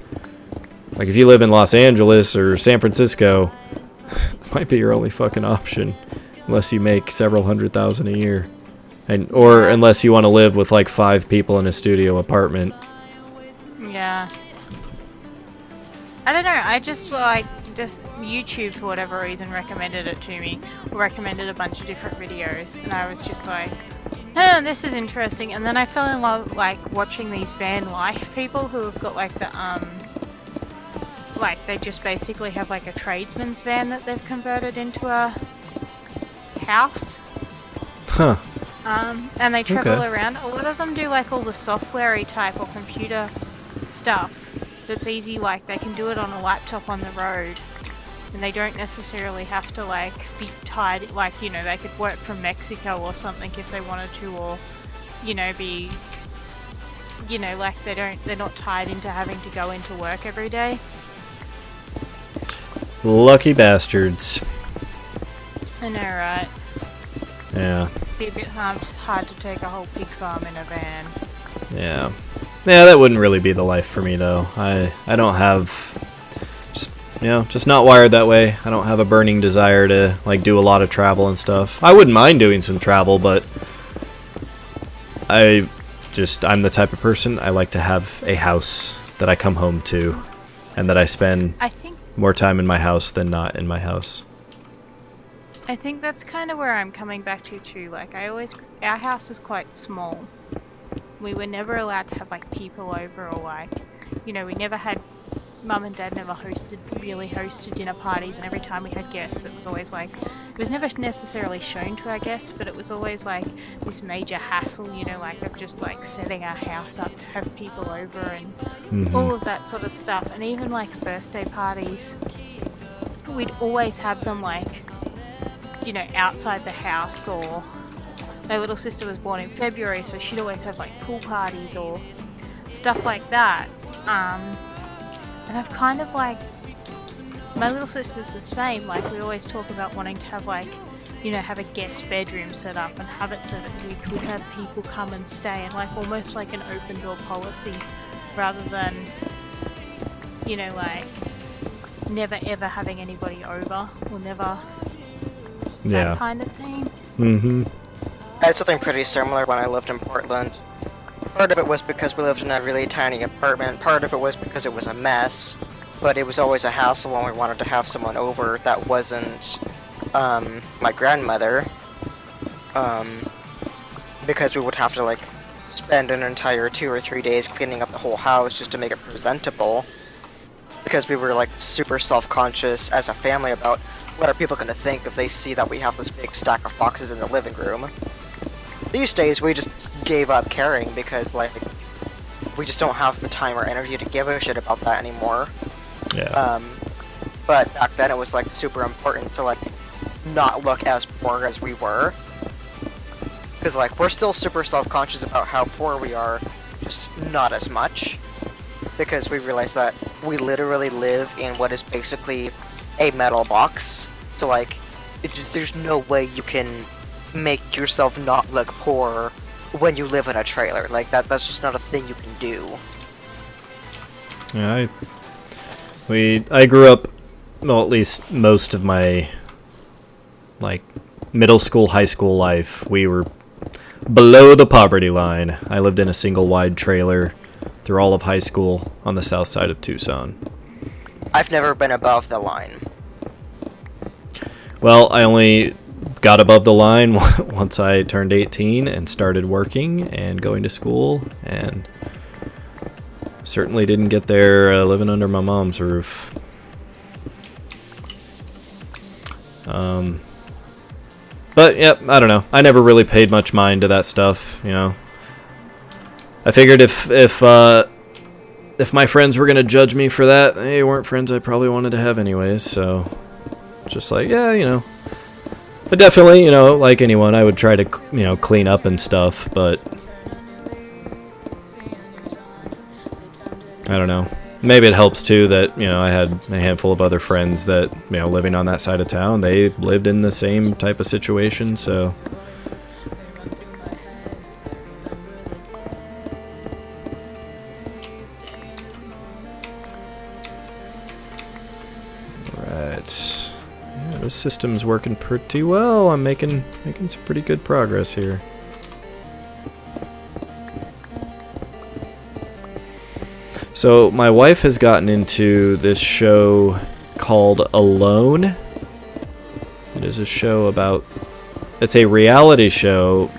A: Like, if you live in Los Angeles or San Francisco, it might be your only fucking option, unless you make several $100,000 a year. Or unless you want to live with like 5 people in a studio apartment.
B: Yeah. I don't know, I just YouTube for whatever reason recommended it to me, or recommended a bunch of different videos, and I was just like, oh, this is interesting, and then I fell in love like watching these van life people who have got like the like they just basically have like a tradesman's van that they've converted into a house.
A: Huh.
B: And they travel around. A lot of them do like all the software-y type or computer stuff that's easy, like they can do it on a laptop on the road. and they don't necessarily have to like be tied, like, you know, they could work from Mexico or something if they wanted to, or, you know, be, you know, like they're not tied into having to go into work every day.
A: Lucky bastards.
B: I know, right?
A: Yeah.
B: Be a bit hard to take a whole pig farm in a van.
A: Yeah. Yeah, that wouldn't really be the life for me, though. I don't have... just not wired that way. I don't have a burning desire to, like, do a lot of travel and stuff. I wouldn't mind doing some travel, but... I'm the type of person, I like to have a house that I come home to. And that I spend more time in my house than not in my house.
B: I think that's kind of where I'm coming back to too. Like, our house is quite small. We were never allowed to have like people over, or like, you know, Mum and Dad never really hosted dinner parties, and every time we had guests, it was always like, it was never necessarily shown to our guests, but it was always like this major hassle, you know, like of just like setting our house up to have people over and all of that sort of stuff. And even like birthday parties, we'd always have them like, you know, outside the house, or my little sister was born in February, so she'd always have like pool parties or stuff like that. And I've kind of like, my little sister's the same, like we always talk about wanting to have like, you know, have a guest bedroom set up and have it so that we could have people come and stay, and like almost like an open door policy rather than, you know, like never ever having anybody over, or never that kind of thing.
D: I had something pretty similar when I lived in Portland. Part of it was because we lived in a really tiny apartment, part of it was because it was a mess, but it was always a hassle when we wanted to have someone over that wasn't my grandmother, because we would have to like spend an entire 2 or 3 days cleaning up the whole house just to make it presentable, because we were like super self-conscious as a family about what are people going to think if they see that we have this big stack of boxes in the living room. These days, we just gave up caring because, like, we just don't have the time or energy to give a shit about that anymore.
A: Yeah.
D: But back then, it was, like, super important to, like, not look as poor as we were. Because, like, we're still super self-conscious about how poor we are, just not as much. Because we realize that we literally live in what is basically a metal box. So, like, there's no way you can make yourself not look poor when you live in a trailer. Like, that's just not a thing you can do.
A: Yeah, I grew up, well, at least most of my, like, middle school, high school life, we were below the poverty line. I lived in a single wide trailer through all of high school on the south side of Tucson.
D: I've never been above the line.
A: Well, I only got above the line once I turned 18 and started working and going to school, and certainly didn't get there living under my mom's roof. But yep, I don't know. I never really paid much mind to that stuff, you know. I figured if my friends were gonna judge me for that, they weren't friends I probably wanted to have anyways. So, just like, yeah, you know. But definitely, you know, like anyone, I would try to, you know, clean up and stuff. But I don't know. Maybe it helps too that, you know, I had a handful of other friends that, you know, living on that side of town, they lived in the same type of situation, so. Alright. Yeah, this system's working pretty well. I'm making some pretty good progress here. So my wife has gotten into this show called Alone. It is a show about, it's a reality show,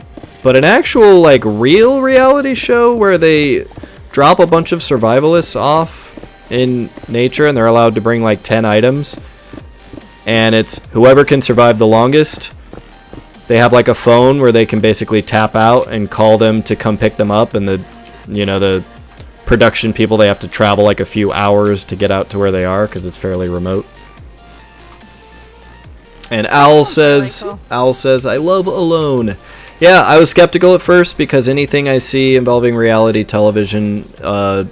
A: but an actual like real reality show where they drop a bunch of survivalists off in nature and they're allowed to bring like 10 items. And it's whoever can survive the longest. They have like a phone where they can basically tap out and call them to come pick them up, and the production people, they have to travel like a few hours to get out to where they are because it's fairly remote. And Owl
B: Really
A: says,
B: cool.
A: I love Alone. Yeah, I was skeptical at first because anything I see involving reality television, I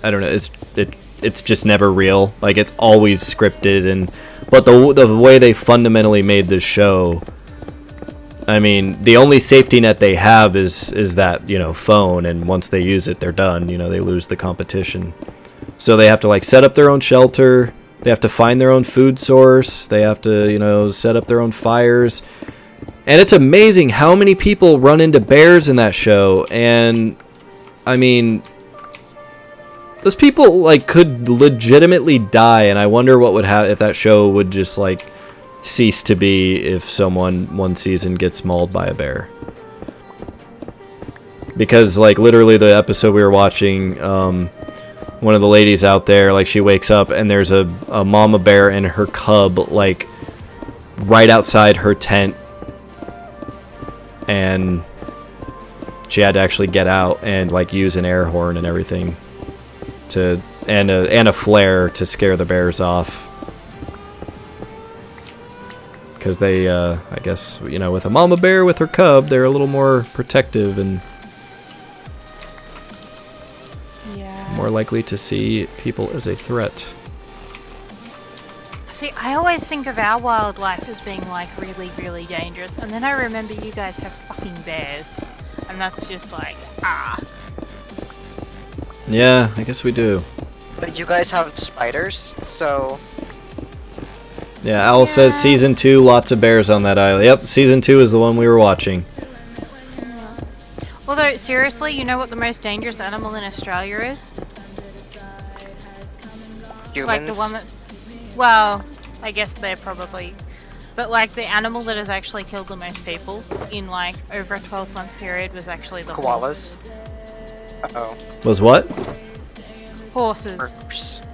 A: don't know, it's just never real. Like, it's always scripted, but the way they fundamentally made this show, I mean, the only safety net they have is that, phone, and once they use it, they're done. They lose the competition. So they have to, like, set up their own shelter. They have to find their own food source. They have to, set up their own fires. And it's amazing how many people run into bears in that show. And, I mean, those people, like, could legitimately die. And I wonder what would happen if that show would just, like, cease to be if someone one season gets mauled by a bear. Because, like, literally the episode we were watching, one of the ladies out there, like, she wakes up and there's a mama bear and her cub, like, right outside her tent, and she had to actually get out and, like, use an air horn and everything and a flare to scare the bears off, because they I guess, with a mama bear with her cub, they're a little more protective and more likely to see people as a threat.
B: See, I always think of our wildlife as being, like, really, really dangerous, and then I remember you guys have fucking bears, and that's just like,
A: Yeah, I guess we do.
D: But you guys have spiders, so
A: Yeah, Owl says season 2, lots of bears on that island. Yep, season 2 is the one we were watching.
B: Although, seriously, you know what the most dangerous animal in Australia is?
D: humans.
B: Like the one that's... Well, I guess they're probably... But, like, the animal that has actually killed the most people in, like, over a 12-month period was actually the
D: Koalas. Uh-oh.
A: Was what?
B: horses.
D: Burps.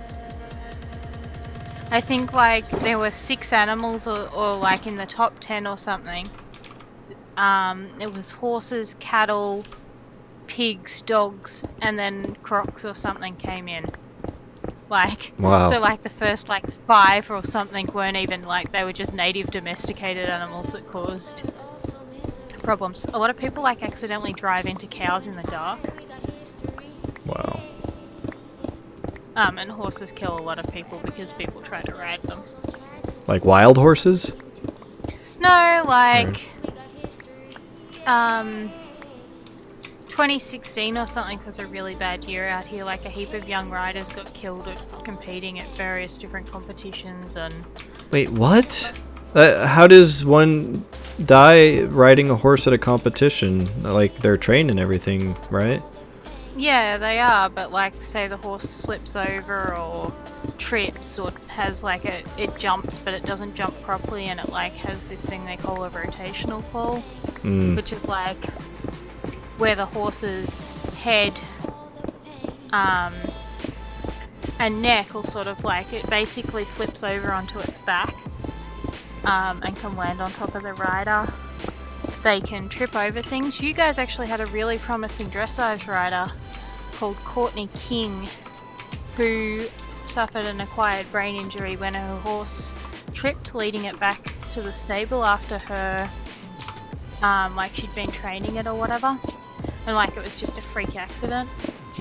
B: I think, like, there were 6 animals or like, in the top 10 or something. It was horses, cattle, pigs, dogs, and then crocs or something came in. Like,
A: Wow.
B: so, like, the first, like, 5 or something weren't even, like, they were just native domesticated animals that caused problems. A lot of people, like, accidentally drive into cows in the dark.
A: Wow.
B: And horses kill a lot of people because people try to ride them.
A: Like wild horses?
B: No, like, 2016 or something was a really bad year out here. Like, a heap of young riders got killed at competing at various different competitions, and
A: Wait, what? How does one die riding a horse at a competition? Like, they're trained and everything, right?
B: yeah, they are. But, like, say the horse slips over or trips or has, like, it jumps but it doesn't jump properly, and it, like, has this thing they call a rotational fall, which is like where the horse's head and neck will sort of, like, it basically flips over onto its back and can land on top of the rider. They can trip over things. You guys actually had a really promising dressage rider called Courtney King, who suffered an acquired brain injury when her horse tripped, leading it back to the stable after her, like, she'd been training it or whatever, and, like, it was just a freak accident.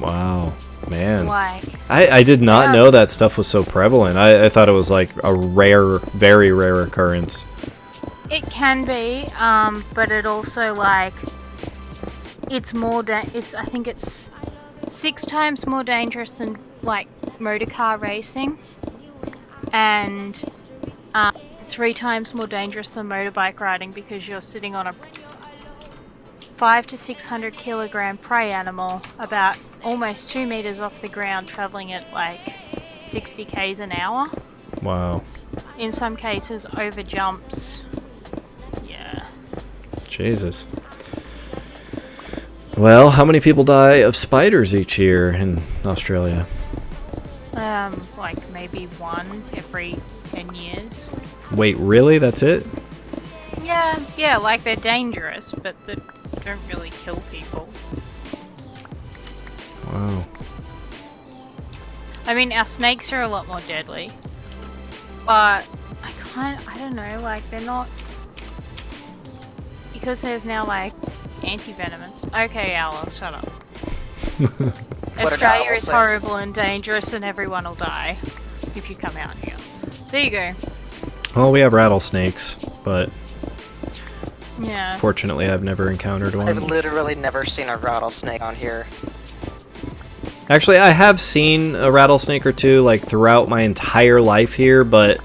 A: Wow. Man.
B: Like,
A: I did not know that stuff was so prevalent. I thought it was like a rare, very rare occurrence.
B: it can be, but it also, like, it's more I think it's 6 times more dangerous than, like, motor car racing, and 3 times more dangerous than motorbike riding, because you're sitting on a 500 to 600 kilogram prey animal about almost 2 meters off the ground, traveling at, like, 60 k's an hour.
A: Wow.
B: In some cases, over jumps. Yeah.
A: Jesus. Well, how many people die of spiders each year in Australia?
B: Like, maybe 1 every 10 years.
A: Wait, really? That's it?
B: Yeah, like, they're dangerous, but they don't really kill people.
A: Wow.
B: I mean, our snakes are a lot more deadly, but I I don't know, like, they're not... Because there's now, like, anti-venomous... Okay, Owl, shut up. Australia is horrible and dangerous and everyone will die if you come out here. There you go.
A: Well, we have rattlesnakes, but
B: yeah.
A: Fortunately I've never encountered one.
D: I've literally never seen a rattlesnake on here.
A: Actually, I have seen a rattlesnake or two, like, throughout my entire life here, but...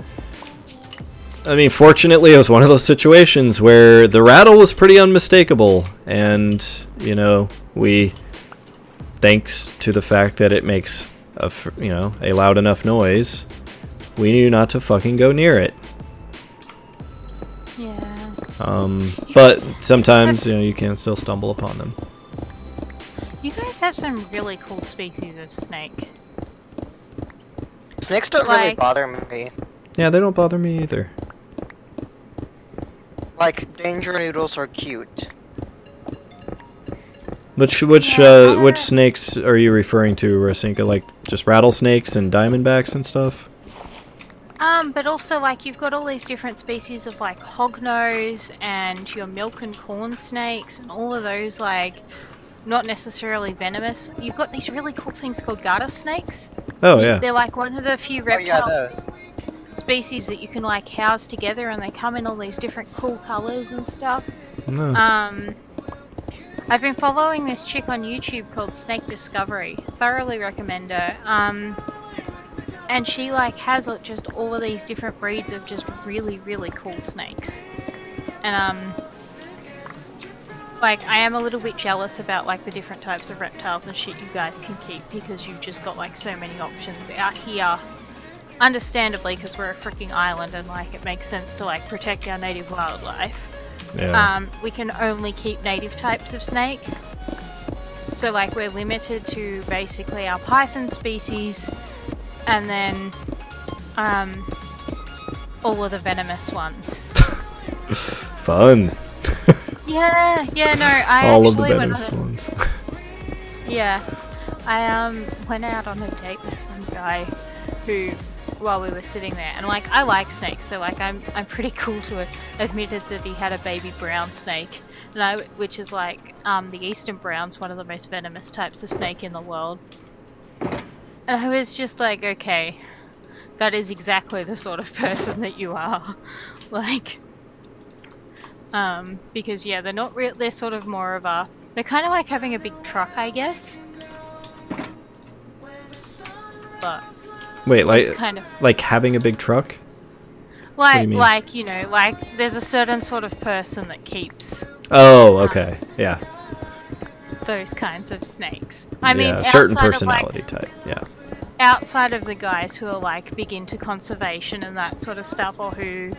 A: I mean, fortunately, it was one of those situations where the rattle was pretty unmistakable, and, you know, we... Thanks to the fact that it makes, a loud enough noise, we knew not to fucking go near it.
B: Yeah.
A: But sometimes, you can still stumble upon them.
B: You guys have some really cool species of snake.
D: Snakes don't really bother me.
A: Yeah, they don't bother me either.
D: Like, danger noodles are cute.
A: Which snakes are you referring to, Rasinka? Like, just rattlesnakes and diamondbacks and stuff?
B: But also, like, you've got all these different species of, like, hognose and your milk and corn snakes and all of those, like, not necessarily venomous. You've got these really cool things called garter snakes.
A: Oh, yeah.
B: They're, like, one of the few reptile species that you can, like, house together, and they come in all these different cool colors and stuff.
A: No.
B: I've been following this chick on YouTube called Snake Discovery. Thoroughly recommend her. And she like has just all of these different breeds of just really, really cool snakes. And like I am a little bit jealous about like the different types of reptiles and shit you guys can keep because you've just got like so many options out here. Understandably, because we're a freaking island and like it makes sense to like protect our native wildlife.
A: Yeah.
B: We can only keep native types of snake. So like we're limited to basically our python species and then all of the venomous ones.
A: Fun.
B: Yeah, no, I
A: all
B: actually
A: of the venomous ones.
B: Yeah. I went out on a date with some guy who while we were sitting there, and like I like snakes, so like I'm pretty cool to have admitted that he had a baby brown snake, and which is like the eastern brown's one of the most venomous types of snake in the world. And I was just like, okay, that is exactly the sort of person that you are, like, because yeah, they're not real. They're sort of more of a. They're kind of like having a big truck, I guess. But.
A: Wait,
B: kind of
A: like having a big truck?
B: Like, like there's a certain sort of person that keeps.
A: Oh, okay, yeah.
B: Those kinds of snakes. I mean,
A: a certain personality type. Yeah.
B: Outside of the guys who are like big into conservation and that sort of stuff, or who,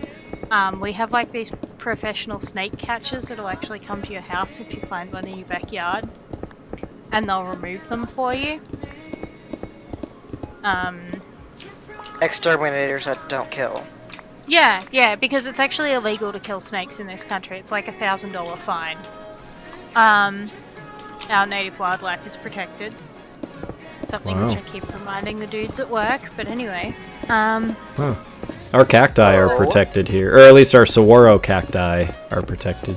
B: we have like these professional snake catchers that'll actually come to your house if you find one in your backyard, and they'll remove them for you.
D: Exterminators that don't kill.
B: Yeah, because it's actually illegal to kill snakes in this country. It's like $1,000 fine. Our native wildlife is protected. Something which I keep reminding the dudes at work, but anyway.
A: Our cacti are protected here, or at least our saguaro cacti are protected.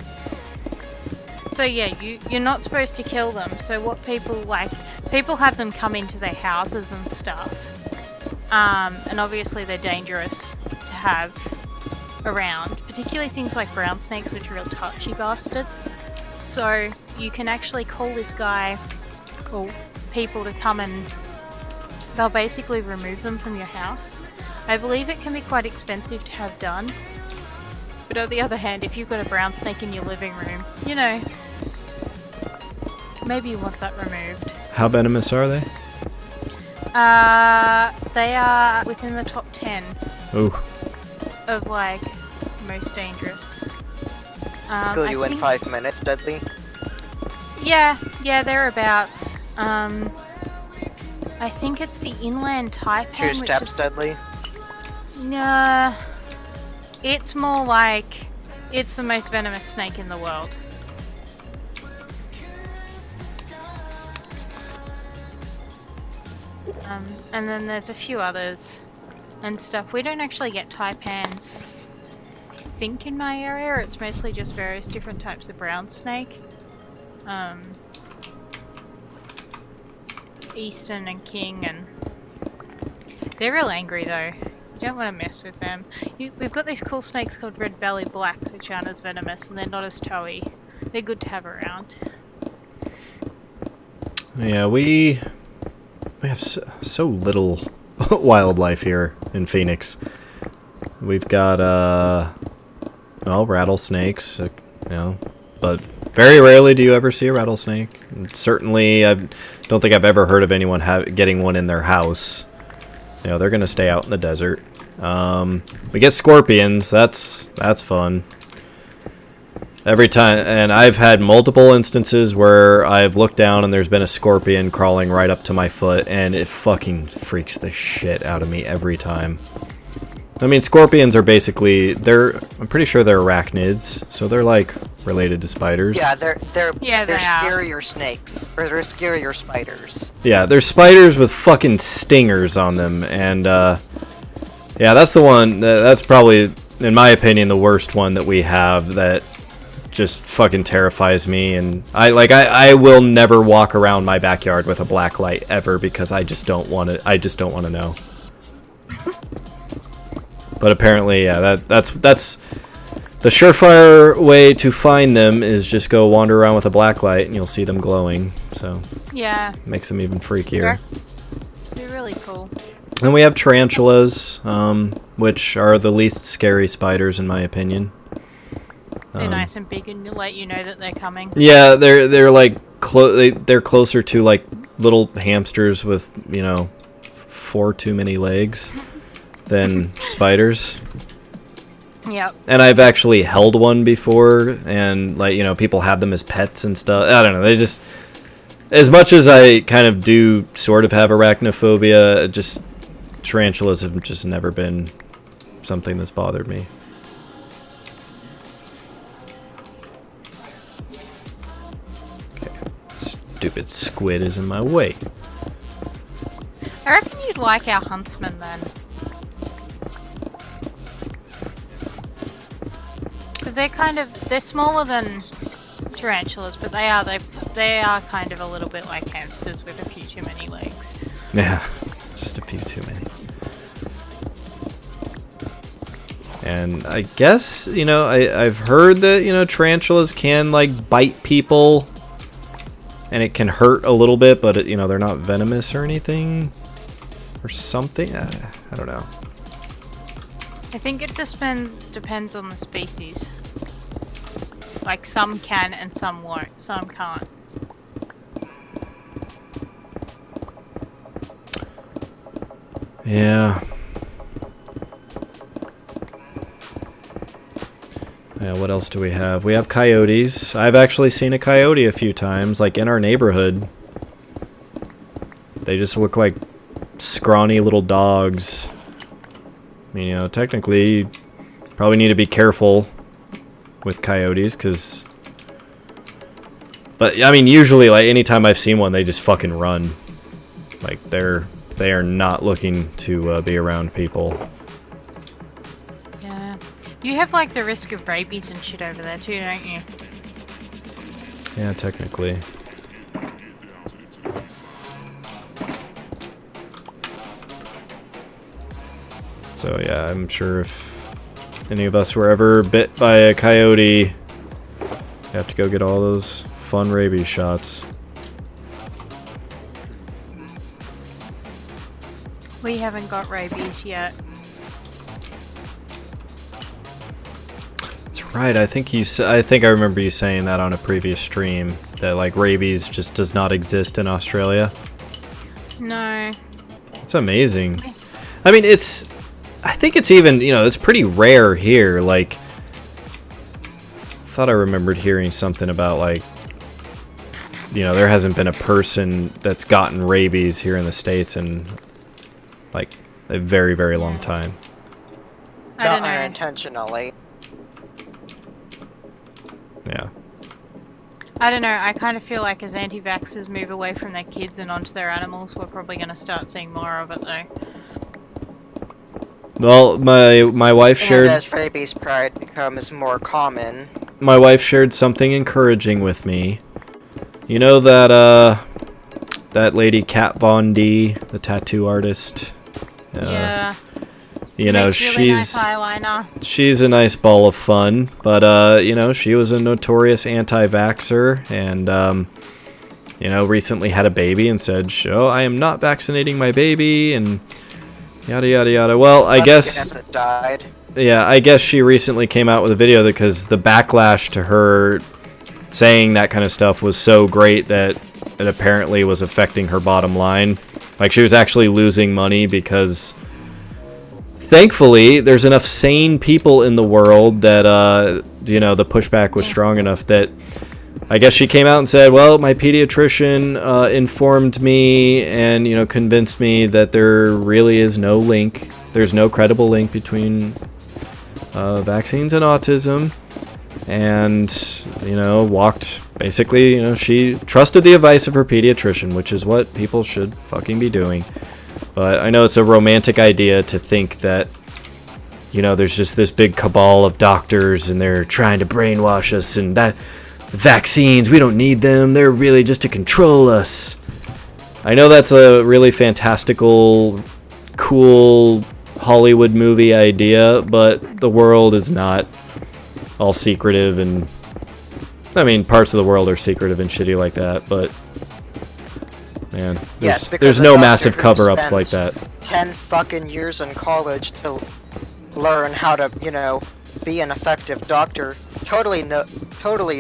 B: So yeah, you're not supposed to kill them. So what people have them come into their houses and stuff. And obviously they're dangerous to have around, particularly things like brown snakes, which are real touchy bastards. So you can actually call this guy or people to come and they'll basically remove them from your house. I believe it can be quite expensive to have done. But on the other hand, if you've got a brown snake in your living room, maybe you want that removed.
A: How venomous are they?
B: They are within the top 10
A: Ooh.
B: of like most dangerous.
D: Kill you in 5 minutes, deadly?
B: Yeah, thereabouts. I think it's the inland taipan.
D: 2 steps, deadly?
B: Nah, it's more like it's the most venomous snake in the world. And then there's a few others and stuff. We don't actually get taipans think in my area it's mostly just various different types of brown snake. Eastern and king, and they're real angry though. You don't want to mess with them. We've got these cool snakes called red belly blacks, which aren't as venomous and they're not as towy. They're good to have around.
A: Yeah, we have so little wildlife here in Phoenix. We've got well, rattlesnakes, you know, but very rarely do you ever see a rattlesnake. And certainly, I don't think I've ever heard of anyone getting one in their house. You know, they're gonna stay out in the desert. We get scorpions. That's fun. Every time, and I've had multiple instances where I've looked down and there's been a scorpion crawling right up to my foot, and it fucking freaks the shit out of me every time. I mean, scorpions are basically, I'm pretty sure they're arachnids, so they're like related to spiders.
D: Yeah, they're
B: Yeah, they are.
D: scarier snakes, or they're scarier spiders.
A: Yeah, they're spiders with fucking stingers on them, and yeah, that's the one, that's probably, in my opinion, the worst one that we have that just fucking terrifies me. And I will never walk around my backyard with a black light ever, because I just don't want to know. But apparently, yeah, that's the surefire way to find them, is just go wander around with a black light and you'll see them glowing. So
B: Yeah,
A: makes them even freakier.
B: they're really cool.
A: And we have tarantulas, which are the least scary spiders in my opinion.
B: They're nice and big and let you know that they're coming.
A: Yeah, they're like they're closer to like little hamsters with, you know, 4 too many legs than spiders.
B: Yep.
A: And I've actually held one before, and like, you know, people have them as pets and stuff. I don't know, they just, as much as I kind of do sort of have arachnophobia, just tarantulas have just never been something that's bothered me. Okay, stupid squid is in my way.
B: I reckon you'd like our huntsman then. Because they're smaller than tarantulas, but they are kind of a little bit like hamsters with a few too many legs.
A: Yeah, just a few too many. And I guess, you know, I've heard that, you know, tarantulas can like bite people and it can hurt a little bit, but you know, they're not venomous or anything or something. I don't know.
B: I think it just depends on the species. Like some can and some won't, some can't.
A: Yeah. Yeah, what else do we have? We have coyotes. I've actually seen a coyote a few times, like in our neighborhood. They just look like scrawny little dogs. I mean, you know, technically, you probably need to be careful with coyotes, because... But, I mean, usually, like, anytime I've seen one, they just fucking run. Like, they are not looking to be around people.
B: Yeah. You have like the risk of rabies and shit over there too, don't you?
A: Yeah, technically. So yeah, I'm sure if any of us were ever bit by a coyote, you have to go get all those fun rabies shots.
B: We haven't got rabies yet.
A: That's right. I think I remember you saying that on a previous stream, that like rabies just does not exist in Australia.
B: No.
A: It's amazing. I mean, I think it's even, you know, it's pretty rare here. Like, I thought I remembered hearing something about, like, you know, there hasn't been a person that's gotten rabies here in the States in, like, a very, very long time.
B: I
D: Not
B: don't know.
D: unintentionally.
A: Yeah.
B: I don't know. I kind of feel like as anti-vaxxers move away from their kids and onto their animals, we're probably going to start seeing more of it though.
A: Well, my wife
D: And
A: shared
D: as rabies pride becomes more common.
A: my wife shared something encouraging with me. You know that lady Kat Von D, the tattoo artist.
B: Yeah.
A: You know,
B: Makes really nice eyeliner.
A: she's a nice ball of fun, but you know, she was a notorious anti-vaxxer, and you know, recently had a baby and said, "Oh, I am not vaccinating my baby," and yada yada yada. Well, I guess
D: It died.
A: yeah, I guess she recently came out with a video because the backlash to her saying that kind of stuff was so great that it apparently was affecting her bottom line. Like, she was actually losing money because thankfully there's enough sane people in the world that you know, the pushback was strong enough that I guess she came out and said, well, my pediatrician informed me and, you know, convinced me that there really is no link. There's no credible link between vaccines and autism. And, you know, walked, basically, you know, she trusted the advice of her pediatrician, which is what people should fucking be doing. But I know it's a romantic idea to think that, you know, there's just this big cabal of doctors and they're trying to brainwash us, and that vaccines, we don't need them, they're really just to control us. I know that's a really fantastical, cool Hollywood movie idea, but the world is not all secretive, and I mean, parts of the world are secretive and shitty like that, but man,
D: Yes,
A: there's
D: because
A: no
D: a
A: massive
D: doctor who
A: cover-ups like
D: spent
A: that.
D: 10 fucking years in college to learn how to, you know, be an effective doctor totally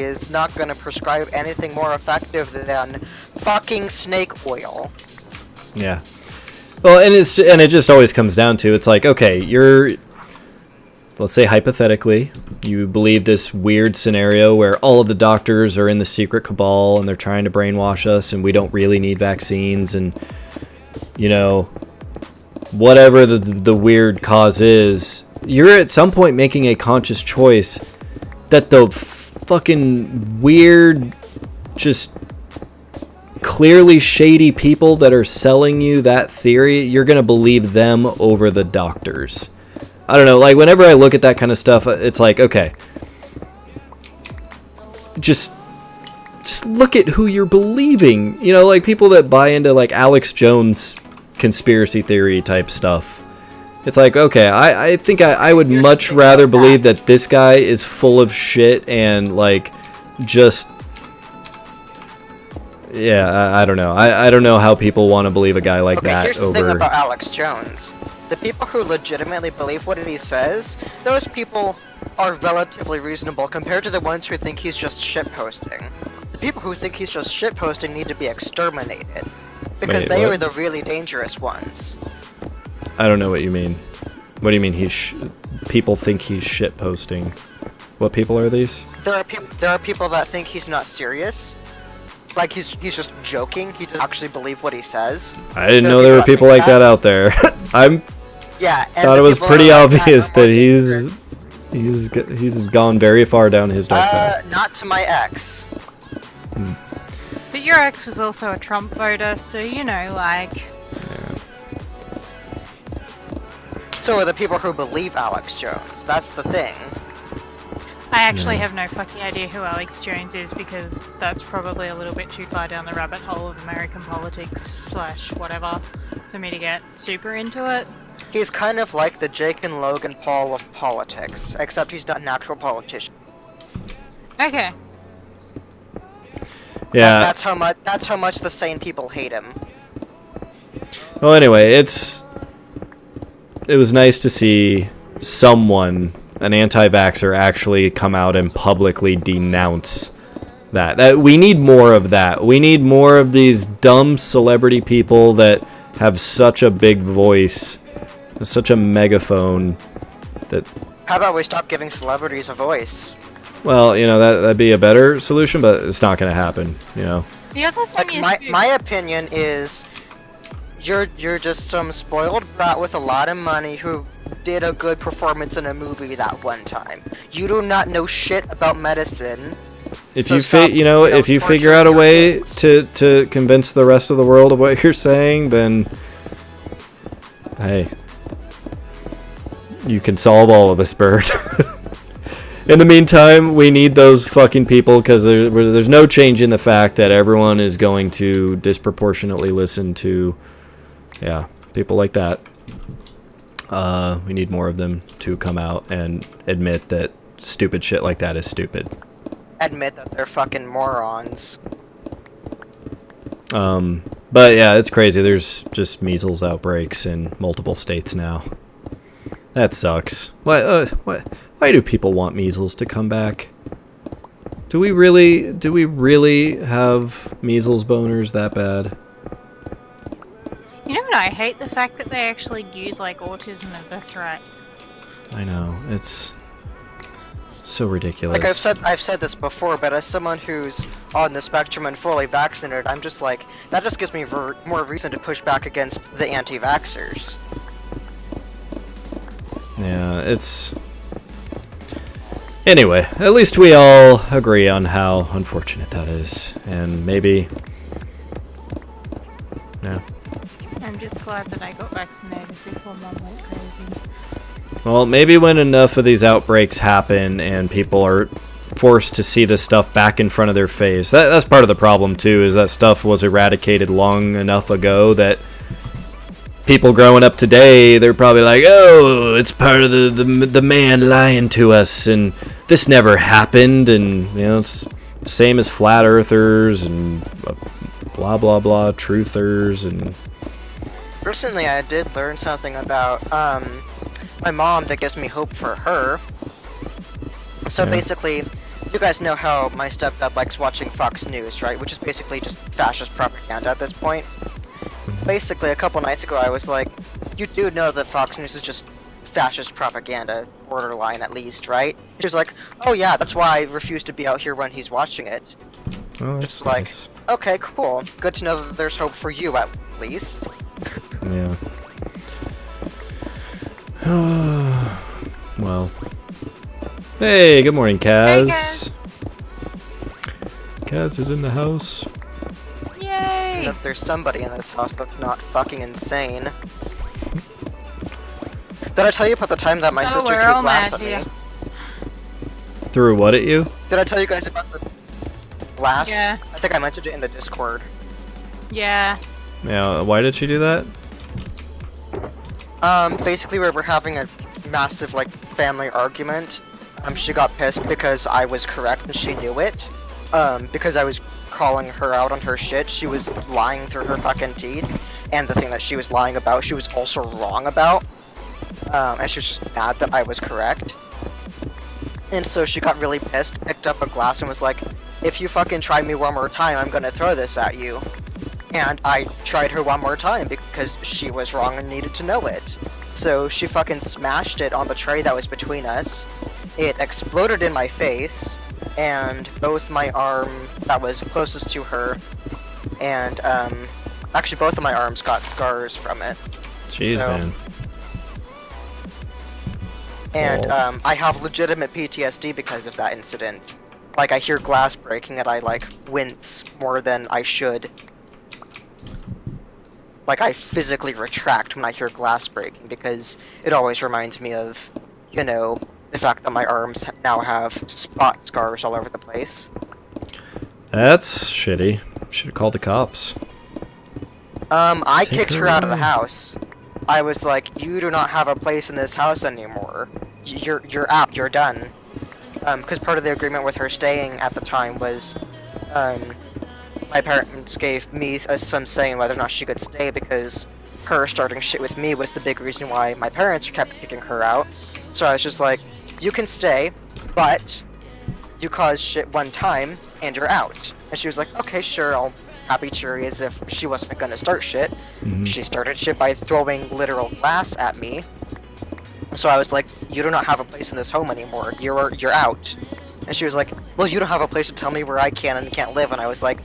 D: is not going to prescribe anything more effective than fucking snake oil.
A: Yeah. Well, and it just always comes down to, it's like, okay, let's say hypothetically, you believe this weird scenario where all of the doctors are in the secret cabal and they're trying to brainwash us and we don't really need vaccines, and, you know, whatever the weird cause is, you're at some point making a conscious choice that the fucking weird, just clearly shady people that are selling you that theory, you're going to believe them over the doctors. I don't know, like, whenever I look at that kind of stuff, it's like, okay, just look at who you're believing. You know, like, people that buy into, like, Alex Jones conspiracy theory type stuff. It's like, okay, I think I would much rather believe that this guy is full of shit and, like, just... Yeah, I don't know. I don't know how people want to believe a guy like that
D: Here's the
A: over...
D: thing about Alex Jones. The people who legitimately believe what he says, those people are relatively reasonable compared to the ones who think he's just shitposting. The people who think he's just shitposting need to be exterminated. Because
A: Wait,
D: they
A: what?
D: are the really dangerous ones.
A: I don't know what you mean. What do you mean people think he's shitposting? What people are these?
D: There are people that think he's not serious. Like he's just joking. He doesn't actually believe what he says.
A: I didn't know there were people like that out there.
D: Yeah, and
A: thought it was pretty obvious that
D: dangerous.
A: he's gone very far down his dark path.
D: Not to my ex.
B: But your ex was also a Trump voter, so you know, like...
D: So are the people who believe Alex Jones. That's the thing.
B: I actually have no fucking idea who Alex Jones is, because that's probably a little bit too far down the rabbit hole of American politics / whatever for me to get super into it.
D: He's kind of like the Jake and Logan Paul of politics, except he's not an actual politician.
B: Okay.
A: Yeah.
D: That's how much the sane people hate him.
A: Well, anyway, it was nice to see someone, an anti-vaxxer, actually come out and publicly denounce that. We need more of that. We need more of these dumb celebrity people that have such a big voice, such a megaphone that...
D: How about we stop giving celebrities a voice?
A: Well, you know, that'd be a better solution, but it's not going to happen, you know.
B: The other thing
D: Like
B: is...
D: my opinion is you're just some spoiled brat with a lot of money who did a good performance in a movie that one time. You do not know shit about medicine.
A: If
D: So
A: you
D: stop,
A: if you figure out a
D: torturing
A: way
D: your kids.
A: to convince the rest of the world of what you're saying, then hey, you can solve all of this, Bird. In the meantime, we need those fucking people because there's no change in the fact that everyone is going to disproportionately listen to, yeah, people like that. We need more of them to come out and admit that stupid shit like that is stupid.
D: Admit that they're fucking morons.
A: But yeah, it's crazy. There's just measles outbreaks in multiple states now. That sucks. Why do people want measles to come back? Do we really have measles boners that bad?
B: You know what I hate? The fact that they actually use like autism as a threat.
A: I know, it's so ridiculous.
D: Like I've said this before, but as someone who's on the spectrum and fully vaccinated, I'm just like, that just gives me more reason to push back against the anti-vaxxers.
A: Yeah, it's... Anyway, at least we all agree on how unfortunate that is, and maybe... Yeah.
B: I'm just glad that I got vaccinated before Mum went crazy.
A: Well, maybe when enough of these outbreaks happen and people are forced to see this stuff back in front of their face. That's part of the problem, too, is that stuff was eradicated long enough ago that people growing up today, they're probably like, oh, it's part of the man lying to us, and this never happened, and, you know, it's the same as flat earthers and blah, blah, blah, truthers, and...
D: Recently, I did learn something about, my mom that gives me hope for her. So
A: Yeah.
D: basically, you guys know how my stepdad likes watching Fox News, right? Which is basically just fascist propaganda at this point. Basically, a couple nights ago, I was like, you do know that Fox News is just fascist propaganda, borderline at least, right? She was like, oh yeah, that's why I refuse to be out here when he's watching it.
A: Oh, that's
D: Just like,
A: nice.
D: okay, cool. Good to know that there's hope for you at least.
A: Yeah. Well. Hey, good morning, Kaz. Kaz is in the house.
B: Yay!
D: And if there's somebody in this house that's not fucking insane. Did I tell you about the time that my
B: Oh,
D: sister
B: we're
D: threw
B: all
D: glass
B: mad
D: at me?
B: here.
A: Threw what at you?
D: Did I tell you guys about the glass?
B: Yeah.
D: I think I mentioned it in the Discord.
B: Yeah.
A: Yeah, why did she do that?
D: Basically we were having a massive, like, family argument. She got pissed because I was correct and she knew it. Because I was calling her out on her shit. She was lying through her fucking teeth. And the thing that she was lying about, she was also wrong about. And she was just mad that I was correct. And so she got really pissed, picked up a glass and was like, if you fucking try me one more time, I'm gonna throw this at you. And I tried her one more time because she was wrong and needed to know it. So she fucking smashed it on the tray that was between us. It exploded in my face, and both my arm that was closest to her, and actually both of my arms got scars from it.
A: Jeez,
D: So-
A: man.
D: And
A: Oh.
D: I have legitimate PTSD because of that incident. Like, I hear glass breaking and I, like, wince more than I should. Like, I physically retract when I hear glass breaking because it always reminds me of, you know, the fact that my arms now have spot scars all over the place.
A: That's shitty. Should have called the cops.
D: I
A: Take
D: kicked
A: her
D: her out of the
A: away.
D: house. I was like, you do not have a place in this house anymore. You're out, you're done. Because part of the agreement with her staying at the time was, my parents gave me some say in whether or not she could stay because her starting shit with me was the big reason why my parents kept kicking her out. So I was just like, you can stay, but you caused shit one time and you're out. And she was like, okay, sure, I'll happy cherry as if she wasn't gonna start shit.
A: Mhm.
D: She started shit by throwing literal glass at me. So I was like, you do not have a place in this home anymore. You're out. And she was like, well, you don't have a place to tell me where I can and can't live. And I was like,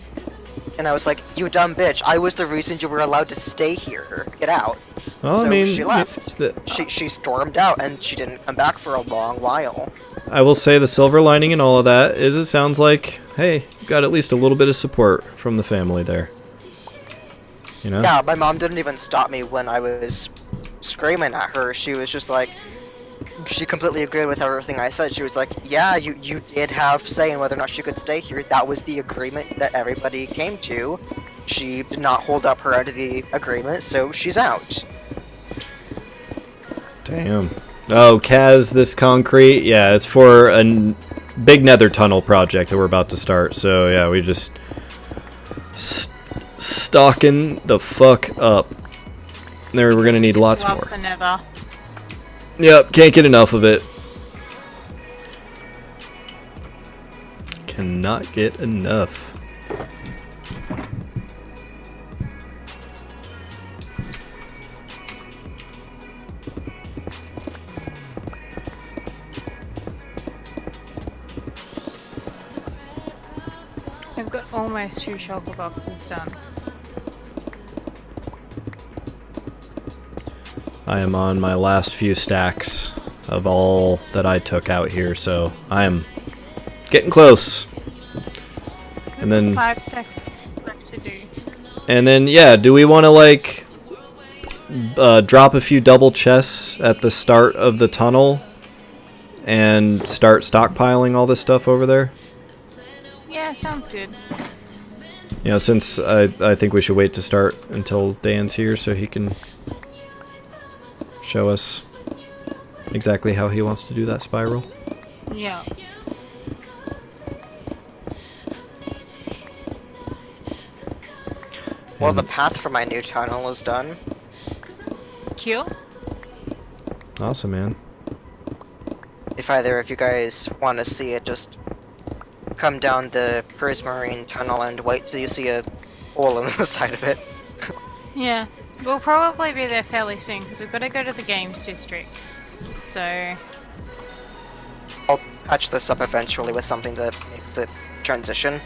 D: you dumb bitch. I was the reason you were allowed to stay here. Get out.
A: Well,
D: So
A: I mean,
D: she left.
A: the-
D: She stormed out and she didn't come back for a long while.
A: I will say the silver lining in all of that is it sounds like, hey, you got at least a little bit of support from the family there. You know?
D: Yeah, my mom didn't even stop me when I was screaming at her. She was just like, she completely agreed with everything I said. She was like, yeah, you did have say in whether or not she could stay here. That was the agreement that everybody came to. She did not hold up her end of the agreement, so she's out.
A: Damn. Oh, Kaz, this concrete? Yeah, it's for a big nether tunnel project that we're about to start. So, yeah, we just stocking the fuck up. There, we're gonna need lots
B: Love
A: more.
B: the nether.
A: Yep, can't get enough of it. Cannot get enough.
B: I've got almost 2 shulker boxes done.
A: I am on my last few stacks of all that I took out here, so I am getting close. And then
B: 5 stacks left to do.
A: And then, yeah, do we want to, like, drop a few double chests at the start of the tunnel and start stockpiling all this stuff over there?
B: Yeah, sounds good.
A: You know, since I think we should wait to start until Dan's here so he can show us exactly how he wants to do that spiral.
B: Yeah.
D: Well, the path for my new tunnel is done.
B: Cool.
A: Awesome, man.
D: If either of you guys want to see it, just come down the Prismarine tunnel and wait till you see a hole in the side of it.
B: Yeah. We'll probably be there fairly soon because we've got to go to the games district. So,
D: I'll patch this up eventually with something that makes it transition.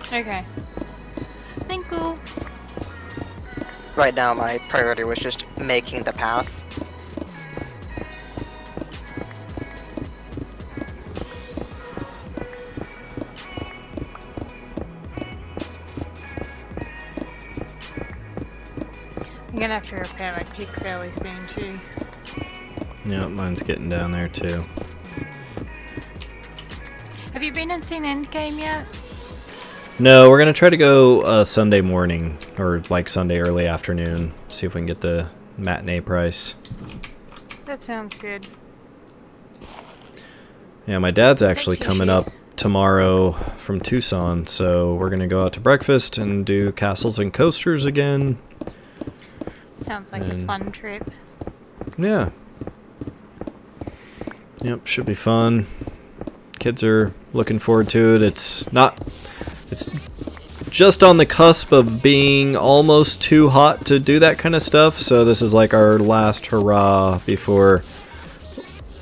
B: okay. Thank you.
D: Right now, my priority was just making the path.
B: I'm gonna have to repair my pick fairly soon too.
A: Yeah, mine's getting down there too.
B: Have you been and seen Endgame yet?
A: No, we're gonna try to go Sunday morning, or like Sunday early afternoon. See if we can get the matinee price.
B: That sounds good.
A: Yeah, my dad's actually
B: Thank you,
A: coming up
B: shoes.
A: tomorrow from Tucson, so we're gonna go out to breakfast and do castles and coasters again.
B: Sounds like a
A: And-
B: fun trip.
A: Yeah. Yep, should be fun. Kids are looking forward to it. It's just on the cusp of being almost too hot to do that kind of stuff, so this is like our last hurrah before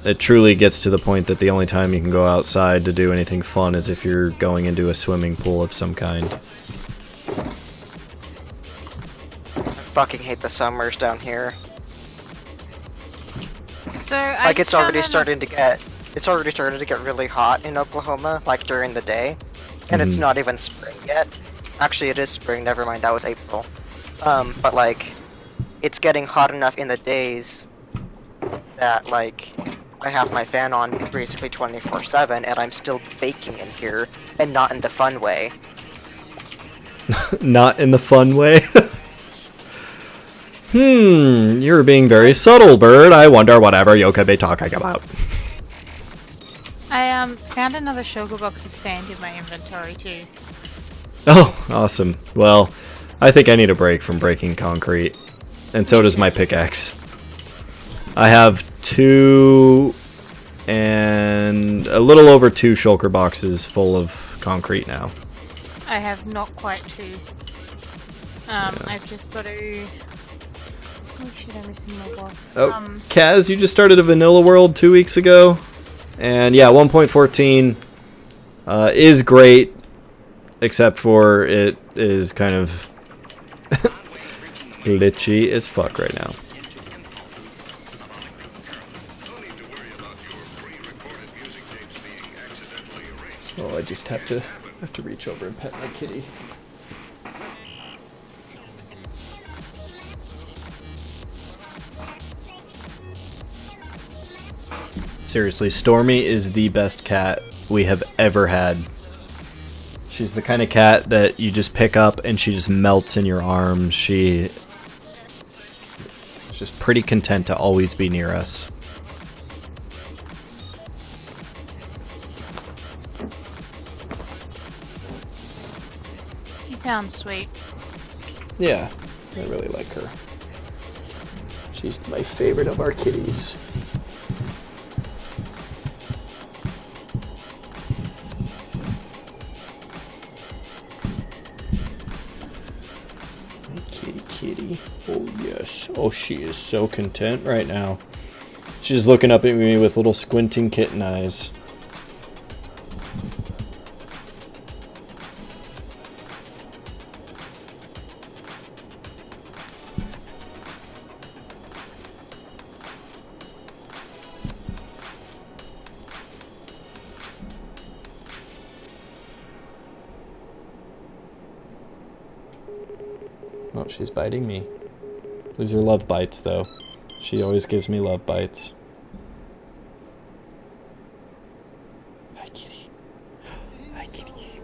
A: it truly gets to the point that the only time you can go outside to do anything fun is if you're going into a swimming pool of some kind.
D: I fucking hate the summers down here.
B: So
D: Like it's already starting to get really hot in Oklahoma, like during the day. And it's
A: Mhm.
D: not even spring yet. Actually, it is spring, never mind, that was April. But like, it's getting hot enough in the days that like, I have my fan on basically 24/7 and I'm still baking in here, and not in the fun way.
A: Not in the fun way. You're being very subtle, bird. I wonder whatever you could be talking about.
B: I found another sugar box of sand in my inventory too.
A: Oh, awesome. Well, I think I need a break from breaking concrete. And so does my pickaxe. I have 2 and a little over 2 shulker boxes full of concrete now.
B: I have not quite 2. I've just got to. Oh shit! I'm missing my box.
A: Oh, Kaz, you just started a vanilla world 2 weeks ago. And yeah, 1.14 is great, except for it is kind of glitchy as fuck right now. Oh, I just have to reach over and pet my kitty. Seriously, Stormy is the best cat we have ever had. She's the kind of cat that you just pick up and she just melts in your arms. She's just pretty content to always be near us.
B: You sound sweet.
A: Yeah, I really like her. She's my favorite of our kitties. Kitty. Oh yes. Oh, she is so content right now. She's looking up at me with little squinting kitten eyes. Oh, she's biting me. These are love bites, though. She always gives me love bites. Hi, kitty. Hi, kitty.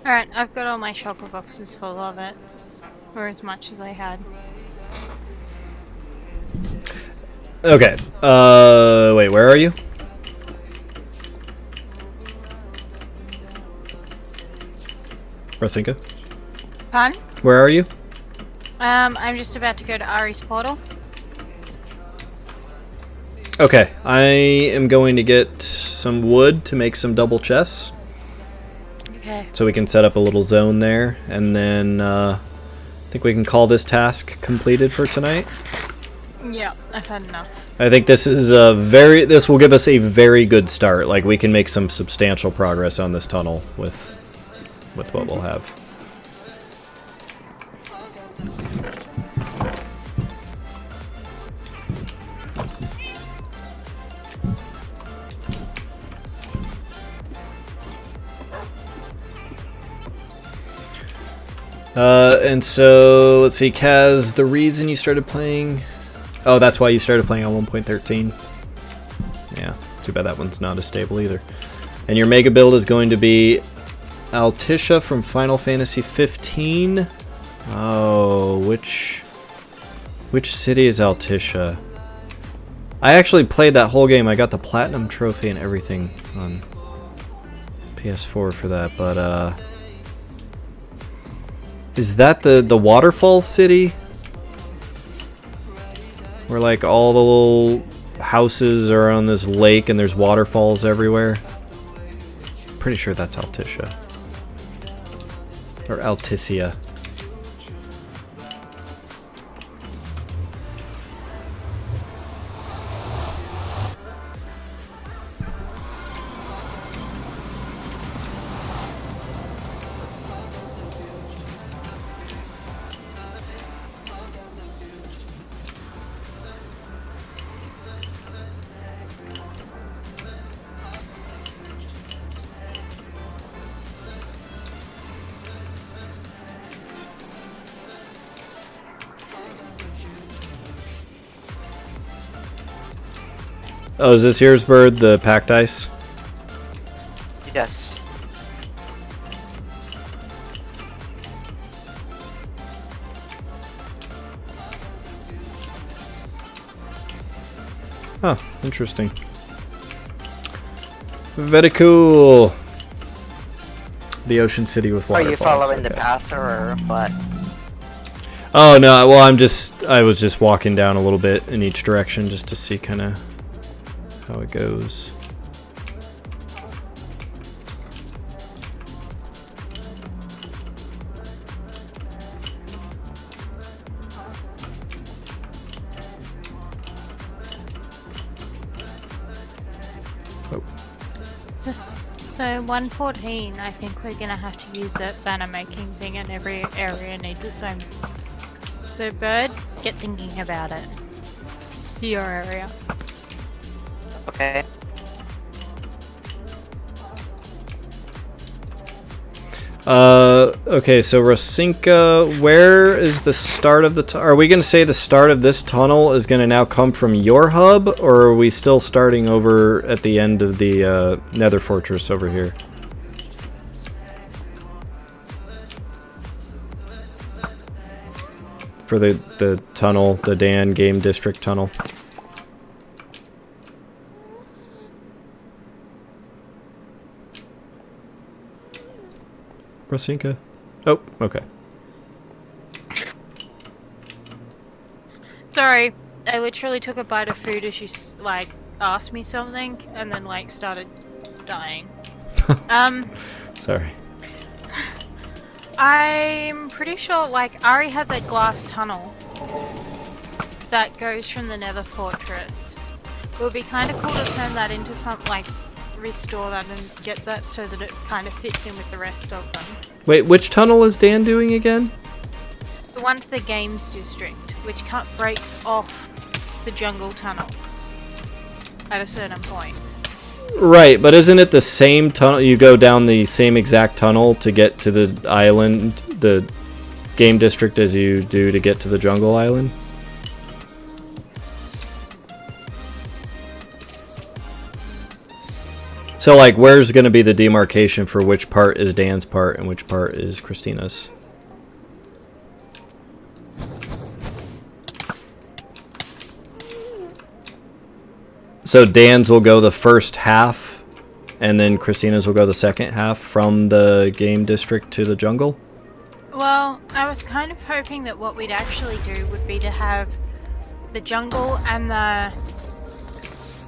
B: Alright, I've got all my shulker boxes full of it. Or as much as I had.
A: Okay. Wait, where are you? Rasinka?
B: Fun?
A: Where are you?
B: I'm just about to go to Ari's portal.
A: Okay, I am going to get some wood to make some double chests.
B: Okay.
A: So we can set up a little zone there, and then I think we can call this task completed for tonight.
B: Yeah, I've had enough.
A: I think this is this will give us a very good start. Like, we can make some substantial progress on this tunnel with what we'll have. And so, let's see, Kaz, the reason you started playing... Oh, that's why you started playing on 1.13. Yeah, too bad that one's not as stable either. And your mega build is going to be Altisha from Final Fantasy 15. Oh, which city is Altisha? I actually played that whole game. I got the Platinum Trophy and everything on PS4 for that, but is that the waterfall city? Where like all the little houses are on this lake and there's waterfalls everywhere? Pretty sure that's Altisha. Or Alticia. Oh, is this yours, Bird? The packed ice?
D: Yes.
A: Oh, interesting. Very cool. The ocean city with
D: Are
A: waterfalls.
D: you following the
A: okay.
D: path or what?
A: Oh no, well I was just walking down a little bit in each direction just to see kind of how it goes.
B: So 114, I think we're gonna have to use that banner making thing, and every area needs its own. So Bird, get thinking about it. Your area.
D: Okay.
A: Okay, so Rosinka, where is the start of the are we going to say the start of this tunnel is going to now come from your hub, or are we still starting over at the end of the Nether Fortress over here? For the tunnel, the Dan Game District tunnel. Rosinka. Oh, okay.
B: Sorry, I literally took a bite of food as she like asked me something, and then like started dying.
A: Sorry.
B: I'm pretty sure like Ari had that glass tunnel that goes from the Nether Fortress. It would be kind of cool to turn that into something like restore that and get that so that it kind of fits in with the rest of them.
A: Wait, which tunnel is Dan doing again?
B: The one to the Games District, which breaks off the jungle tunnel at a certain point.
A: Right, but isn't it the same tunnel? You go down the same exact tunnel to get to the island, the Game District, as you do to get to the jungle island? So, like, where's going to be the demarcation for which part is Dan's part and which part is Christina's? So Dan's will go the first half, and then Christina's will go the second half from the Game District to the jungle?
B: Well, I was kind of hoping that what we'd actually do would be to have the jungle and the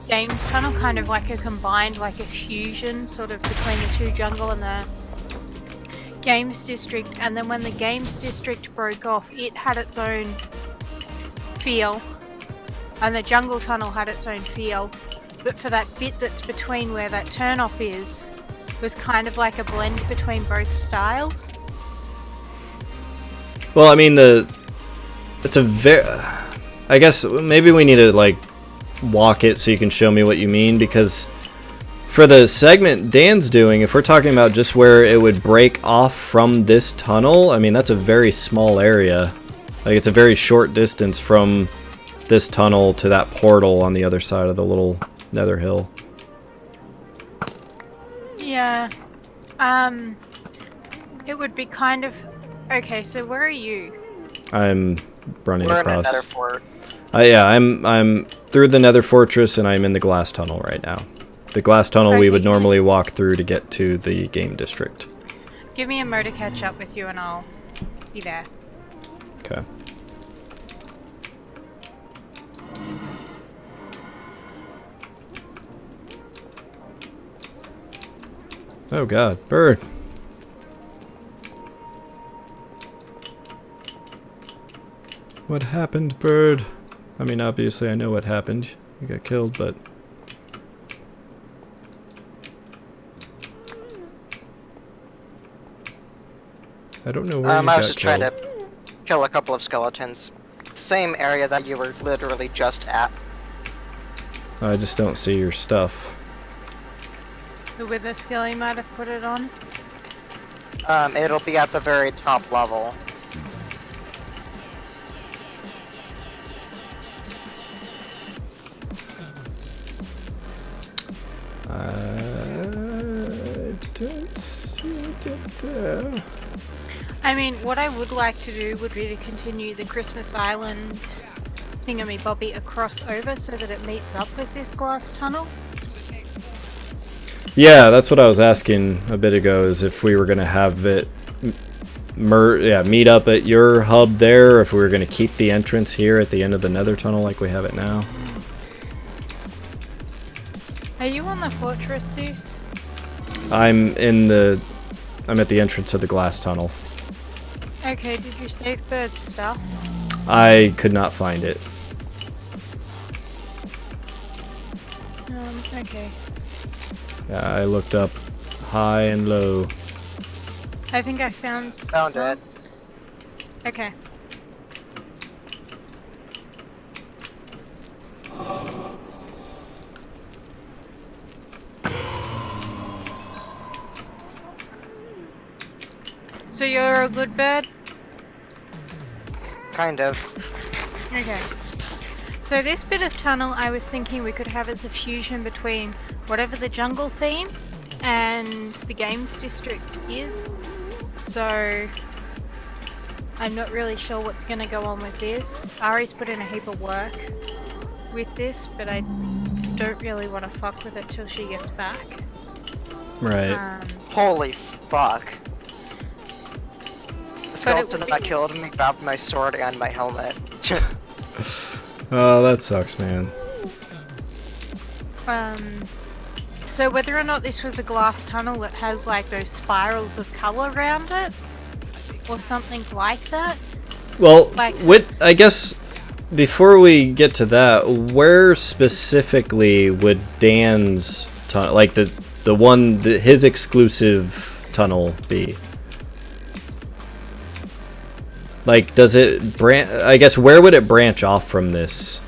B: Games tunnel kind of like a combined, like a fusion sort of between the two jungle and the Games District, and then when the Games District broke off, it had its own feel, and the jungle tunnel had its own feel, but for that bit that's between where that turn-off is, was kind of like a blend between both styles.
A: Well, I mean, it's a very... I guess maybe we need to, like, walk it so you can show me what you mean, because for the segment Dan's doing, if we're talking about just where it would break off from this tunnel, I mean, that's a very small area. Like, it's a very short distance from this tunnel to that portal on the other side of the little nether hill.
B: Yeah. It would be kind of... Okay, so where are you?
A: I'm running
D: We're in
A: across.
D: another fort.
A: Yeah, I'm through the Nether Fortress, and I'm in the glass tunnel right now. The glass tunnel we would normally walk through to get to the Game District.
B: Give me a mo to catch up with you and I'll be there.
A: Okay. Oh god, bird. What happened, bird? I mean, obviously I know what happened. You got killed, but... I don't know where you got
D: I was just
A: killed.
D: trying to kill a couple of skeletons. Same area that you were literally just at.
A: I just don't see your stuff.
B: The Wither Skelly might have put it on.
D: It'll be at the very top level.
A: I don't see it there.
B: I mean, what I would like to do would be to continue the Christmas Island thingamybobby across over so that it meets up with this glass tunnel.
A: Yeah, that's what I was asking a bit ago, is if we were going to have it meet up at your hub there, or if we were going to keep the entrance here at the end of the nether tunnel like we have it now.
B: Are you on the fortress, Zeus?
A: I'm at the entrance of the glass tunnel.
B: Okay, did you save Bird's stuff?
A: I could not find it.
B: Okay.
A: Yeah, I looked up high and low.
B: I think I found
D: it.
B: Okay. So you're a good bird?
D: Kind of.
B: Okay. So this bit of tunnel, I was thinking we could have as a fusion between whatever the jungle theme and the games district is. So I'm not really sure what's going to go on with this. Ari's put in a heap of work with this, but I don't really want to fuck with it till she gets back.
A: Right.
D: Holy fuck. The skeleton that killed me grabbed my sword and my helmet.
A: Oh, that sucks, man.
B: So whether or not this was a glass tunnel that has like those spirals of color around it, or something like that.
A: Well,
B: Like-
A: I guess before we get to that, where specifically would Dan's tunnel, like the one that his exclusive tunnel be? Like, does it I guess where would it branch off from this?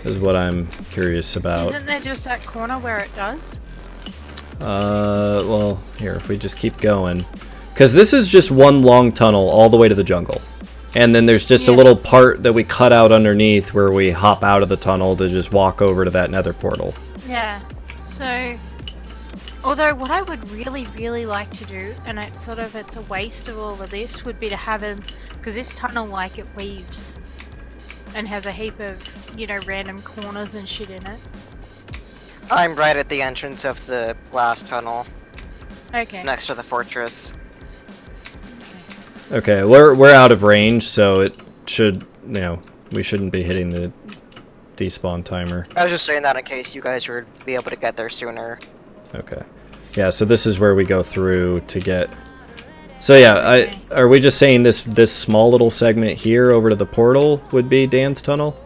A: Is what I'm curious about.
B: Isn't there just that corner where it does?
A: Well, here, if we just keep going. Because this is just one long tunnel all the way to the jungle. And then there's just a little part that we cut out underneath where we hop out of the tunnel to just walk over to that nether portal.
B: Yeah. So, although what I would really like to do, and it's a waste of all of this, would be to have him, because this tunnel, like, it weaves and has a heap of, random corners and shit in it.
D: I'm right at the entrance of the glass tunnel,
B: Okay.
D: next to the fortress.
A: Okay, we're out of range, so it should, we shouldn't be hitting the despawn timer.
D: I was just saying that in case you guys would be able to get there sooner.
A: Okay. Yeah, so this is where we go through to get... So yeah, are we just saying this small little segment here over to the portal would be Dan's tunnel?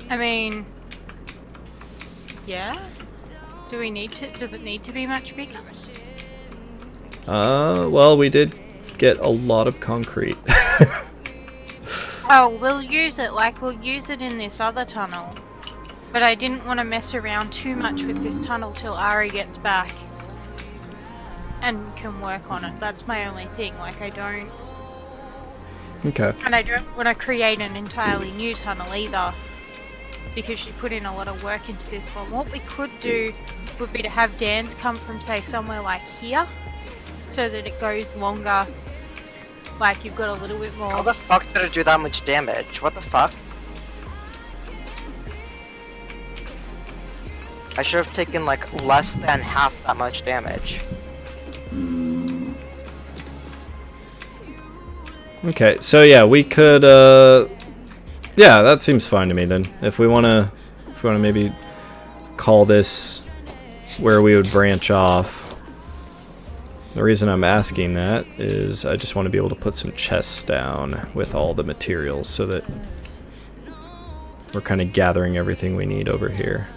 B: I mean, yeah. Do we need to? Does it need to be much bigger?
A: Well, we did get a lot of concrete.
B: Oh, we'll use it. We'll use it in this other tunnel. But I didn't want to mess around too much with this tunnel till Ari gets back and can work on it. That's my only thing. I don't...
A: Okay.
B: And I don't want to create an entirely new tunnel either, because she put in a lot of work into this one. What we could do would be to have Dan's come from, say, somewhere like here, so that it goes longer. Like, you've got a little bit more...
D: How the fuck did it do that much damage? What the fuck? I should have taken, less than half that much damage.
A: Okay, so yeah, we could, yeah, that seems fine to me then. If we wanna maybe call this where we would branch off. The reason I'm asking that is I just want to be able to put some chests down with all the materials so that we're kind of gathering everything we need over here.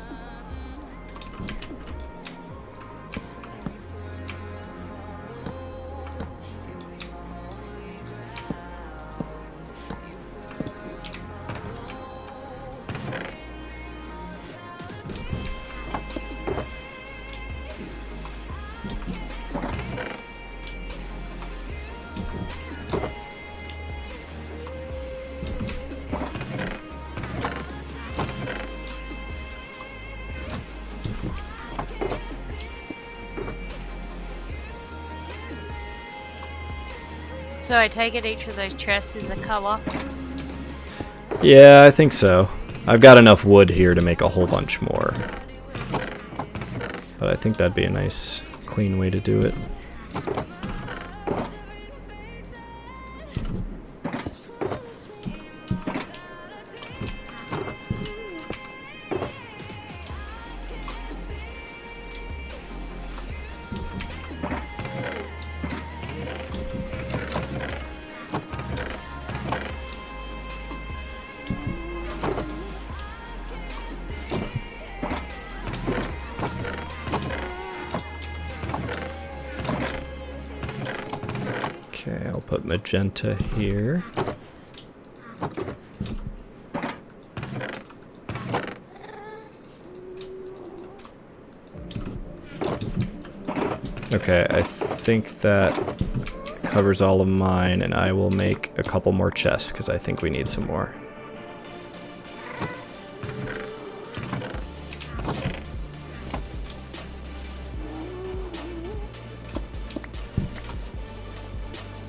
B: So I take it each of those chests is a color.
A: Yeah, I think so. I've got enough wood here to make a whole bunch more. But I think that'd be a nice, clean way to do it. Okay, I'll put magenta here. Okay, I think that covers all of mine, and I will make a couple more chests because I think we need some more.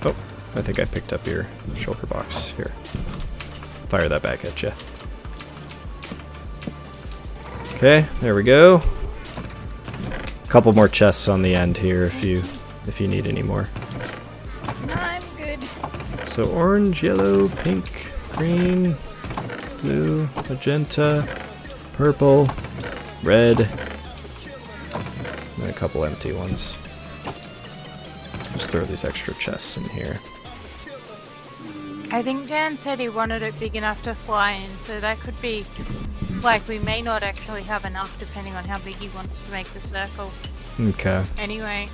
A: Oh, I think I picked up your shulker box. Here. Fire that back at you. Okay, there we go. Couple more chests on the end here if you need any more.
B: No, I'm good.
A: So orange, yellow, pink, green, blue, magenta, purple, red, and a couple empty ones. Just throw these extra chests in here.
B: I think Dan said he wanted it big enough to fly in, so that could be, like, we may not actually have enough depending on how big he wants to make the circle.
A: Okay.
B: Anyway.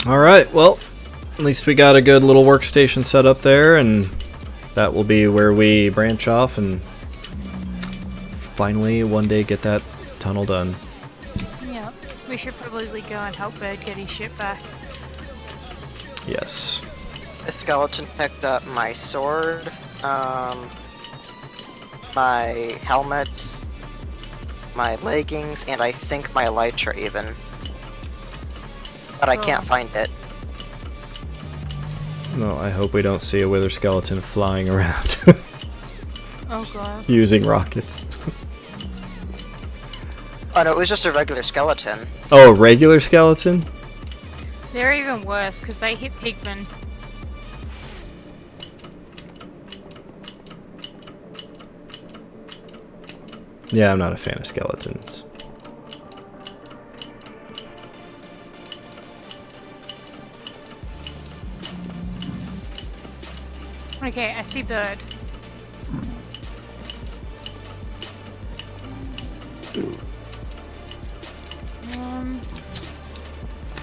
A: Alright, well, at least we got a good little workstation set up there, and that will be where we branch off and finally one day get that tunnel done.
B: Yeah, we should probably go and help Bird get his ship back.
A: Yes.
D: The skeleton picked up my sword, my helmet, my leggings, and I think my elytra even. But I can't find it.
A: No, I hope we don't see a wither skeleton flying around
B: Oh god.
A: using rockets.
D: Oh no, it was just a regular skeleton.
A: Oh, regular skeleton?
B: They're even worse, because they hit pigmen.
A: Yeah, I'm not a fan of skeletons.
B: Okay, I see Bird.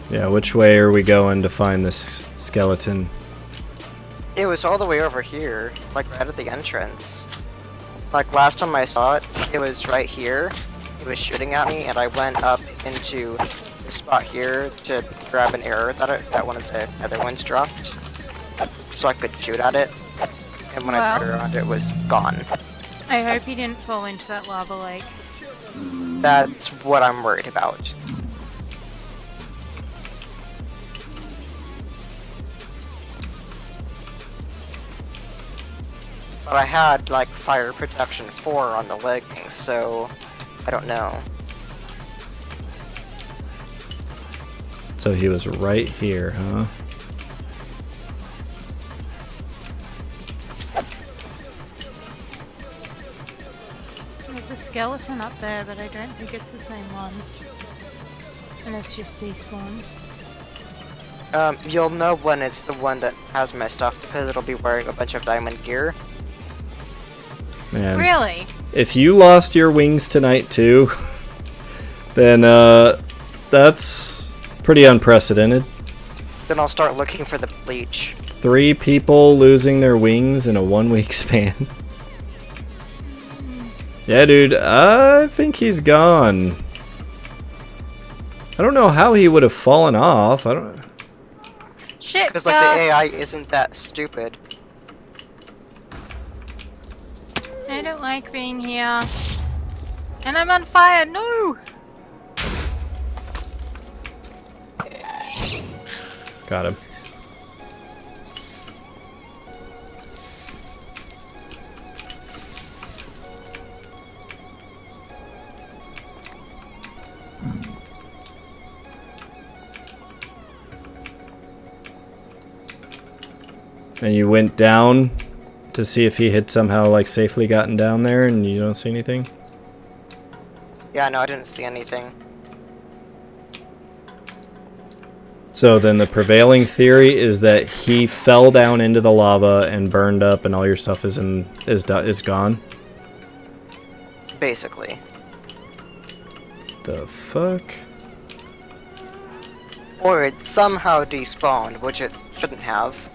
A: Yeah, which way are we going to find this skeleton?
D: It was all the way over here, like right at the entrance. Like last time I saw it, it was right here. It was shooting at me, and I went up into the spot here to grab an arrow that one of the other ones dropped, so I could shoot at it. And when I turned around, it was gone.
B: I hope he didn't fall into that lava lake.
D: That's what I'm worried about. But I had, like, fire protection 4 on the leggings, so I don't know.
A: So he was right here, huh?
B: There's a skeleton up there, but I don't think it's the same one. And it's just despawned.
D: You'll know when it's the one that has my stuff because it'll be wearing a bunch of diamond gear.
A: Man.
B: Really?
A: If you lost your wings tonight too, then that's pretty unprecedented.
D: Then I'll start looking for the bleach.
A: 3 people losing their wings in a 1-week span. Yeah, dude, I think he's gone. I don't know how he would have fallen off. I don't.
B: Shit,
D: Because, like, the AI isn't that stupid.
B: I don't like being here. And I'm on fire, no!
A: Got him. And you went down to see if he had somehow like safely gotten down there, and you don't see anything?
D: Yeah, no, I didn't see anything.
A: So then the prevailing theory is that he fell down into the lava and burned up, and all your stuff is gone.
D: Basically.
A: The fuck?
D: Or it somehow despawned, which it shouldn't have.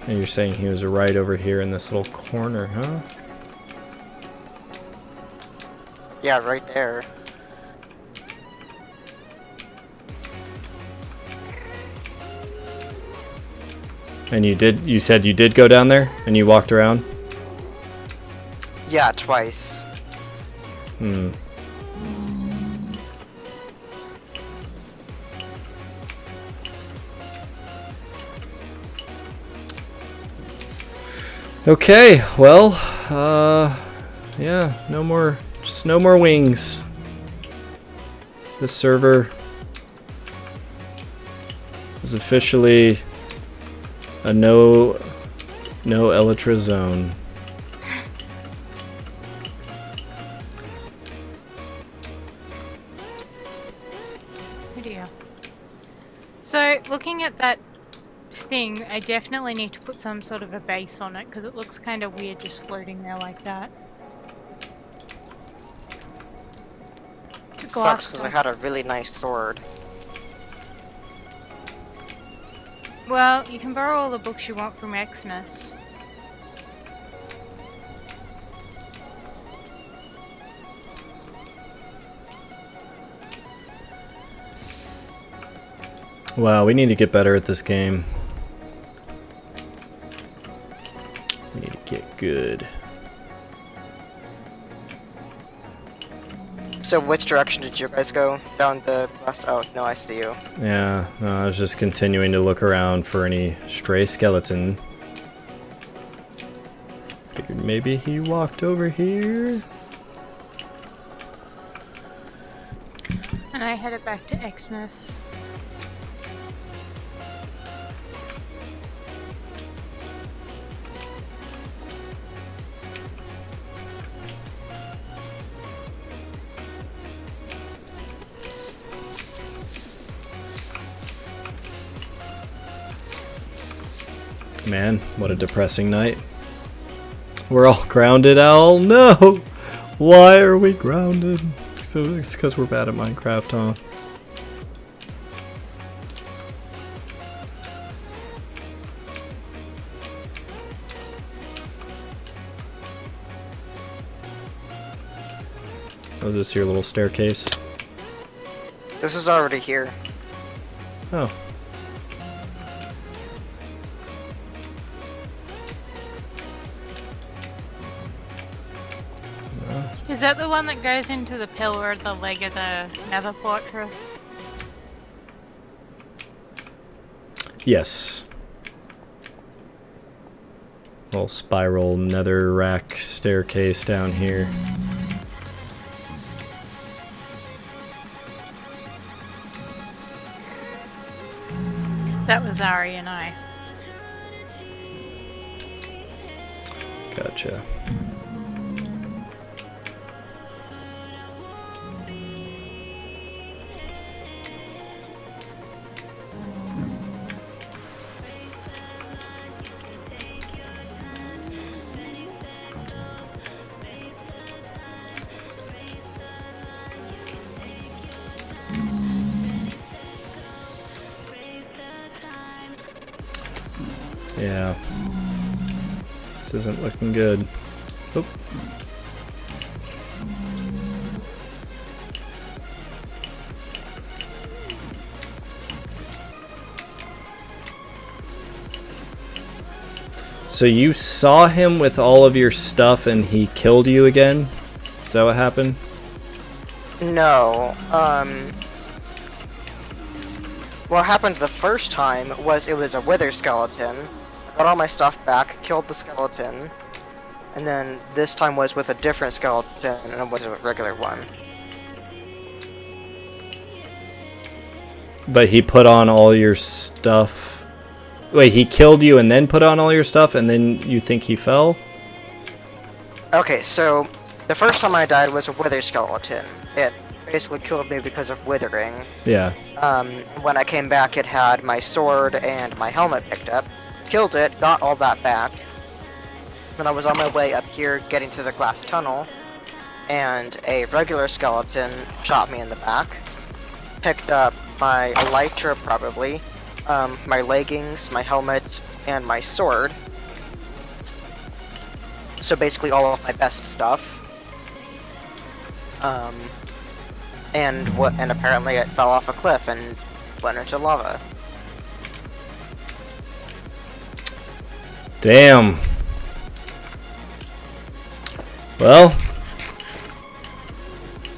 A: And you're saying he was right over here in this little corner, huh?
D: Yeah, right there.
A: And you said you did go down there and you walked around?
D: Yeah, twice.
A: Hmm. Okay, well, yeah, just no more wings. This server is officially a no elytra zone.
B: Oh dear. So, looking at that thing, I definitely need to put some sort of a base on it because it looks kind of weird just floating there like that.
D: It sucks because I had a really nice sword.
B: Well, you can borrow all the books you want from Xmas.
A: Wow, we need to get better at this game. We need to get good.
D: So which direction did you guys go? Down the west? Oh, no, I see you.
A: Yeah, no, I was just continuing to look around for any stray skeleton. Figured maybe he walked over here.
B: And I headed back to Xmas.
A: Man, what a depressing night. We're all grounded, Owl. No! Why are we grounded? So it's because we're bad at Minecraft, huh? Oh, is this your little staircase?
D: This is already here.
A: Oh.
B: Is that the one that goes into the pillar at the leg of the nether fortress?
A: Yes. Little spiral nether rack staircase down here.
B: That was Ari and I.
A: Gotcha. Yeah. This isn't looking good. Oop. So you saw him with all of your stuff and he killed you again? Is that what happened?
D: No, what happened the first time was it was a wither skeleton. I got all my stuff back, killed the skeleton, and then this time was with a different skeleton, and it was a regular one.
A: But he put on all your stuff. Wait, he killed you and then put on all your stuff and then you think he fell?
D: Okay, so the first time I died was a wither skeleton. It basically killed me because of withering.
A: Yeah.
D: When I came back, it had my sword and my helmet picked up. Killed it, got all that back. Then I was on my way up here, getting to the glass tunnel, and a regular skeleton shot me in the back. Picked up my elytra, probably, my leggings, my helmet, and my sword. So basically all of my best stuff. And apparently it fell off a cliff and went into lava.
A: Damn. Well,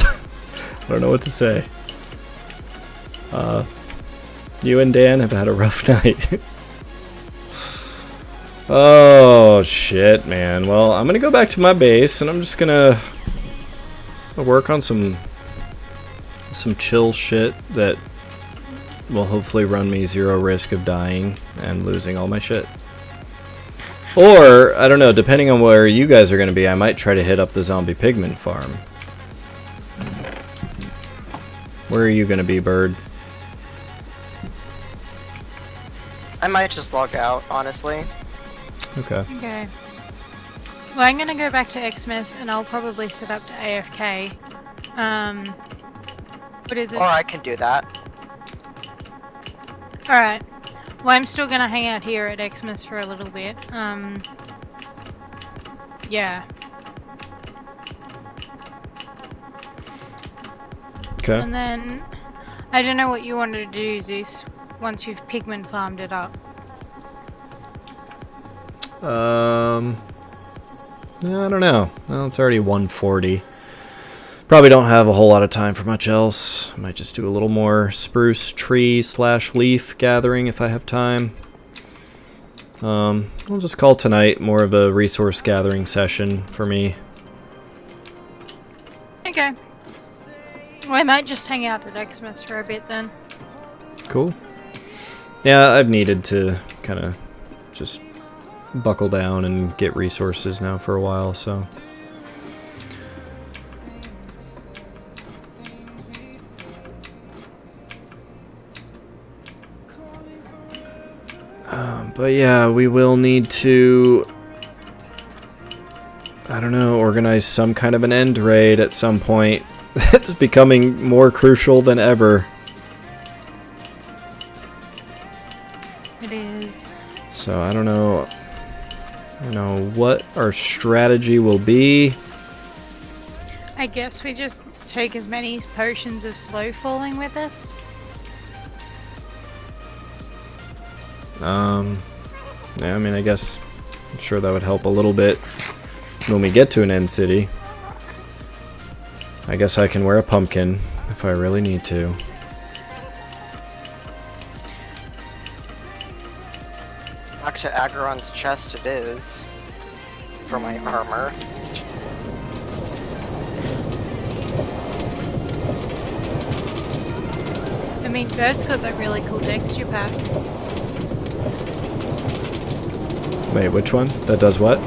A: I don't know what to say. You and Dan have had a rough night. Oh shit, man. Well, I'm gonna go back to my base and I'm just gonna work on some chill shit that will hopefully run me 0 risk of dying and losing all my shit. Or, I don't know, depending on where you guys are going to be, I might try to hit up the zombie pigman farm. Where are you going to be, Bird?
D: I might just log out, honestly.
A: Okay.
B: Okay. Well, I'm gonna go back to Xmas and I'll probably set up to AFK. What is it?
D: Or I can do that.
B: Alright. Well, I'm still gonna hang out here at Xmas for a little bit. Yeah.
A: Okay.
B: And then, I don't know what you wanted to do, Zeus, once you've pigman farmed it up.
A: Yeah, I don't know. Well, it's already 1:40. Probably don't have a whole lot of time for much else. I might just do a little more spruce tree / leaf gathering if I have time. We'll just call tonight more of a resource gathering session for me.
B: Okay. Well, I might just hang out at Xmas for a bit then.
A: Cool. Yeah, I've needed to kind of just buckle down and get resources now for a while, so. But yeah, we will need to, I don't know, organize some kind of an end raid at some point. It's becoming more crucial than ever.
B: It is.
A: So I don't know what our strategy will be.
B: I guess we just take as many potions of slow falling with us.
A: Yeah, I mean, I guess I'm sure that would help a little bit when we get to an end city. I guess I can wear a pumpkin if I really need to.
D: Back to Acheron's chest it is. For my armor.
B: I mean, Bird's got that really cool texture pack.
A: Wait, which one? That does what?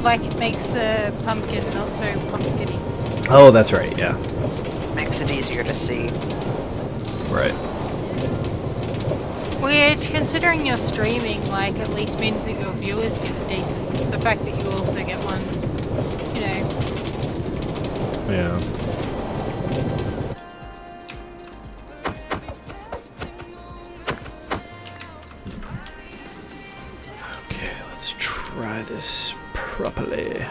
B: Like it makes the pumpkin not so pumpkin-y.
A: Oh, that's right, yeah.
D: Makes it easier to see.
A: Right.
B: Which, considering you're streaming, like, at least means that your viewers get a decent... The fact that you also get one, you know.
A: Yeah. Okay, let's try this properly.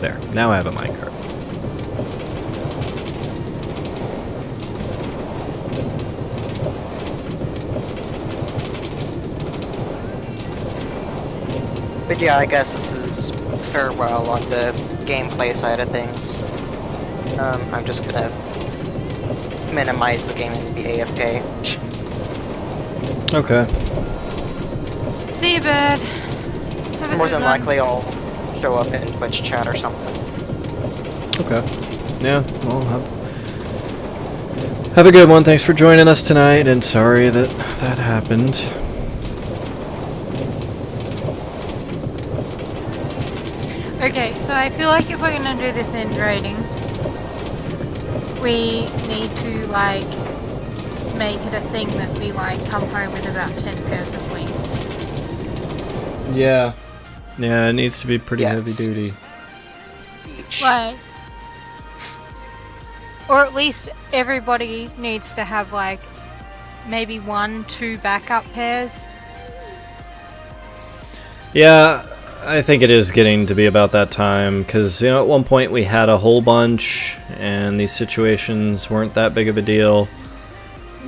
A: There, now I have a minecart.
D: But yeah, I guess this is farewell on the gameplay side of things. I'm just gonna minimize the game and be AFK.
A: Okay.
B: See you, Bird. Have a
D: More
B: good
D: than
B: one.
D: likely I'll show up in Twitch chat or something.
A: Okay. Yeah, well, have a good one. Thanks for joining us tonight, and sorry that that happened.
B: Okay, so I feel like if we're gonna do this end raiding, we need to, like, make it a thing that we, like, come home with about 10 pairs of wings.
A: Yeah. Yeah, it needs to be pretty
D: Yes.
A: heavy duty.
D: Each.
B: Like, or at least everybody needs to have, like, maybe 1-2 backup pairs.
A: Yeah, I think it is getting to be about that time, because, you know, at one point we had a whole bunch, and these situations weren't that big of a deal.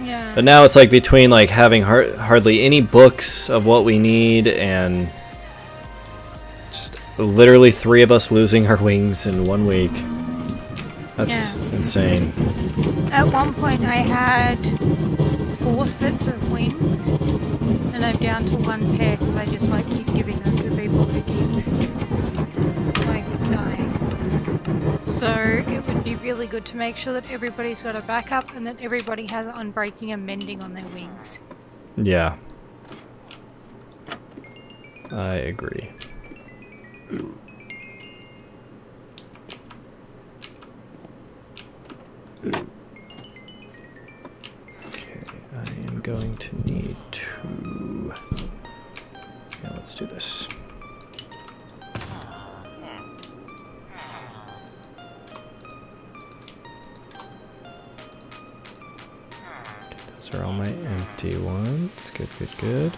B: Yeah.
A: But now it's like between like having hardly any books of what we need, and just literally 3 of us losing our wings in 1 week. That's insane.
B: At one point I had 4 sets of wings, and I'm down to 1 pair because I just like keep giving them to people who keep like dying. So it would be really good to make sure that everybody's got a backup and that everybody has unbreaking and mending on their wings.
A: Yeah. I agree. Okay, I am going to need to... Yeah, let's do this. Those are all my empty ones. Good, good, good.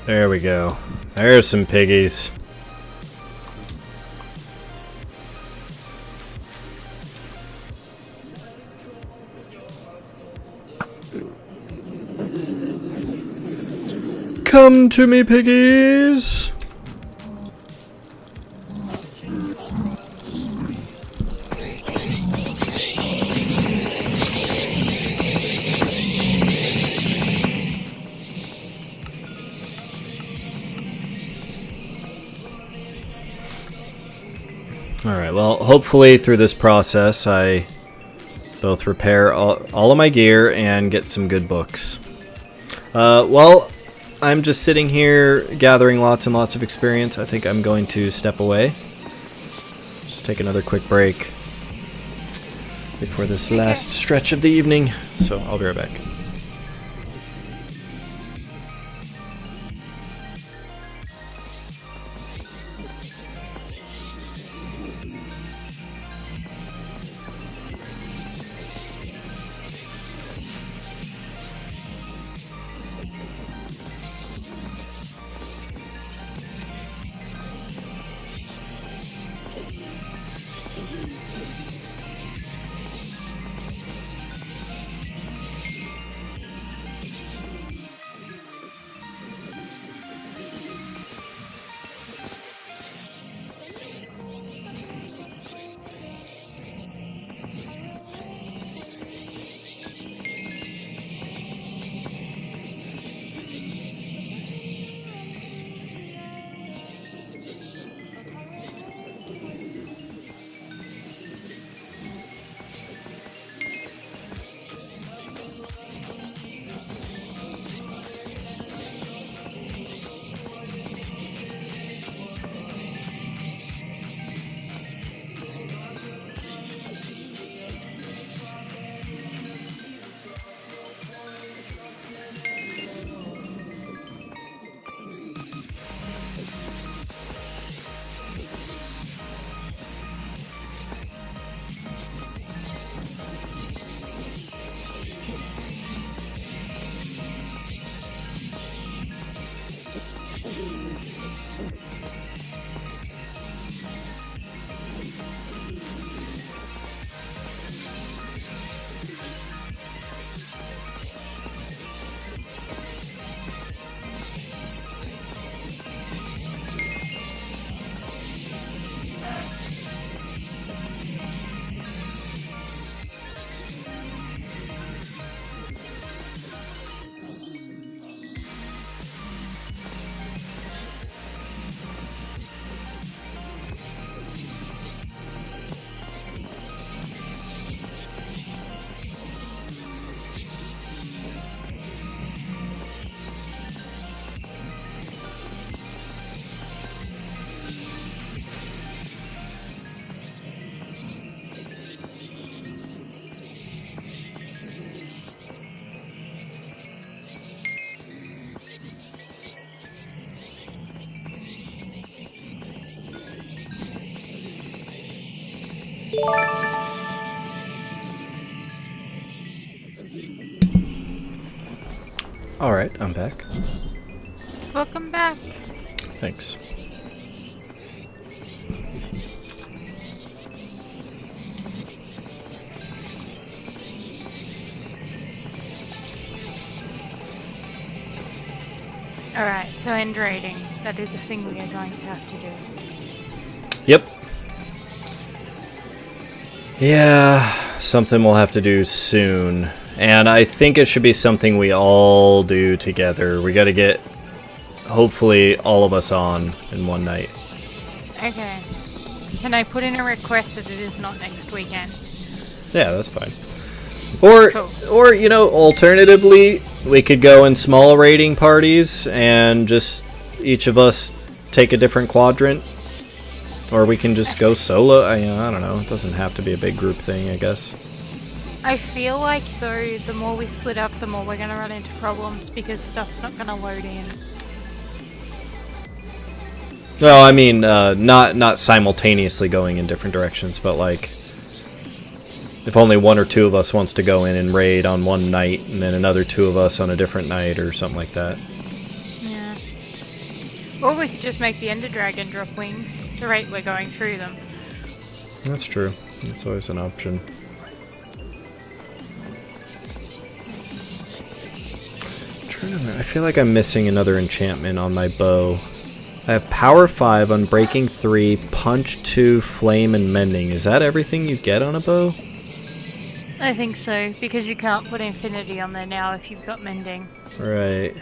A: There we go. There's some piggies. Come to me, piggies! Alright, well, hopefully through this process I both repair all of my gear and get some good books. Well, I'm just sitting here gathering lots and lots of experience. I think I'm going to step away. Just take another quick break before this last stretch of the evening. So I'll be right back. Alright, I'm back.
B: Welcome back.
A: Thanks.
B: Alright, so end raiding. That is a thing we are going to have to do.
A: Yep. Yeah, something we'll have to do soon. And I think it should be something we all do together. We gotta get, hopefully, all of us on in one night.
B: Okay. Can I put in a request that it is not next weekend?
A: Yeah, that's fine. Or,
B: Cool.
A: or you know, alternatively, we could go in small raiding parties and just each of us take a different quadrant. Or we can just go solo. I don't know. It doesn't have to be a big group thing, I guess.
B: I feel like, though, the more we split up, the more we're going to run into problems because stuff's not going to load in.
A: No, I mean, not simultaneously going in different directions, but like, if only one or two of us wants to go in and raid on one night, and then another two of us on a different night, or something like that.
B: Yeah. Or we could just make the Ender Dragon drop wings, the rate we're going through them.
A: That's true. That's always an option. I feel like I'm missing another enchantment on my bow. I have Power 5, Unbreaking 3, Punch 2, Flame, and Mending. Is that everything you get on a bow?
B: I think so, because you can't put Infinity on there now if you've got Mending.
A: Right.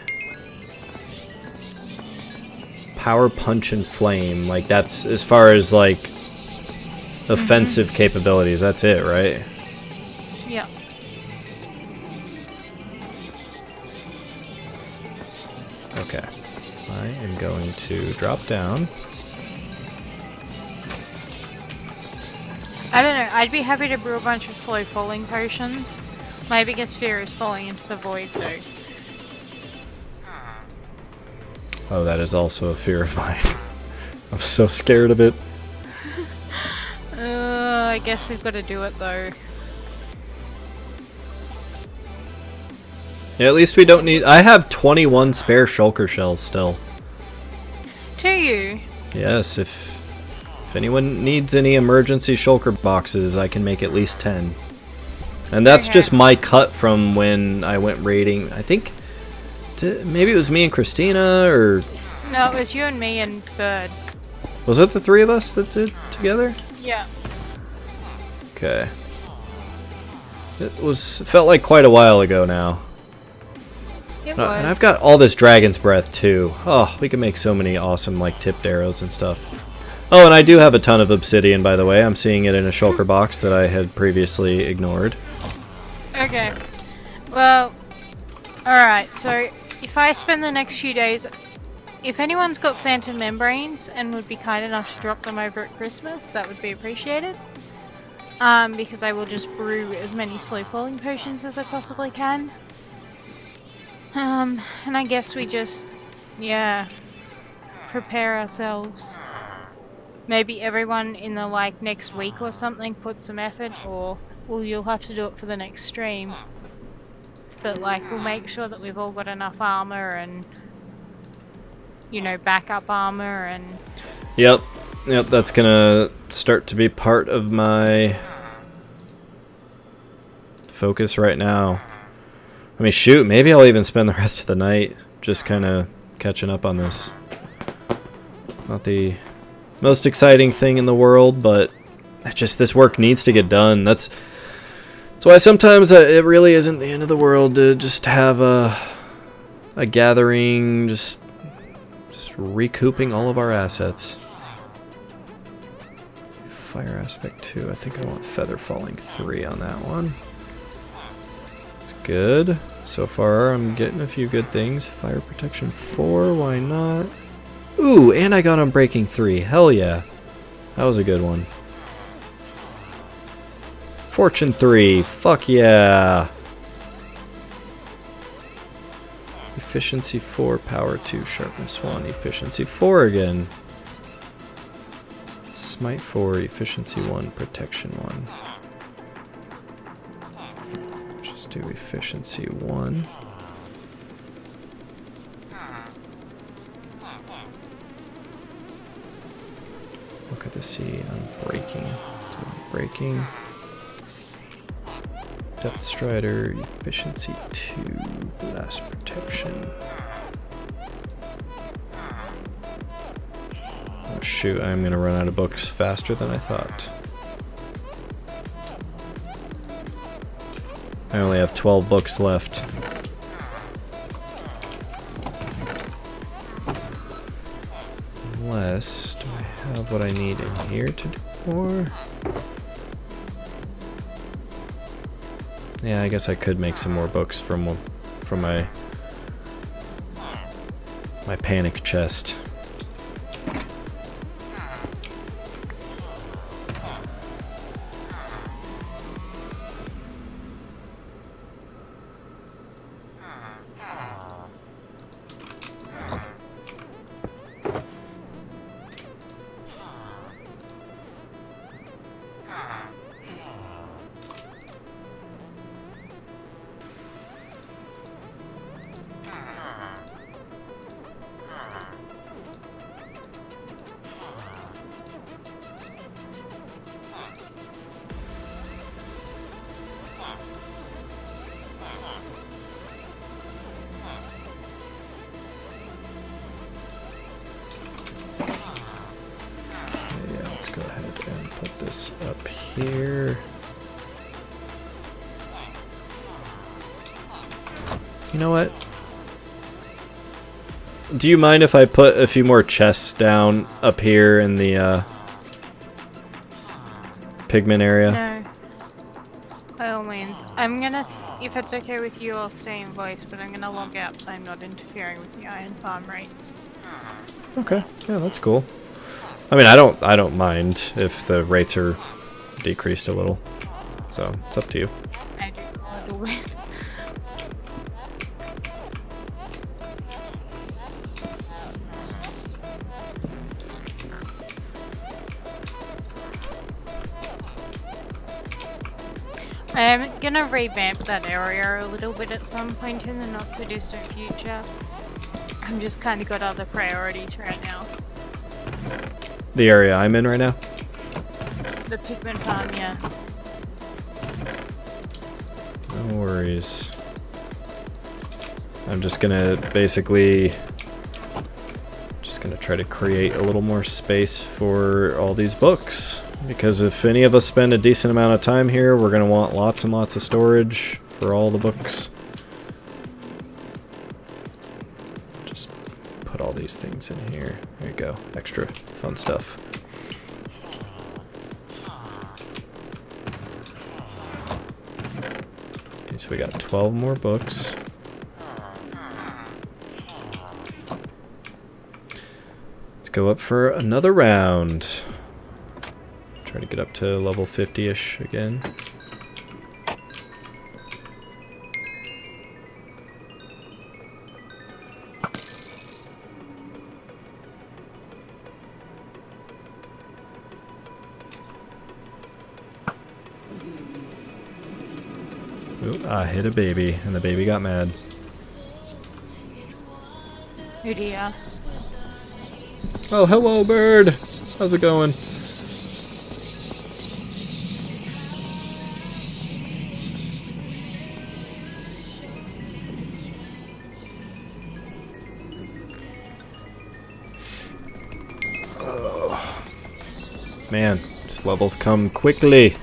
A: Power, Punch, and Flame. Like, that's as far as, like, offensive capabilities. That's it, right?
B: Yeah.
A: Okay. I am going to drop down.
B: I don't know, I'd be happy to brew a bunch of slow falling potions. My biggest fear is falling into the void though.
A: Oh, that is also a fear of mine. I'm so scared of it.
B: I guess we've got to do it though.
A: Yeah, at least we don't need... I have 21 spare shulker shells still.
B: To you?
A: Yes, if anyone needs any emergency shulker boxes, I can make at least 10. And that's
B: Okay.
A: just my cut from when I went raiding. I think... maybe it was me and Christina, or...
B: No, it was you and me and Bird.
A: Was it the three of us that did together?
B: Yeah.
A: Okay. Felt like quite a while ago now.
B: It
A: And
B: was.
A: and I've got all this dragon's breath too. Oh, we can make so many awesome like tipped arrows and stuff. Oh, and I do have a ton of obsidian, by the way. I'm seeing it in a shulker box that I had previously ignored.
B: Okay. Well, alright, so if I spend the next few days... If anyone's got phantom membranes and would be kind enough to drop them over at Christmas, that would be appreciated. Because I will just brew as many slow falling potions as I possibly can. And I guess we just, yeah, prepare ourselves. Maybe everyone in the like next week or something put some effort, or well, you'll have to do it for the next stream. But like, we'll make sure that we've all got enough armor and, you know, backup armor and.
A: Yep, that's gonna start to be part of my focus right now. I mean, shoot, maybe I'll even spend the rest of the night just kind of catching up on this. Not the most exciting thing in the world, but this work needs to get done. That's why sometimes it really isn't the end of the world to just have a gathering, just recouping all of our assets. Fire aspect 2. I think I want feather falling 3 on that one. It's good. So far, I'm getting a few good things. Fire protection 4, why not? Ooh, and I got Unbreaking 3. Hell yeah. That was a good one. Fortune 3. Fuck yeah. Efficiency 4, power 2, sharpness 1, efficiency 4 again. Smite 4, efficiency 1, protection 1. Just do efficiency 1. privacy, unbreaking. So breaking. Depth strider, efficiency 2, blast protection. Oh shoot, I'm gonna run out of books faster than I thought. I only have 12 books left. Unless, do I have what I need in here to do more? Yeah, I guess I could make some more books from my panic chest. Go ahead and put this up here. You know what? Do you mind if I put a few more chests down up here in the pigment area?
B: No. By all means. I'm gonna, if it's okay with you, I'll stay in voice, but I'm gonna log out so I'm not interfering with the iron farm rates.
A: Okay, yeah, that's cool. I mean, I don't mind if the rates are decreased a little. So, it's up to you.
B: I do a little bit. I'm gonna revamp that area a little bit at some point in the not so distant future. I'm just kind of got other priorities right now.
A: The area I'm in right now?
B: The pigment farm, yeah.
A: No worries. I'm just gonna basically try to create a little more space for all these books. Because if any of us spend a decent amount of time here, we're gonna want lots and lots of storage for all the books. Just put all these things in here. There you go. Extra fun stuff. Okay, so we got 12 more books. Let's go up for another round. Try to get up to level 50-ish again. Ooh, I hit a baby, and the baby got mad.
B: Oh dear.
A: Oh, hello, bird! How's it going? Man, these levels come quickly.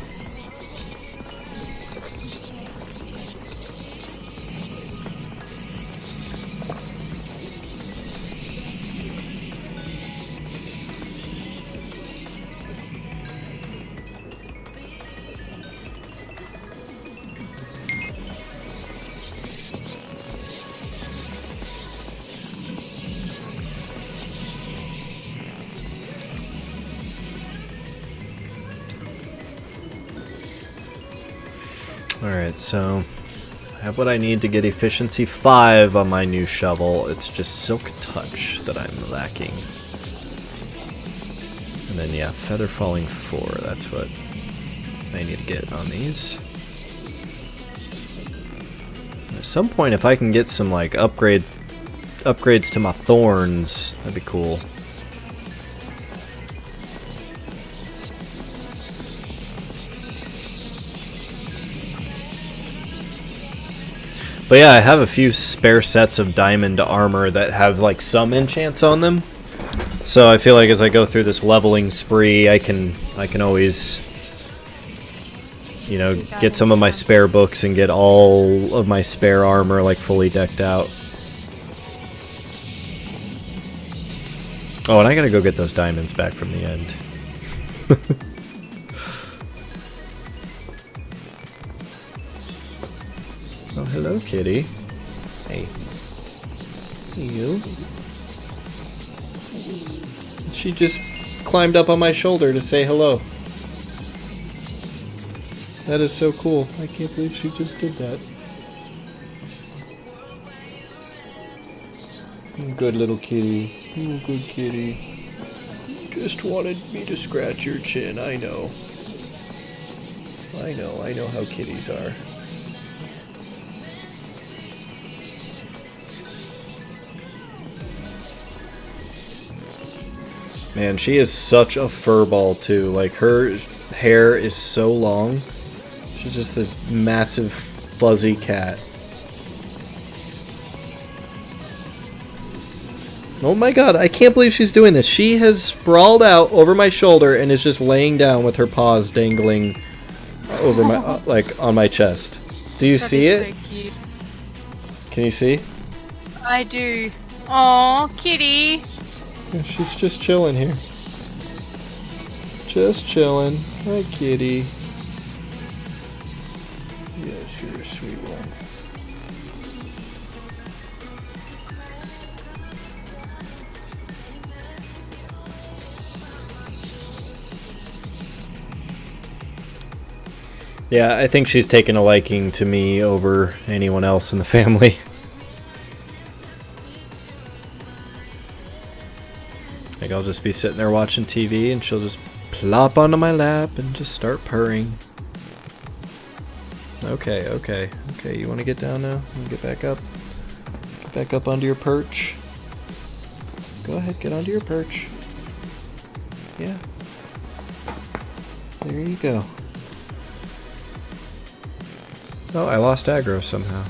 A: Alright, so I have what I need to get efficiency 5 on my new shovel. It's just Silk Touch that I'm lacking. And then yeah, Feather Falling 4, that's what I need to get on these. At some point, if I can get some like upgrades to my thorns, that'd be cool. But yeah, I have a few spare sets of diamond armor that have like some enchants on them. So I feel like as I go through this leveling spree, I can always, you know, get some of my spare books and get all of my spare armor like fully decked out. Oh, and I gotta go get those diamonds back from the end. Oh, hello, kitty. Hey. Hey, you. She just climbed up on my shoulder to say hello. That is so cool. I can't believe she just did that. Good little kitty. Oh, good kitty. Just wanted me to scratch your chin, I know. I know how kitties are. Man, she is such a furball too. Like, her hair is so long. She's just this massive fuzzy cat. Oh my god, I can't believe she's doing this. She has sprawled out over my shoulder and is just laying down with her paws dangling over my, like, on my chest. Do you see it?
B: So cute.
A: Can you see?
B: I do. Aw, kitty.
A: Yeah, she's just chilling here. Just chilling. Hi, kitty. Yes, you're a sweet one. Yeah, I think she's taken a liking to me over anyone else in the family. Like, I'll just be sitting there watching TV and she'll just plop onto my lap and just start purring. Okay, okay, okay, you want to get down now? You want to get back up? Get back up onto your perch. Go ahead, get onto your perch. Yeah. There you go. Oh, I lost aggro somehow.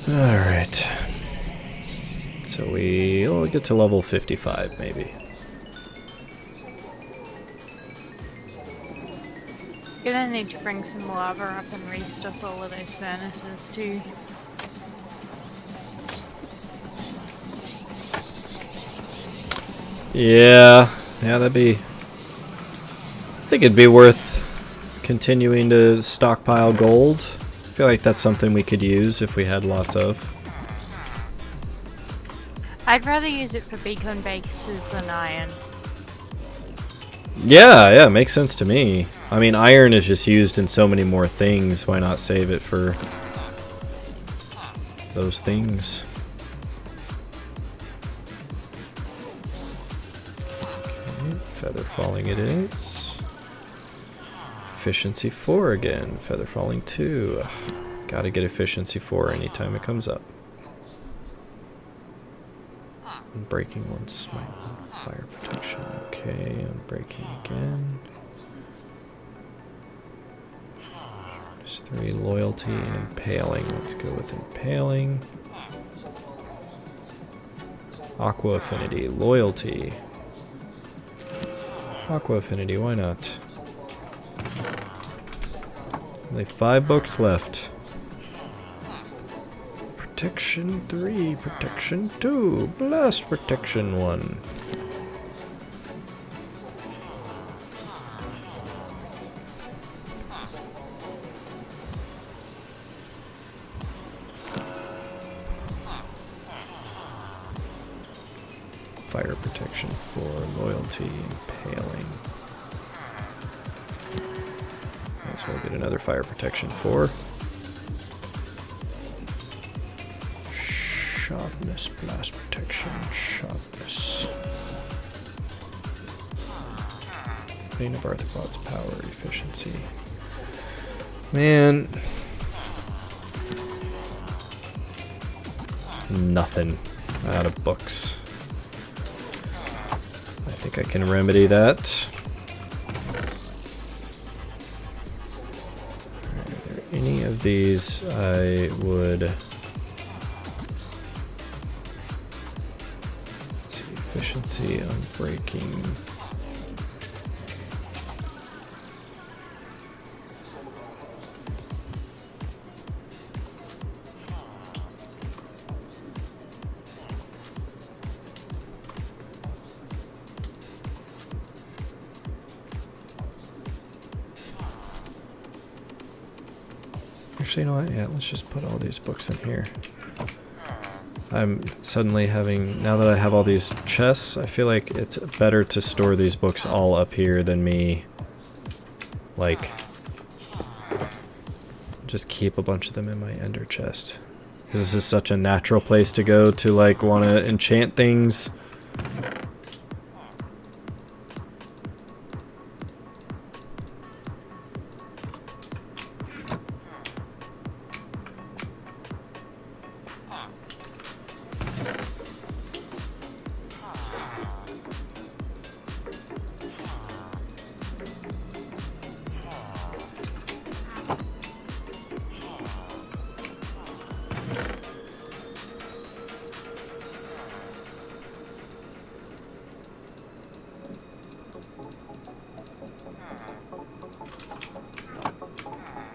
A: Alright. So we'll get to level 55 maybe.
B: Gonna need to bring some lava up and restock all of those furnaces too.
A: Yeah, that'd be... I think it'd be worth continuing to stockpile gold. I feel like that's something we could use if we had lots of.
B: I'd rather use it for beacon bases than iron.
A: Yeah, makes sense to me. I mean, iron is just used in so many more things. Why not save it for those things? Okay, feather falling it is. Efficiency 4 again. Feather falling 2. Gotta get efficiency 4 anytime it comes up. Breaking one smite. Fire protection. Okay, I'm breaking again. Just 3 loyalty and impaling. Let's go with impaling. Aqua affinity, loyalty. Aqua affinity, why not? Only 5 books left. Protection 3, protection 2, blast protection 1. Fire protection 4, loyalty, impaling. Might as well get another fire protection 4. Sharpness, blast protection, sharpness. Bane of Arthropods, power, efficiency. Man. Nothing out of books. I think I can remedy that. Are there any of these I would... Let's see, efficiency on breaking. Actually, you know what? Yeah, let's just put all these books in here. I'm suddenly having, now that I have all these chests, I feel like it's better to store these books all up here than me, like, just keep a bunch of them in my ender chest. Because this is such a natural place to go to, like, want to enchant things.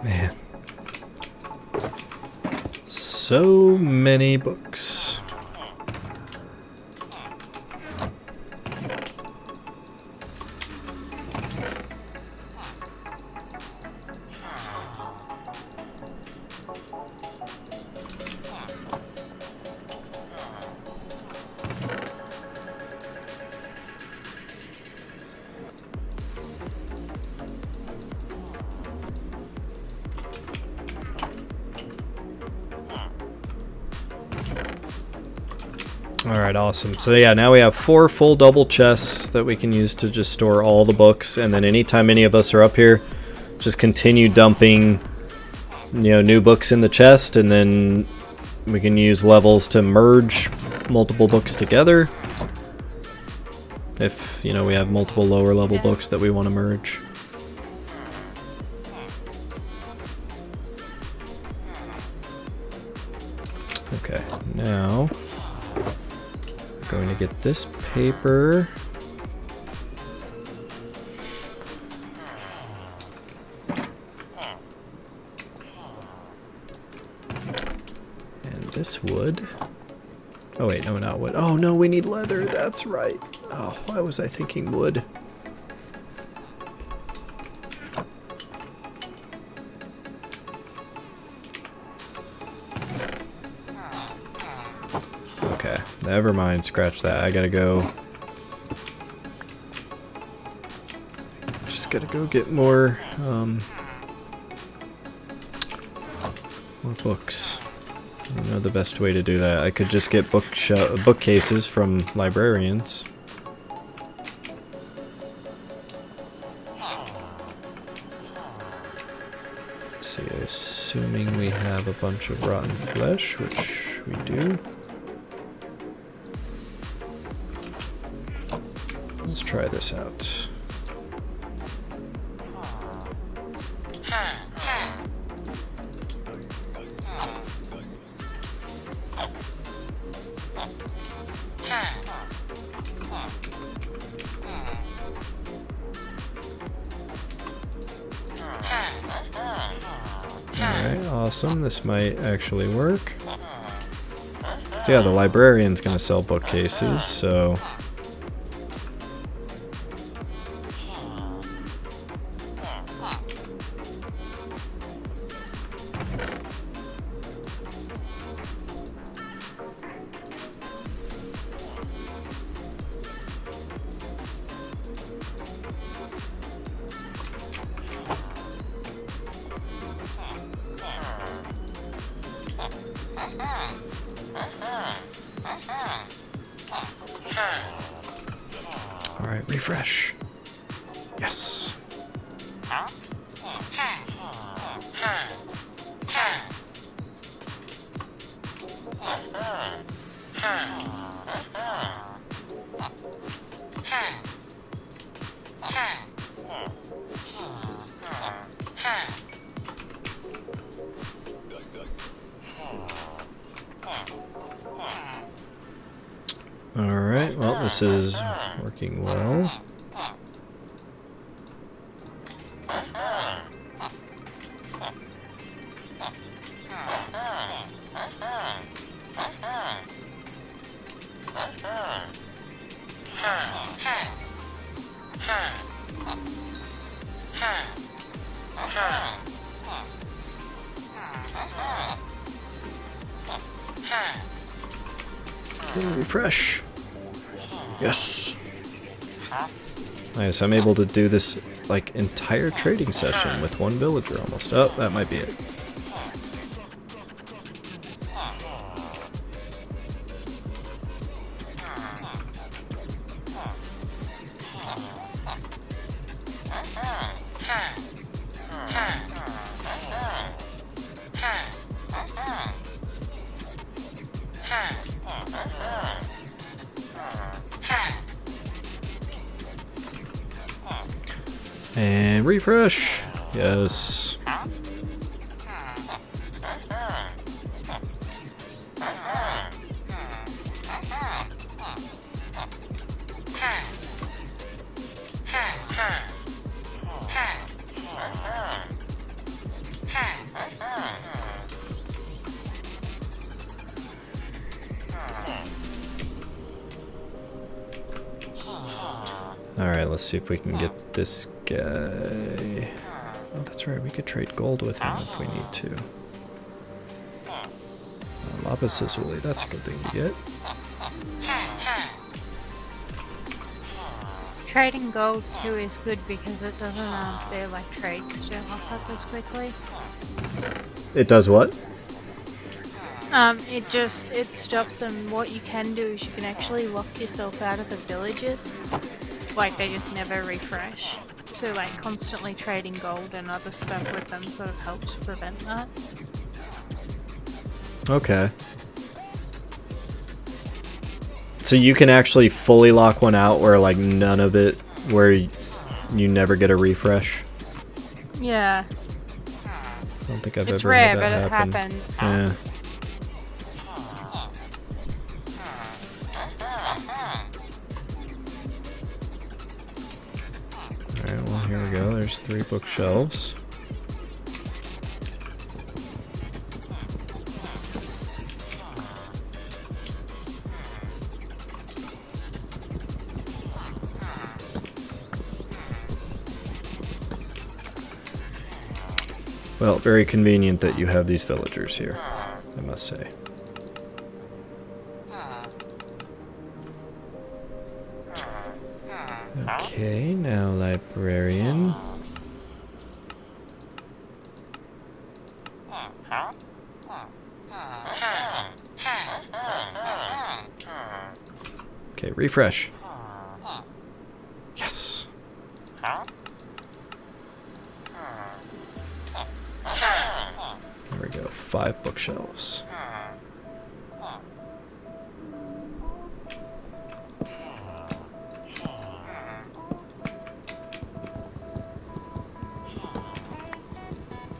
A: Man. So many books. Alright, awesome. So yeah, now we have 4 full double chests that we can use to just store all the books, and then anytime any of us are up here, just continue dumping, you know, new books in the chest, and then we can use levels to merge multiple books together. If, you know, we have multiple lower level books that we want to merge. Okay, now going to get this paper. And this wood. Oh wait, no, not wood. Oh no, we need leather, that's right. Oh, why was I thinking wood? Okay, never mind, scratch that. I gotta go. Just gotta go get more books. I don't know the best way to do that. I could just get bookcases from librarians. Let's see, assuming we have a bunch of rotten flesh, which we do. Let's try this out. Alright, awesome. This might actually work. So yeah, the librarian's gonna sell bookcases, so... Alright, refresh. Yes. Alright, well, this is working well. Refresh. Yes. Nice, I'm able to do this like entire trading session with one villager almost. Oh, that might be it. And refresh. Yes. Alright, let's see if we can get this guy. Oh, that's right, we could trade gold with him if we need to. Lapis lazuli, that's a good thing to get.
B: Trading gold too is good because it doesn't, their like trades don't lock up as quickly.
A: It does what?
B: It stops them. What you can do is you can actually lock yourself out of the villages. Like, they just never refresh. So, like, constantly trading gold and other stuff with them sort of helps prevent that.
A: Okay. So you can actually fully lock one out where, like, none of it, where you never get a refresh?
B: Yeah.
A: I don't think I've
B: It's
A: ever
B: rare,
A: had
B: but
A: that
B: it
A: happen.
B: happens.
A: Yeah. Alright, well, here we go. There's 3 bookshelves. Well, very convenient that you have these villagers here, I must say. Okay, now librarian. Okay, refresh. Yes. There we go, 5 bookshelves.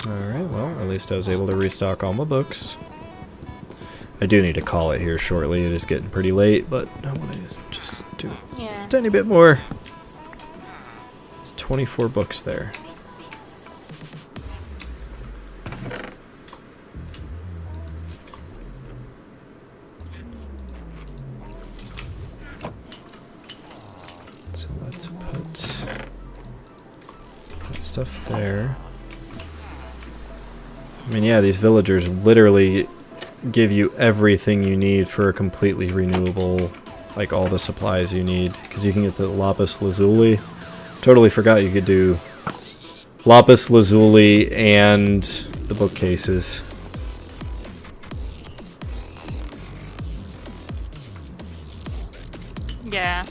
A: Alright, well, at least I was able to restock all my books. I do need to call it here shortly. It is getting pretty late, but I want to just do a tiny bit more. It's 24 books there. So let's put that stuff there. I mean, yeah, these villagers literally give you everything you need for a completely renewable, like all the supplies you need, because you can get the lapis lazuli. Totally forgot you could do lapis lazuli and the bookcases.
B: Yeah.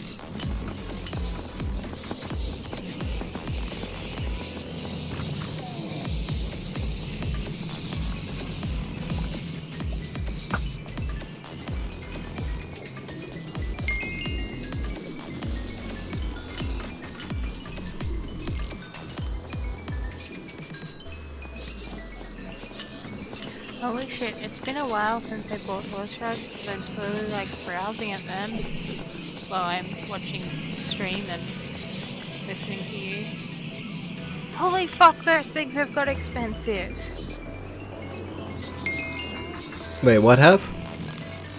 B: Holy shit, it's been a while since I bought horse rides because I'm slowly like browsing at them. while I'm watching stream and listening to you. Holy fuck, those things have got expensive.
A: Wait, what have?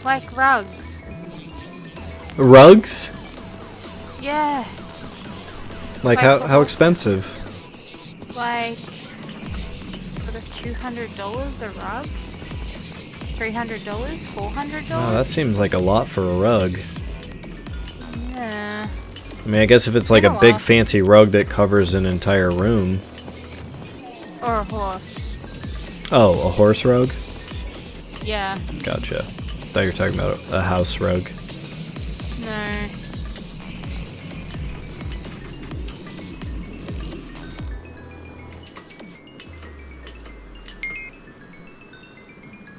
B: Like rugs.
A: Rugs?
B: Yeah.
A: Like how expensive?
B: Like sort of $200 a rug? $300? $400?
A: Oh, that seems like a lot for a rug.
B: Yeah.
A: I mean, I guess if it's like
B: Been
A: a
B: a
A: big
B: while.
A: fancy rug that covers an entire room.
B: Or a horse.
A: Oh, a horse rug?
B: Yeah.
A: Gotcha. Thought you were talking about a house rug.
B: No.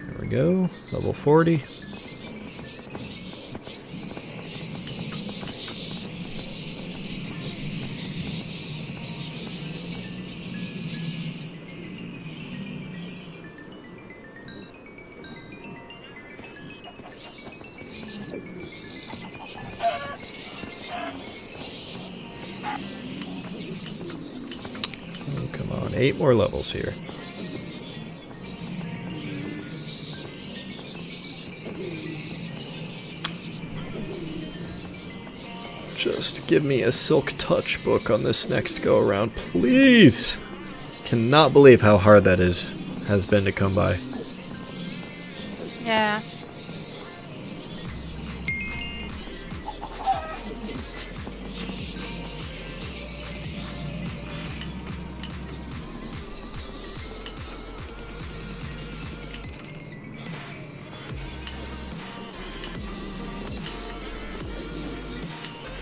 A: There we go. Level 40. Oh, come on. 8 more levels here. Just give me a Silk Touch book on this next go around, please. Cannot believe how hard that has been to come by.
B: Yeah.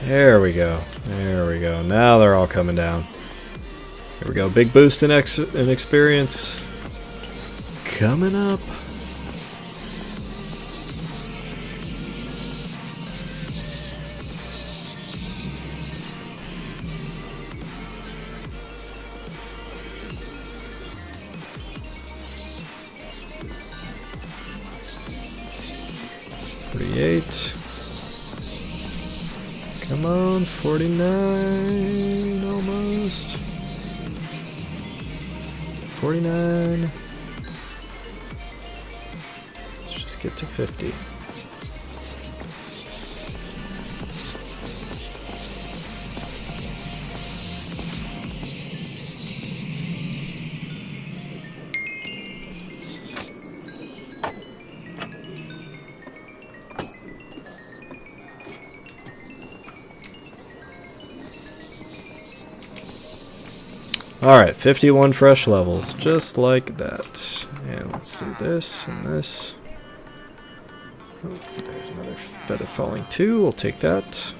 A: There we go. There we go. Now they're all coming down. Here we go. Big boost in experience. Coming up. $48. Come on, 49, almost. 49. Let's just get to 50. Alright, 51 fresh levels, just like that. And let's do this and this. Oh, there's another feather falling too, we'll take that.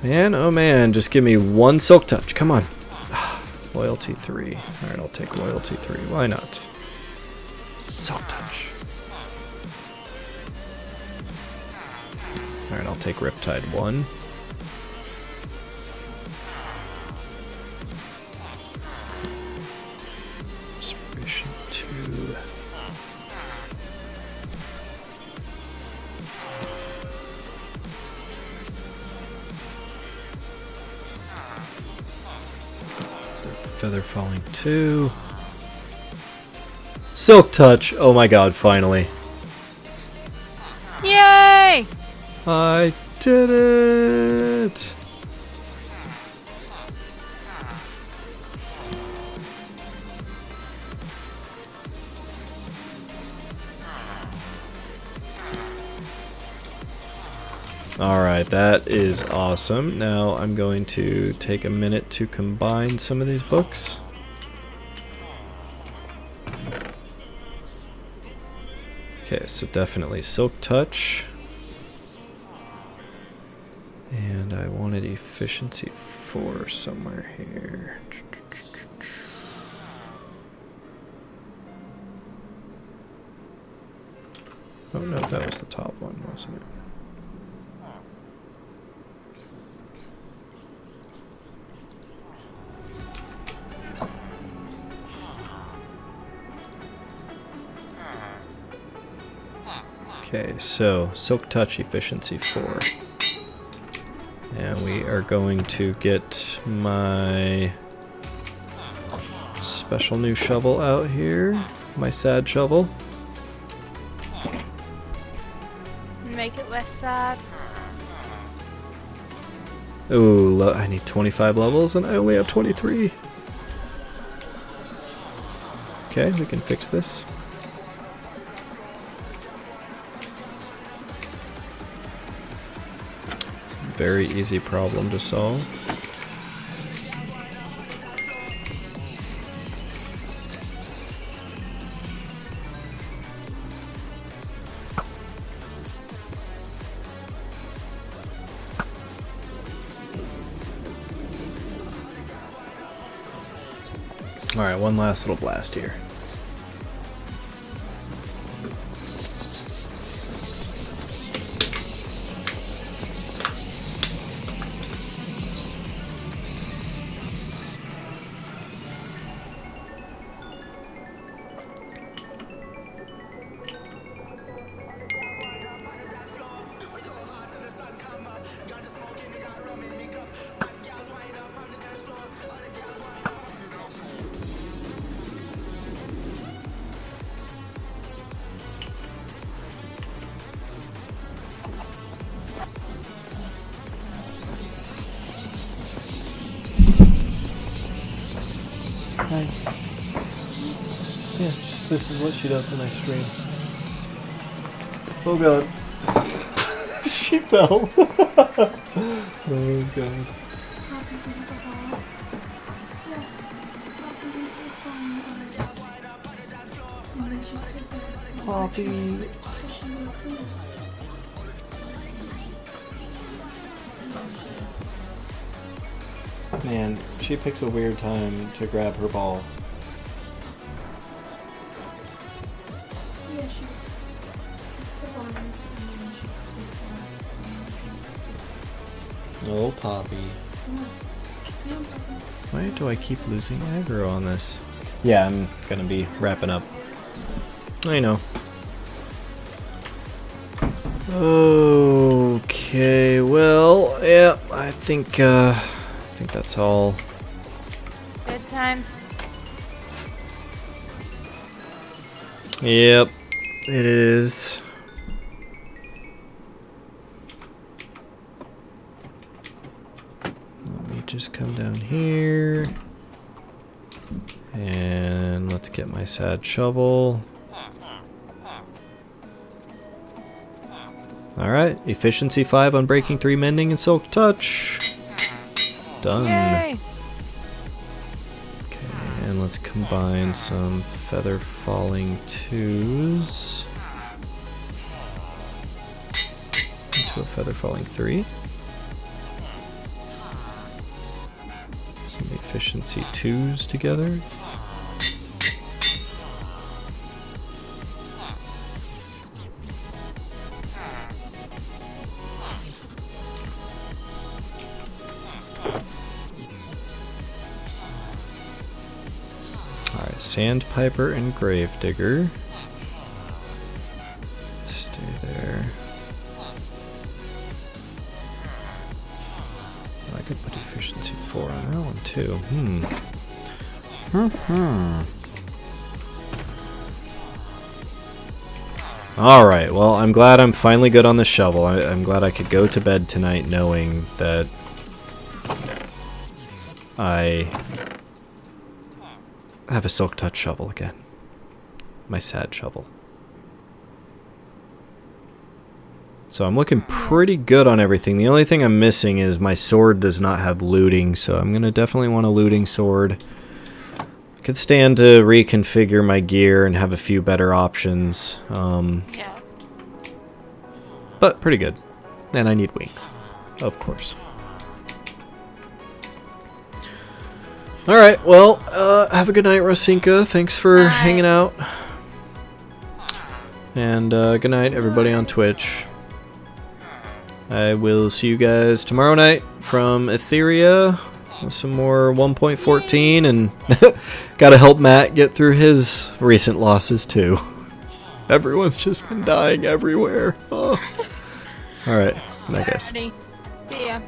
A: Man, oh man, just give me one Silk Touch, come on. Loyalty 3. Alright, I'll take Loyalty 3, why not? Silk Touch. Alright, I'll take Riptide 1. Inspiration 2. Feather falling 2. Silk Touch! Oh my god, finally.
B: Yay!
A: I did it! Alright, that is awesome. Now I'm going to take a minute to combine some of these books. Okay, so definitely Silk Touch. And I wanted Efficiency 4 somewhere here. Oh no, that was the top one, wasn't it? Okay, so Silk Touch Efficiency 4. And we are going to get my special new shovel out here. My sad shovel.
B: Make it less sad.
A: Ooh, I need 25 levels and I only have 23. Okay, we can fix this. Very easy problem to solve. Alright, one last little blast here.
C: Hi. Yeah, this is what she does when I stream. Oh god. She fell. Oh god. Poppy. Man, she picks a weird time to grab her ball.
E: Yeah, it's the one, and then she sits down.
A: Oh, Poppy. Why do I keep losing aggro on this? Yeah, I'm gonna be wrapping up. I know. Okay, well, yeah, I think that's all.
B: Bedtime.
A: Yep, it is. Let me just come down here. And let's get my sad shovel. Alright, efficiency 5 on breaking 3, mending, and silk touch. Done.
B: Yay!
A: Okay, and let's combine some feather falling 2s into a feather falling 3. Some efficiency 2s together. Sandpiper and Gravedigger. Stay there. I could put efficiency 4 on that one too. Alright, well, I'm glad I'm finally good on the shovel. I'm glad I could go to bed tonight knowing that I have a silk touch shovel again. My sad shovel. So I'm looking pretty good on everything. The only thing I'm missing is my sword does not have looting, so I'm gonna definitely want a looting sword. I could stand to reconfigure my gear and have a few better options.
B: Yeah.
A: But pretty good. And I need wings, of course. Alright, well, have a good night, Rosinka. Thanks for hanging out. And good night, everybody on Twitch. I will see you guys tomorrow night from Etheria with some more 1.14, and gotta help Matt get through his recent losses too. Everyone's just been dying everywhere. Oh. Alright, good night, guys.
B: Alrighty. See ya.